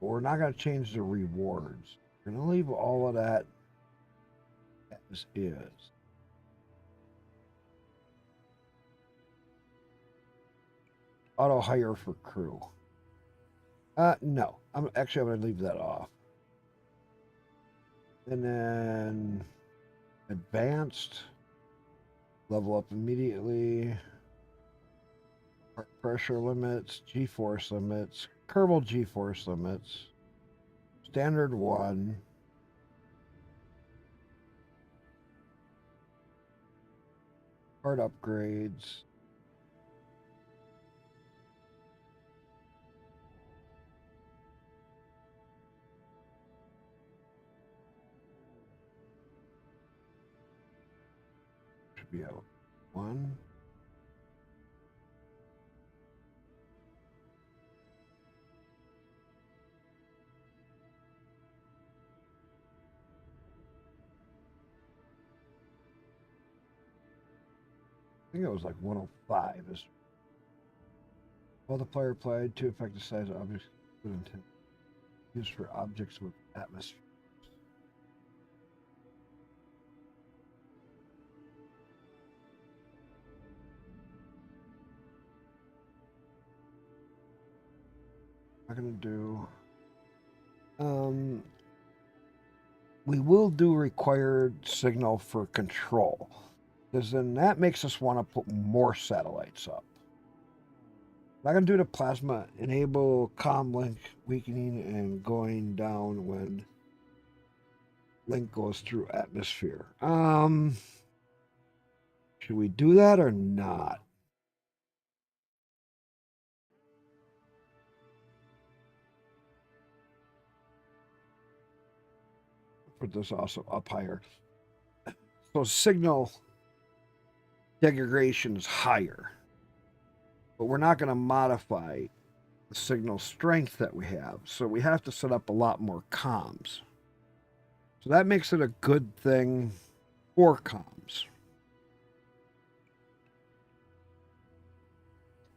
But we're not going to change the rewards. We're going to leave all of that as is. Auto hire for crew. No. I'm going to leave that off. And then advanced. Level up immediately. Heart pressure limits, G-force limits, Kerbal G-force limits, standard 1. Heart upgrades. Should be out 1. I think it was like 105. Is multiplier applied to affect the size of objects with intent. Used for objects with atmosphere. I'm gonna do. We will do required signal for control. Because then that makes us want to put more satellites up. I'm not going to do the plasma. Enable comm link weakening and going down when link goes through atmosphere. Should we do that or not? Put this also up higher. So signal degradation is higher, but we're not going to modify the signal strength that we have. So we have to set up a lot more comms. So that makes it a good thing for comms.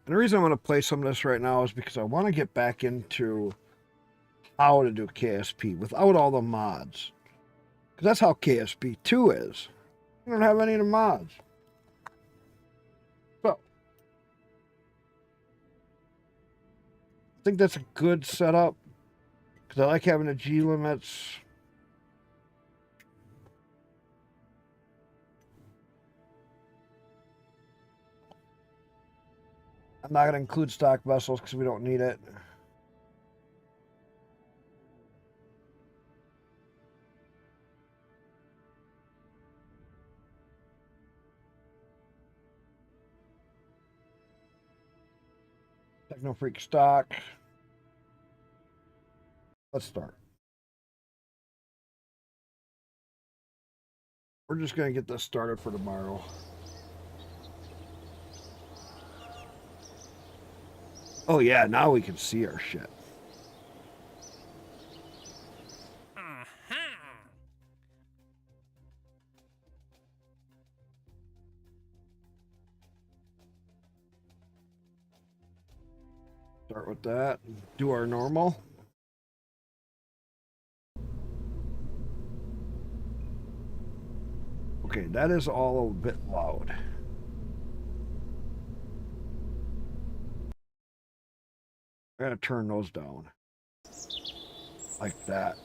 And the reason I want to play some of this right now is because I want to get back into how to do KSP without all the mods. Because that's how KSP2 is. You don't have any of the mods. So, I think that's a good setup. Because I like having the G limits. I'm not going to include stock vessels because we don't need it. Techno Freak stock. Let's start. We're just going to get this started for tomorrow. Oh yeah, now we can see our shit. Start with that. Do our normal. Okay, that is all a bit loud. I gotta turn those down. Like that.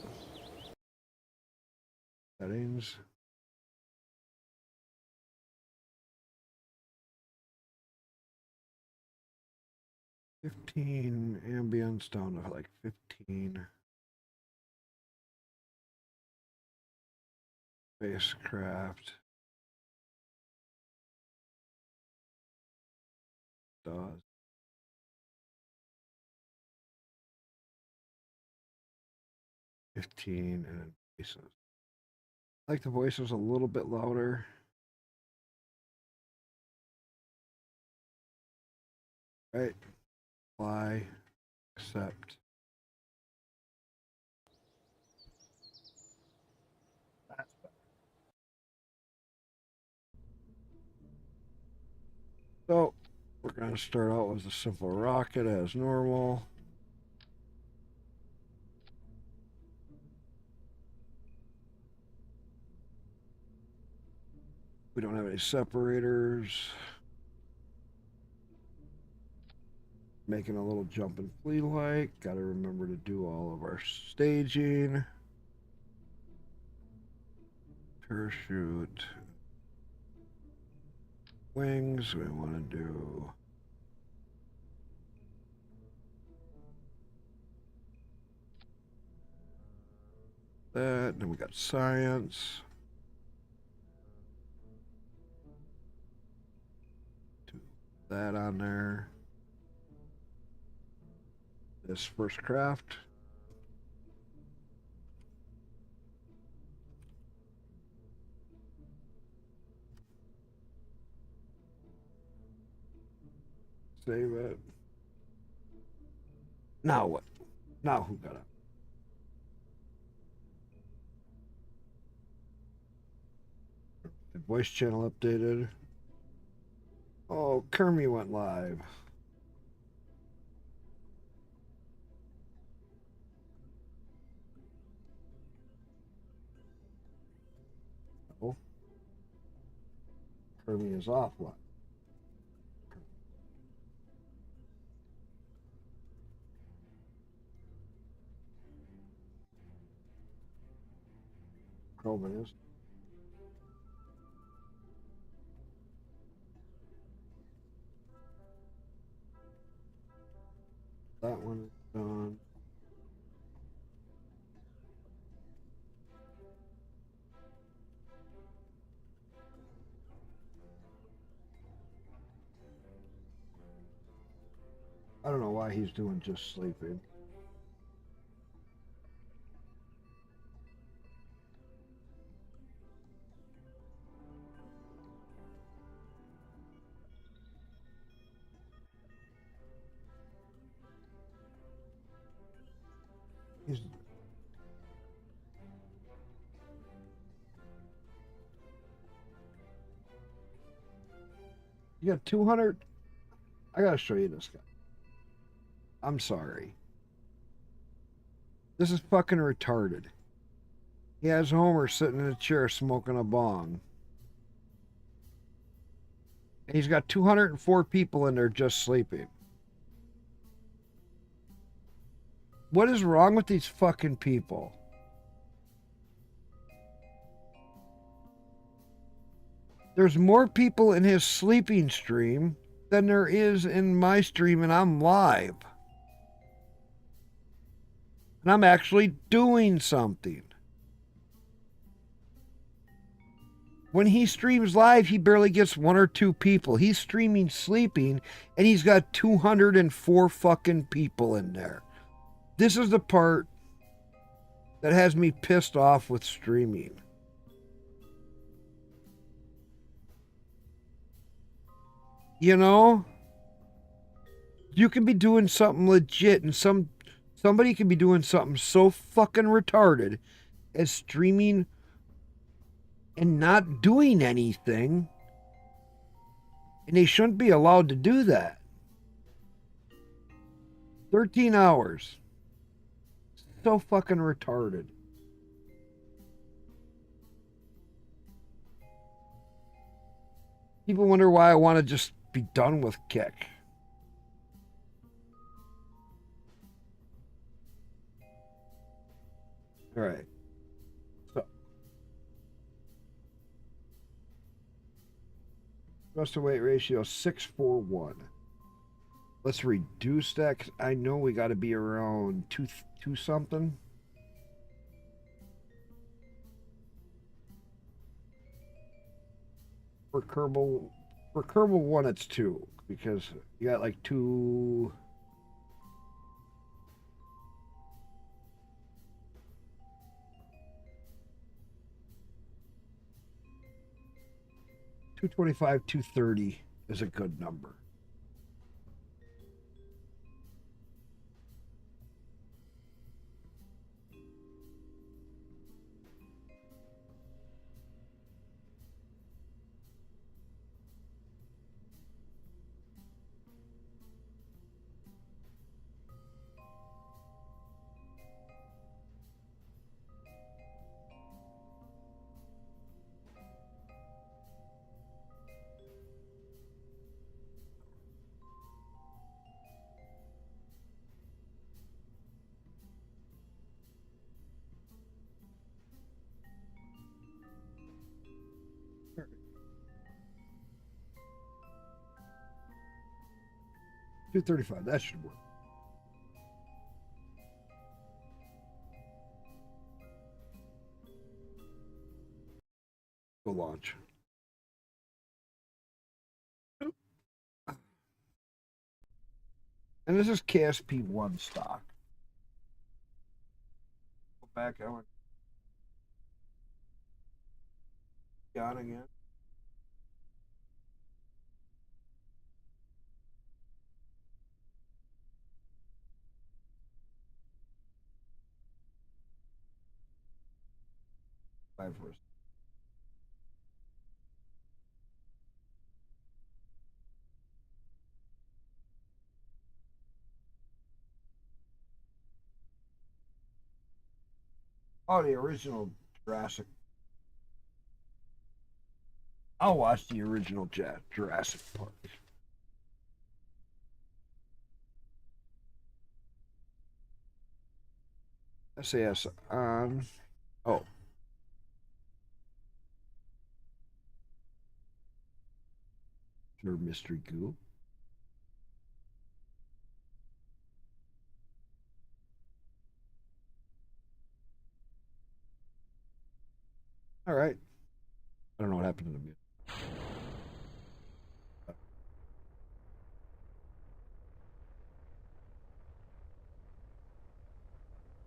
Settings. $15 ambience down to like 15. Spacecraft. Does. $15 and then voices. I like the voices a little bit louder. Right. Apply. Accept. So we're going to start out with a simple rocket as normal. We don't have any separators. Making a little jump and flee like. Got to remember to do all of our staging. Parachute. Wings, we want to do that. Then we got science. Do that on there. This first craft. Save it. Now what? Now who got it? The voice channel updated. Oh, Kermie went live. Oh. Kermie is offline. Chrome is. That one is done. I don't know why he's doing just sleeping. He's You got 200? I gotta show you this guy. I'm sorry. This is fucking retarded. He has Homer sitting in a chair smoking a bong. And he's got 204 people in there just sleeping. What is wrong with these fucking people? There's more people in his sleeping stream than there is in my stream, and I'm live. And I'm actually doing something. When he streams live, he barely gets 1 or 2 people. He's streaming sleeping, and he's got 204 fucking people in there. This is the part that has me pissed off with streaming. You know? You can be doing something legit, and somebody can be doing something so fucking retarded as streaming and not doing anything, and they shouldn't be allowed to do that. 13 hours. So fucking retarded. People wonder why I want to just be done with kick. All right. So, thrust to weight ratio 6:1. Let's reduce that 'cause I know we got to be around two something. For Kerbal 1, it's 2 because you got like 2. $225, $230 is a good number. $235, that should work. Go launch. And this is KSP1 stock. Go back, I want on again. First. Oh, the original Jurassic. I'll watch the original Jurassic Park. SAS on. Oh. Sure, mystery goo. All right. I don't know what happened to the music.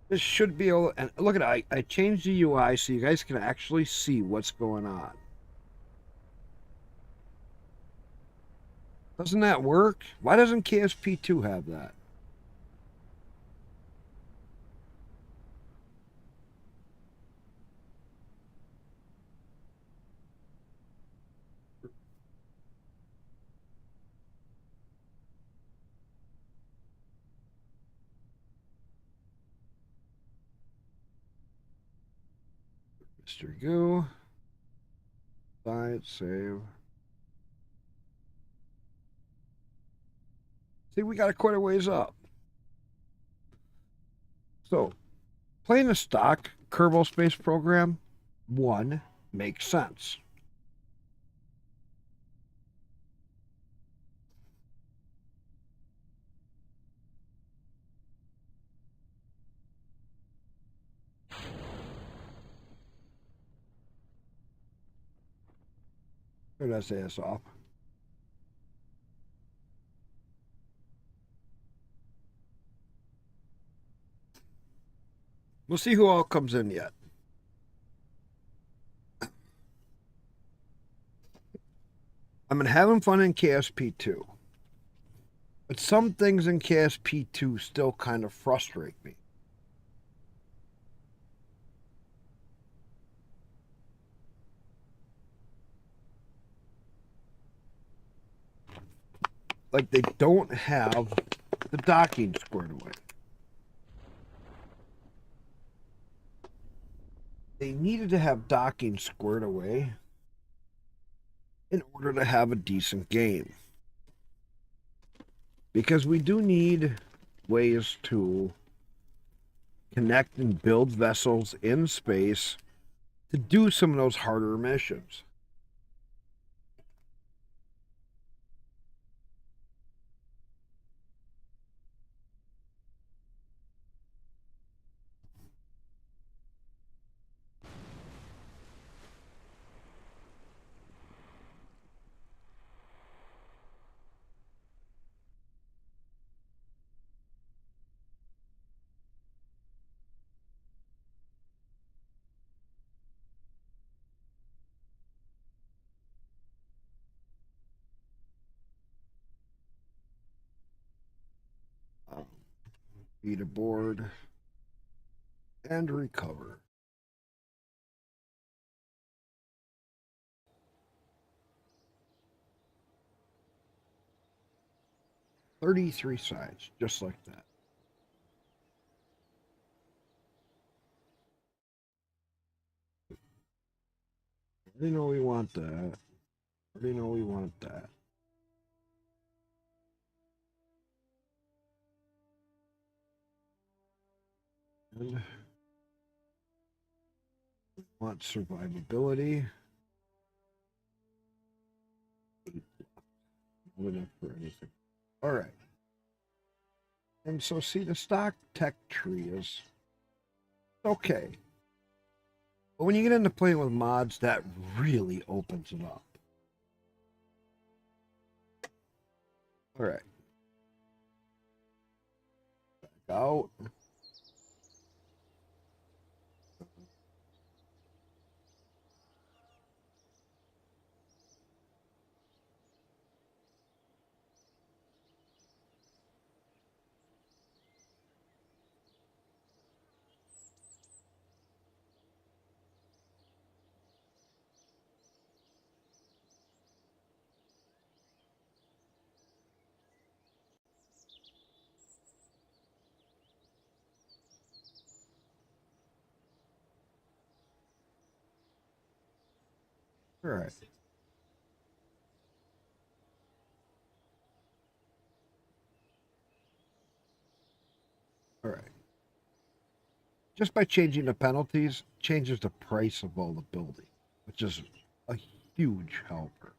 This should be able, and look at it, I changed the UI so you guys can actually see what's going on. Doesn't that work? Why doesn't KSP2 have that? Mr. Goo. Save. See, we got it quite a ways up. So, playing a stock Kerbal Space program, 1, makes sense. Turn SAS off. We'll see who all comes in yet. I'm having fun in KSP2. But some things in KSP2 still kind of frustrate me. Like they don't have the docking squared away. They needed to have docking squared away. in order to have a decent game. Because we do need ways to connect and build vessels in space to do some of those harder missions. Feed aboard and recover. "33 sides, just like that. Already know we want that. Already know we want that. And we want survivability. Not enough for anything. All right. And so, see, the stock tech tree is okay. But when you get into playing with mods, that really opens it up. All right. Back out. All right. All right. Just by changing the penalties, changes the price of all the building, which is a huge helper.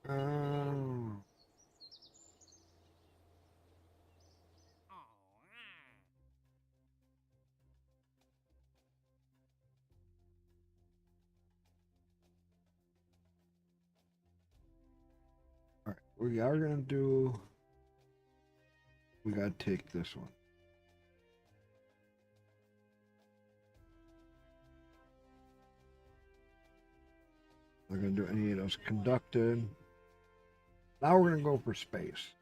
Um, all right. We are going to do. We got to take this one. Not going to do any of those conducted. Now we're going to go for space,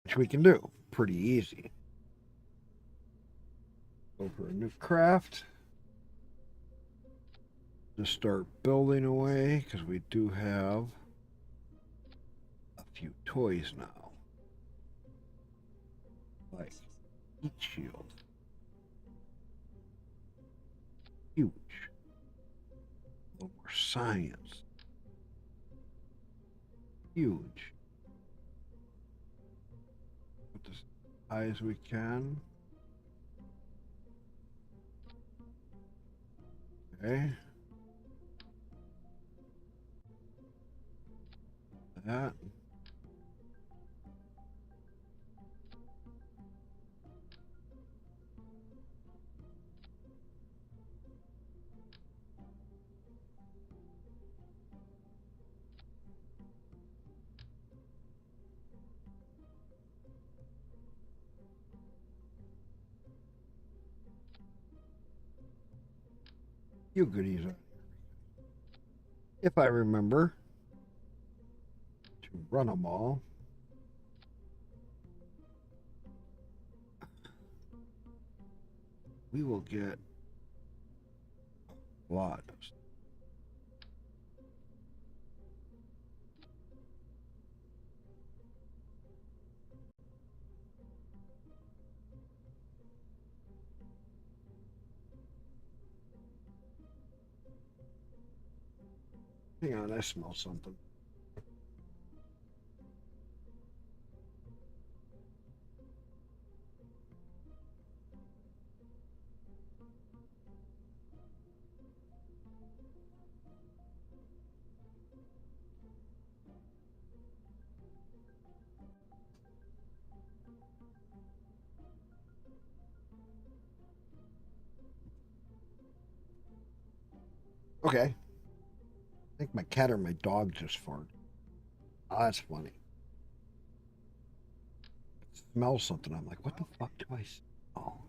which we can do pretty easy. Go for a new craft. Just start building away because we do have a few toys now, like heat shield. Huge. A little more science. Huge. Put this as high as we can. Okay. That. Few goodies on here. If I remember to run them all. We will get a lot of stuff. Hang on, I smell something. Okay. I think my cat or my dog just farted. Oh, that's funny. Smell something. I'm like, what the fuck do I smell?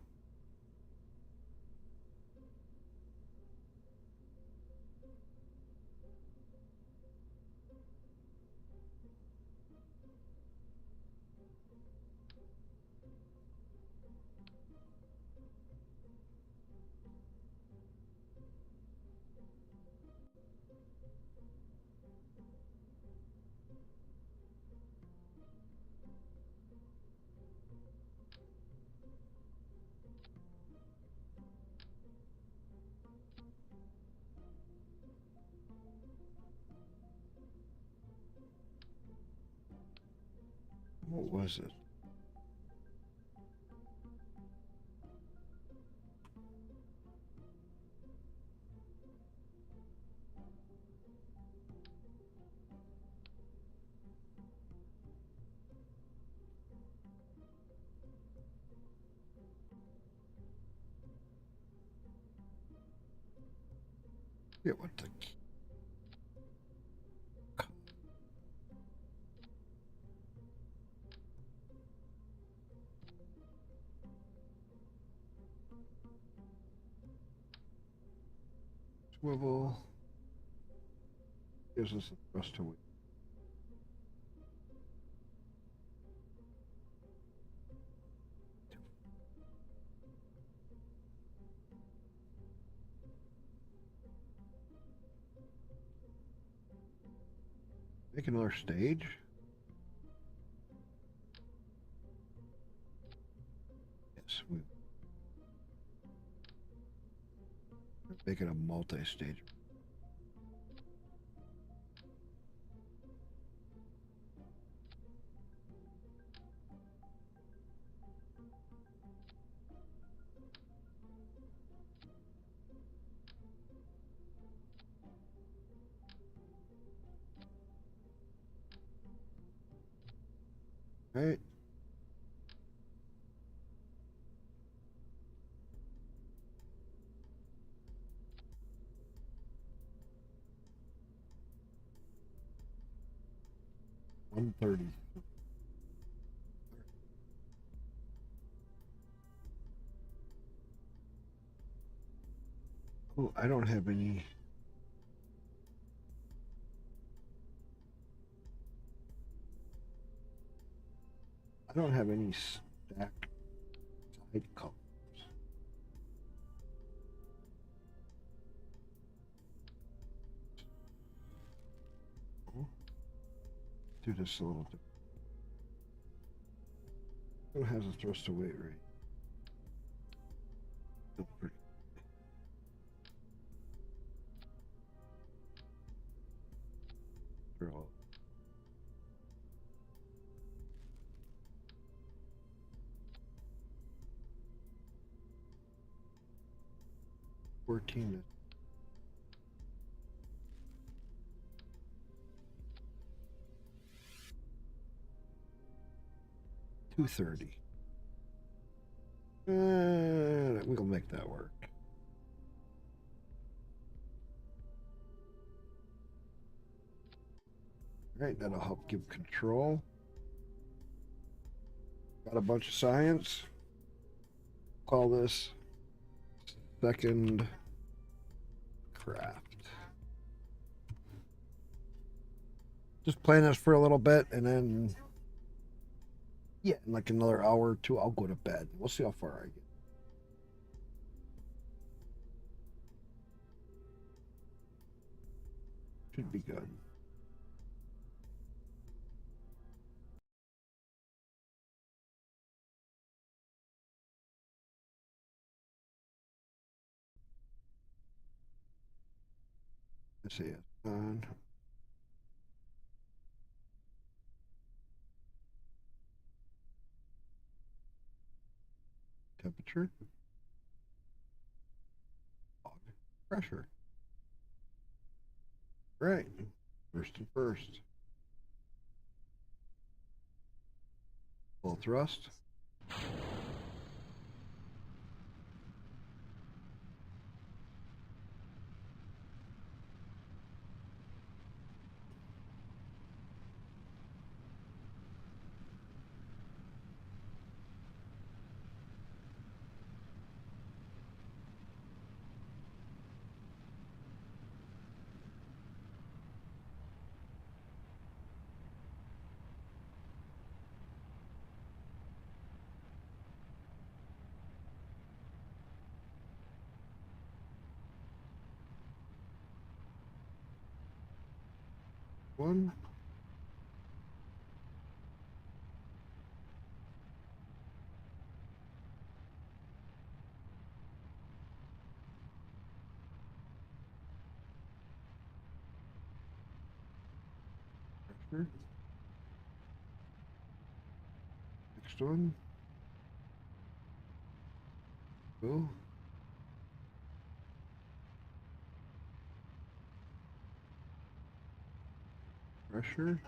What was it? Yeah, what the? Swivel gives us a thrust to weight. Make another stage. Yes, we make it a multi-stage. Right. $130. Oh, I don't have any. I don't have any stacked side colors. Oh, do this a little different. It has a thrust to weight rate. Still pretty. Drill. 14. 230. We'll make that work. All right, that'll help give control. Got a bunch of science. Call this second craft. Just playing this for a little bit, and then yeah, in like another hour or two, I'll go to bed. We'll see how far I get. Should be good. Let's see it. on. Temperature. Pressure. Right. First and first. Full thrust. One. Pressure. Next one. Go. Pressure.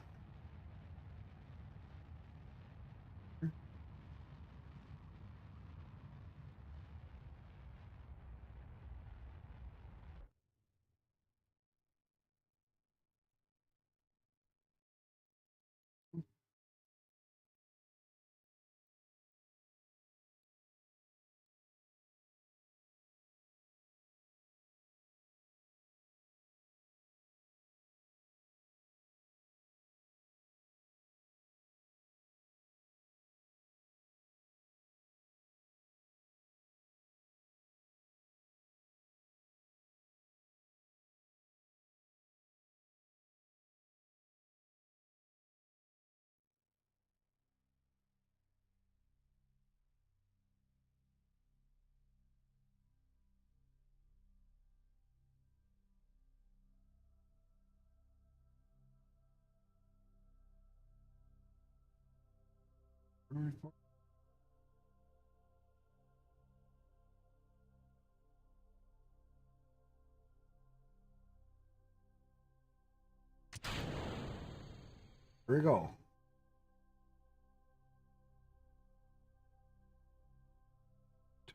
Here we go.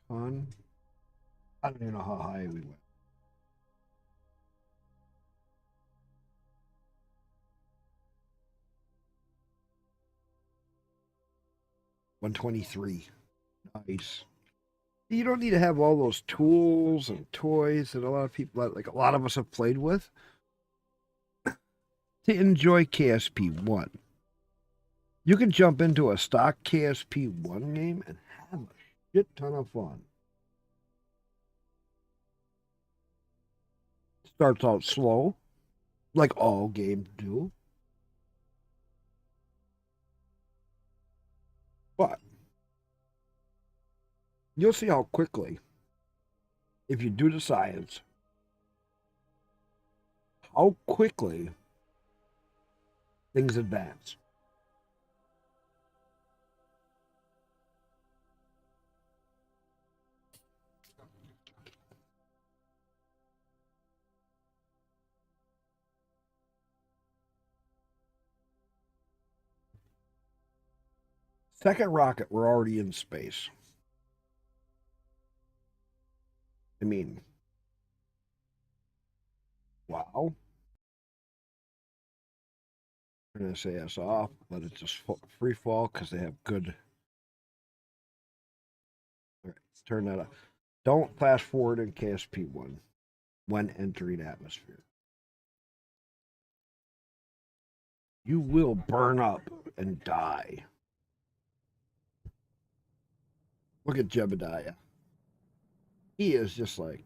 Ton. I don't even know how high we went. 123. Nice. You don't need to have all those tools and toys that a lot of people, like a lot of us, have played with to enjoy KSP1. You can jump into a stock KSP1 game and have a shit ton of fun. Starts out slow, like all games do. But you'll see how quickly, if you do the science, how quickly things advance. Second rocket, we're already in space. I mean, wow. I'm going to say us off, let it just free fall because they have good. All right, turn that off. Don't fast forward in KSP1 when entering atmosphere. You will burn up and die. Look at Jebediah. He is just like,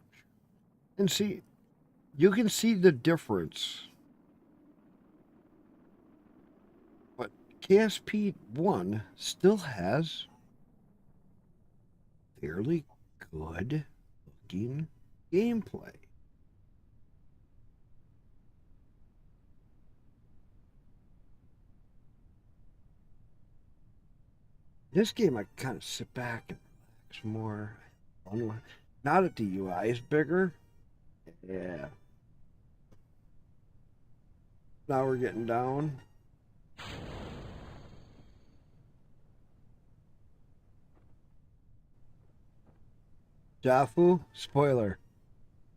and see, you can see the difference. But KSP1 still has fairly good looking gameplay. This game, I kind of sit back and relax more. Now that the UI is bigger, yeah. Now we're getting down. Jafu, spoiler.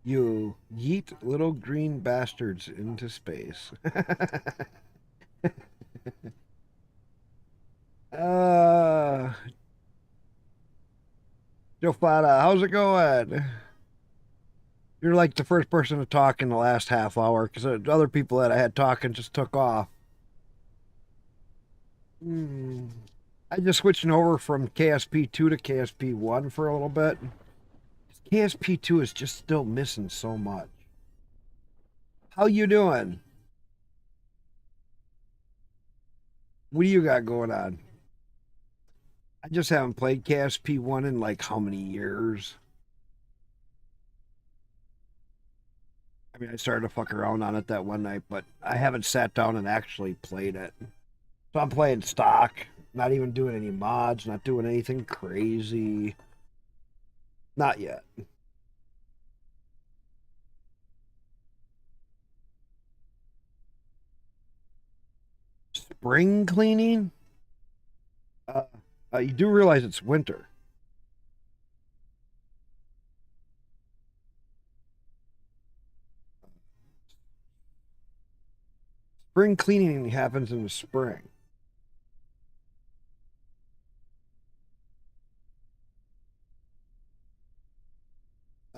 You yeet little green bastards into space. uh, Jofada, how's it going? You're like the first person to talk in the last half hour because the other people that I had talking just took off. I just switching over from KSP2 to KSP1 for a little bit. KSP2 is just still missing so much. How you doing? What do you got going on? I just haven't played KSP1 in like how many years? I mean, I started to fuck around on it that one night, but I haven't sat down and actually played it. So I'm playing stock, not even doing any mods, not doing anything crazy. Not yet. Spring cleaning? You do realize it's winter. Spring cleaning happens in the spring.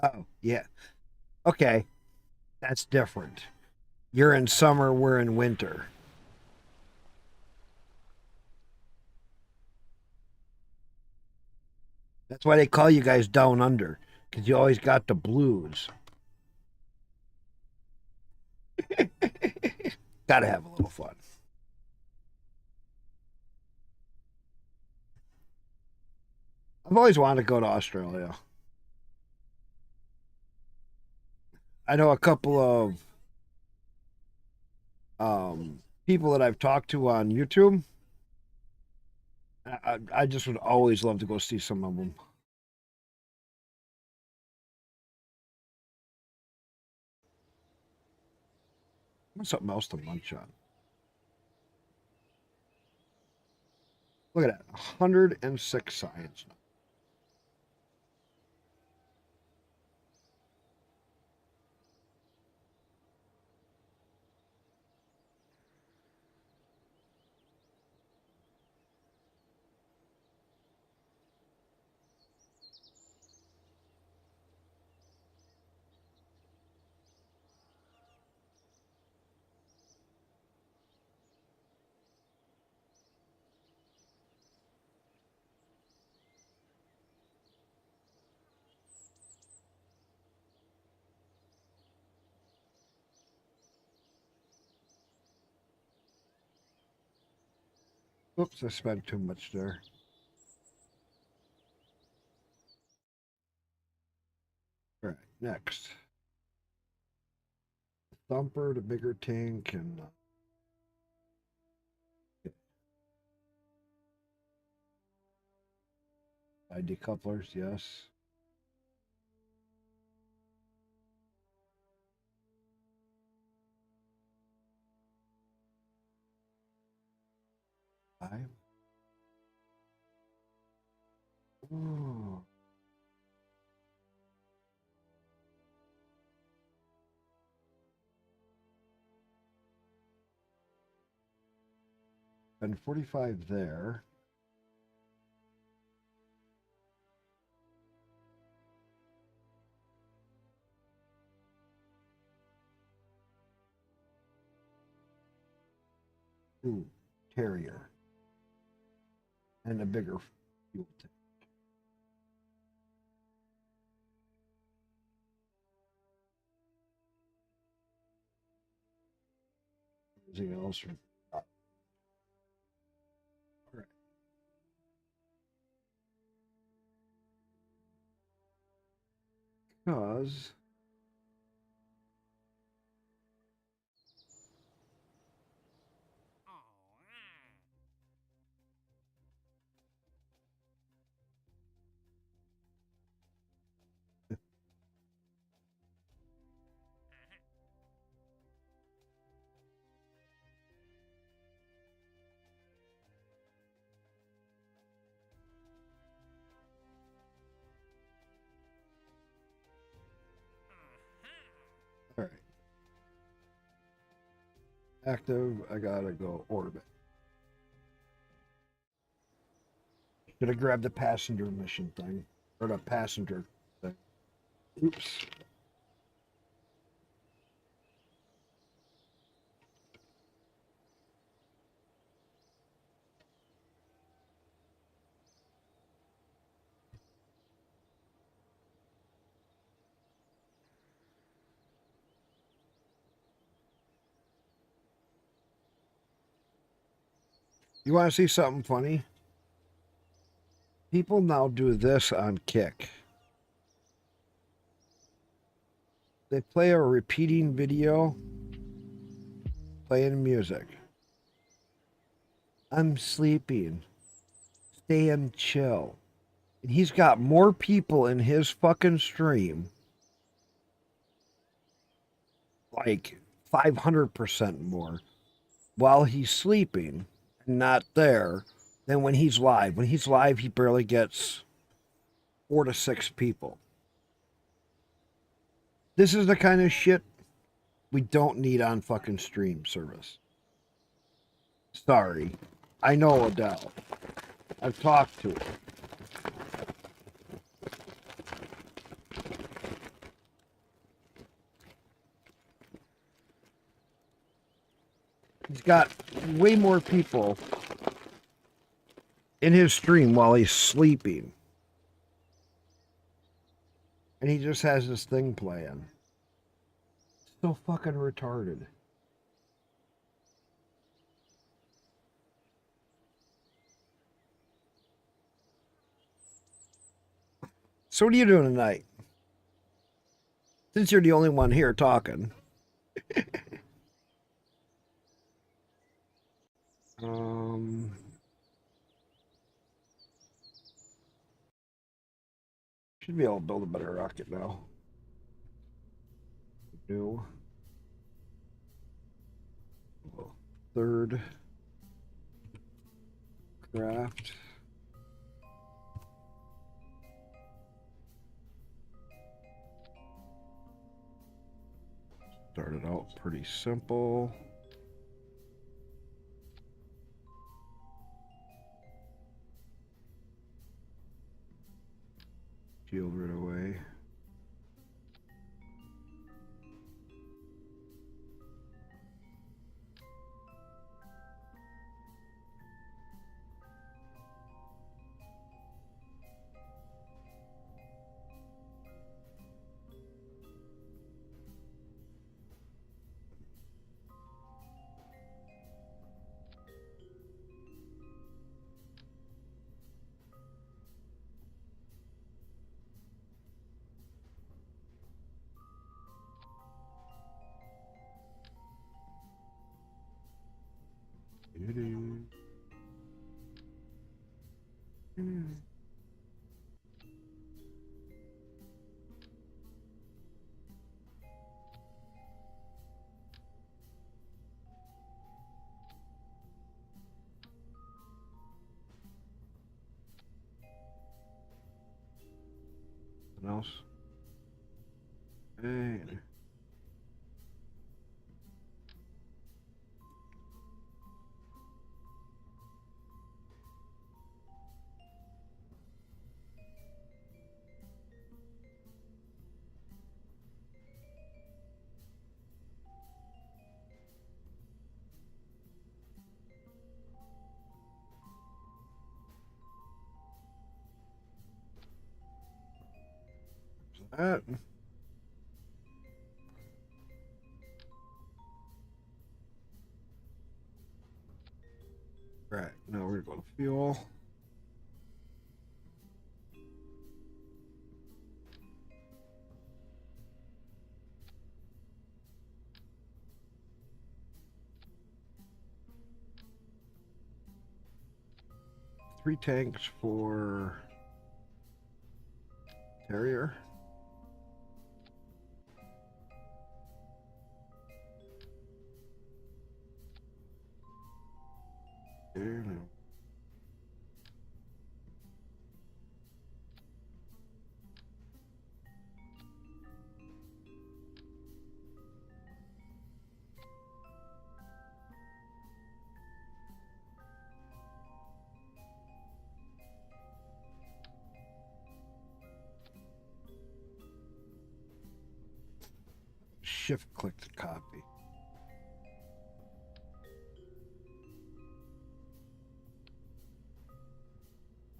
Oh, yeah. Okay. That's different. You're in summer, we're in winter. That's why they call you guys down under, because you always got the blues. Gotta have a little fun. I've always wanted to go to Australia. I know a couple of people that I've talked to on YouTube. I just would always love to go see some of them. What's something else to munch on? Look at that, 106 science. Oops, I spent too much there. All right, next. Thumper, the bigger tank, and decouplers, yes. Five. Oh. And 45 there. Ooh, Terrier. And a bigger fuel tank. Anything else? All right. Because Active. I gotta go orbit. Should have grabbed the passenger mission thing. Or the passenger thing. Oops. You want to see something funny? People now do this on Kick. They play a repeating video, playing music. I'm sleeping. Staying chill. And he's got more people in his fucking stream. Like 500% more. While he's sleeping and not there than when he's live. When he's live, he barely gets 4 to 6 people. This is the kind of shit we don't need on fucking stream service. Sorry. I know Adele. I've talked to her. He's got way more people in his stream while he's sleeping. And he just has this thing playing. So fucking retarded. So what are you doing tonight? Since you're the only one here talking. Should be able to build a better rocket now. New. Third. Craft. Started out pretty simple. Shield right away. What else? Hey. That. Right, now we're going to fuel. Three tanks for Terrier. shift click to copy.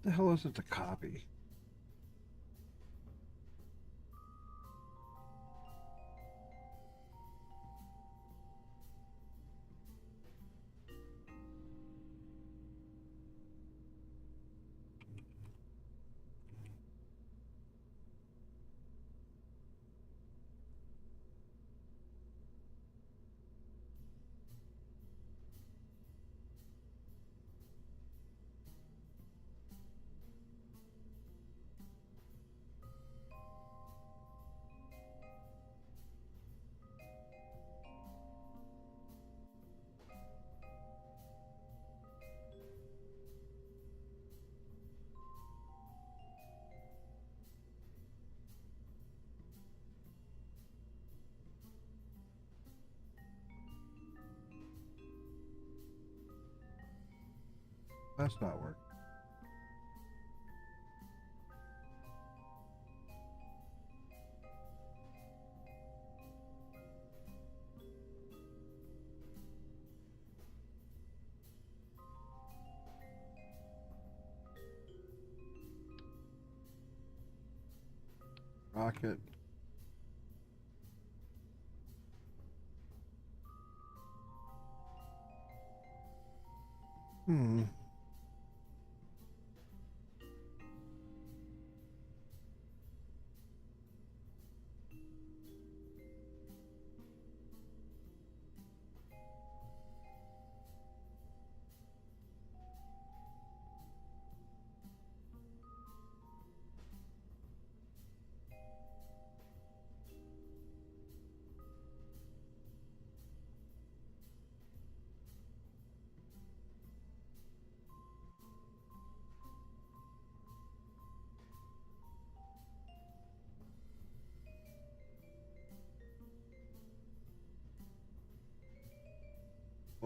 The hell is it to copy? That's not working. Rocket. Hmm.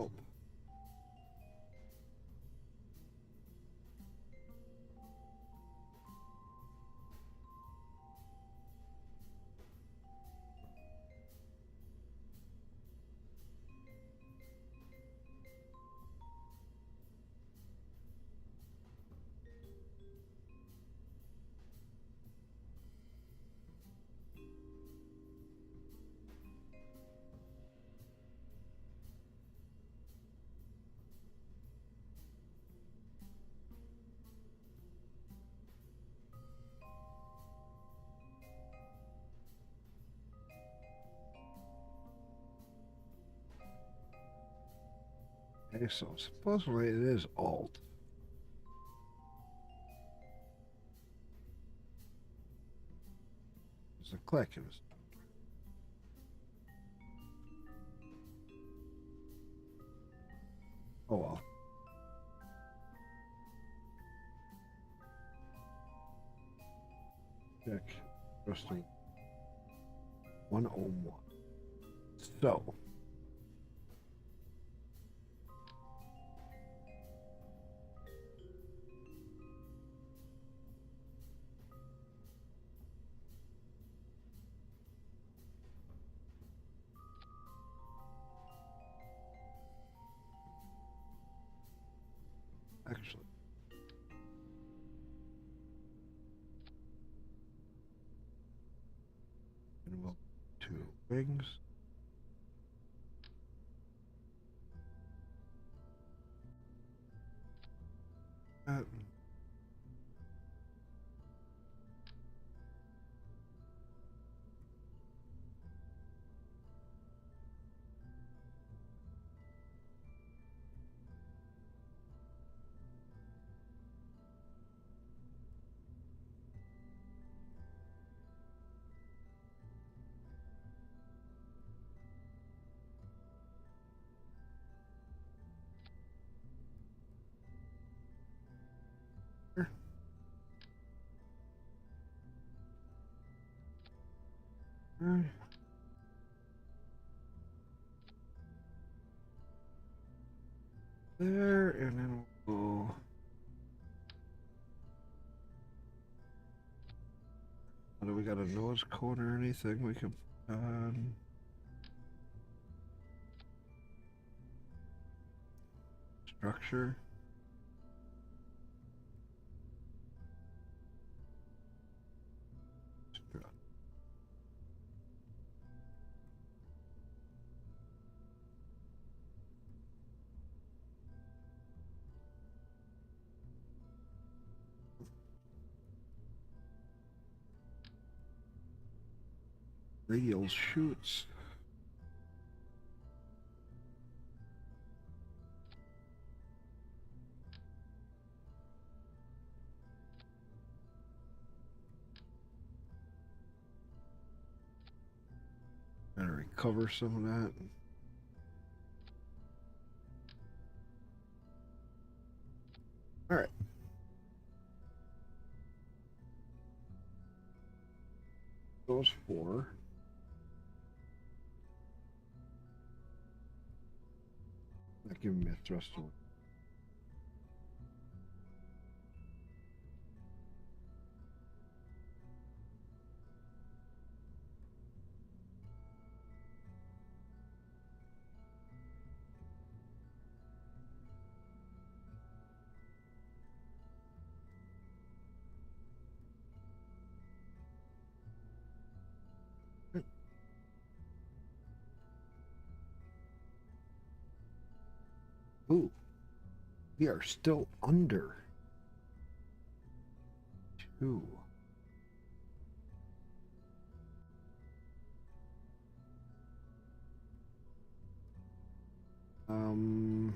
Oh. Okay, so supposedly it is Alt. It's a click. It was. Oh well. Check. Just 101. So. Actually. And we'll two wings. Uh, uh, there, and then we'll. Do we got a nose cone or anything we can put on? structure. Radial shoots. Gotta recover some of that. All right. Those four. Not giving me a thrust to it. Ooh, we are still under 2. Um,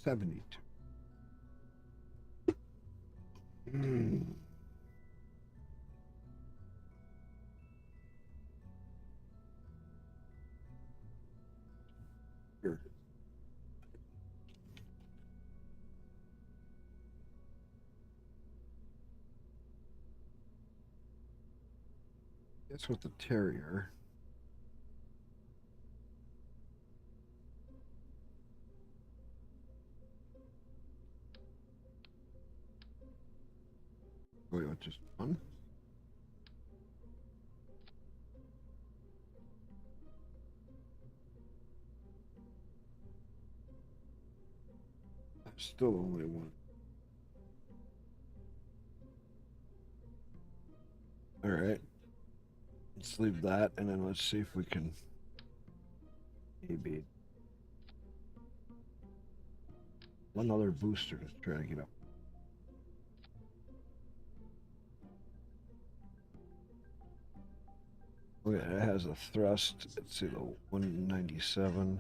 $72. Here. Guess with the Terrier. Wait, what, just one? Still only one. All right. Let's leave that, and then let's see if we can maybe one other booster to try to get up. Okay, it has a thrust. Let's see, the 197.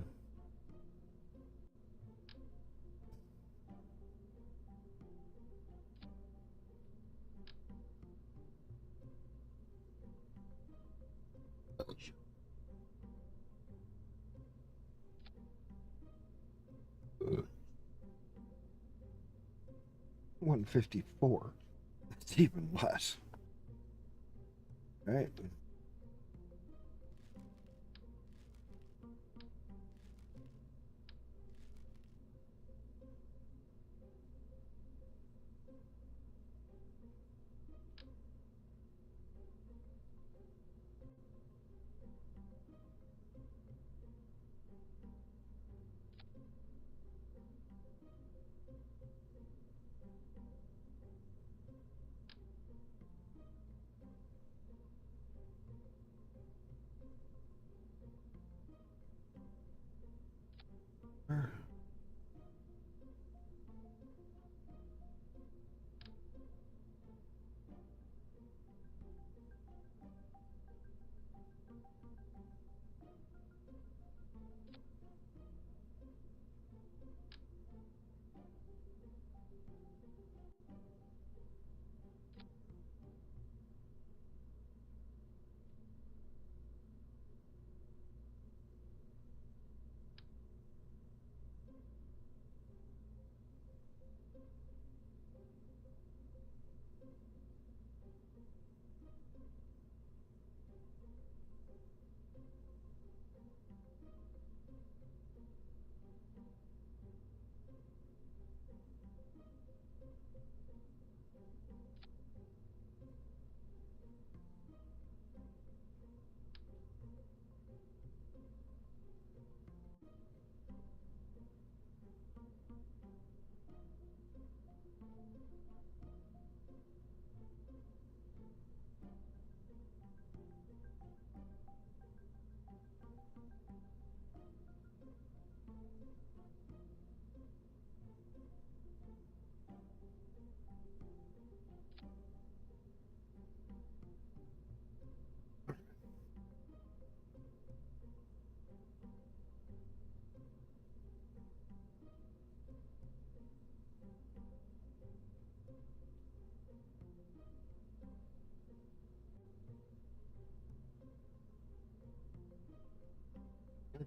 Uh, 154. That's even less. All right.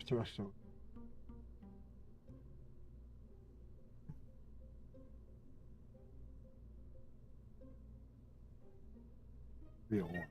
thrust on. Real one.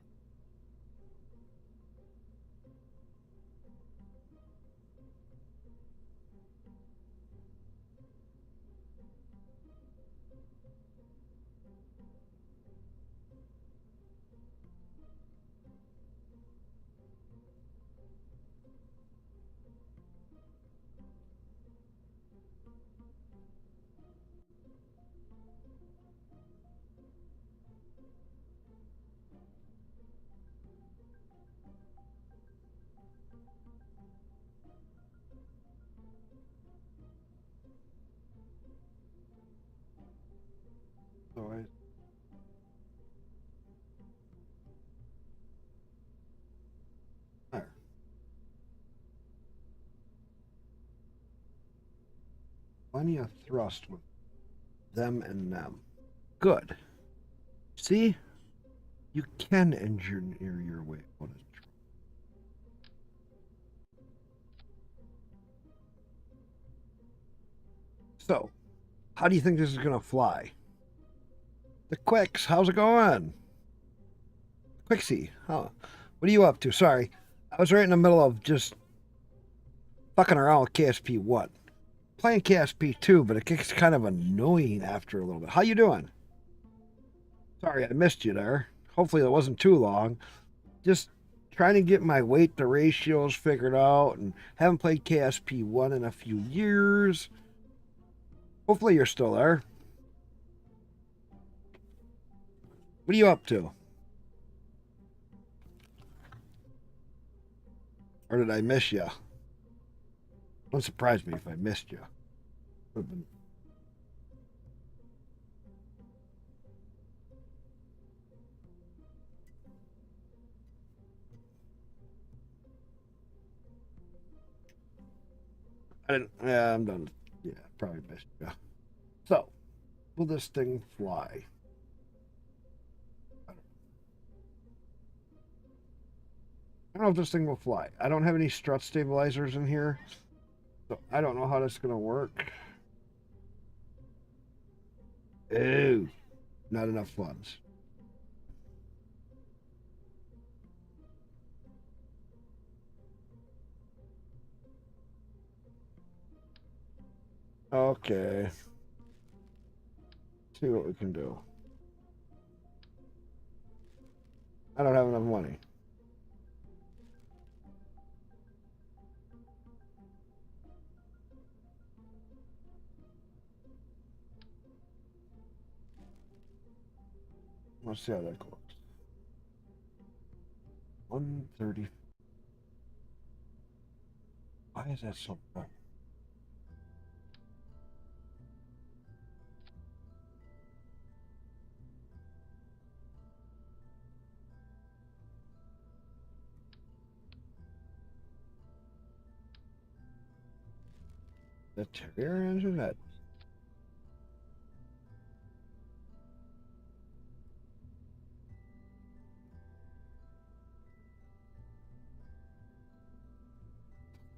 So there. Plenty of thrust with them and them. Good. See? You can engineer your way out of trouble. So, how do you think this is going to fly? The Quicks, how's it going? Quixie, what are you up to? Sorry, I was right in the middle of just fucking around with KSP1. Playing KSP2, but it gets kind of annoying after a little bit. How you doing? Sorry, I missed you there. Hopefully it wasn't too long. Just trying to get my weight to ratios figured out, and haven't played KSP1 in a few years. Hopefully you're still there. What are you up to? Or did I miss you? Wouldn't surprise me if I missed you. I didn't. Yeah, I'm done. Yeah, probably missed you. So, will this thing fly? I don't know if this thing will fly. I don't have any strut stabilizers in here, so I don't know how that's going to work. Ew, not enough funds. Okay. See what we can do. I don't have enough money. Let's see how that goes. 130. Why is that so bad? The Terrier engine? That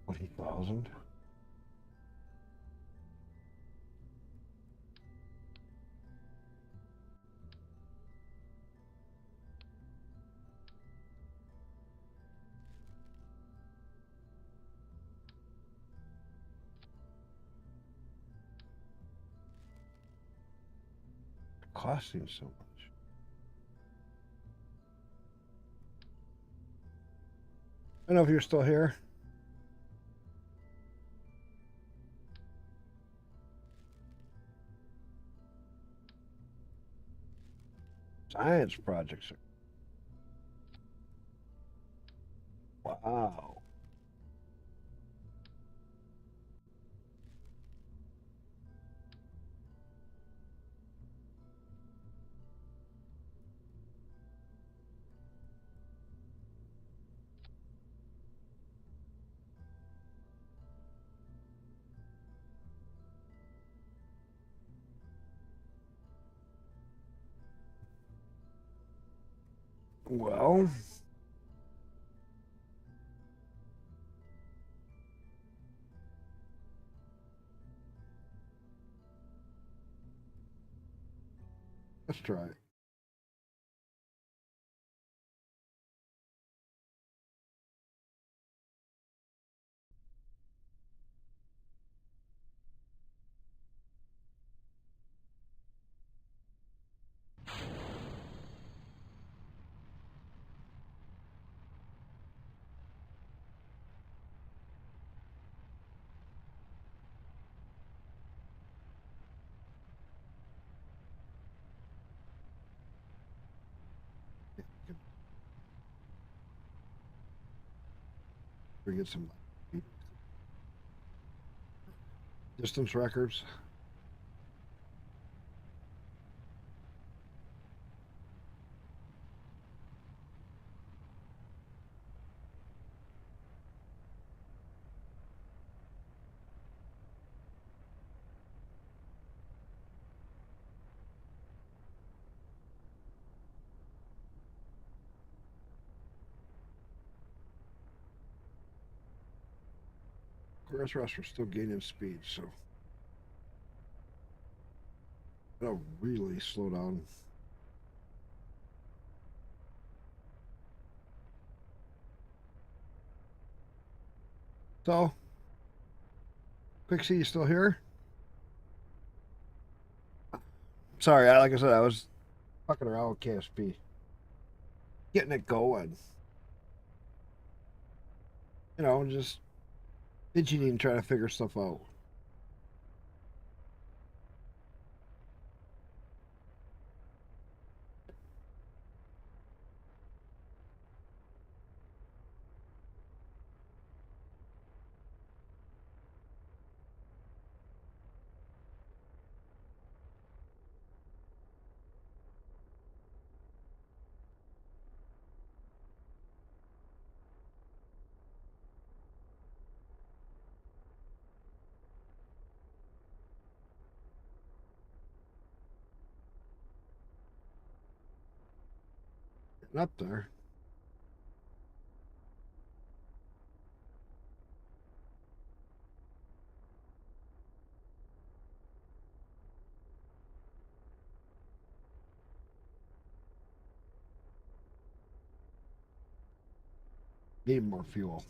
20,000. Costing so much. I don't know if you're still here. Science projects. Wow. Well, Let's try it. We get some distance records. Chris Rush are still gaining speed, so it'll really slow down. So, Pixie, you still here? Sorry, like I said, I was fucking around with KSP, getting it going. You know, just fidgeting, trying to figure stuff out. Getting up there. Need more fuel.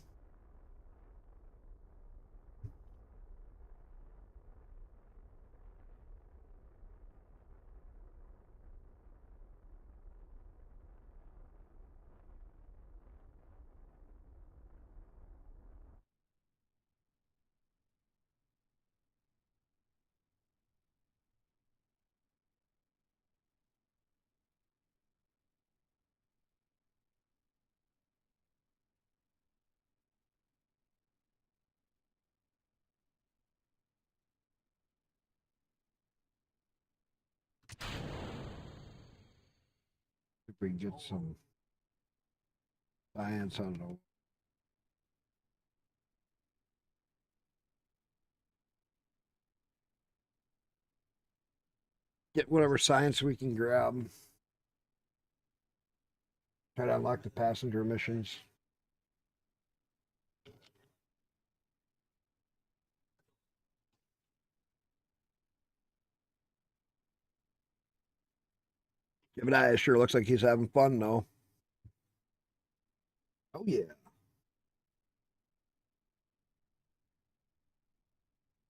If we can get some science on it. Get whatever science we can grab. Try to unlock the passenger emissions. Gemini, it sure looks like he's having fun though. Oh yeah.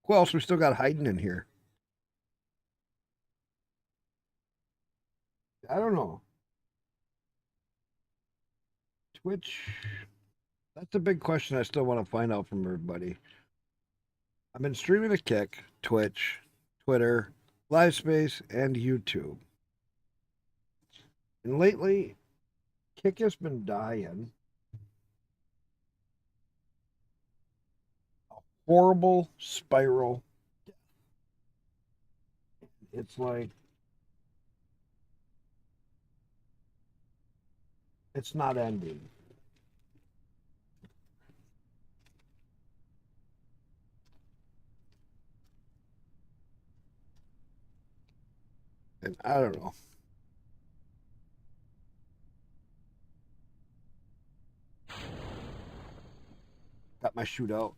Who else we still got hiding in here? I don't know. Twitch. That's a big question I still want to find out from everybody. I've been streaming a Kick, Twitch, Twitter, Livespace, and YouTube. And lately, Kick has been dying. A horrible spiral. It's like it's not ending. And I don't know. Got my shootout.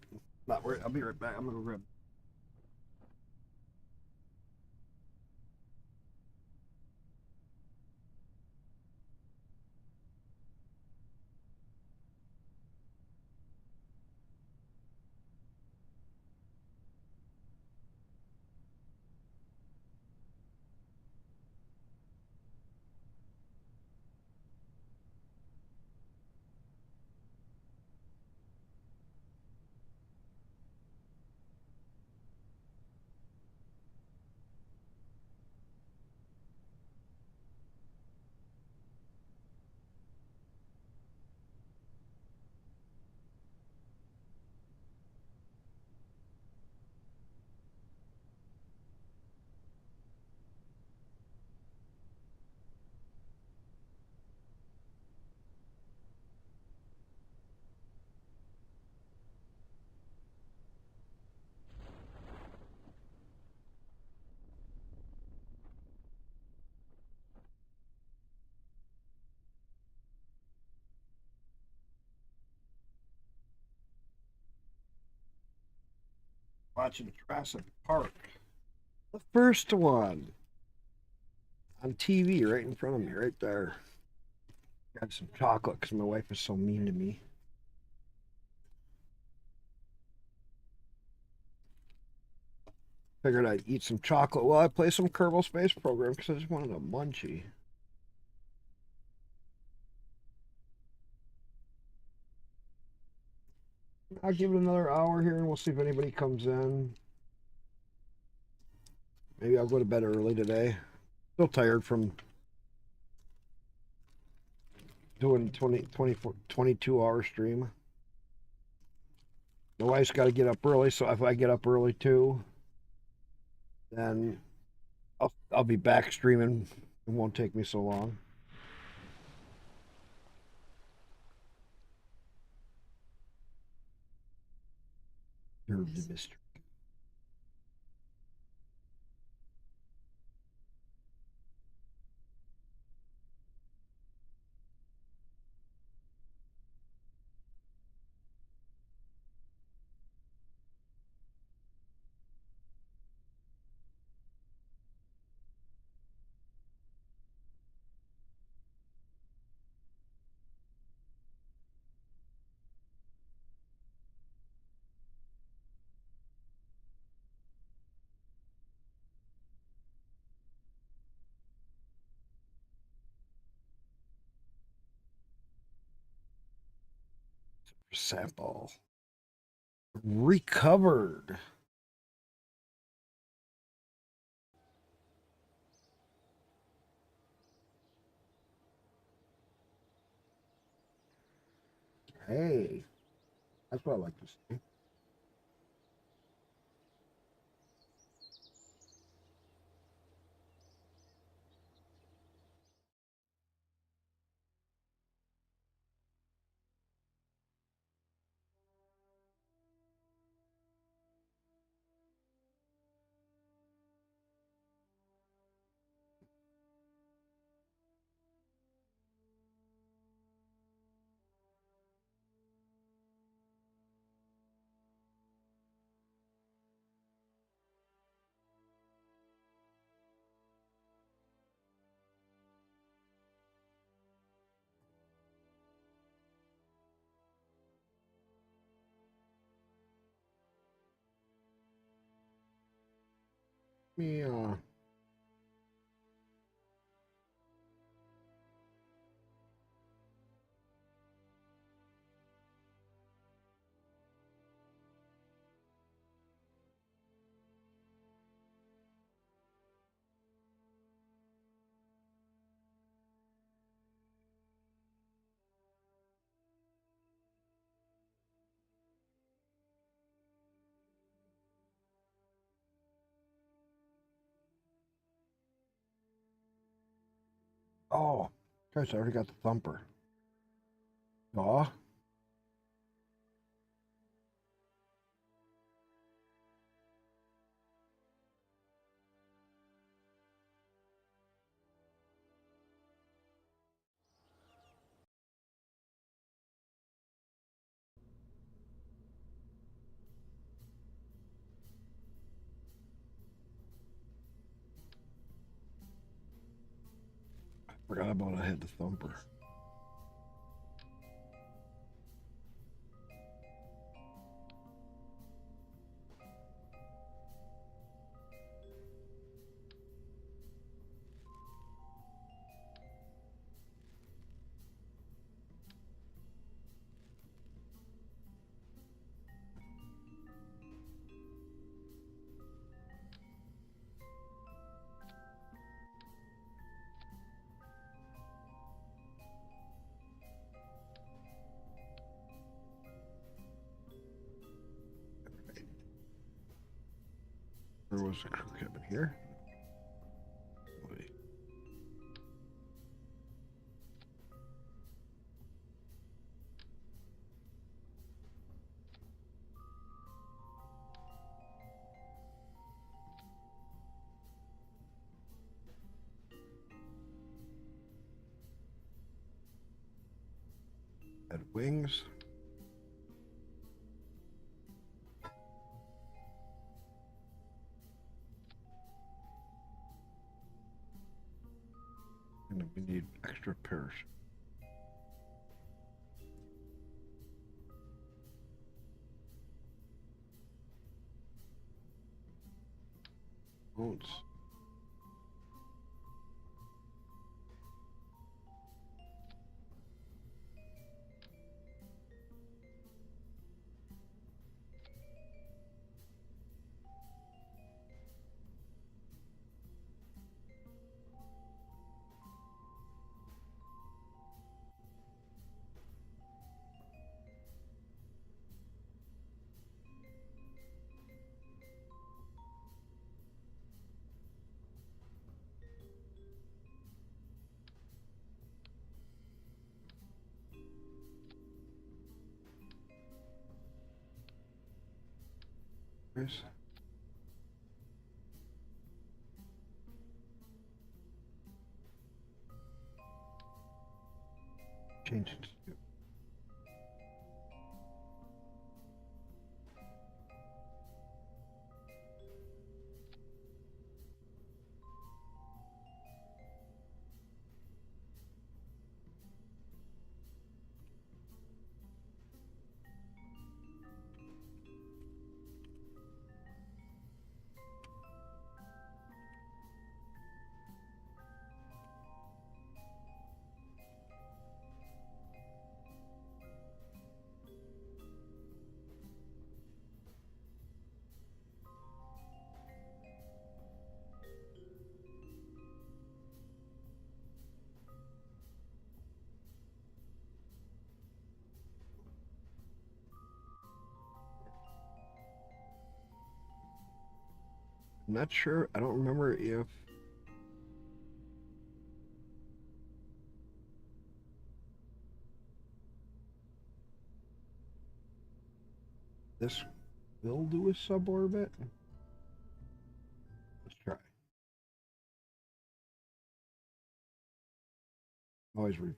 Not worried. I'll be right back. I'm gonna grab. Watching Jurassic Park. The first one. On TV right in front of me, right there. Got some chocolate because my wife is so mean to me. Figured I'd eat some chocolate while I play some Kerbal Space Program because I just wanted a munchie. I'll give it another hour here and we'll see if anybody comes in. Maybe I'll go to bed early today. Still tired from doing 22-hour stream. My wife's got to get up early, so if I get up early too, then I'll be back streaming. It won't take me so long. Serve the mystery. Sample. Recovered. Hey, that's what I like to see. Yeah. Oh, guys, I already got the thumper. Aw. Forgot about I had the thumper. Where was the crew cabin here? Wait. Had wings. We need extra parachute. Bones. Yes. Change it to I'm not sure. I don't remember if this will do a suborbit. Let's try. Always reverse.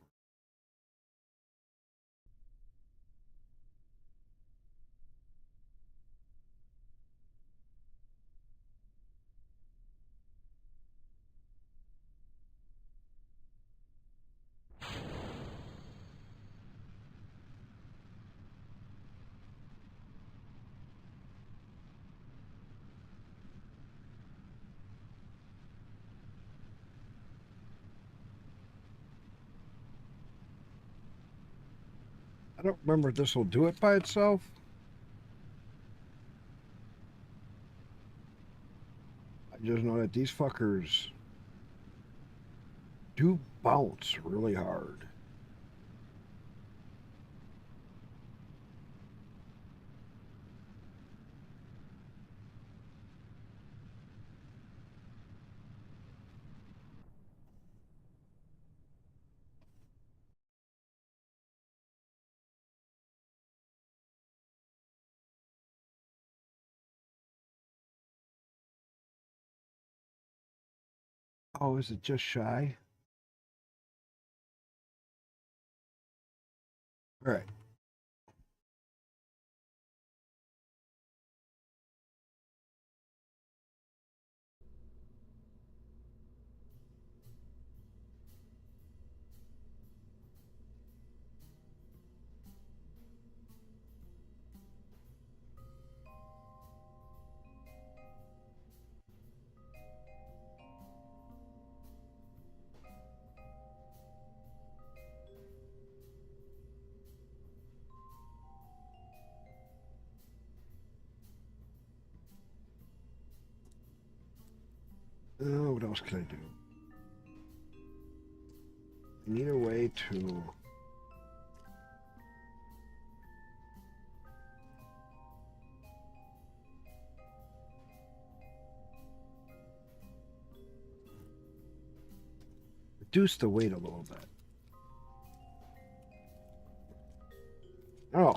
I don't remember if this will do it by itself. I just know that these fuckers do bounce really hard. Oh, is it just shy? All right. What else can I do? I need a way to reduce the weight a little bit. Oh.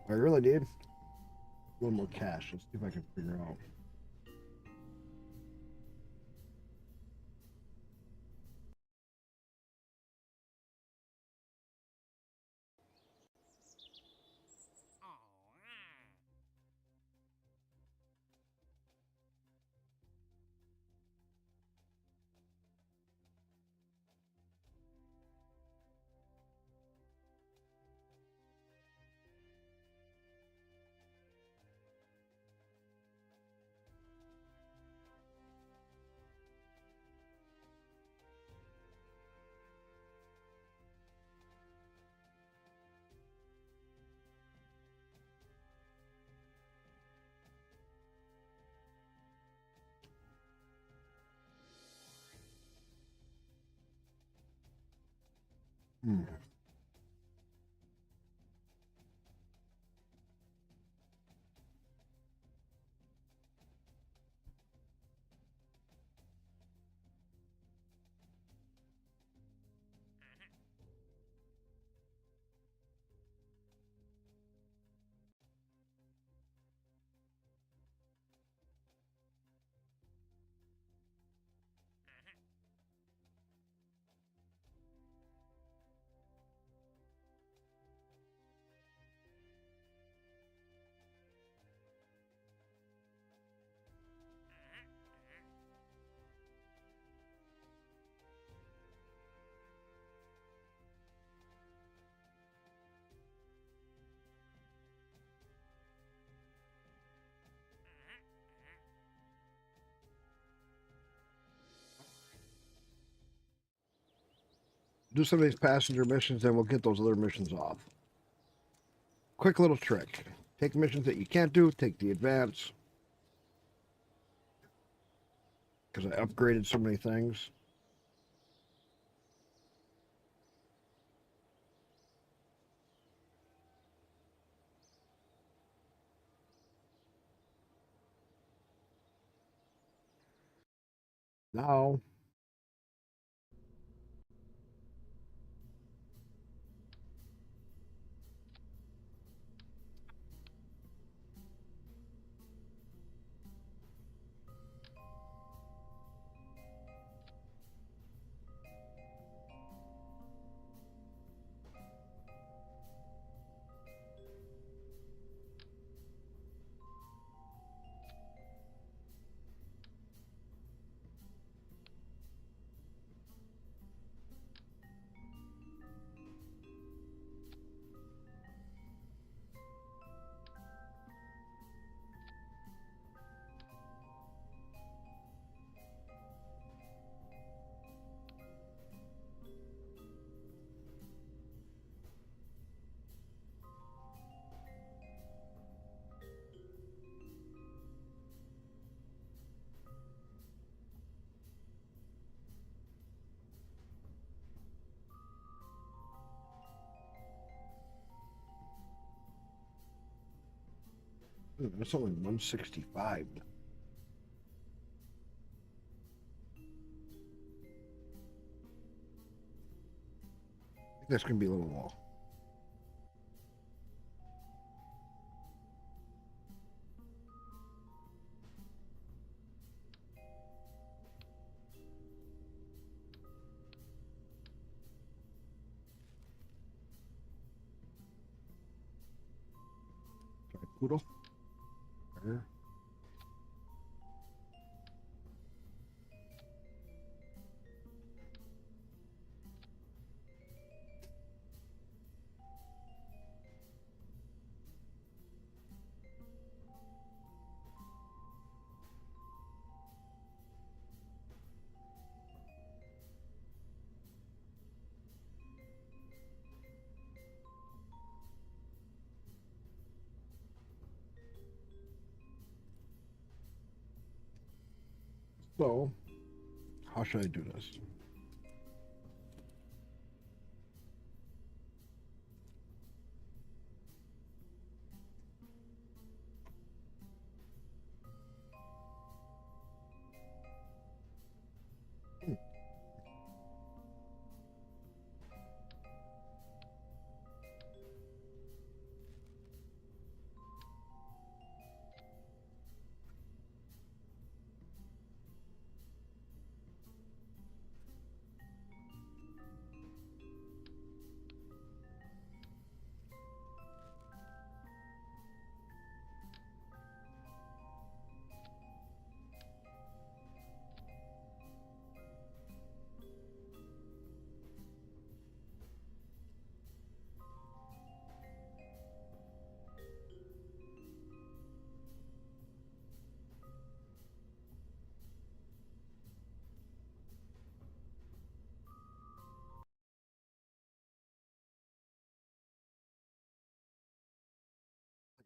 I really did. A little more cash. Let's see if I can figure out. Hmm. Do some of these passenger missions, and we'll get those other missions off. Quick little trick. Take missions that you can't do, take the advance. Because I upgraded so many things. Now, it's only 165. I think that's going to be a little low. Sorry, poodle. There. So, how should I do this?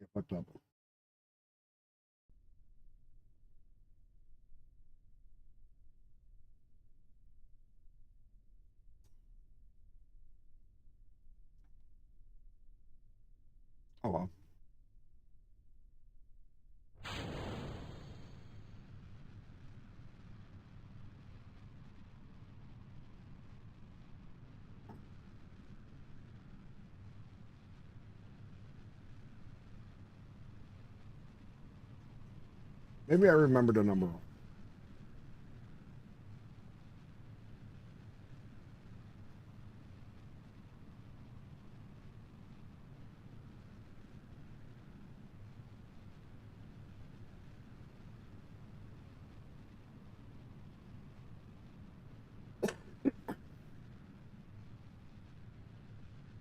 I fucked up. Oh well. Maybe I remember the number.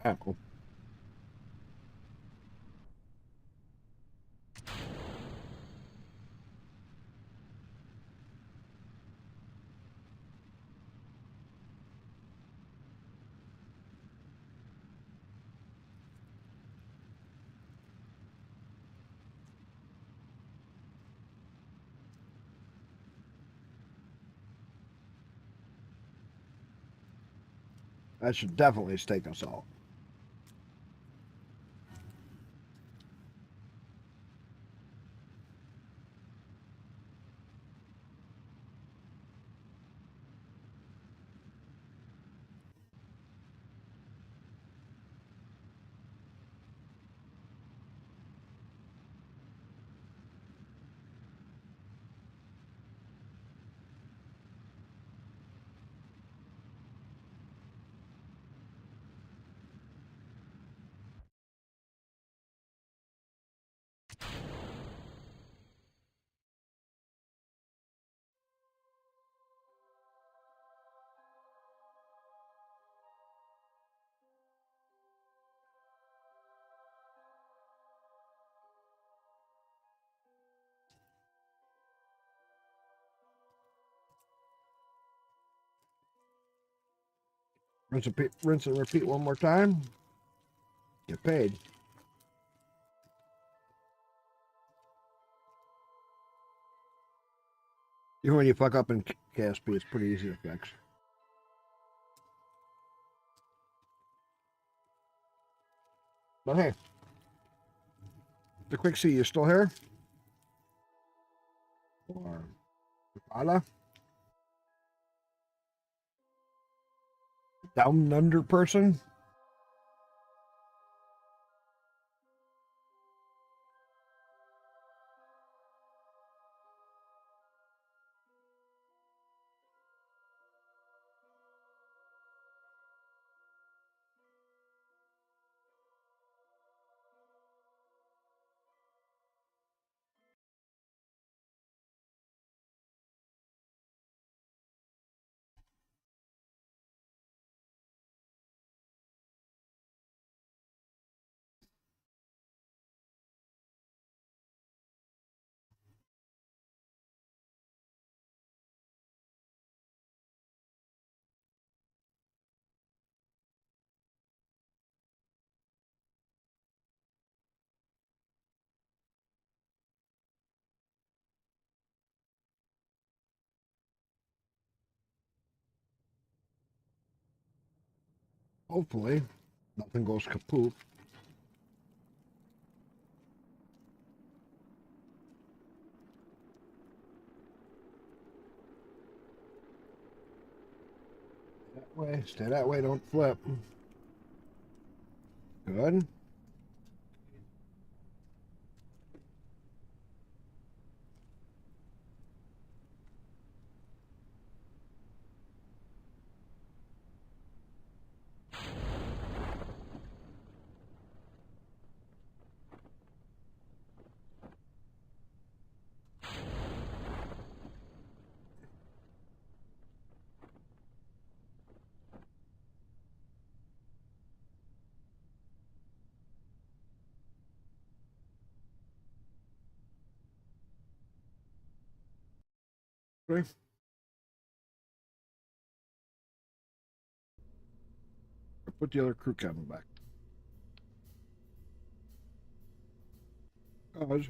Apple. That should definitely stake us out. Rinse and repeat one more time. Get paid. Even when you fuck up in KSP, it's pretty easy to fix. But hey, the quick C, you still here? Or Ala? Down under person? Hopefully, nothing goes kaput. That way, stay that way, don't flip. Good. Okay. Put the other crew cabin back. Cause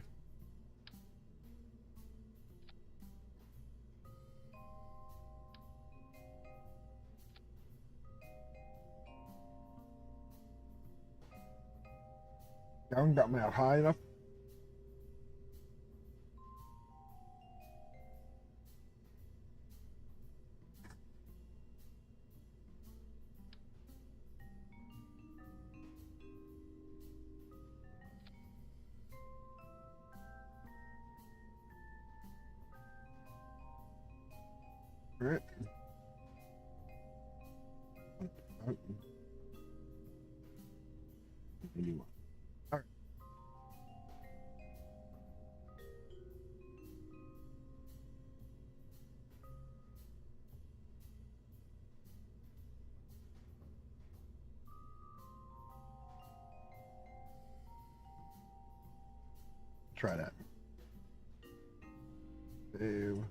Down, got me out high enough. All right. Anyway. All right. Try that. Save.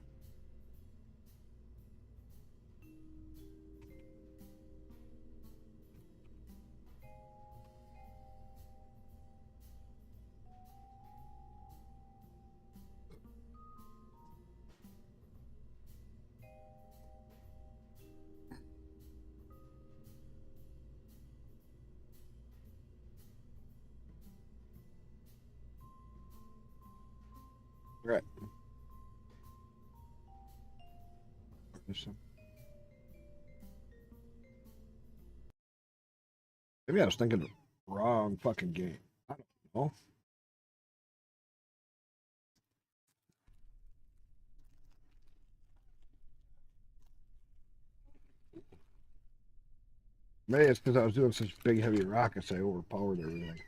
Right. Maybe I was thinking the wrong fucking game. I don't know. Maybe it's because I was doing such big heavy rockets I overpowered everything.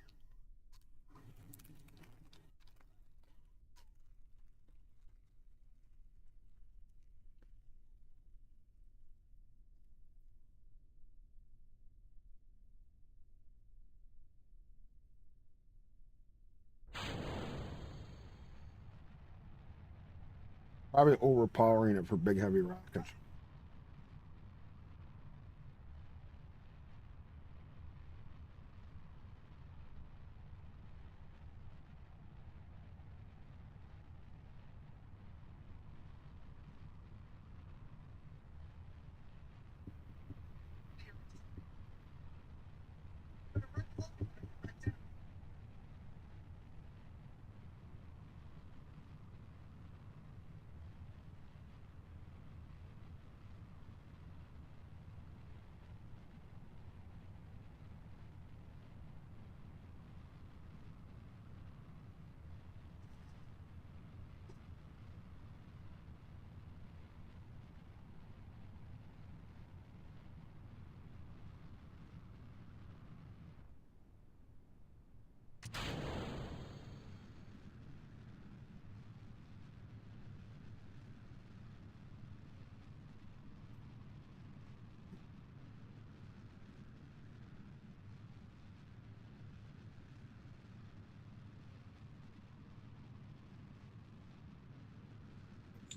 Probably overpowering it for big heavy rockets.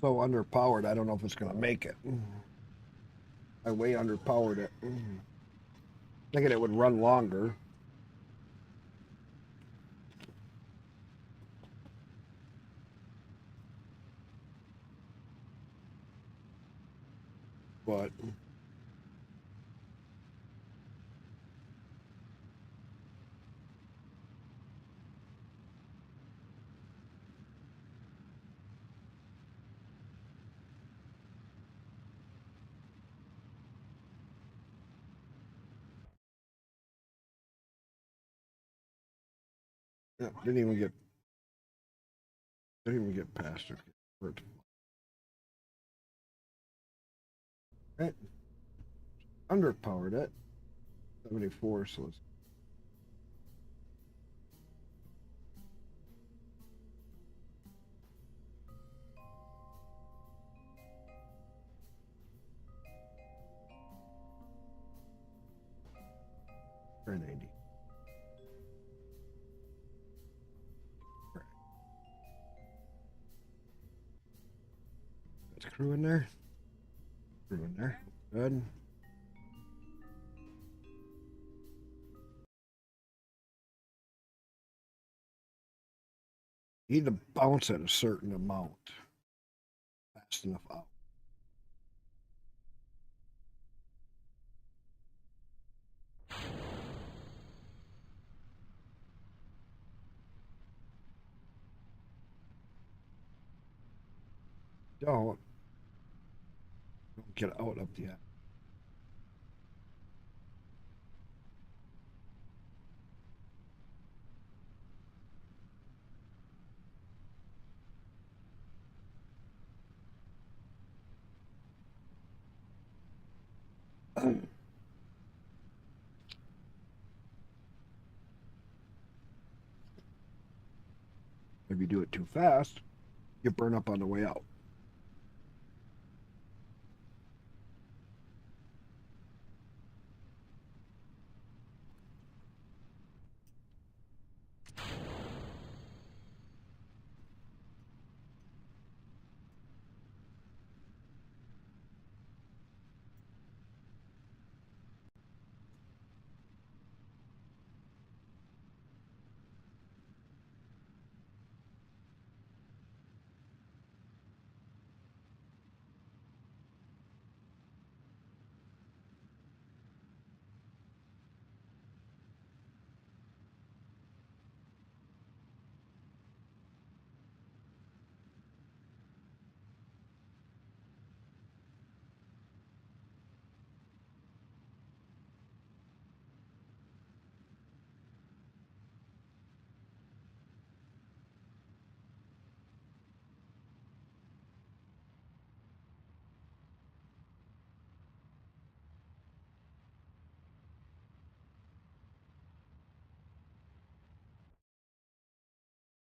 So underpowered, I don't know if it's going to make it. I way underpowered it. Thinking it would run longer. But yeah, didn't even get past it. Right. Underpowered it. 74, so let's try 90. Right. That's crew in there. Crew in there. Good. Need to bounce at a certain amount. Fast enough out. don't get out of the app. If you do it too fast, you burn up on the way out.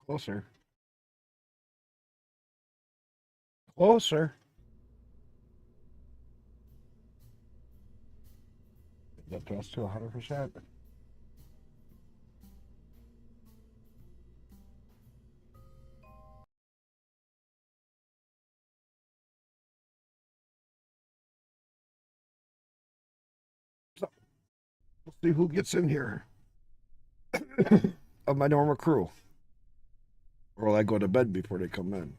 Closer. Closer. Get us to 100%. So, we'll see who gets in here of my normal crew. Or will I go to bed before they come in?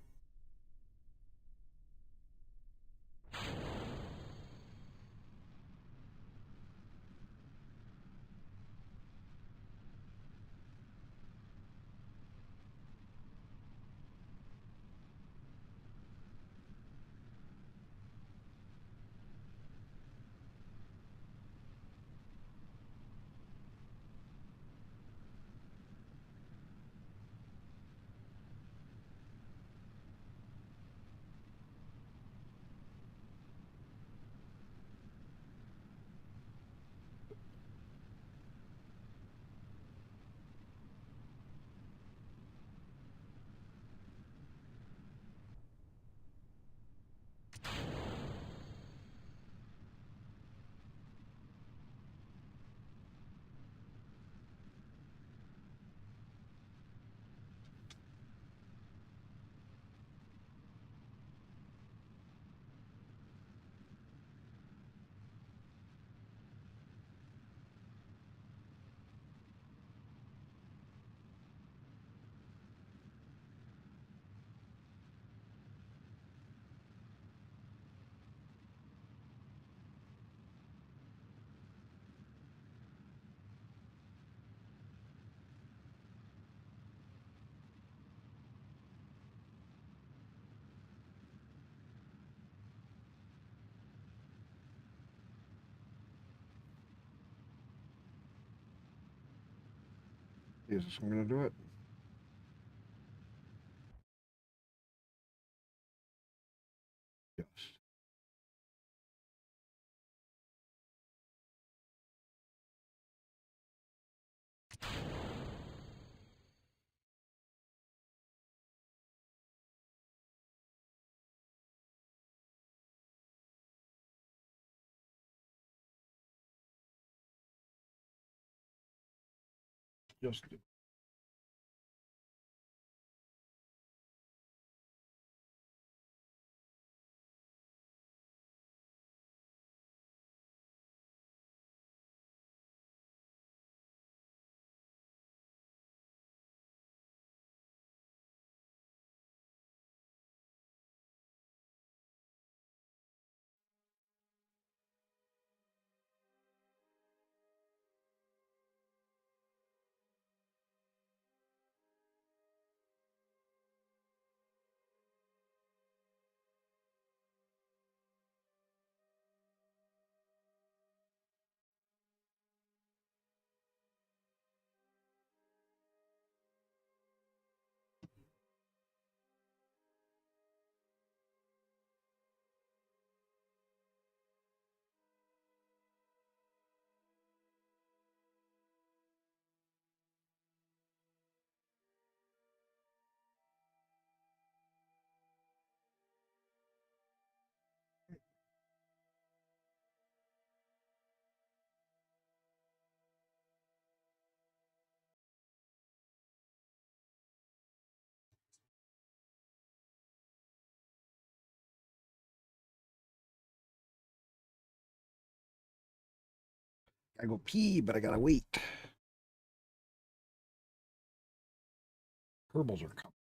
Is this one going to do it? Yes. Just do. I go pee, but I gotta wait. Herbals are coming.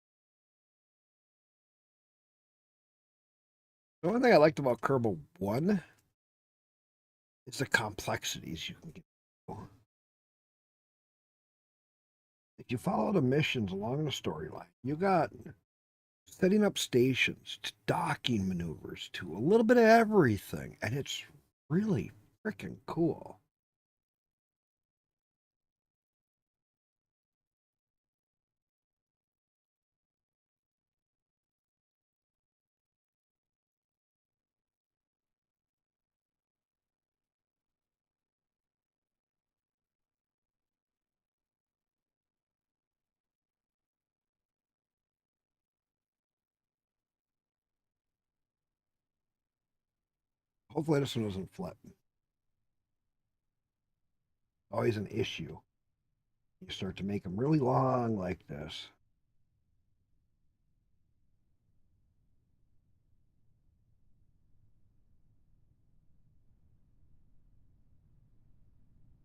The only thing I liked about Kerbal 1 is the complexities you can get. If you follow the missions along the storyline, you got setting up stations to docking maneuvers to a little bit of everything, and it's really freaking cool. Hopefully this one doesn't flip. Always an issue. You start to make them really long like this.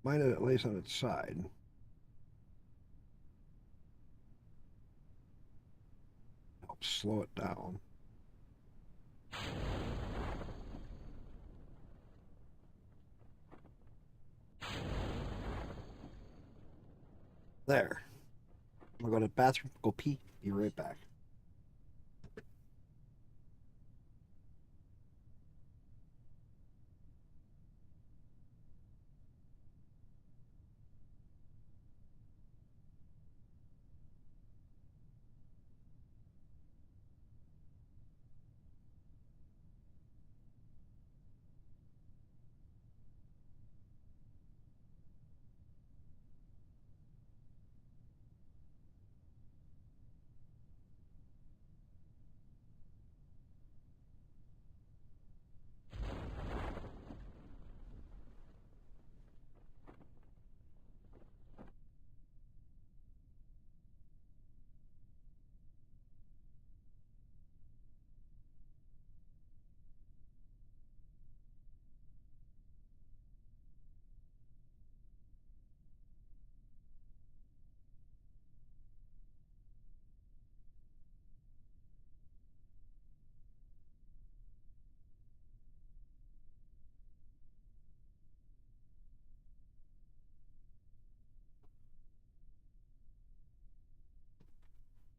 Mine it lays on its side. Helps slow it down. There. I'm gonna go to the bathroom, go pee, be right back.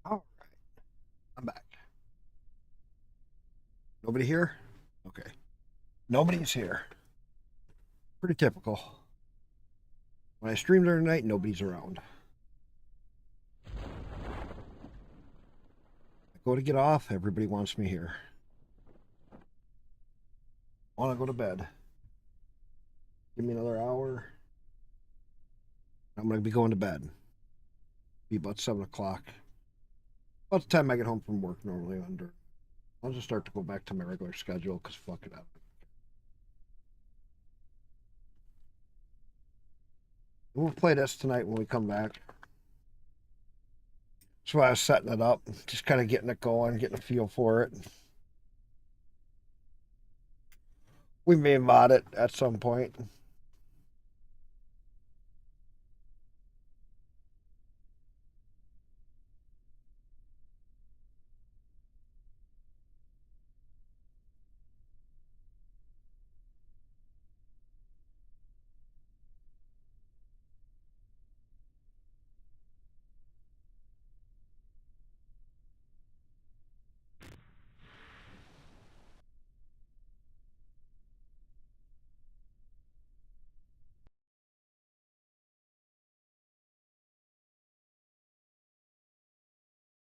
All right, I'm back. Nobody here? Okay. Nobody's here. Pretty typical. When I stream during the night, nobody's around. I go to get off, everybody wants me here. I want to go to bed. Give me another hour. I'm going to be going to bed. Be about 7 o'clock. About the time I get home from work normally under. I'll just start to go back to my regular schedule because fuck it up. We'll play this tonight when we come back. That's why I was setting it up. Just kind of getting it going, getting a feel for it. We may mod it at some point.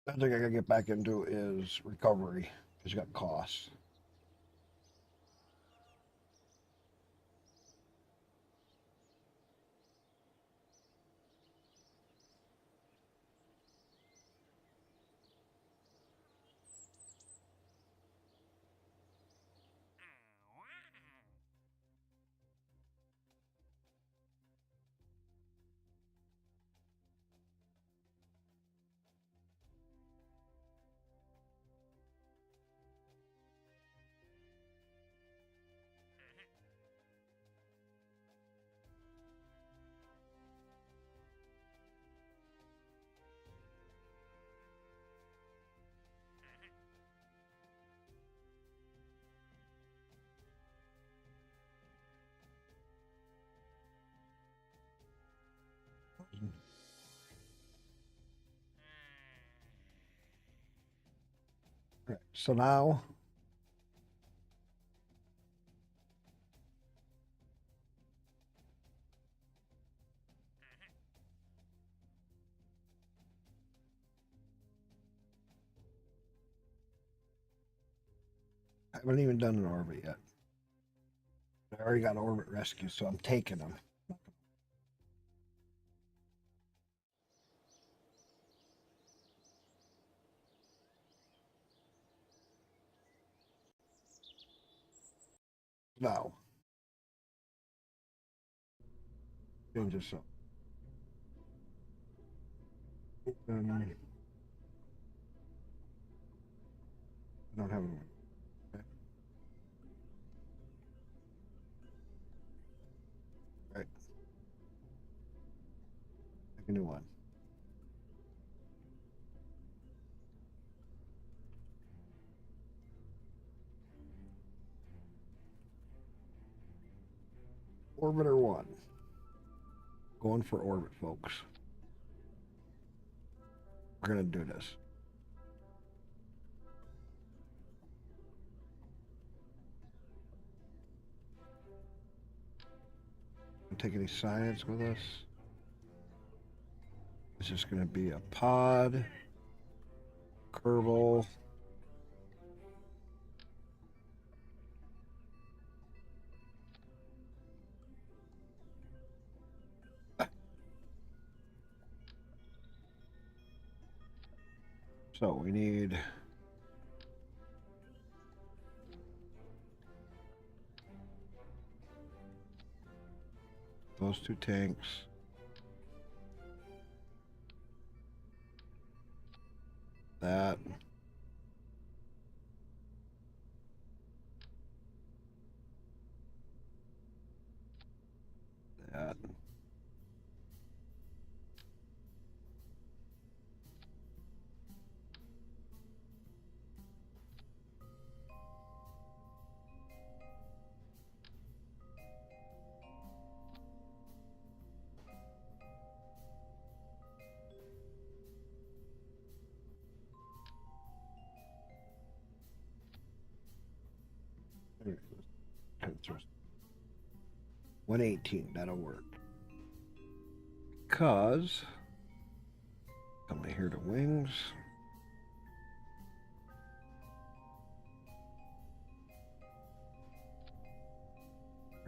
I think I gotta get back into is recovery. It's got costs. Okay, so now I haven't even done an orbit yet. I already got orbit rescue, so I'm taking them. Now, change this up. I don't have one. Okay. Right. Make a new one. Orbiter 1. Going for orbit, folks. We're going to do this. Take any science with us? It's just going to be a pod, Kerbal. So we need those 2 tanks. That. That. There it is. 118, that'll work. Because come here to wings.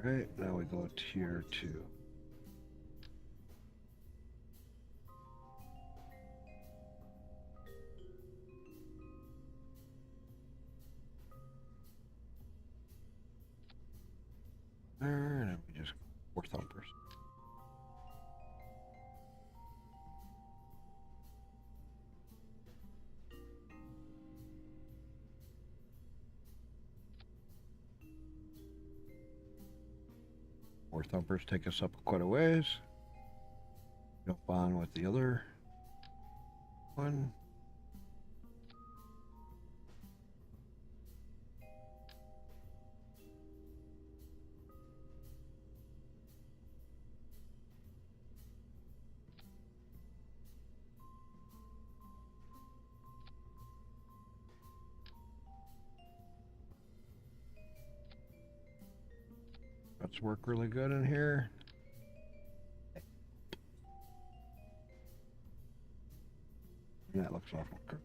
Right, now we go tier 2. There, and we just 4 thumpers. Four thumpers take us up quite a ways. Jump on with the other one. Let's work really good in here. That looks awful crooked.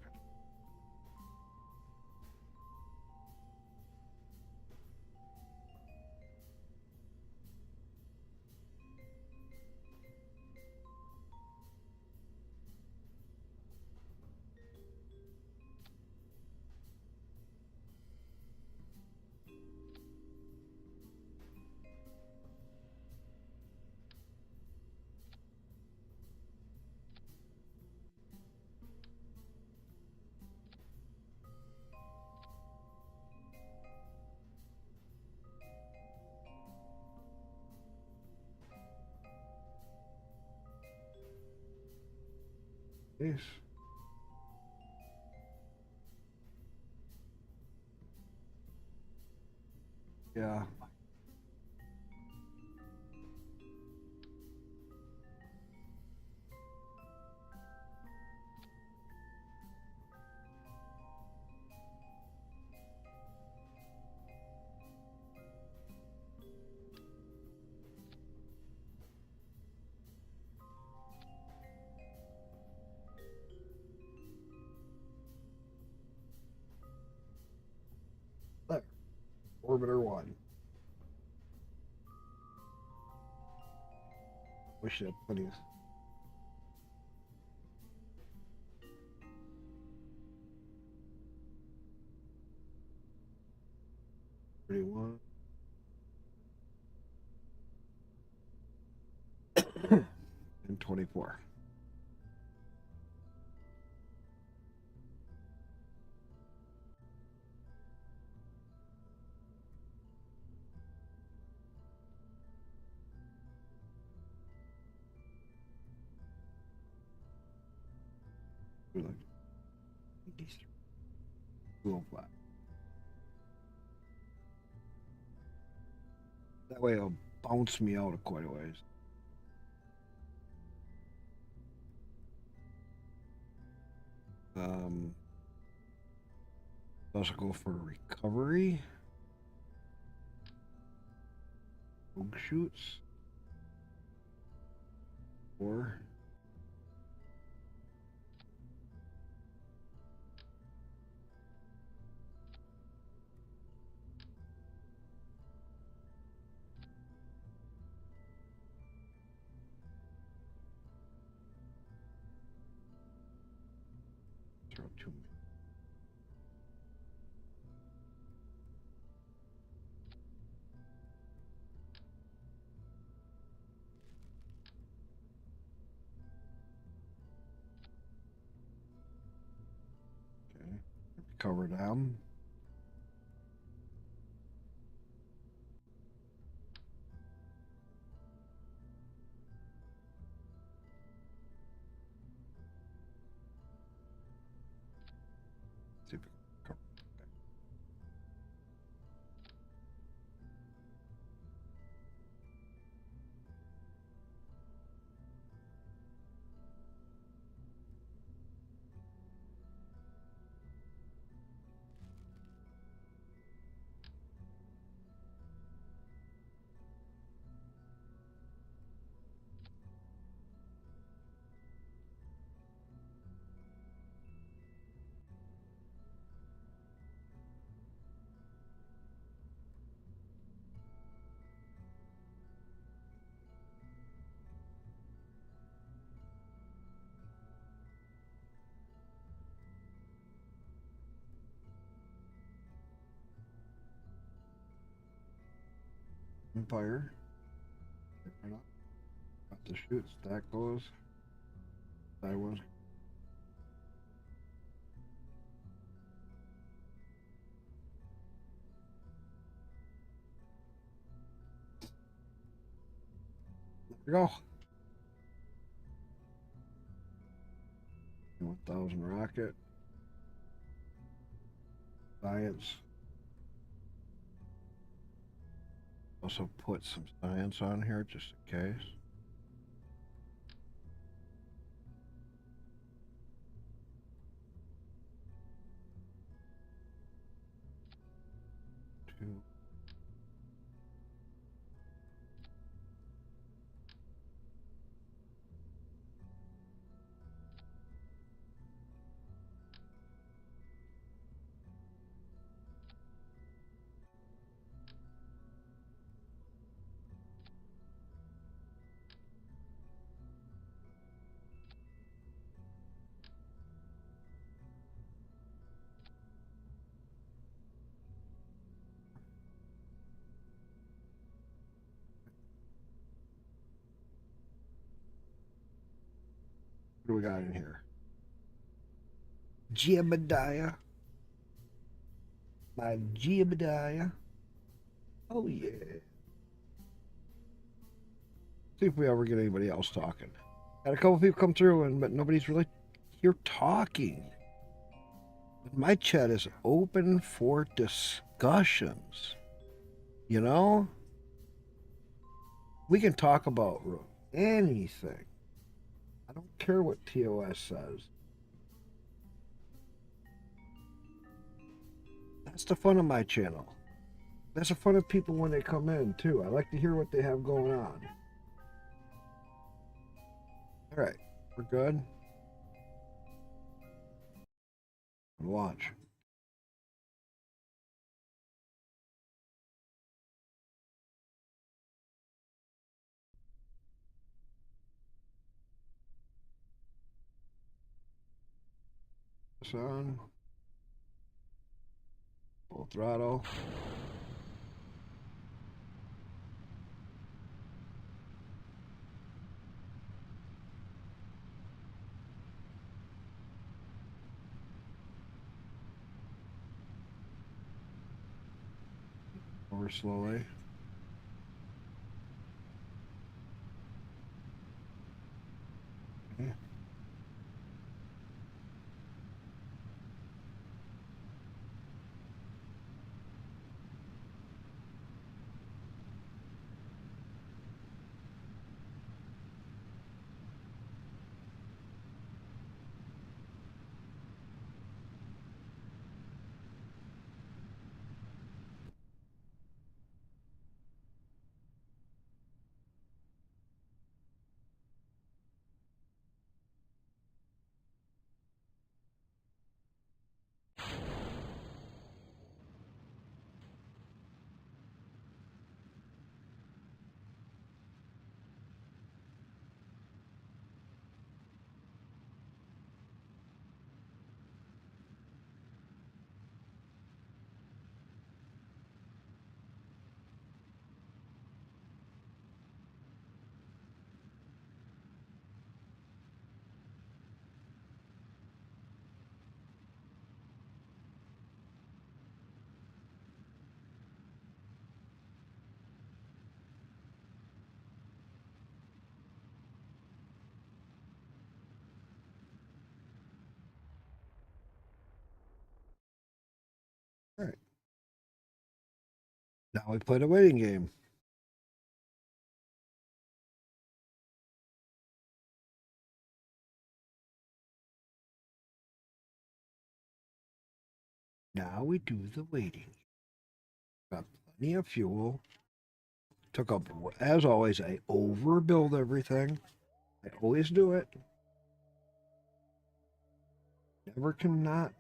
Yes. Yeah. Orbiter 1. Wish I had plenty of... $31. And 24. Like these 205. That way it'll bounce me out of quite a ways. Also go for recovery. Rogue shoots. Or throw 2. Okay. Cover them. See if we can cover. Empire. Right up. Got the shoot. Stack those. Side ones. There we go. 1000 rocket. Science. Also put some science on here just in case. Two. What do we got in here? Jebediah. My Jebediah. Oh yeah. See if we ever get anybody else talking. Had a couple people come through, but nobody's really here talking. My chat is open for discussions. You know? We can talk about anything. I don't care what TOS says. That's the fun of my channel. That's the fun of people when they come in, too. I like to hear what they have going on. All right, we're good. Watch. on. Full throttle. Over slowly. Okay. All right. Now we play the waiting game. Now we do the waiting. Got plenty of fuel. Took up, as always, I overbuild everything. I always do it. Never cannot.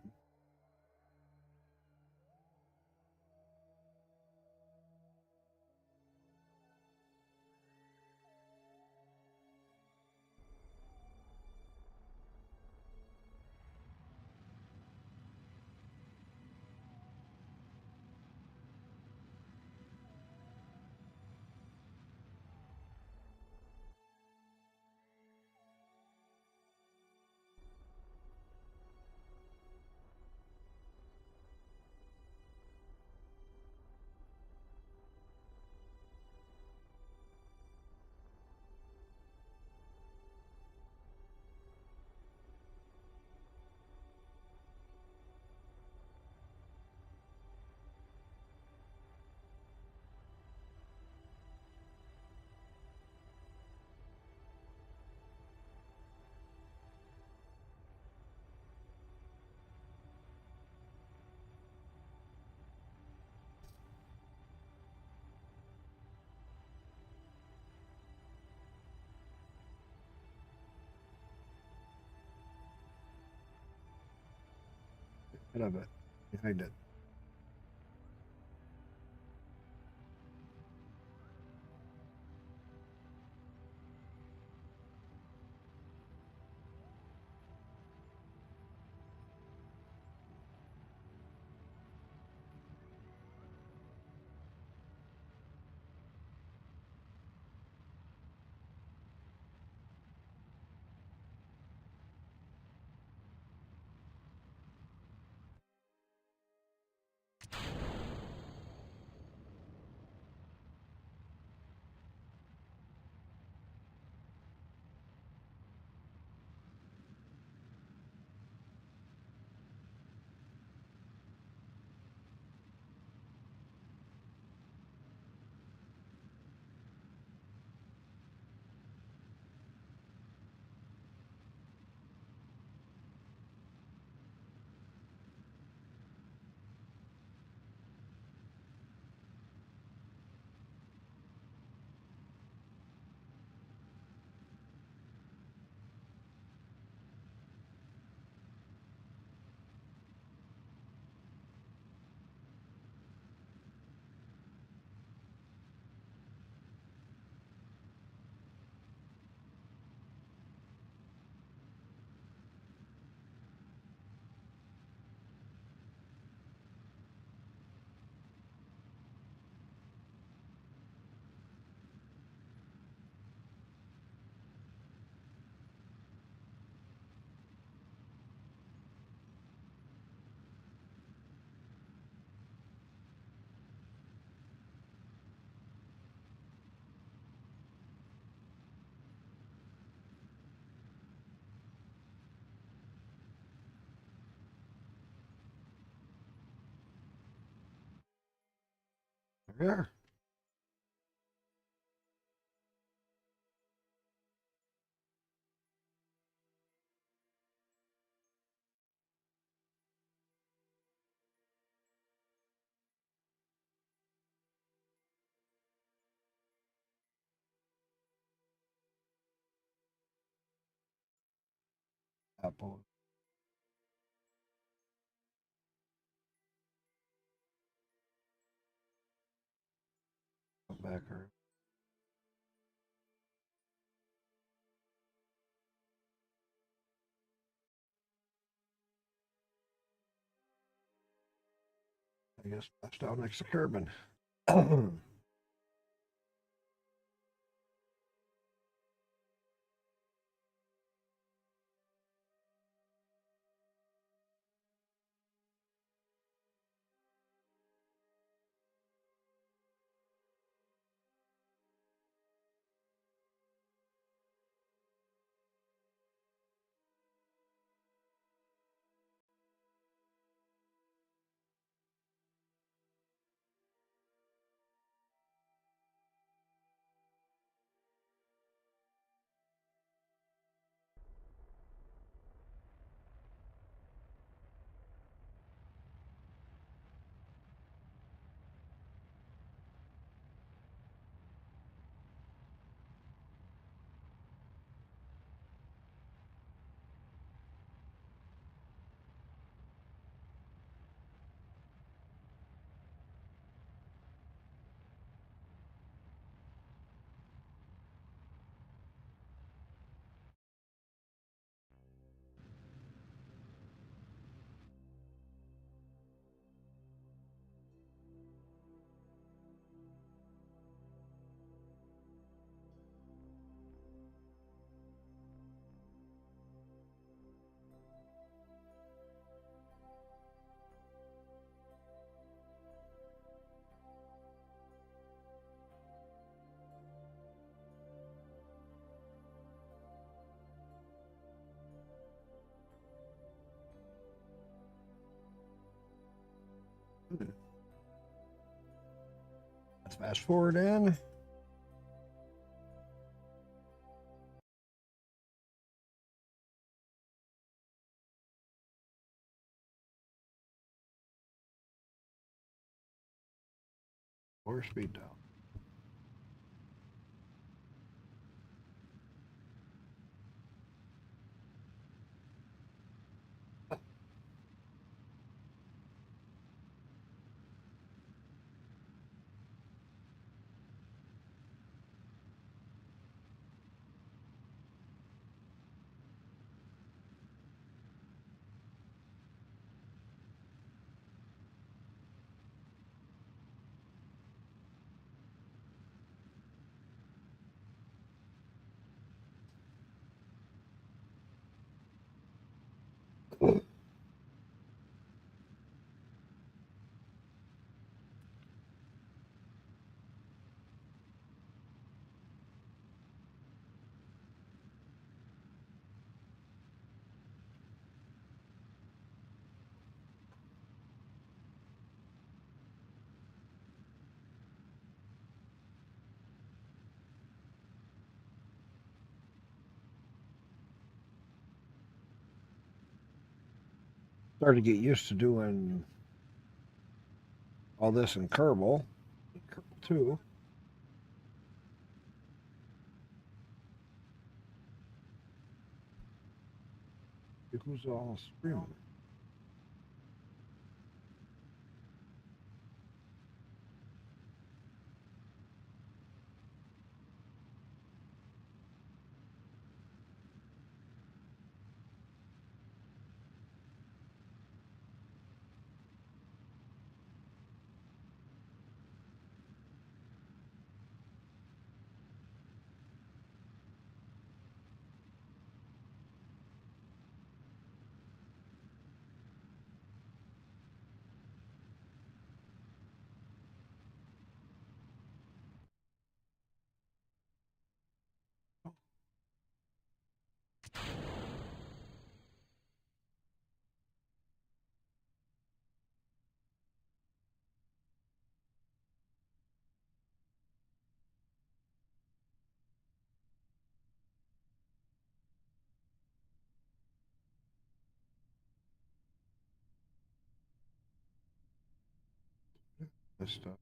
Out of it. Behind it. Here. Apple. Back her. I guess that's down next to Kerbin. Let's fast forward in. Or speed down. Started to get used to doing all this in Kerbal. Kerbal 2. Who's all screaming? this stuff.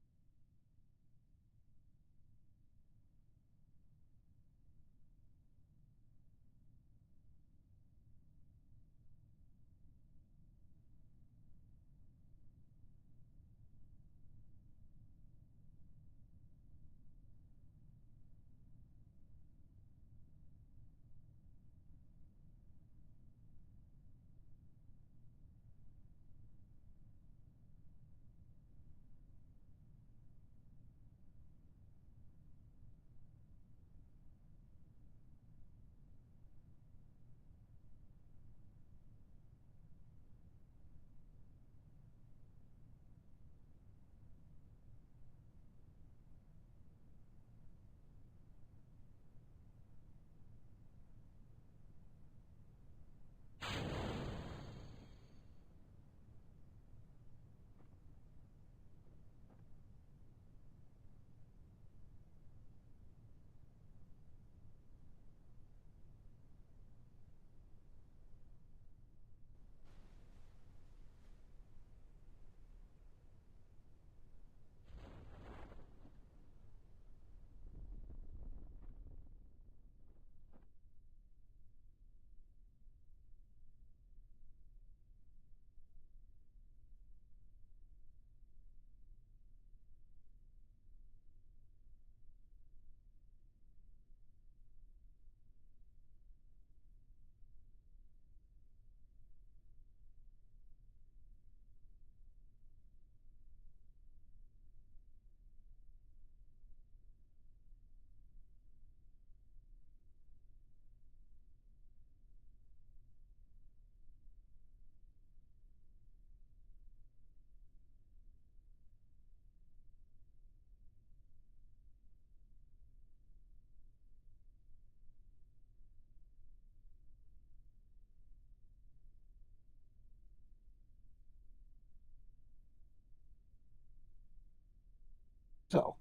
So,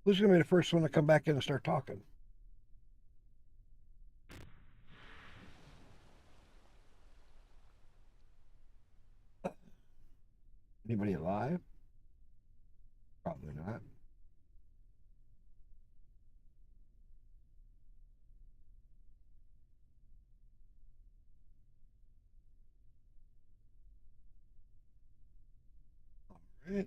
who's going to be the first one to come back in and start talking? Anybody alive? Probably not. All right.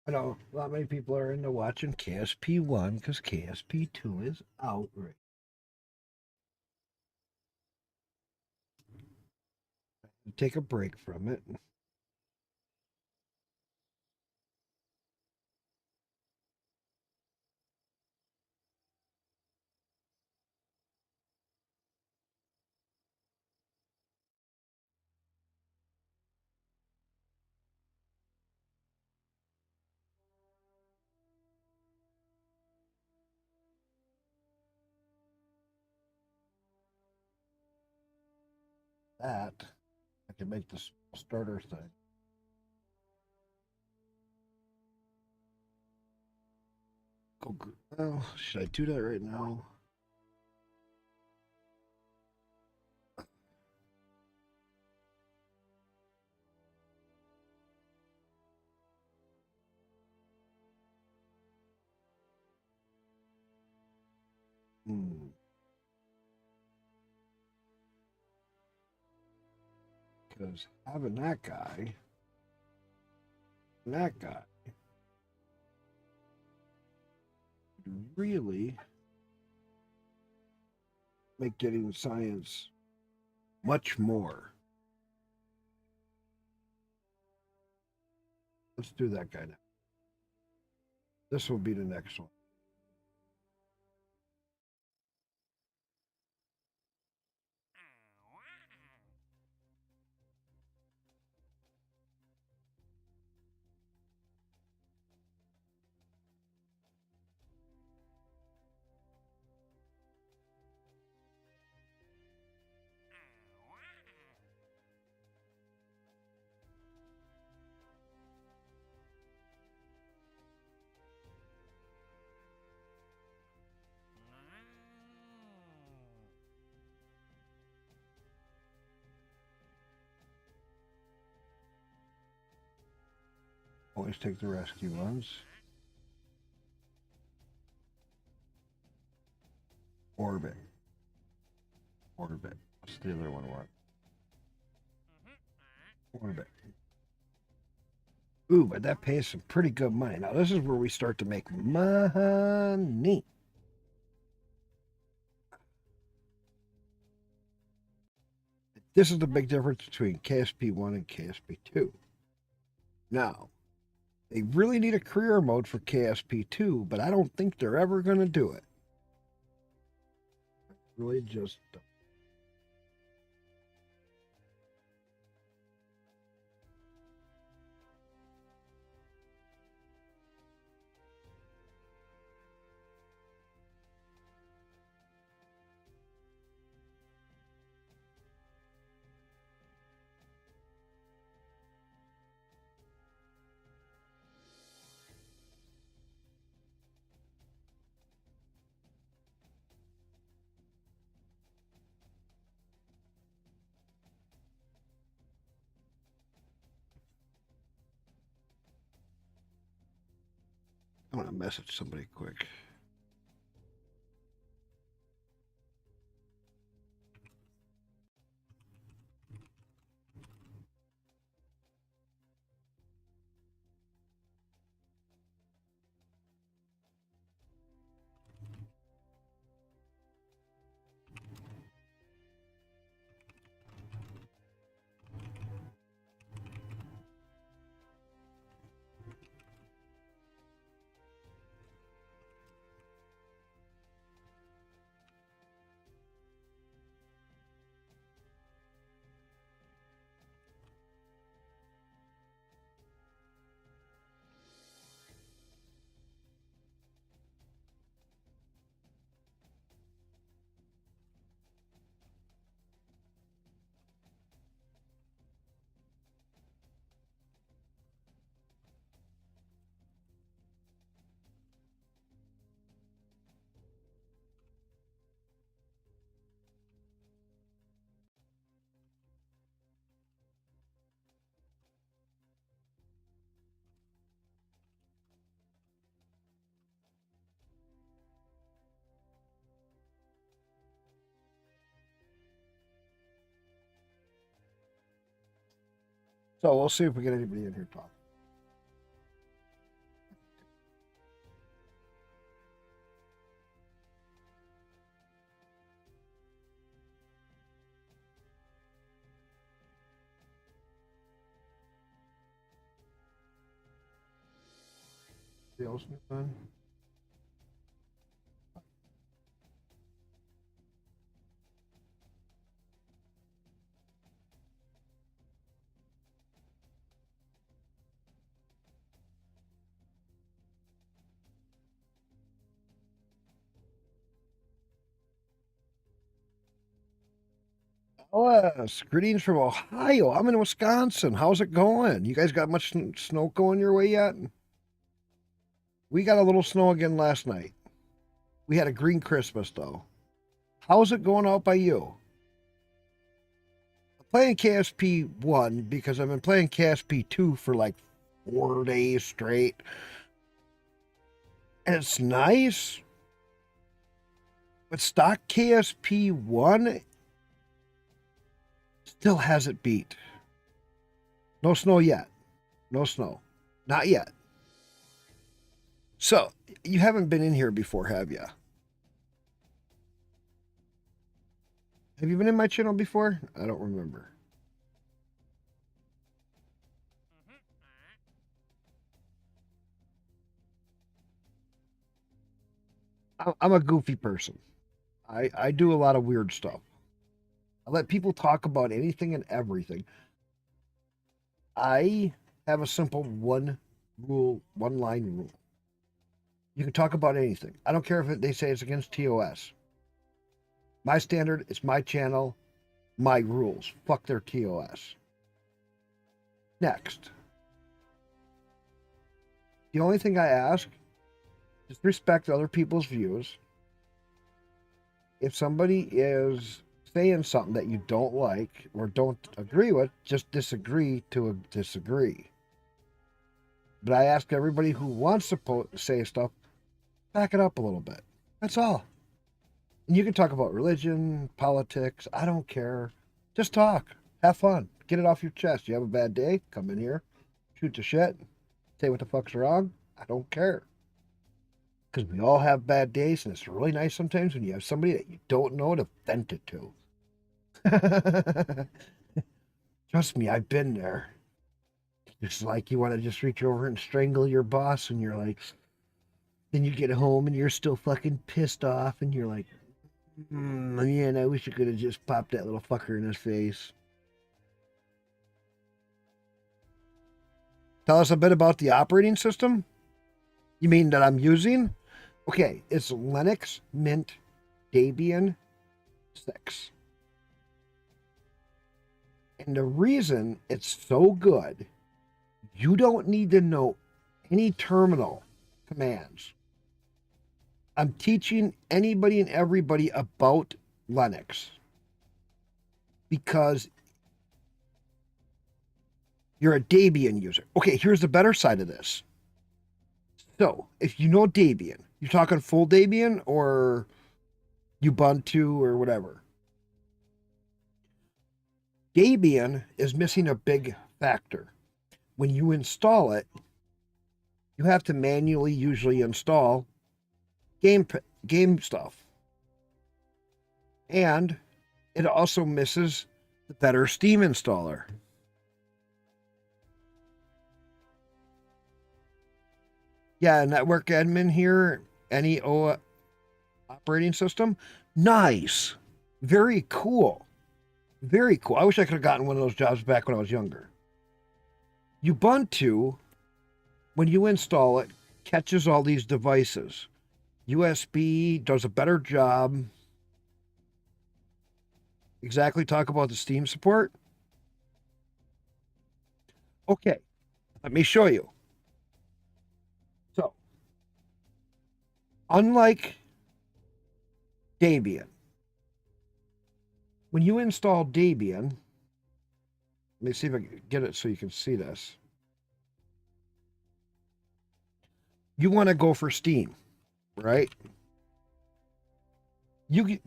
I know not many people are into watching KSP1 because KSP2 is out right. Take a break from it. That I can make this starter thing. Go. Well, should I do that right now? Because having that guy, really make getting science much more. Let's do that guy now. This will be the next one. Always take the rescue ones. Orbit. Orbit. What's the other one want? Orbit. Ooh, but that pays some pretty good money. Now this is where we start to make money. This is the big difference between KSP1 and KSP2. Now, they really need a career mode for KSP2, but I don't think they're ever going to do it. Really just don't. I'm going to message somebody quick. So we'll see if we get anybody in here talking. Salesman. Alice, greetings from Ohio. I'm in Wisconsin. How's it going? You guys got much snow going your way yet? We got a little snow again last night. We had a green Christmas, though. How's it going out by you? I'm playing KSP1 because I've been playing KSP2 for like 4 days straight. And it's nice. But stock KSP1 still has it beat. No snow yet. No snow. Not yet. So, you haven't been in here before, have you? Have you been in my channel before? I don't remember. I'm a goofy person. I do a lot of weird stuff. I let people talk about anything and everything. I have a simple one line rule. You can talk about anything. I don't care if they say it's against TOS. My standard, it's my channel, my rules. Fuck their TOS. Next. The only thing I ask is respect other people's views. If somebody is saying something that you don't like or don't agree with, just disagree to disagree. But I ask everybody who wants to say stuff, back it up a little bit. That's all. And you can talk about religion, politics. I don't care. Just talk. Have fun. Get it off your chest. You have a bad day? Come in here. Shoot the shit. Say what the fuck's wrong. I don't care. Because we all have bad days, and it's really nice sometimes when you have somebody that you don't know to vent it to. Trust me, I've been there. It's like you want to just reach over and strangle your boss, and you're like, then you get home and you're still fucking pissed off, and you're like, man, I wish you could have just popped that little fucker in his face. Tell us a bit about the operating system. You mean that I'm using? Okay, it's Linux Mint Debian 6. And the reason it's so good, you don't need to know any terminal commands. I'm teaching anybody and everybody about Linux because you're a Debian user. Okay, here's the better side of this. So, if you know Debian, you're talking full Debian or Ubuntu or whatever. Debian is missing a big factor. When you install it, you have to manually usually install game stuff. And it also misses the better Steam installer. Yeah, network admin here, any operating system. Nice. Very cool. Very cool. I wish I could have gotten one of those jobs back when I was younger. Ubuntu, when you install it, catches all these devices. USB does a better job. Exactly, talk about the Steam support. Okay, let me show you. So, unlike Debian, when you install Debian, let me see if I can get it so you can see this. You want to go for Steam, right?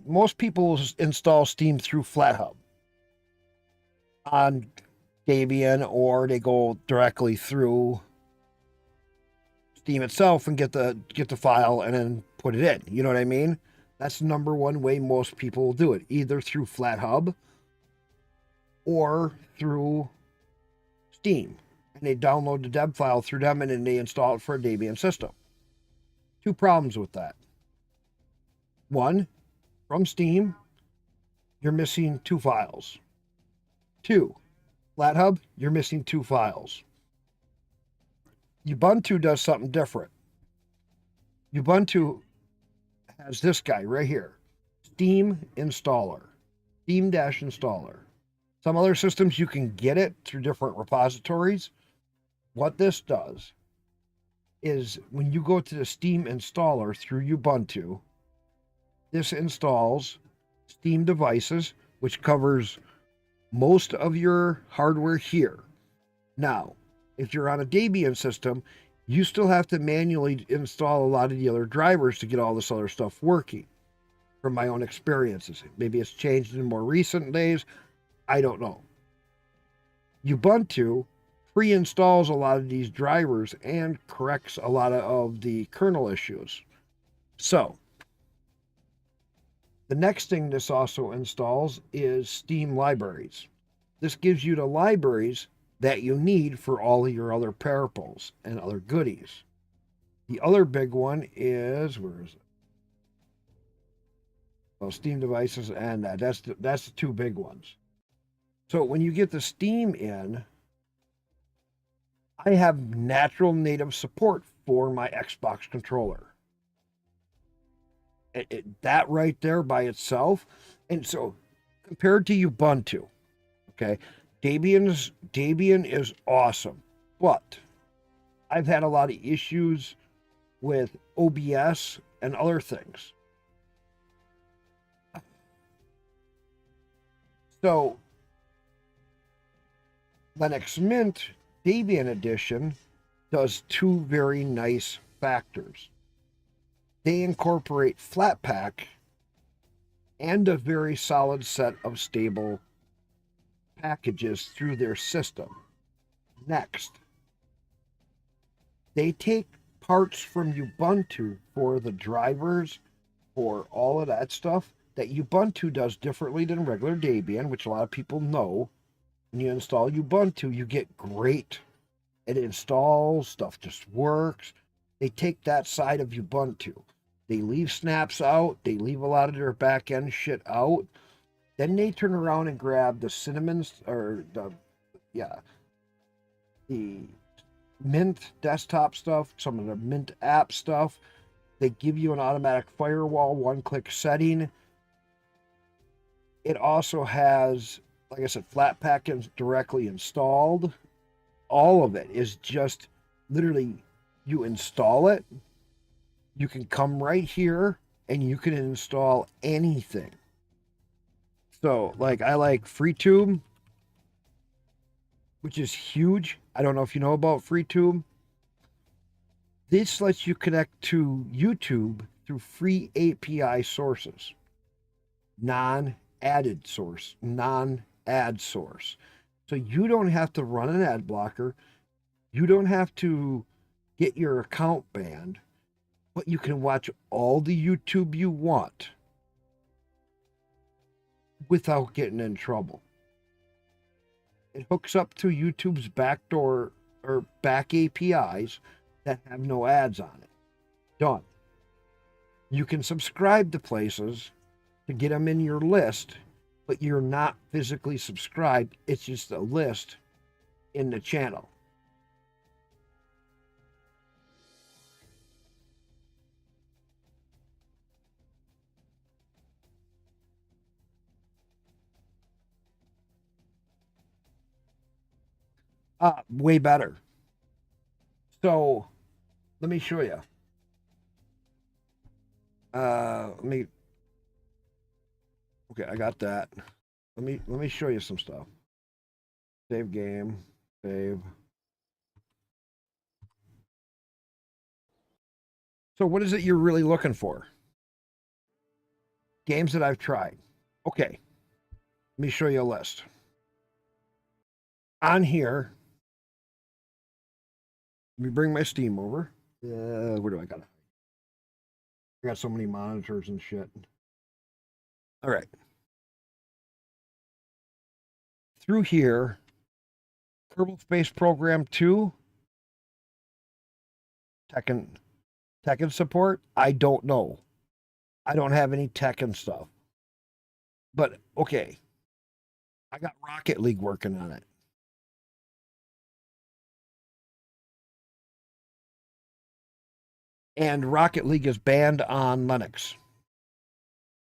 Most people install Steam through FlatHub on Debian, or they go directly through Steam itself and get the file and then put it in. You know what I mean? That's the number one way most people will do it, either through FlatHub or through Steam. And they download the deb file through them and then they install it for a Debian system. Two problems with that. One, from Steam, you're missing 2 files. 2, FlatHub, you're missing 2 files. Ubuntu does something different. Ubuntu has this guy right here, Steam Installer, Steam-installer. Some other systems you can get it through different repositories. What this does is when you go to the Steam installer through Ubuntu, this installs Steam devices, which covers most of your hardware here. Now, if you're on a Debian system, you still have to manually install a lot of the other drivers to get all this other stuff working. From my own experiences, maybe it's changed in more recent days. I don't know. Ubuntu pre-installs a lot of these drivers and corrects a lot of the kernel issues. So, the next thing this also installs is Steam libraries. This gives you the libraries that you need for all of your other parables and other goodies. The other big one is, where is it? Well, Steam devices, and that's the 2 big ones. So when you get the Steam in, I have natural native support for my Xbox controller. That right there by itself. And so compared to Ubuntu, okay, Debian is awesome, but I've had a lot of issues with OBS and other things. So Linux Mint Debian Edition does two very nice factors. They incorporate Flatpak and a very solid set of stable packages through their system. Next, they take parts from Ubuntu for the drivers, for all of that stuff that Ubuntu does differently than regular Debian, which a lot of people know. When you install Ubuntu, you get great. It installs, stuff just works. They take that side of Ubuntu. They leave snaps out. They leave a lot of their back end shit out. Then they turn around and grab the Cinnamons or the Mint desktop stuff, some of the Mint app stuff. They give you an automatic firewall, one-click setting. It also has, like I said, Flatpak directly installed. All of it is just literally you install it. You can come right here and you can install anything. So, like, I like FreeTube, which is huge. I don't know if you know about FreeTube. This lets you connect to YouTube through free API sources, non-ad source. So you don't have to run an ad blocker. You don't have to get your account banned, but you can watch all the YouTube you want without getting in trouble. It hooks up to YouTube's backdoor or back APIs that have no ads on it. Done. You can subscribe to places to get them in your list, but you're not physically subscribed. It's just a list in the channel. Way better. So let me show you. Okay, I got that. Let me show you some stuff. Save game, save. So what is it you're really looking for? Games that I've tried. Okay, let me show you a list. On here, let me bring my Steam over. Where do I got it? I got so many monitors and shit. All right. Through here, Kerbal Space Program 2, Tekken support. I don't know. I don't have any Tekken stuff. But okay. I got Rocket League working on it. And Rocket League is banned on Linux.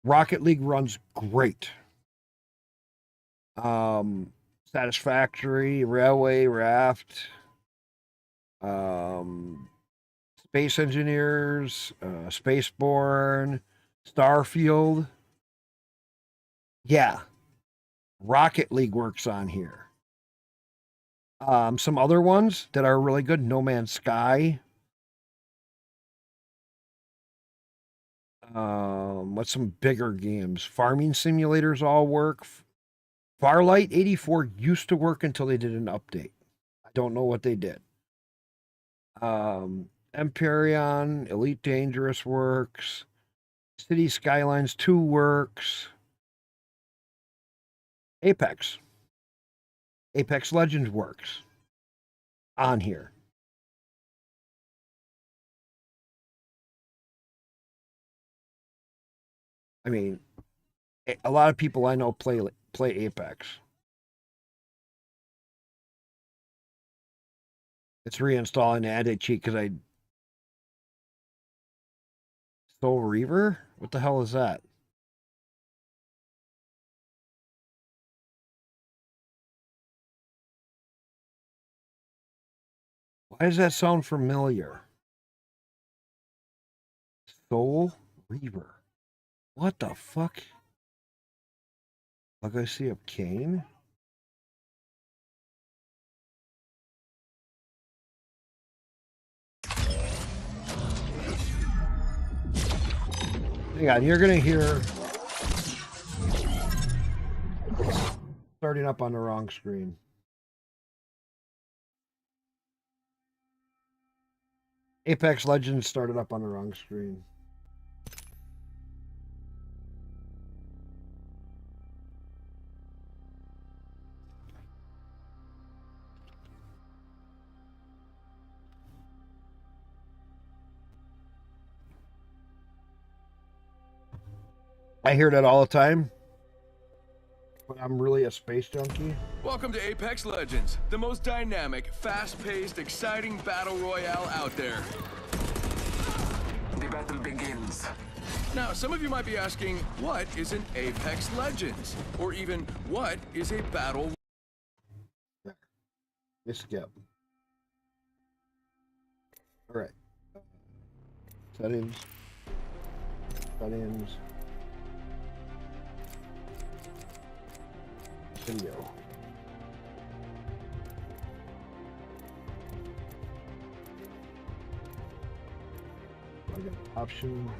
Rocket League runs great. Satisfactory, Railway, Raft, Space Engineers, Spaceborne, Starfield. Yeah, Rocket League works on here. Some other ones that are really good: No Man's Sky. What's some bigger games? Farming simulators all work. Farlight 84 used to work until they did an update. I don't know what they did. Empyrean, Elite Dangerous works. City Skylines 2 works. Apex Legends works on here. I mean, a lot of people I know play Apex. It's reinstalling the anti-cheat because I Soul Reaver? What the hell is that? Why does that sound familiar? Soul Reaver. What the fuck? Legacy of Kane? Hang on, you're gonna hear starting up on the wrong screen. Apex Legends started up on the wrong screen. I hear that all the time, but I'm really a space junkie. Welcome to Apex Legends, the most dynamic, fast-paced, exciting battle royale out there. The battle begins. Now, some of you might be asking, what is an Apex Legends? Or even, what is a battle? You skip. All right. Settings. Settings. Video. I got option.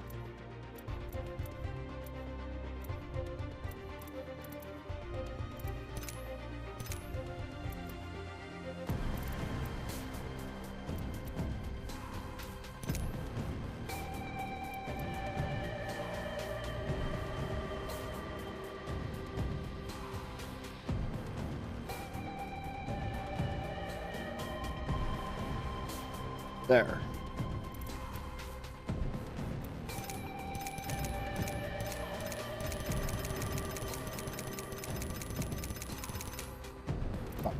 There. Fuck.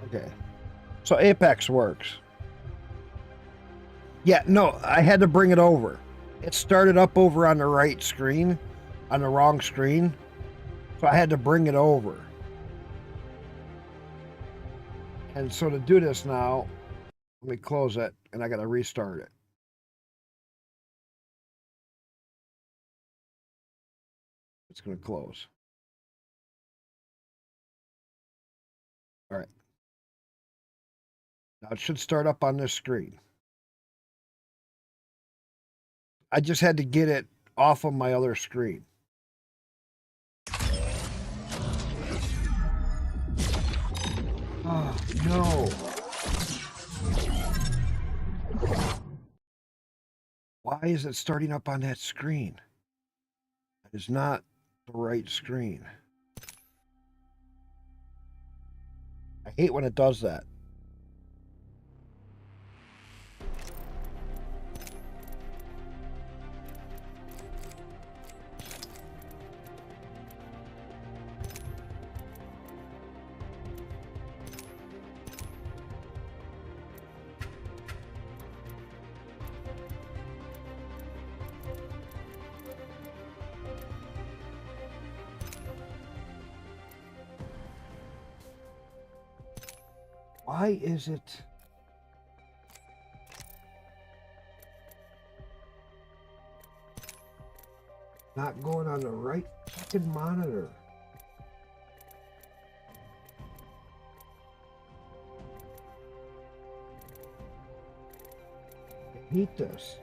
Okay. So Apex works. Yeah, no, I had to bring it over. It started up over on the right screen, on the wrong screen. So I had to bring it over. And so to do this now, let me close it and I got to restart it. It's going to close. All right. Now it should start up on this screen. I just had to get it off of my other screen. Oh, no. Why is it starting up on that screen? That is not the right screen. I hate when it does that. Why is it? Not going on the right fucking monitor? I hate this.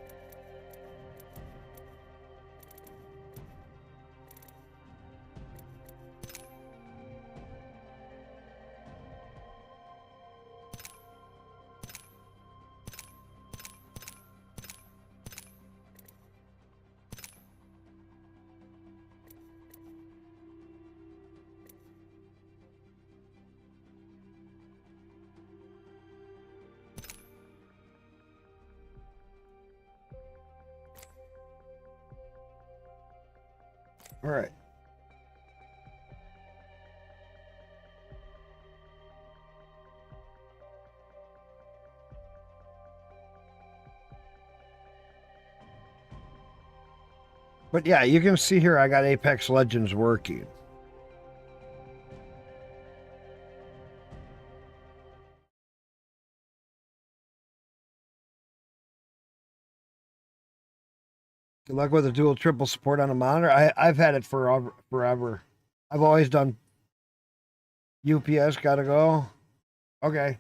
All right. But yeah, you can see here I got Apex Legends working. Good luck with the dual triple support on a monitor. I've had it for forever. I've always done UPS. Gotta go. Okay.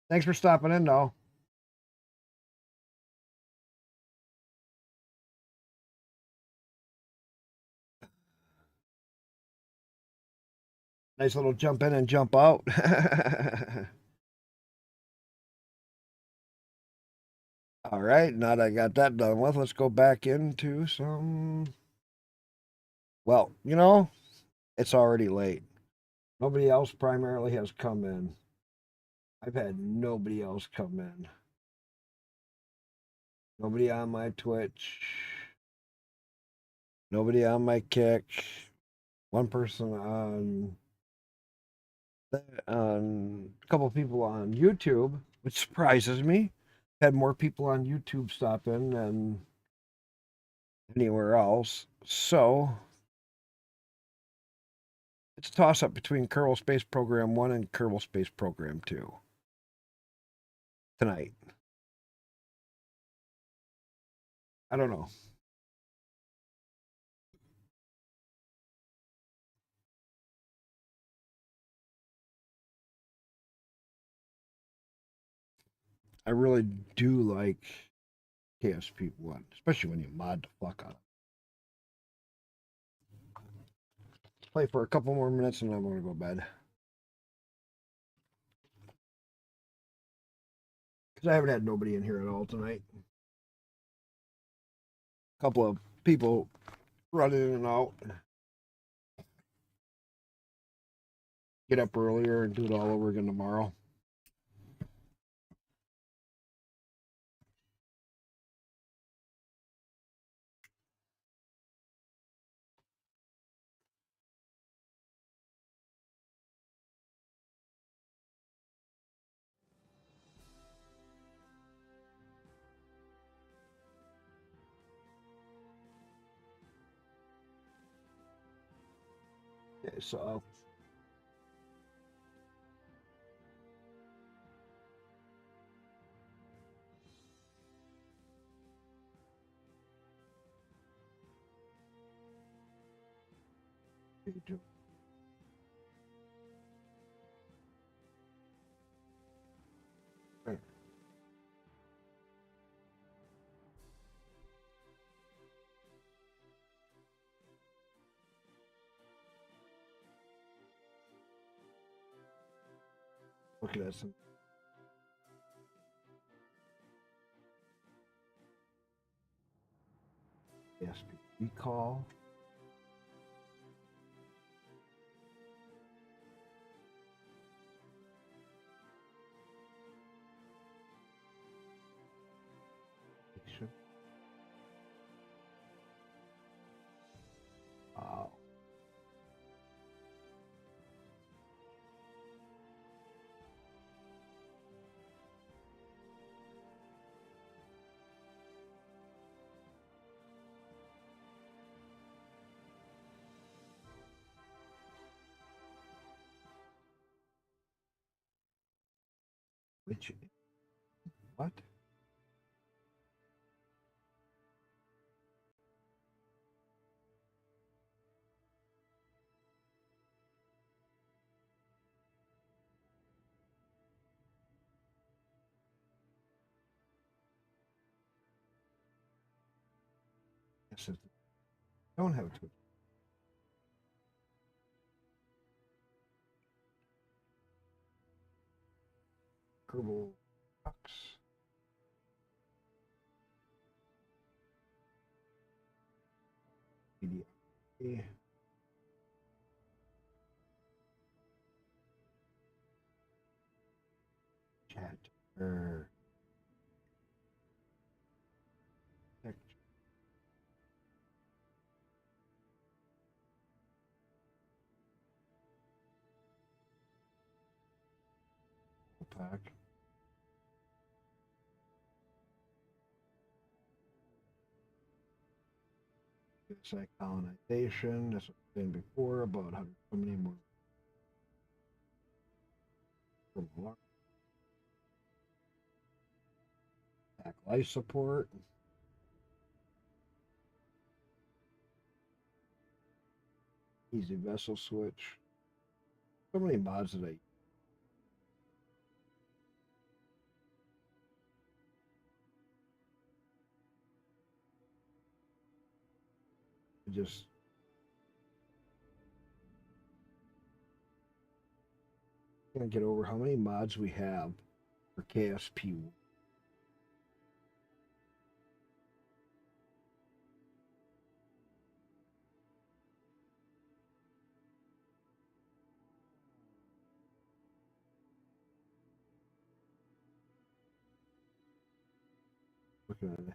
Thanks for stopping in, though. Nice little jump in and jump out. All right, now that I got that done with, let's go back into some. Well, it's already late. Nobody else primarily has come in. I've had nobody else come in. Nobody on my Twitch. Nobody on my Kick. One person on a couple people on YouTube, which surprises me. Had more people on YouTube stop in than anywhere else. So it's a toss up between Kerbal Space Program 1 and Kerbal Space Program 2 tonight. I don't know. I really do like KSP1, especially when you mod the fuck out of it. Play for a couple more minutes and then I'm going to go to bed. Because I haven't had nobody in here at all tonight. A couple of people running in and out. Get up earlier and do it all over again tomorrow. Okay, so looking at some KSP recall. Wow. Which, what? Yes, I don't have a Twitch. Kerbal box. Media. Chat. Text. Pack. It's like colonization. That's what I've been before about how many more back life support. Easy vessel switch. So many mods that I just can't get over how many mods we have for KSP1. Looking at it.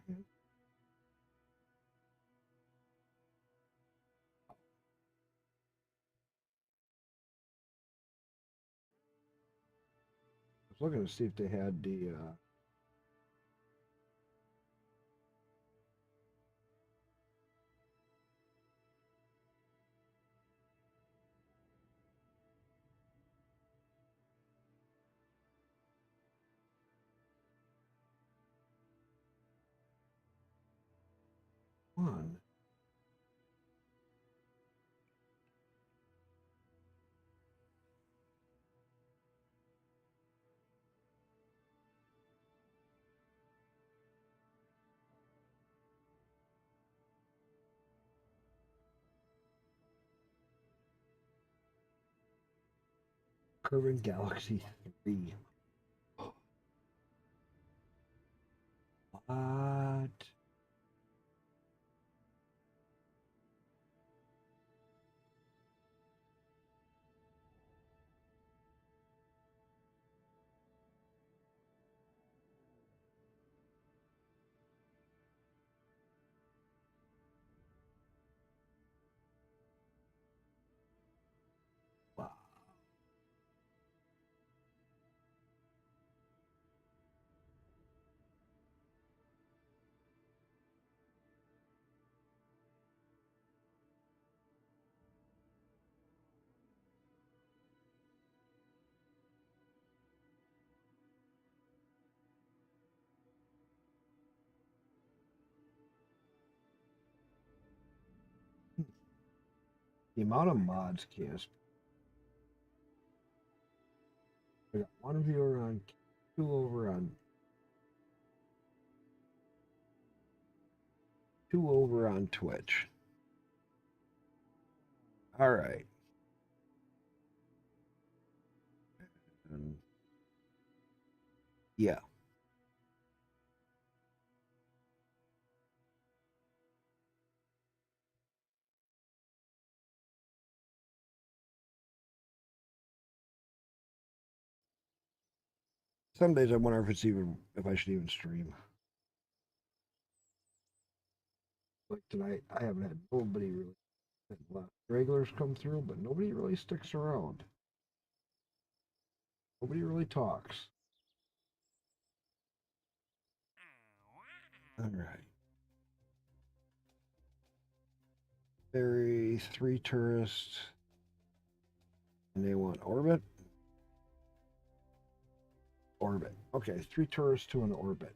I was looking to see if they had the one. Curving Galaxy 3. What? Wow. The amount of mods, KSP. I got one viewer on, two over on Twitch. All right. And yeah. Some days I wonder if I should even stream. Like tonight, I haven't had nobody really. Regulars come through, but nobody really sticks around. Nobody really talks. All right. Ferry, 3 tourists. And they want orbit. Orbit. Okay, 3 tourists to an orbit.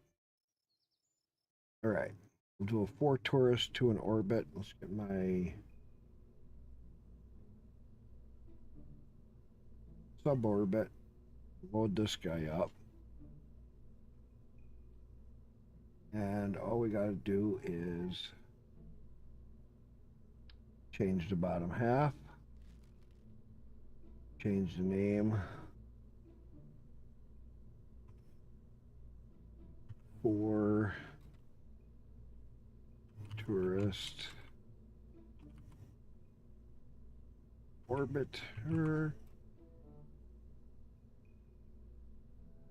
All right. We'll do a 4 tourists to an orbit. Let's get my suborbit. Load this guy up. And all we got to do is change the bottom half. Change the name. For tourist orbiter.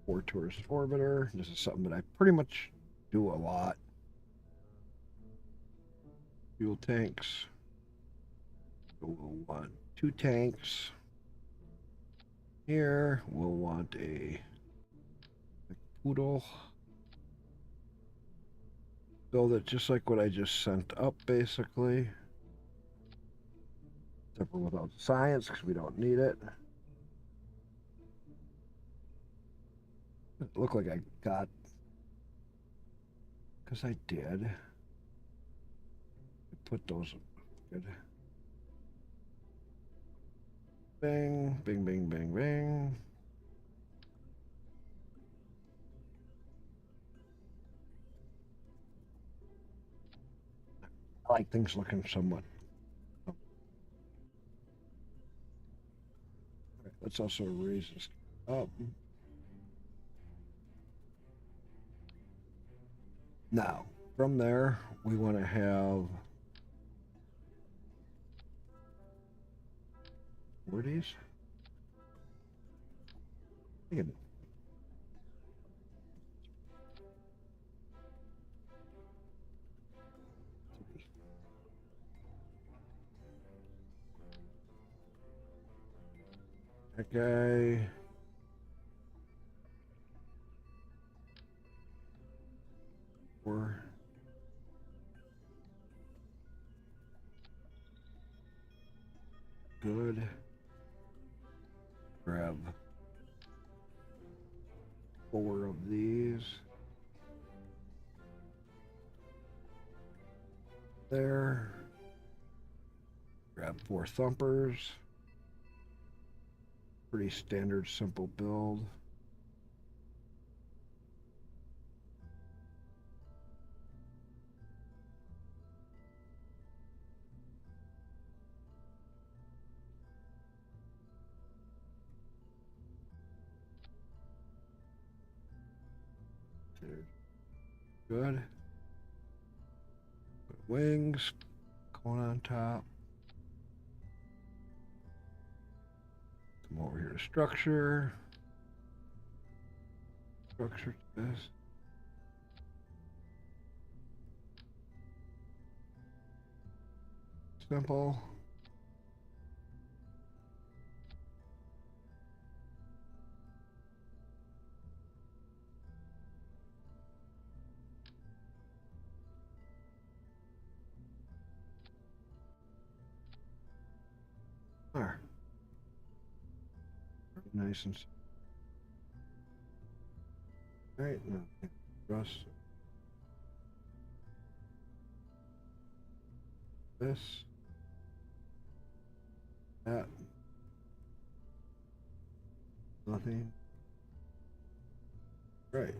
For tourist orbiter. This is something that I pretty much do a lot. Fuel tanks. So we'll want 2 tanks. Here we'll want a poodle. So that's just like what I just sent up, basically. Except for without science, because we don't need it. It looked like I got, because I did. I put those good. Bing, bing, bing, bing, bing. I like things looking somewhat. All right, let's also raise this up. Now, from there, we want to have where are these? Again. That guy. Four. Good. Grab 4 of these. There. Grab 4 thumpers. Pretty standard, simple build. Good. Wings going on top. Come over here to structure. Structure this. Simple. There. Nice and. All right, now brush this, that, nothing. Right.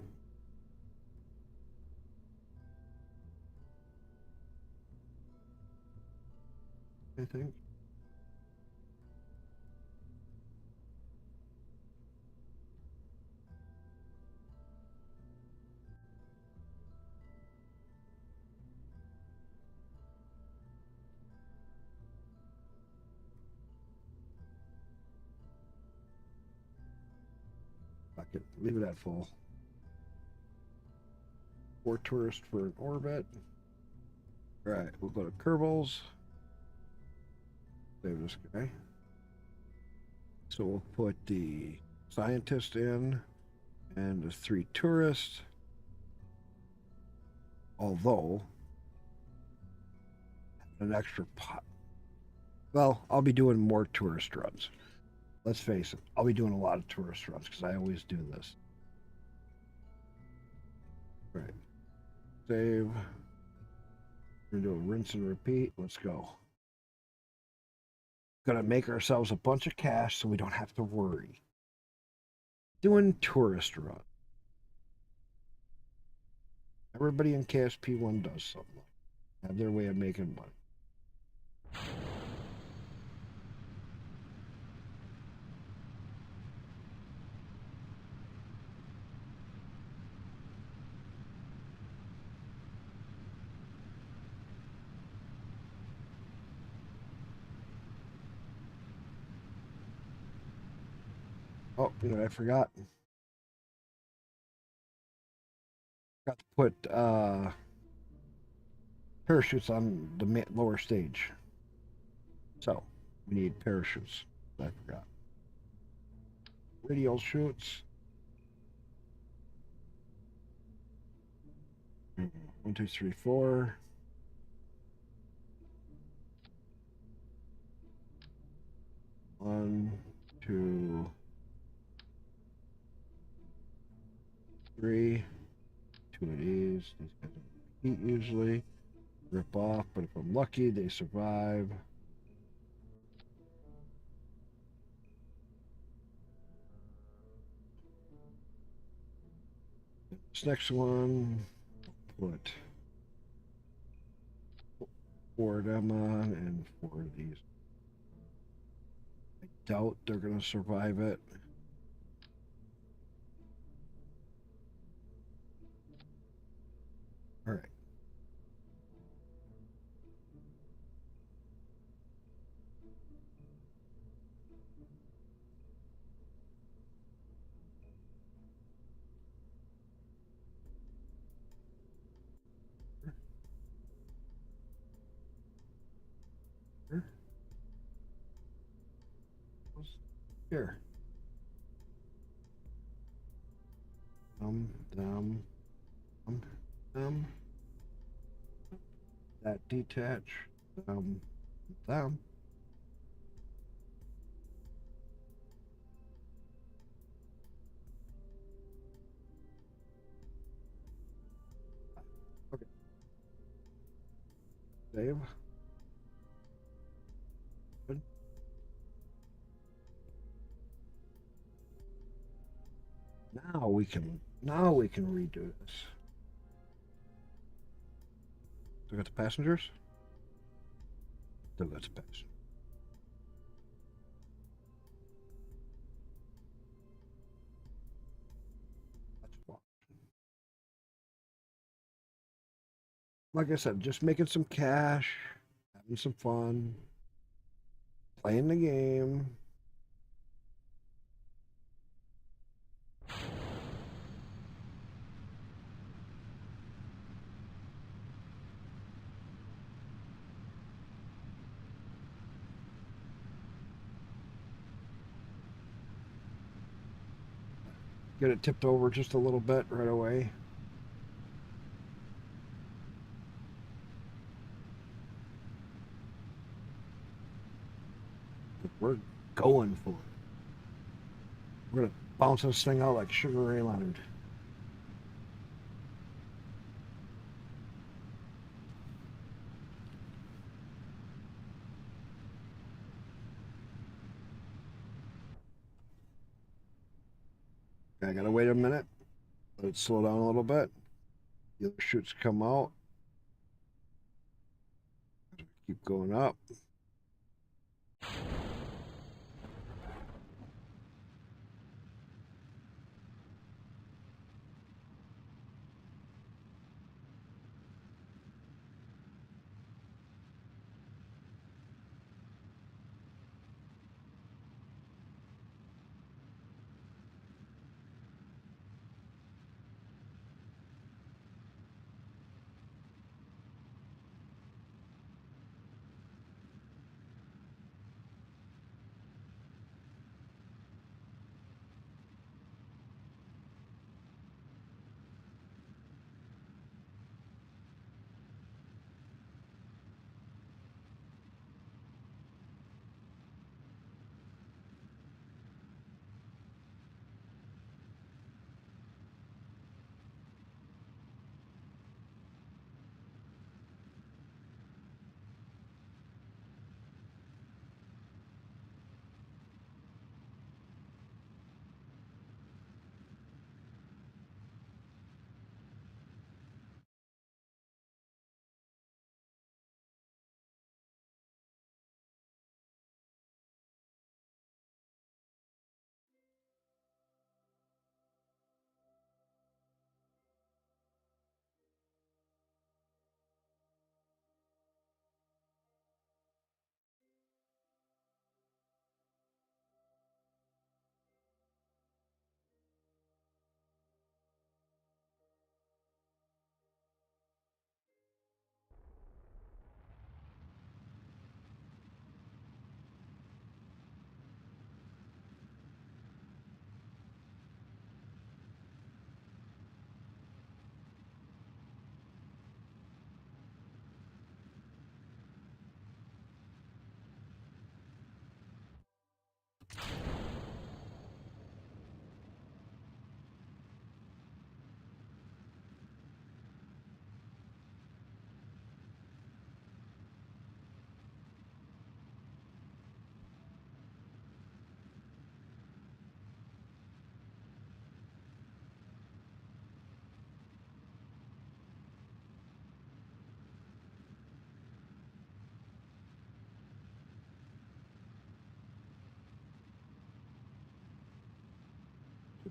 I think. Fuck it. Leave it at full. 4 tourists for an orbit. All right, we'll go to Kerbals. Save this guy. So we'll put the scientist in and the 3 tourists. Although an extra pot. Well, I'll be doing more tourist runs. Let's face it, I'll be doing a lot of tourist runs because I always do this. Right. Save. We're gonna do a rinse and repeat. Let's go. Gonna make ourselves a bunch of cash so we don't have to worry. Doing tourist run. Everybody in KSP1 does something. Have their way of making money. Oh, you know what I forgot? Got to put parachutes on the lower stage. So, we need parachutes. I forgot. Radial chutes. 1, 2, 3, 4. One, 2, 3. 2 of these. These guys don't eat usually. Rip off, but if I'm lucky, they survive. This next one, put 4 of them on and 4 of these. I doubt they're going to survive it. All right. Here. Them. That detach. Them. Okay. Save. Good. Now we can redo this. Still got the passengers? Still got the passengers. Let's walk. Like I said, just making some cash, having some fun, playing the game. Get it tipped over just a little bit right away. We're going for it. We're gonna bounce this thing out like Sugar Ray Leonard. I gotta wait a minute. Let it slow down a little bit. The other chutes come out. Keep going up.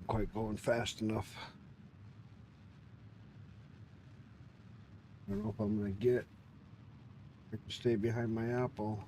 wasn't quite going fast enough. I don't know if I'm going to get. I can stay behind my apple.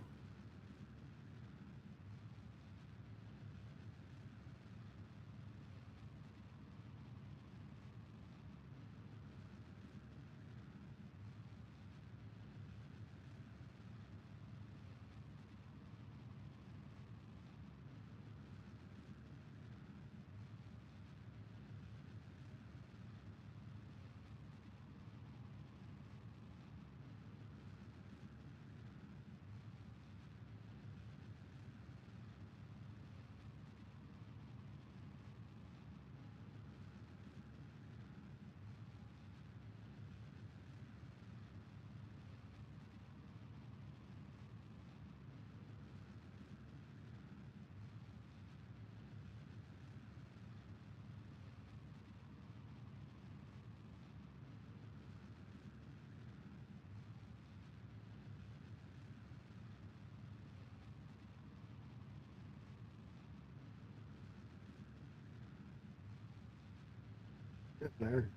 Get there.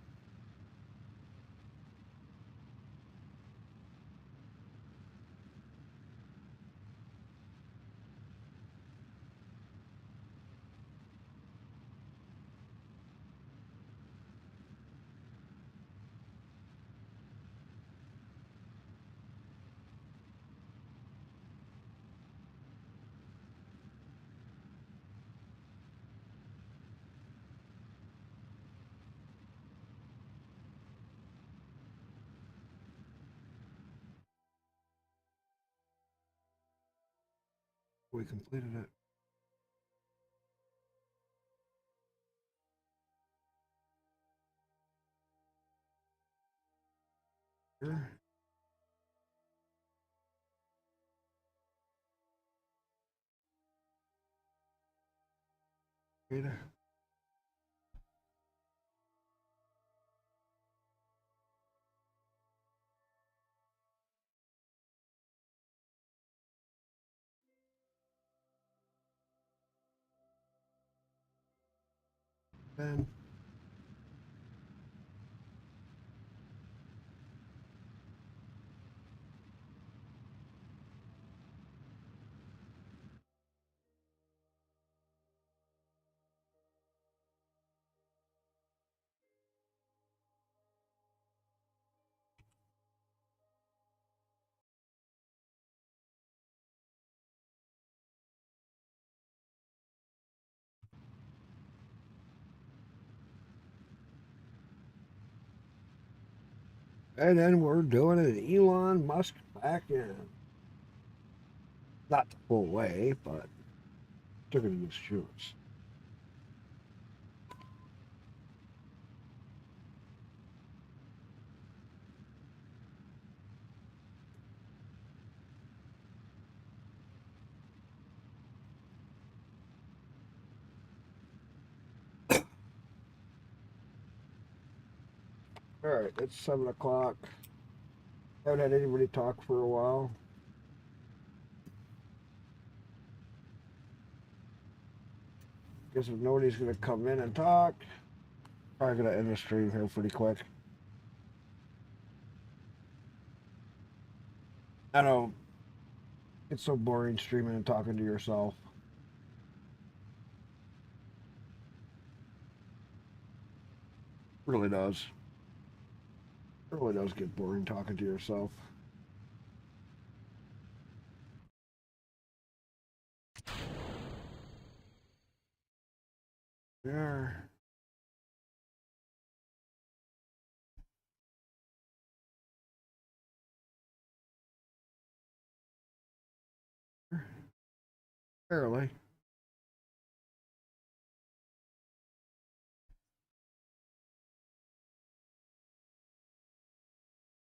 We completed it. Sure. Data. Then we're doing it Elon Musk back in. Not the full way, but took it in his shoes. All right, it's 7 o'clock. Haven't had anybody talk for a while. Guess if nobody's gonna come in and talk, probably gonna end the stream here pretty quick. I know it's so boring streaming and talking to yourself. Really does. It really does get boring talking to yourself. Yeah. Barely.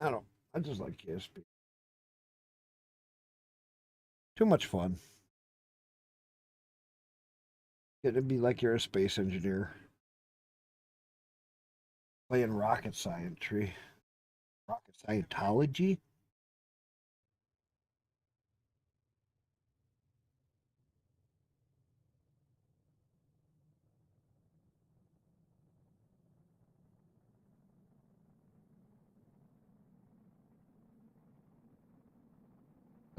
I don't. I just like KSP. Too much fun. It'd be like you're a space engineer playing rocket science tree. Rocket Scientology?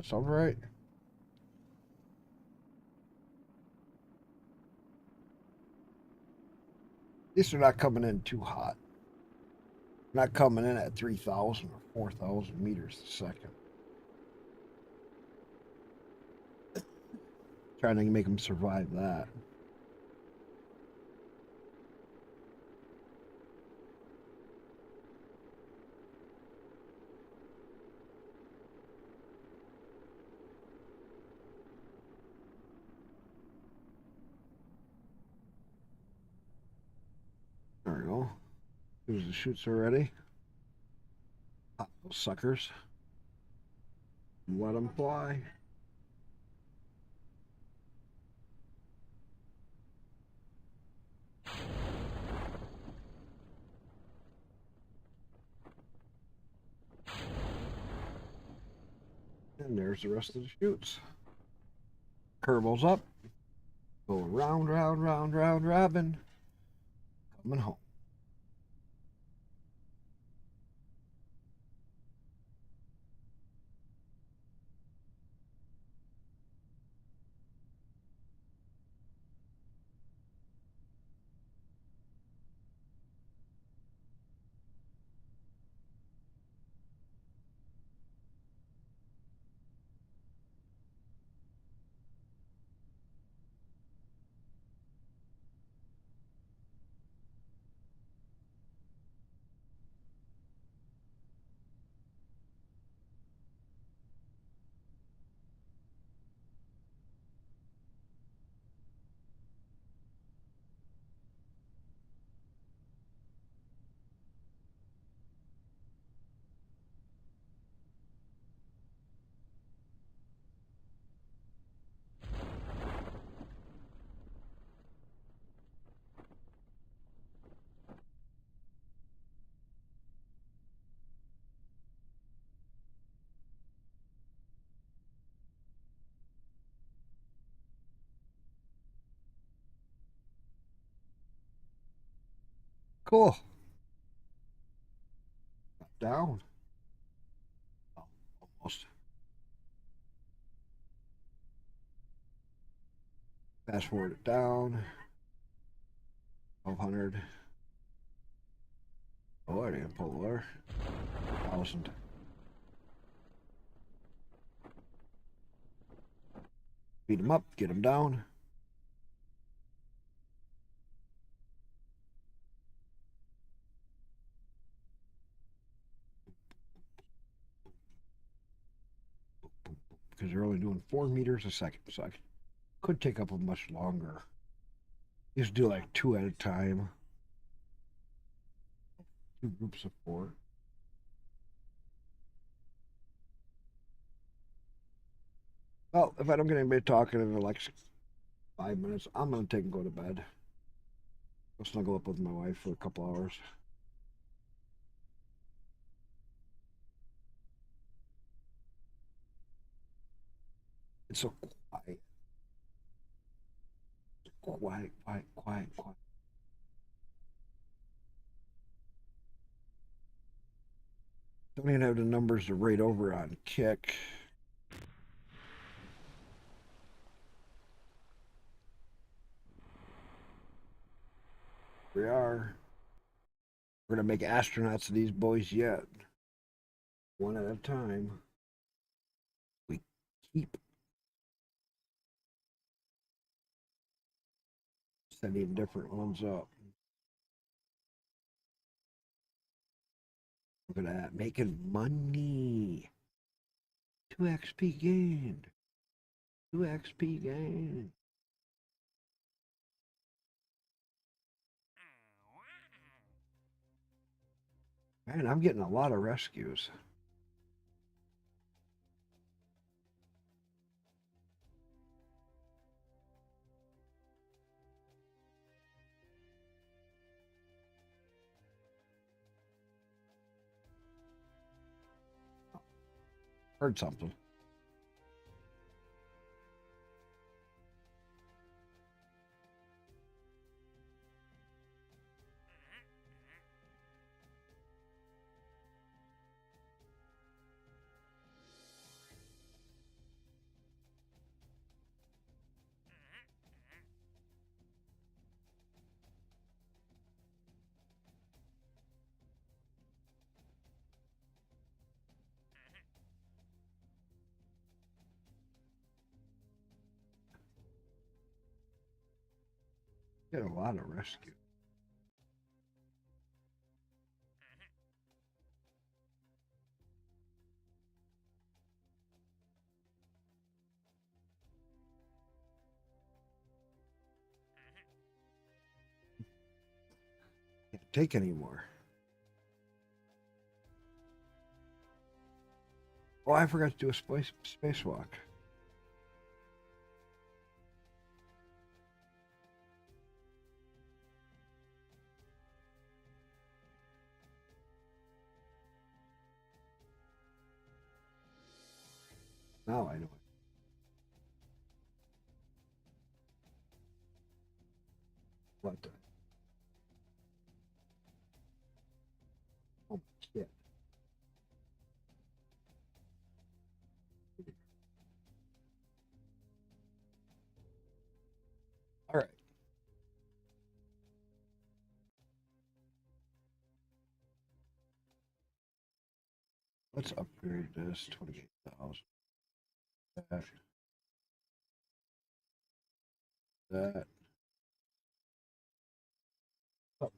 That sounds right. At least they're not coming in too hot. Not coming in at 3,000 or 4,000 meters a second. Trying to make them survive that. There we go. Here's the chutes already. Pop those suckers. Let them fly. And there's the rest of the chutes. Curbles up. Go round, round, round, round, robin. Coming home. Cool. Down. Oh, almost. Fast forward it down. 1,200. Oh, I didn't pull there. 1,000. Beat them up, get them down. Because they're only doing 4 meters a second, so I could take up a much longer. Just do like 2 at a time. 2 groups of 4. Well, if I don't get anybody talking in like 5 minutes, I'm gonna take and go to bed. I'll snuggle up with my wife for a couple hours. It's so quiet. Quiet, quiet, quiet, quiet. Don't even have the numbers to rate over on Kick. We are. We're gonna make astronauts of these boys yet. One at a time. We keep setting different ones up. Look at that, making money. 2 XP gained. 2 XP gained. Man, I'm getting a lot of rescues. Heard something. Get a lot of rescue. Can't take any more. Oh, I forgot to do a spacewalk. Now I know it. What the? Oh, shit. All right. Let's upgrade this 28,000. That. Oh.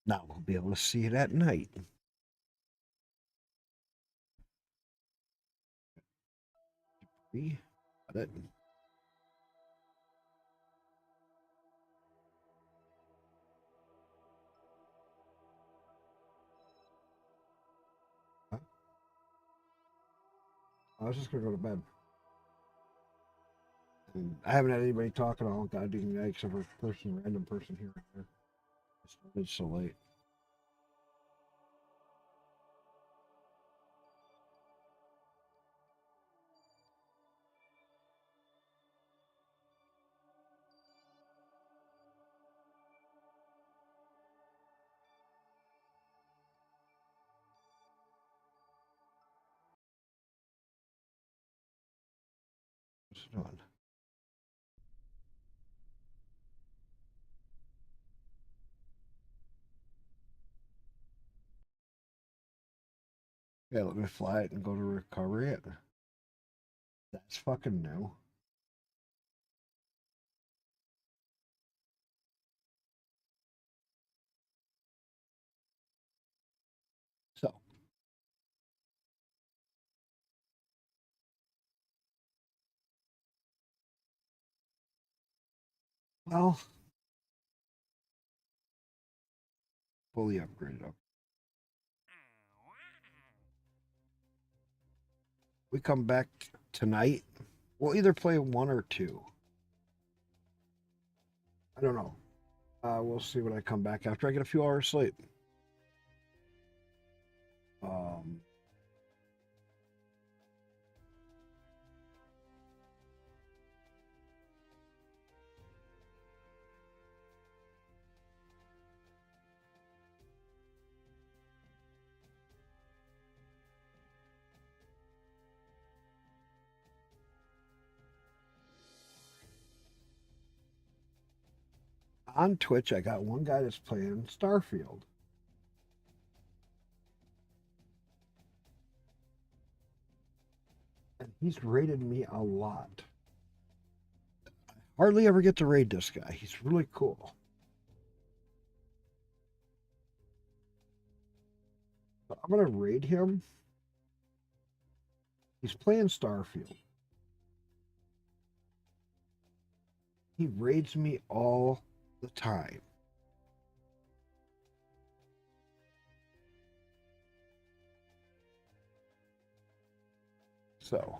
Now we'll be able to see it at night. Got it. Huh? I was just gonna go to bed. And I haven't had anybody talking all goddamn night except for a random person here and there. It's so late. What's it on? Yeah, let me fly it and go to recovery it. That's fucking new. So. Well. Fully upgraded up. We come back tonight. We'll either play 1 or 2. I don't know. We'll see when I come back after I get a few hours sleep. On Twitch, I got one guy that's playing Starfield. And he's raided me a lot. I hardly ever get to raid this guy. He's really cool. So I'm going to raid him. He's playing Starfield. He raids me all the time. So,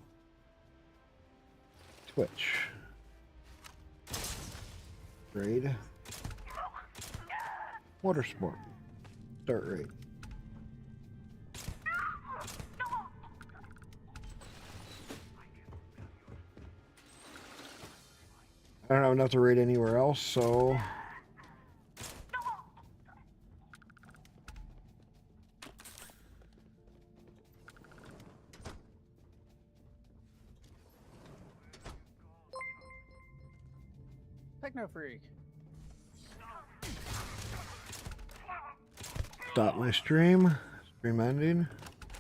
Twitch. Raid. Motorsport. Start raid. I don't have enough to raid anywhere else, so Techno freak. Stop my stream. Stream ending.